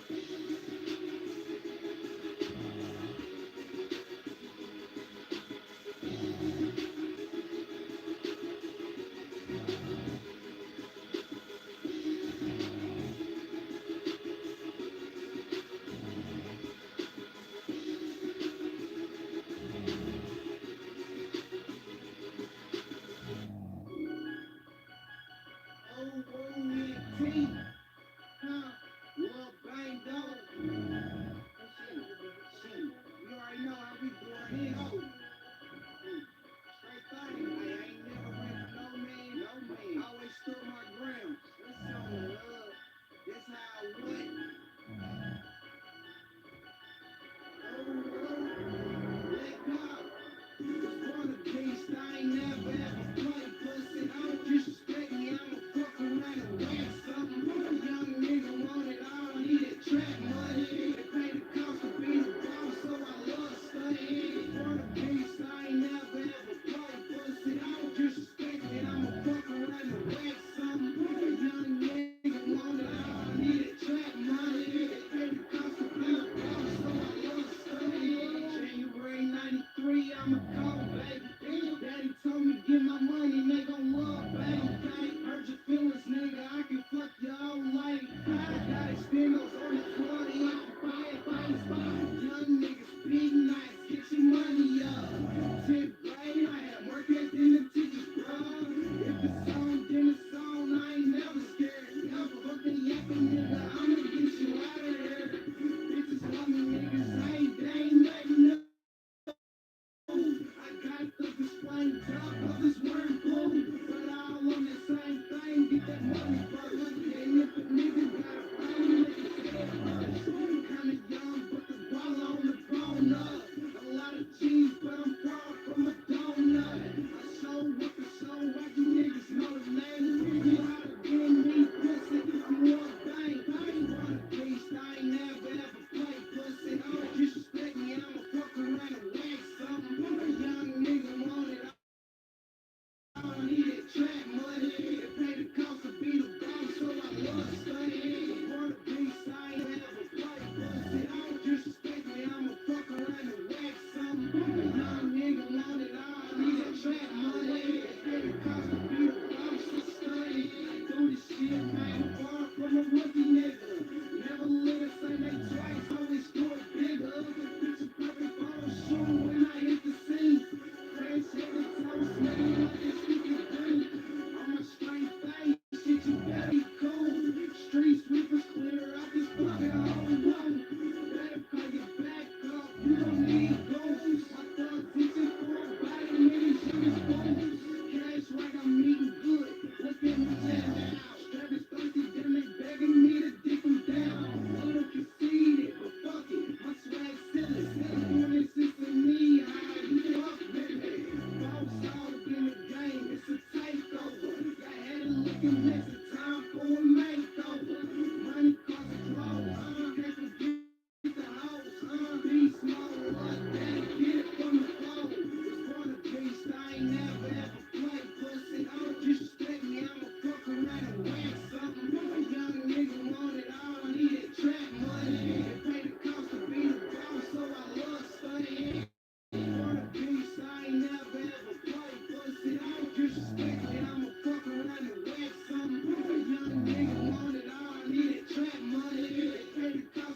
OOET, huh? Lil Bang Dog. Shit, you already know how we board in. Oh, straight thing. I ain't never ran for no man, no man. Always stood my ground. What's on the love? This how I went. Let go. For the beast, I ain't never ever played pussy. Don't disrespect me, I'ma fuck around and win something. A young nigga want it all, need it trap money. They pay the cost to be the boss, so I love studying. For the beast, I ain't never ever played pussy. Don't disrespect me, I'ma fuck around and win something. A young nigga want it all, need it trap money. They pay the cost to be the boss, so I love studying. January 93, I'm a cold baby. Daddy told me get my money, they gon' love baby. Hurt your feelings, nigga. I can fuck your old lady. I got extendos on the 40, I can buy it by the spot. Young niggas, big nights, get your money up. 10th grade, I had work at the teachers, bro. If it's on, then it's on. I ain't never scared. Y'all fucking yapping, nigga. I'ma get you out of here. Bitches love me, niggas. They ain't letting up. I got the explain top of this word blue, but all on the same thing. Get that money, brother. And if a nigga got a problem, make his head hurt. Kinda young, but the ball on the grown up. A lot of cheese, but I'm far from a donut. I show up the show, why you niggas know the name? You how to get me pussy, you want bang, bang. Want a beast, I ain't never ever play pussy. Don't disrespect me, I'ma fuck around and whack something. A young nigga want it all, need it trap money. They pay the cost to be the boss, so I love studying. For the beast, I ain't never play pussy. Don't disrespect me, I'ma fuck around and whack something. A young nigga want it all, need it trap money. They pay the cost to be the boss, so I love studying. Do this shit, man, far from a rookie nigga. Never let us say they twice, always do it bigger. Picture perfect photo shoot when I hit the scene. Crash every time smelling like this stupid green. On my straight face, shit, you better be cool. Street sweepers clear out this fucking whole room. Better call your back up, you don't need goons. My thug teaching for a body, niggas young as fools. Cash right, I'm eating good. Look at me now. Strappers thirsty, then they begging me to dick them down. Little conceited, but fuck it, my swag silly. Morning sister me, how you fuck with me? Boss all in the game, it's a takeover. Got head looking messy, time for a makeover. Money cars and clothes, can't forget the hoes. Be small, luck, daddy, get it from the flow. For the beast, I ain't never ever play pussy. Don't disrespect me, I'ma fuck around and whack something. A young nigga want it all, need it trap money. They pay the cost to be the boss, so I love studying. For the beast, I ain't never ever play pussy. Don't disrespect me, I'ma fuck around and whack something. A young nigga want it all, need it trap money. They pay the cost to be the boss, so I love studying.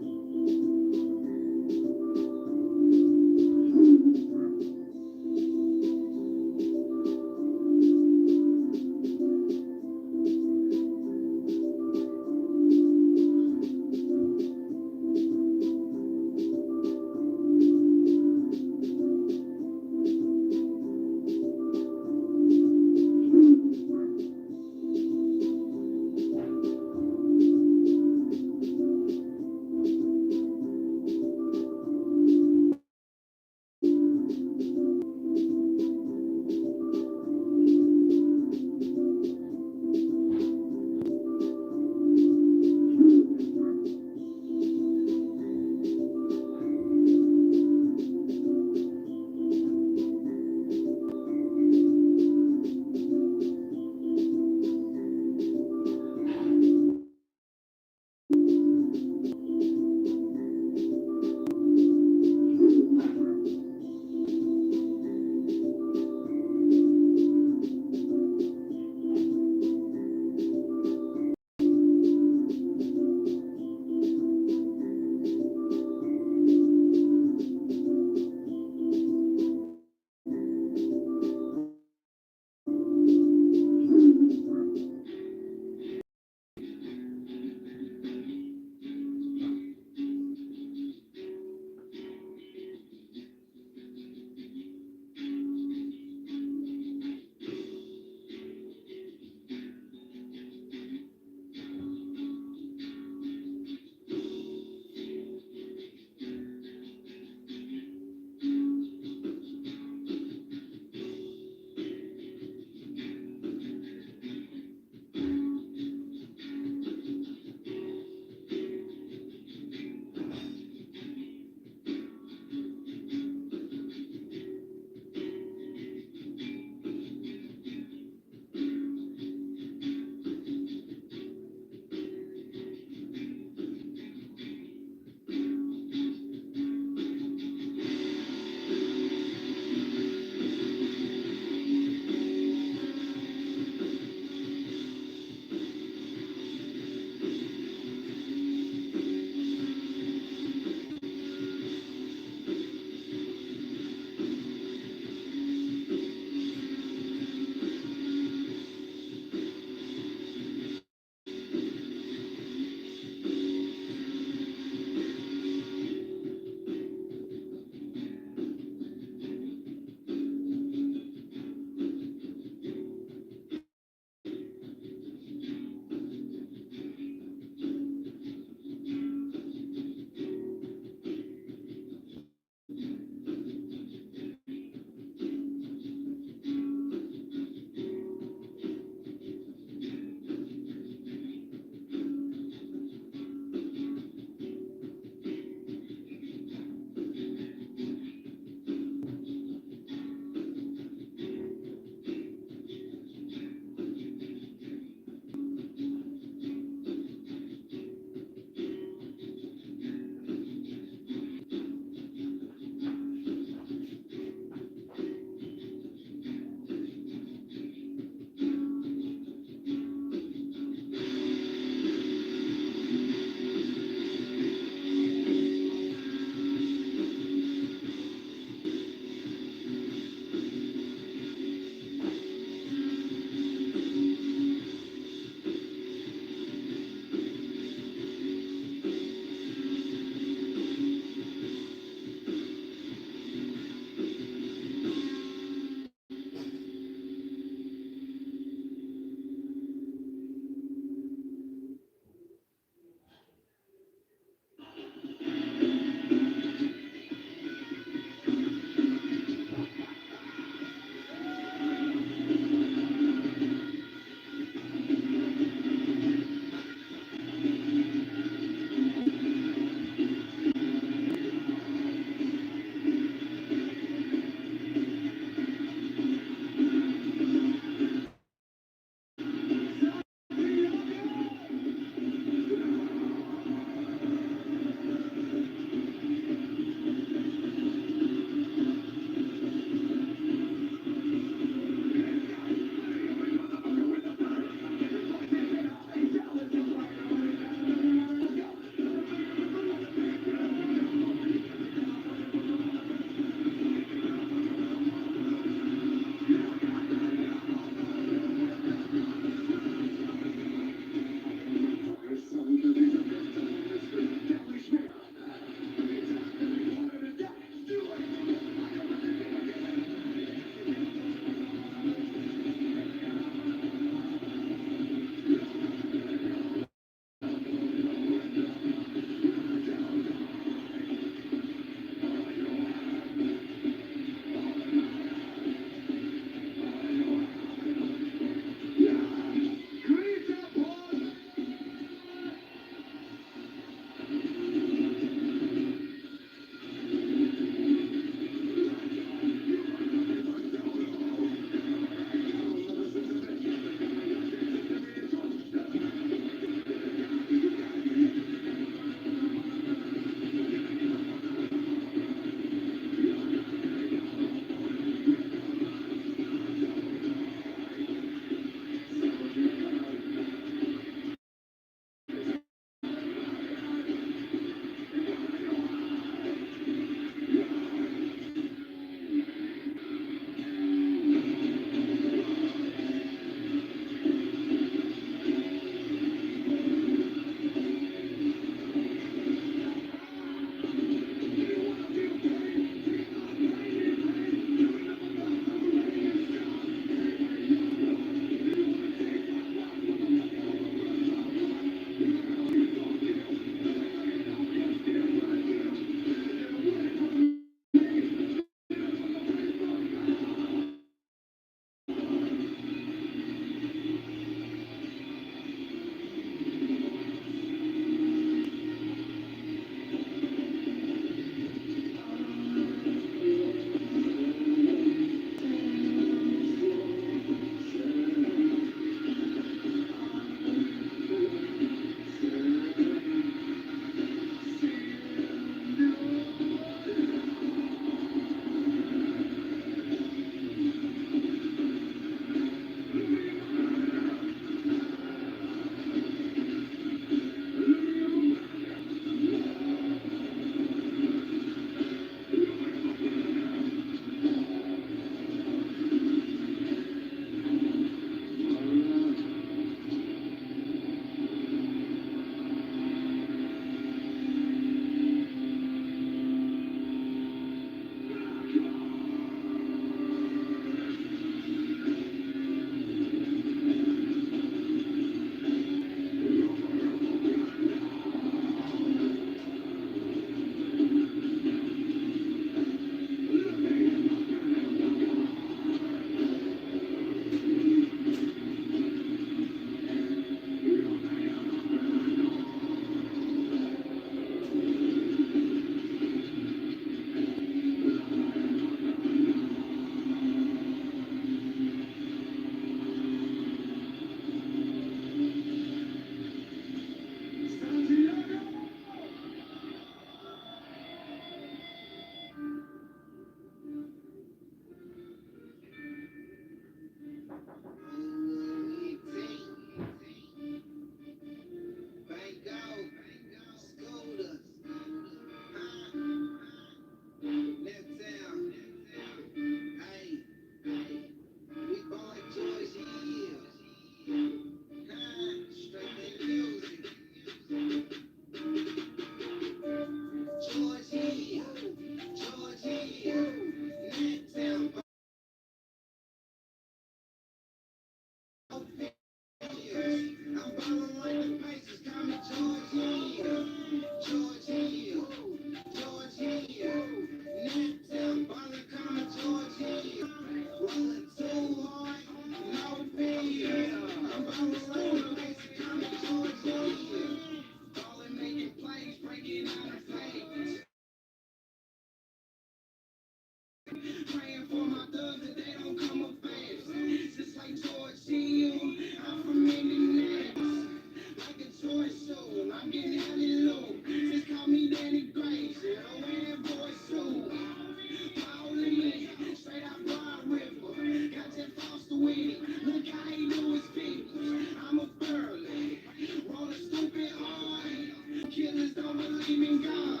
believe in God.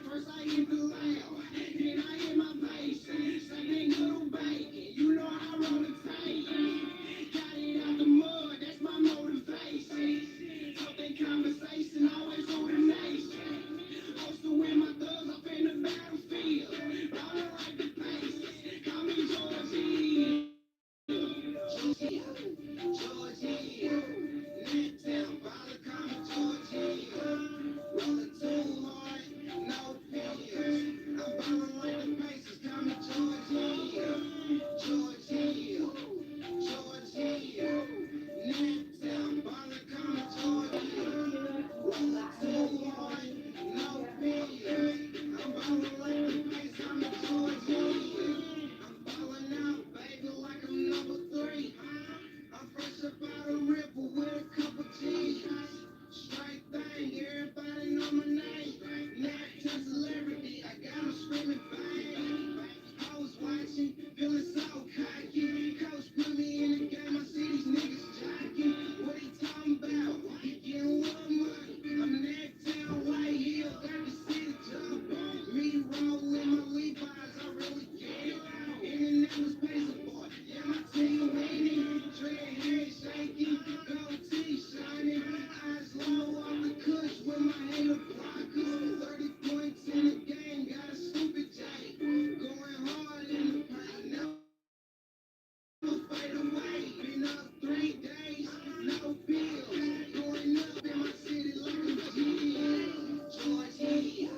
First I hit the loud, then I hit my bass. Something good on bacon, you know I roll the tape. Got it out the mud, that's my motivation. Something conversation, always on the nation. Also with my thugs up in the battlefield. Rolling like the pace, call me Georgie. Georgie, Midtown, Bala, call me Georgie. Rolling too hard, no pills. I'm ballin' like the Pacers, call me Georgie. Georgie, Georgie, Midtown, Bala, call me Georgie. Rolling too hard, no pills. I'm ballin' like the Pacers, call me Georgie. I'm ballin' out, baby, like I'm number three. I'm fresh up out of Ripple with a couple G's. Straight thing, everybody know my name. Not to celebrity, I got 'em screaming bang. I was watching, feeling so cocky. Coach put me in the game, I see these niggas jocking. What he talking about? He getting what money. I'm in that town, White Hill, got the city jump on. Me rolling my Levi's, I really get it. And that was Pacer Boy, yeah, my team winning. Dread hair shaking, gold tee shining. Eyes low off the kush with my hater blockers. 30 points in the game, got a stupid J. Going hard in the paint, never fade away. Been up 3 days, no bills. Going up in my city like a G. Georgie,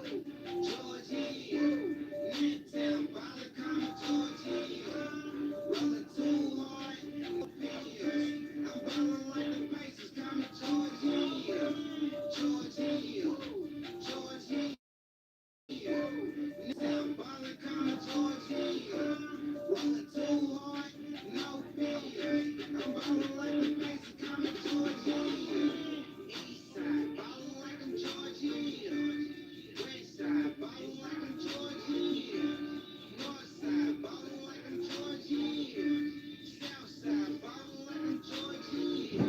Georgie, Midtown, Bala, call me Georgie. Rolling too hard, no pills. I'm ballin' like the Pacers, call me Georgie. Georgie, Georgie, Midtown, Bala, call me Georgie. Rolling too hard, no pills. I'm ballin' like the Pacers, call me Georgie. East side, ballin' like I'm Georgie. West side, ballin' like I'm Georgie. North side, ballin' like I'm Georgie. South side, ballin' like I'm Georgie.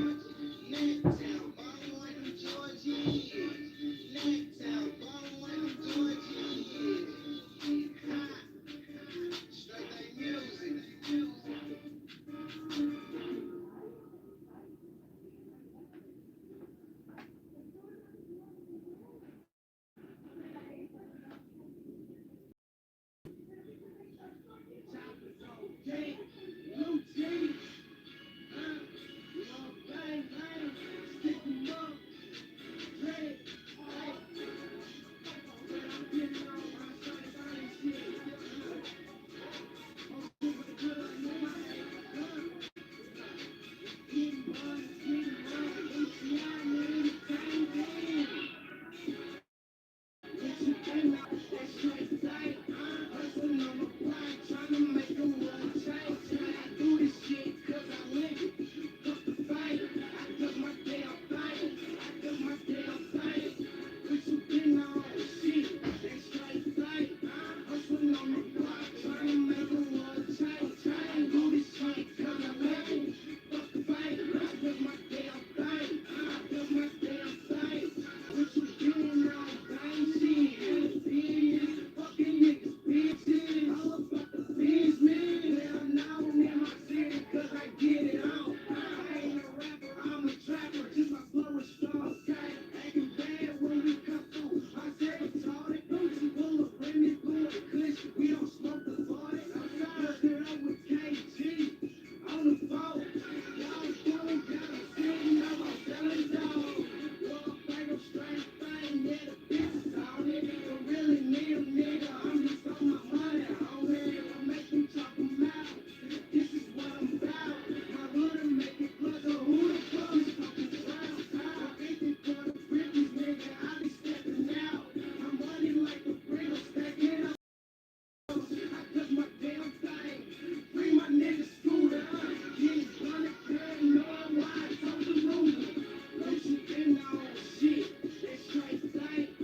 Necktown, ballin' like I'm Georgie. Necktown, ballin' like I'm Georgie. Ha! Straight like music. Choppers on deck, blue jeans. Long bang, bang, stick 'em up, dread. When I'm getting on my shiny shit. I'm super good, man. Getting money, ATI, man, anything, man. What you think of? That straight sight. Hustling on the block, trying to make a world change. I do this shit 'cause I live it. Fuck the fight. I do my damn thing. I do my damn thing. What you think of? Shit. That straight sight. Hustling on the block, trying to make a world change. I do this shit 'cause I live it. Fuck the fight. I do my damn thing. I do my damn thing. What you doing now? Bang shit. Business. Fucking niggas, bitches. All about the business. They're now in my city 'cause I get it on. I ain't a rapper, I'm a trapper. Just my flow is strong. Acting bad when we come through. I said it's all that Gucci full of Remy, full of kush. We don't smoke the 40. Outside, they're up with KG on the phone. Y'all doing got a sitting up on selling dogs. Walk like a straight thing, yeah, the bitches on it. Don't really need a nigga, I'm just on my money, homie. I make them talk 'em out. This is what I'm about. My hood will make it flood, so who the fuck is fucking proud? I'm 50 for the 50s, nigga, I be stepping out. I'm running like the Pringles, stacking up. I took my damn thing. Free my nigga Scooter. Getting blunted, girl, knowing why I told the loser. What you been on? Shit, that straight thing.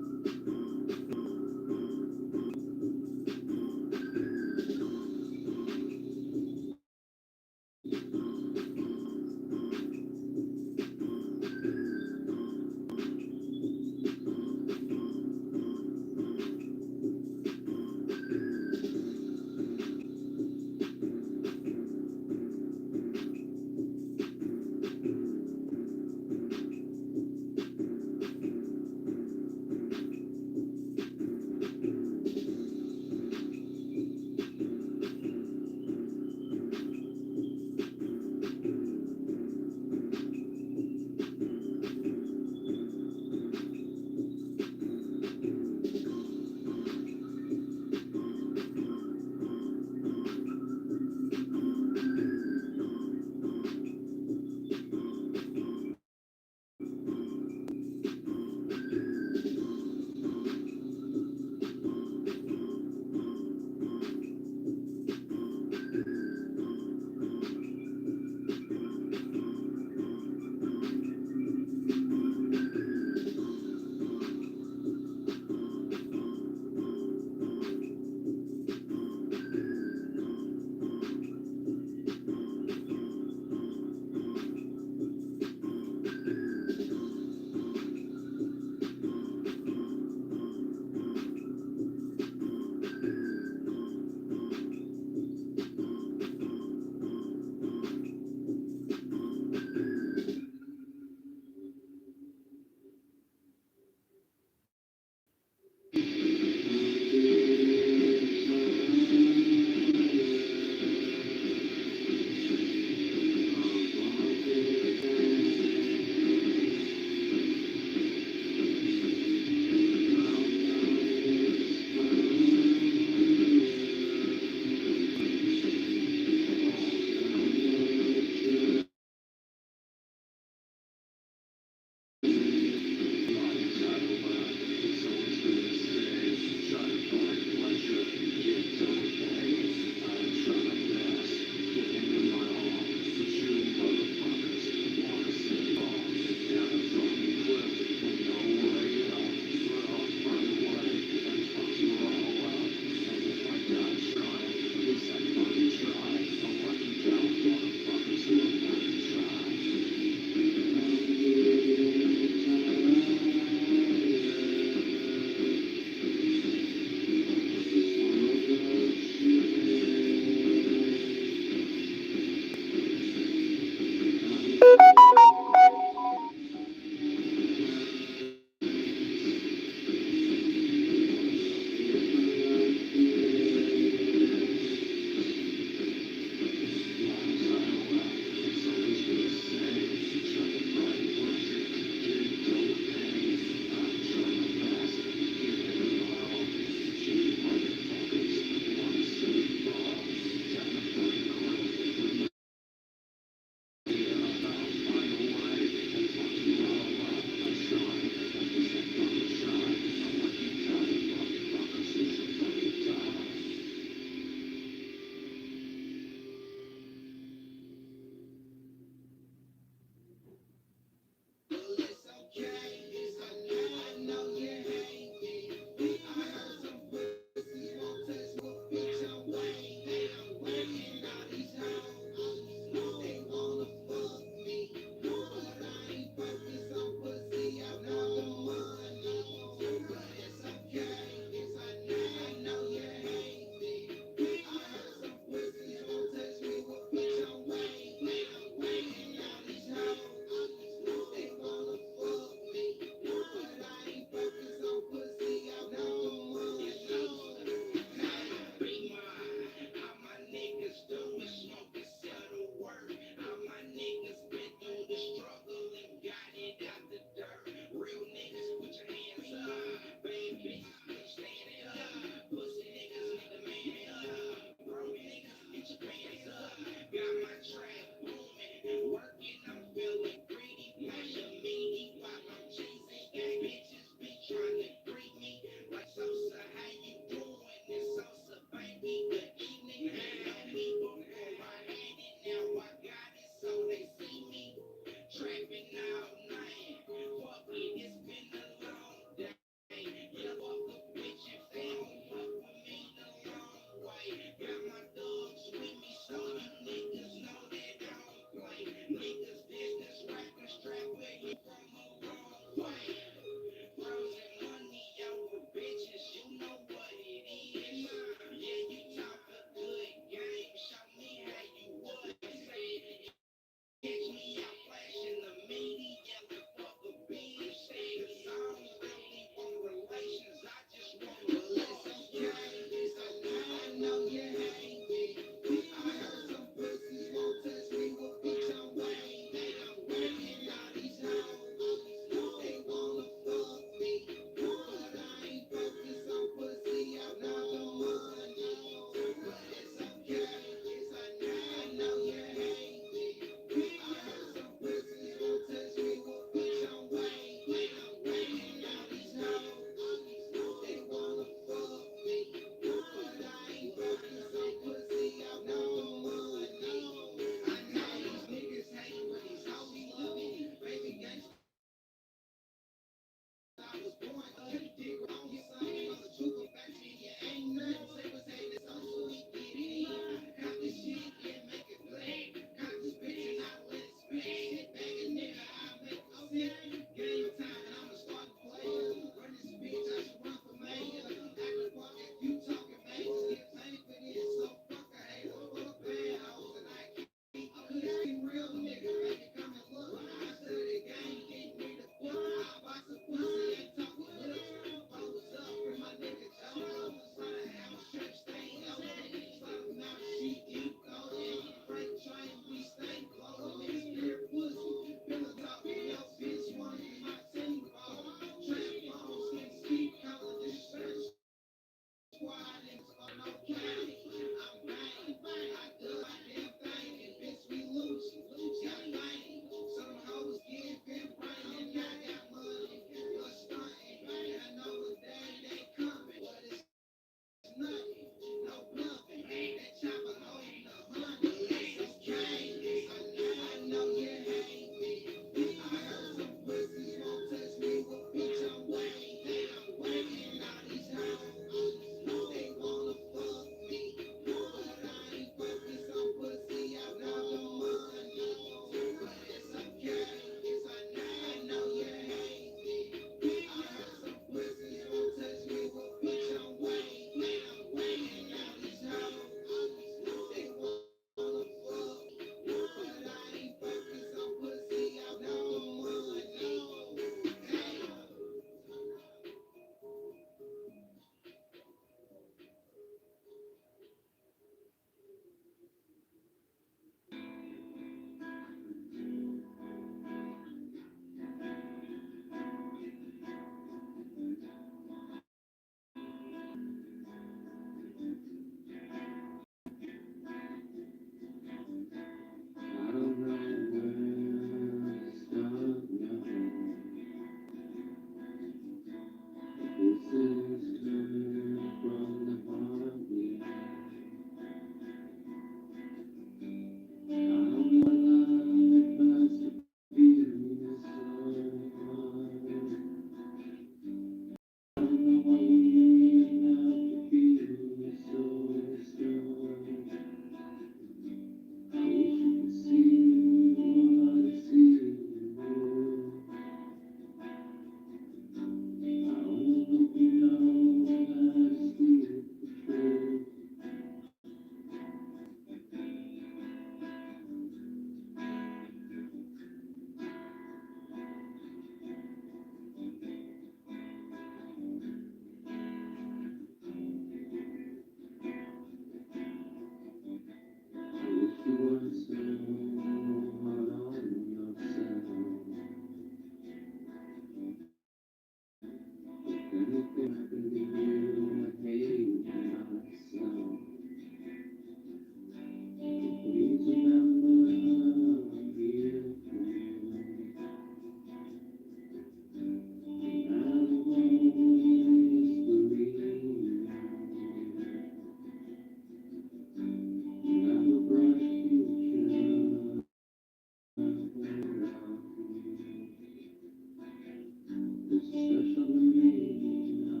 It's special to me.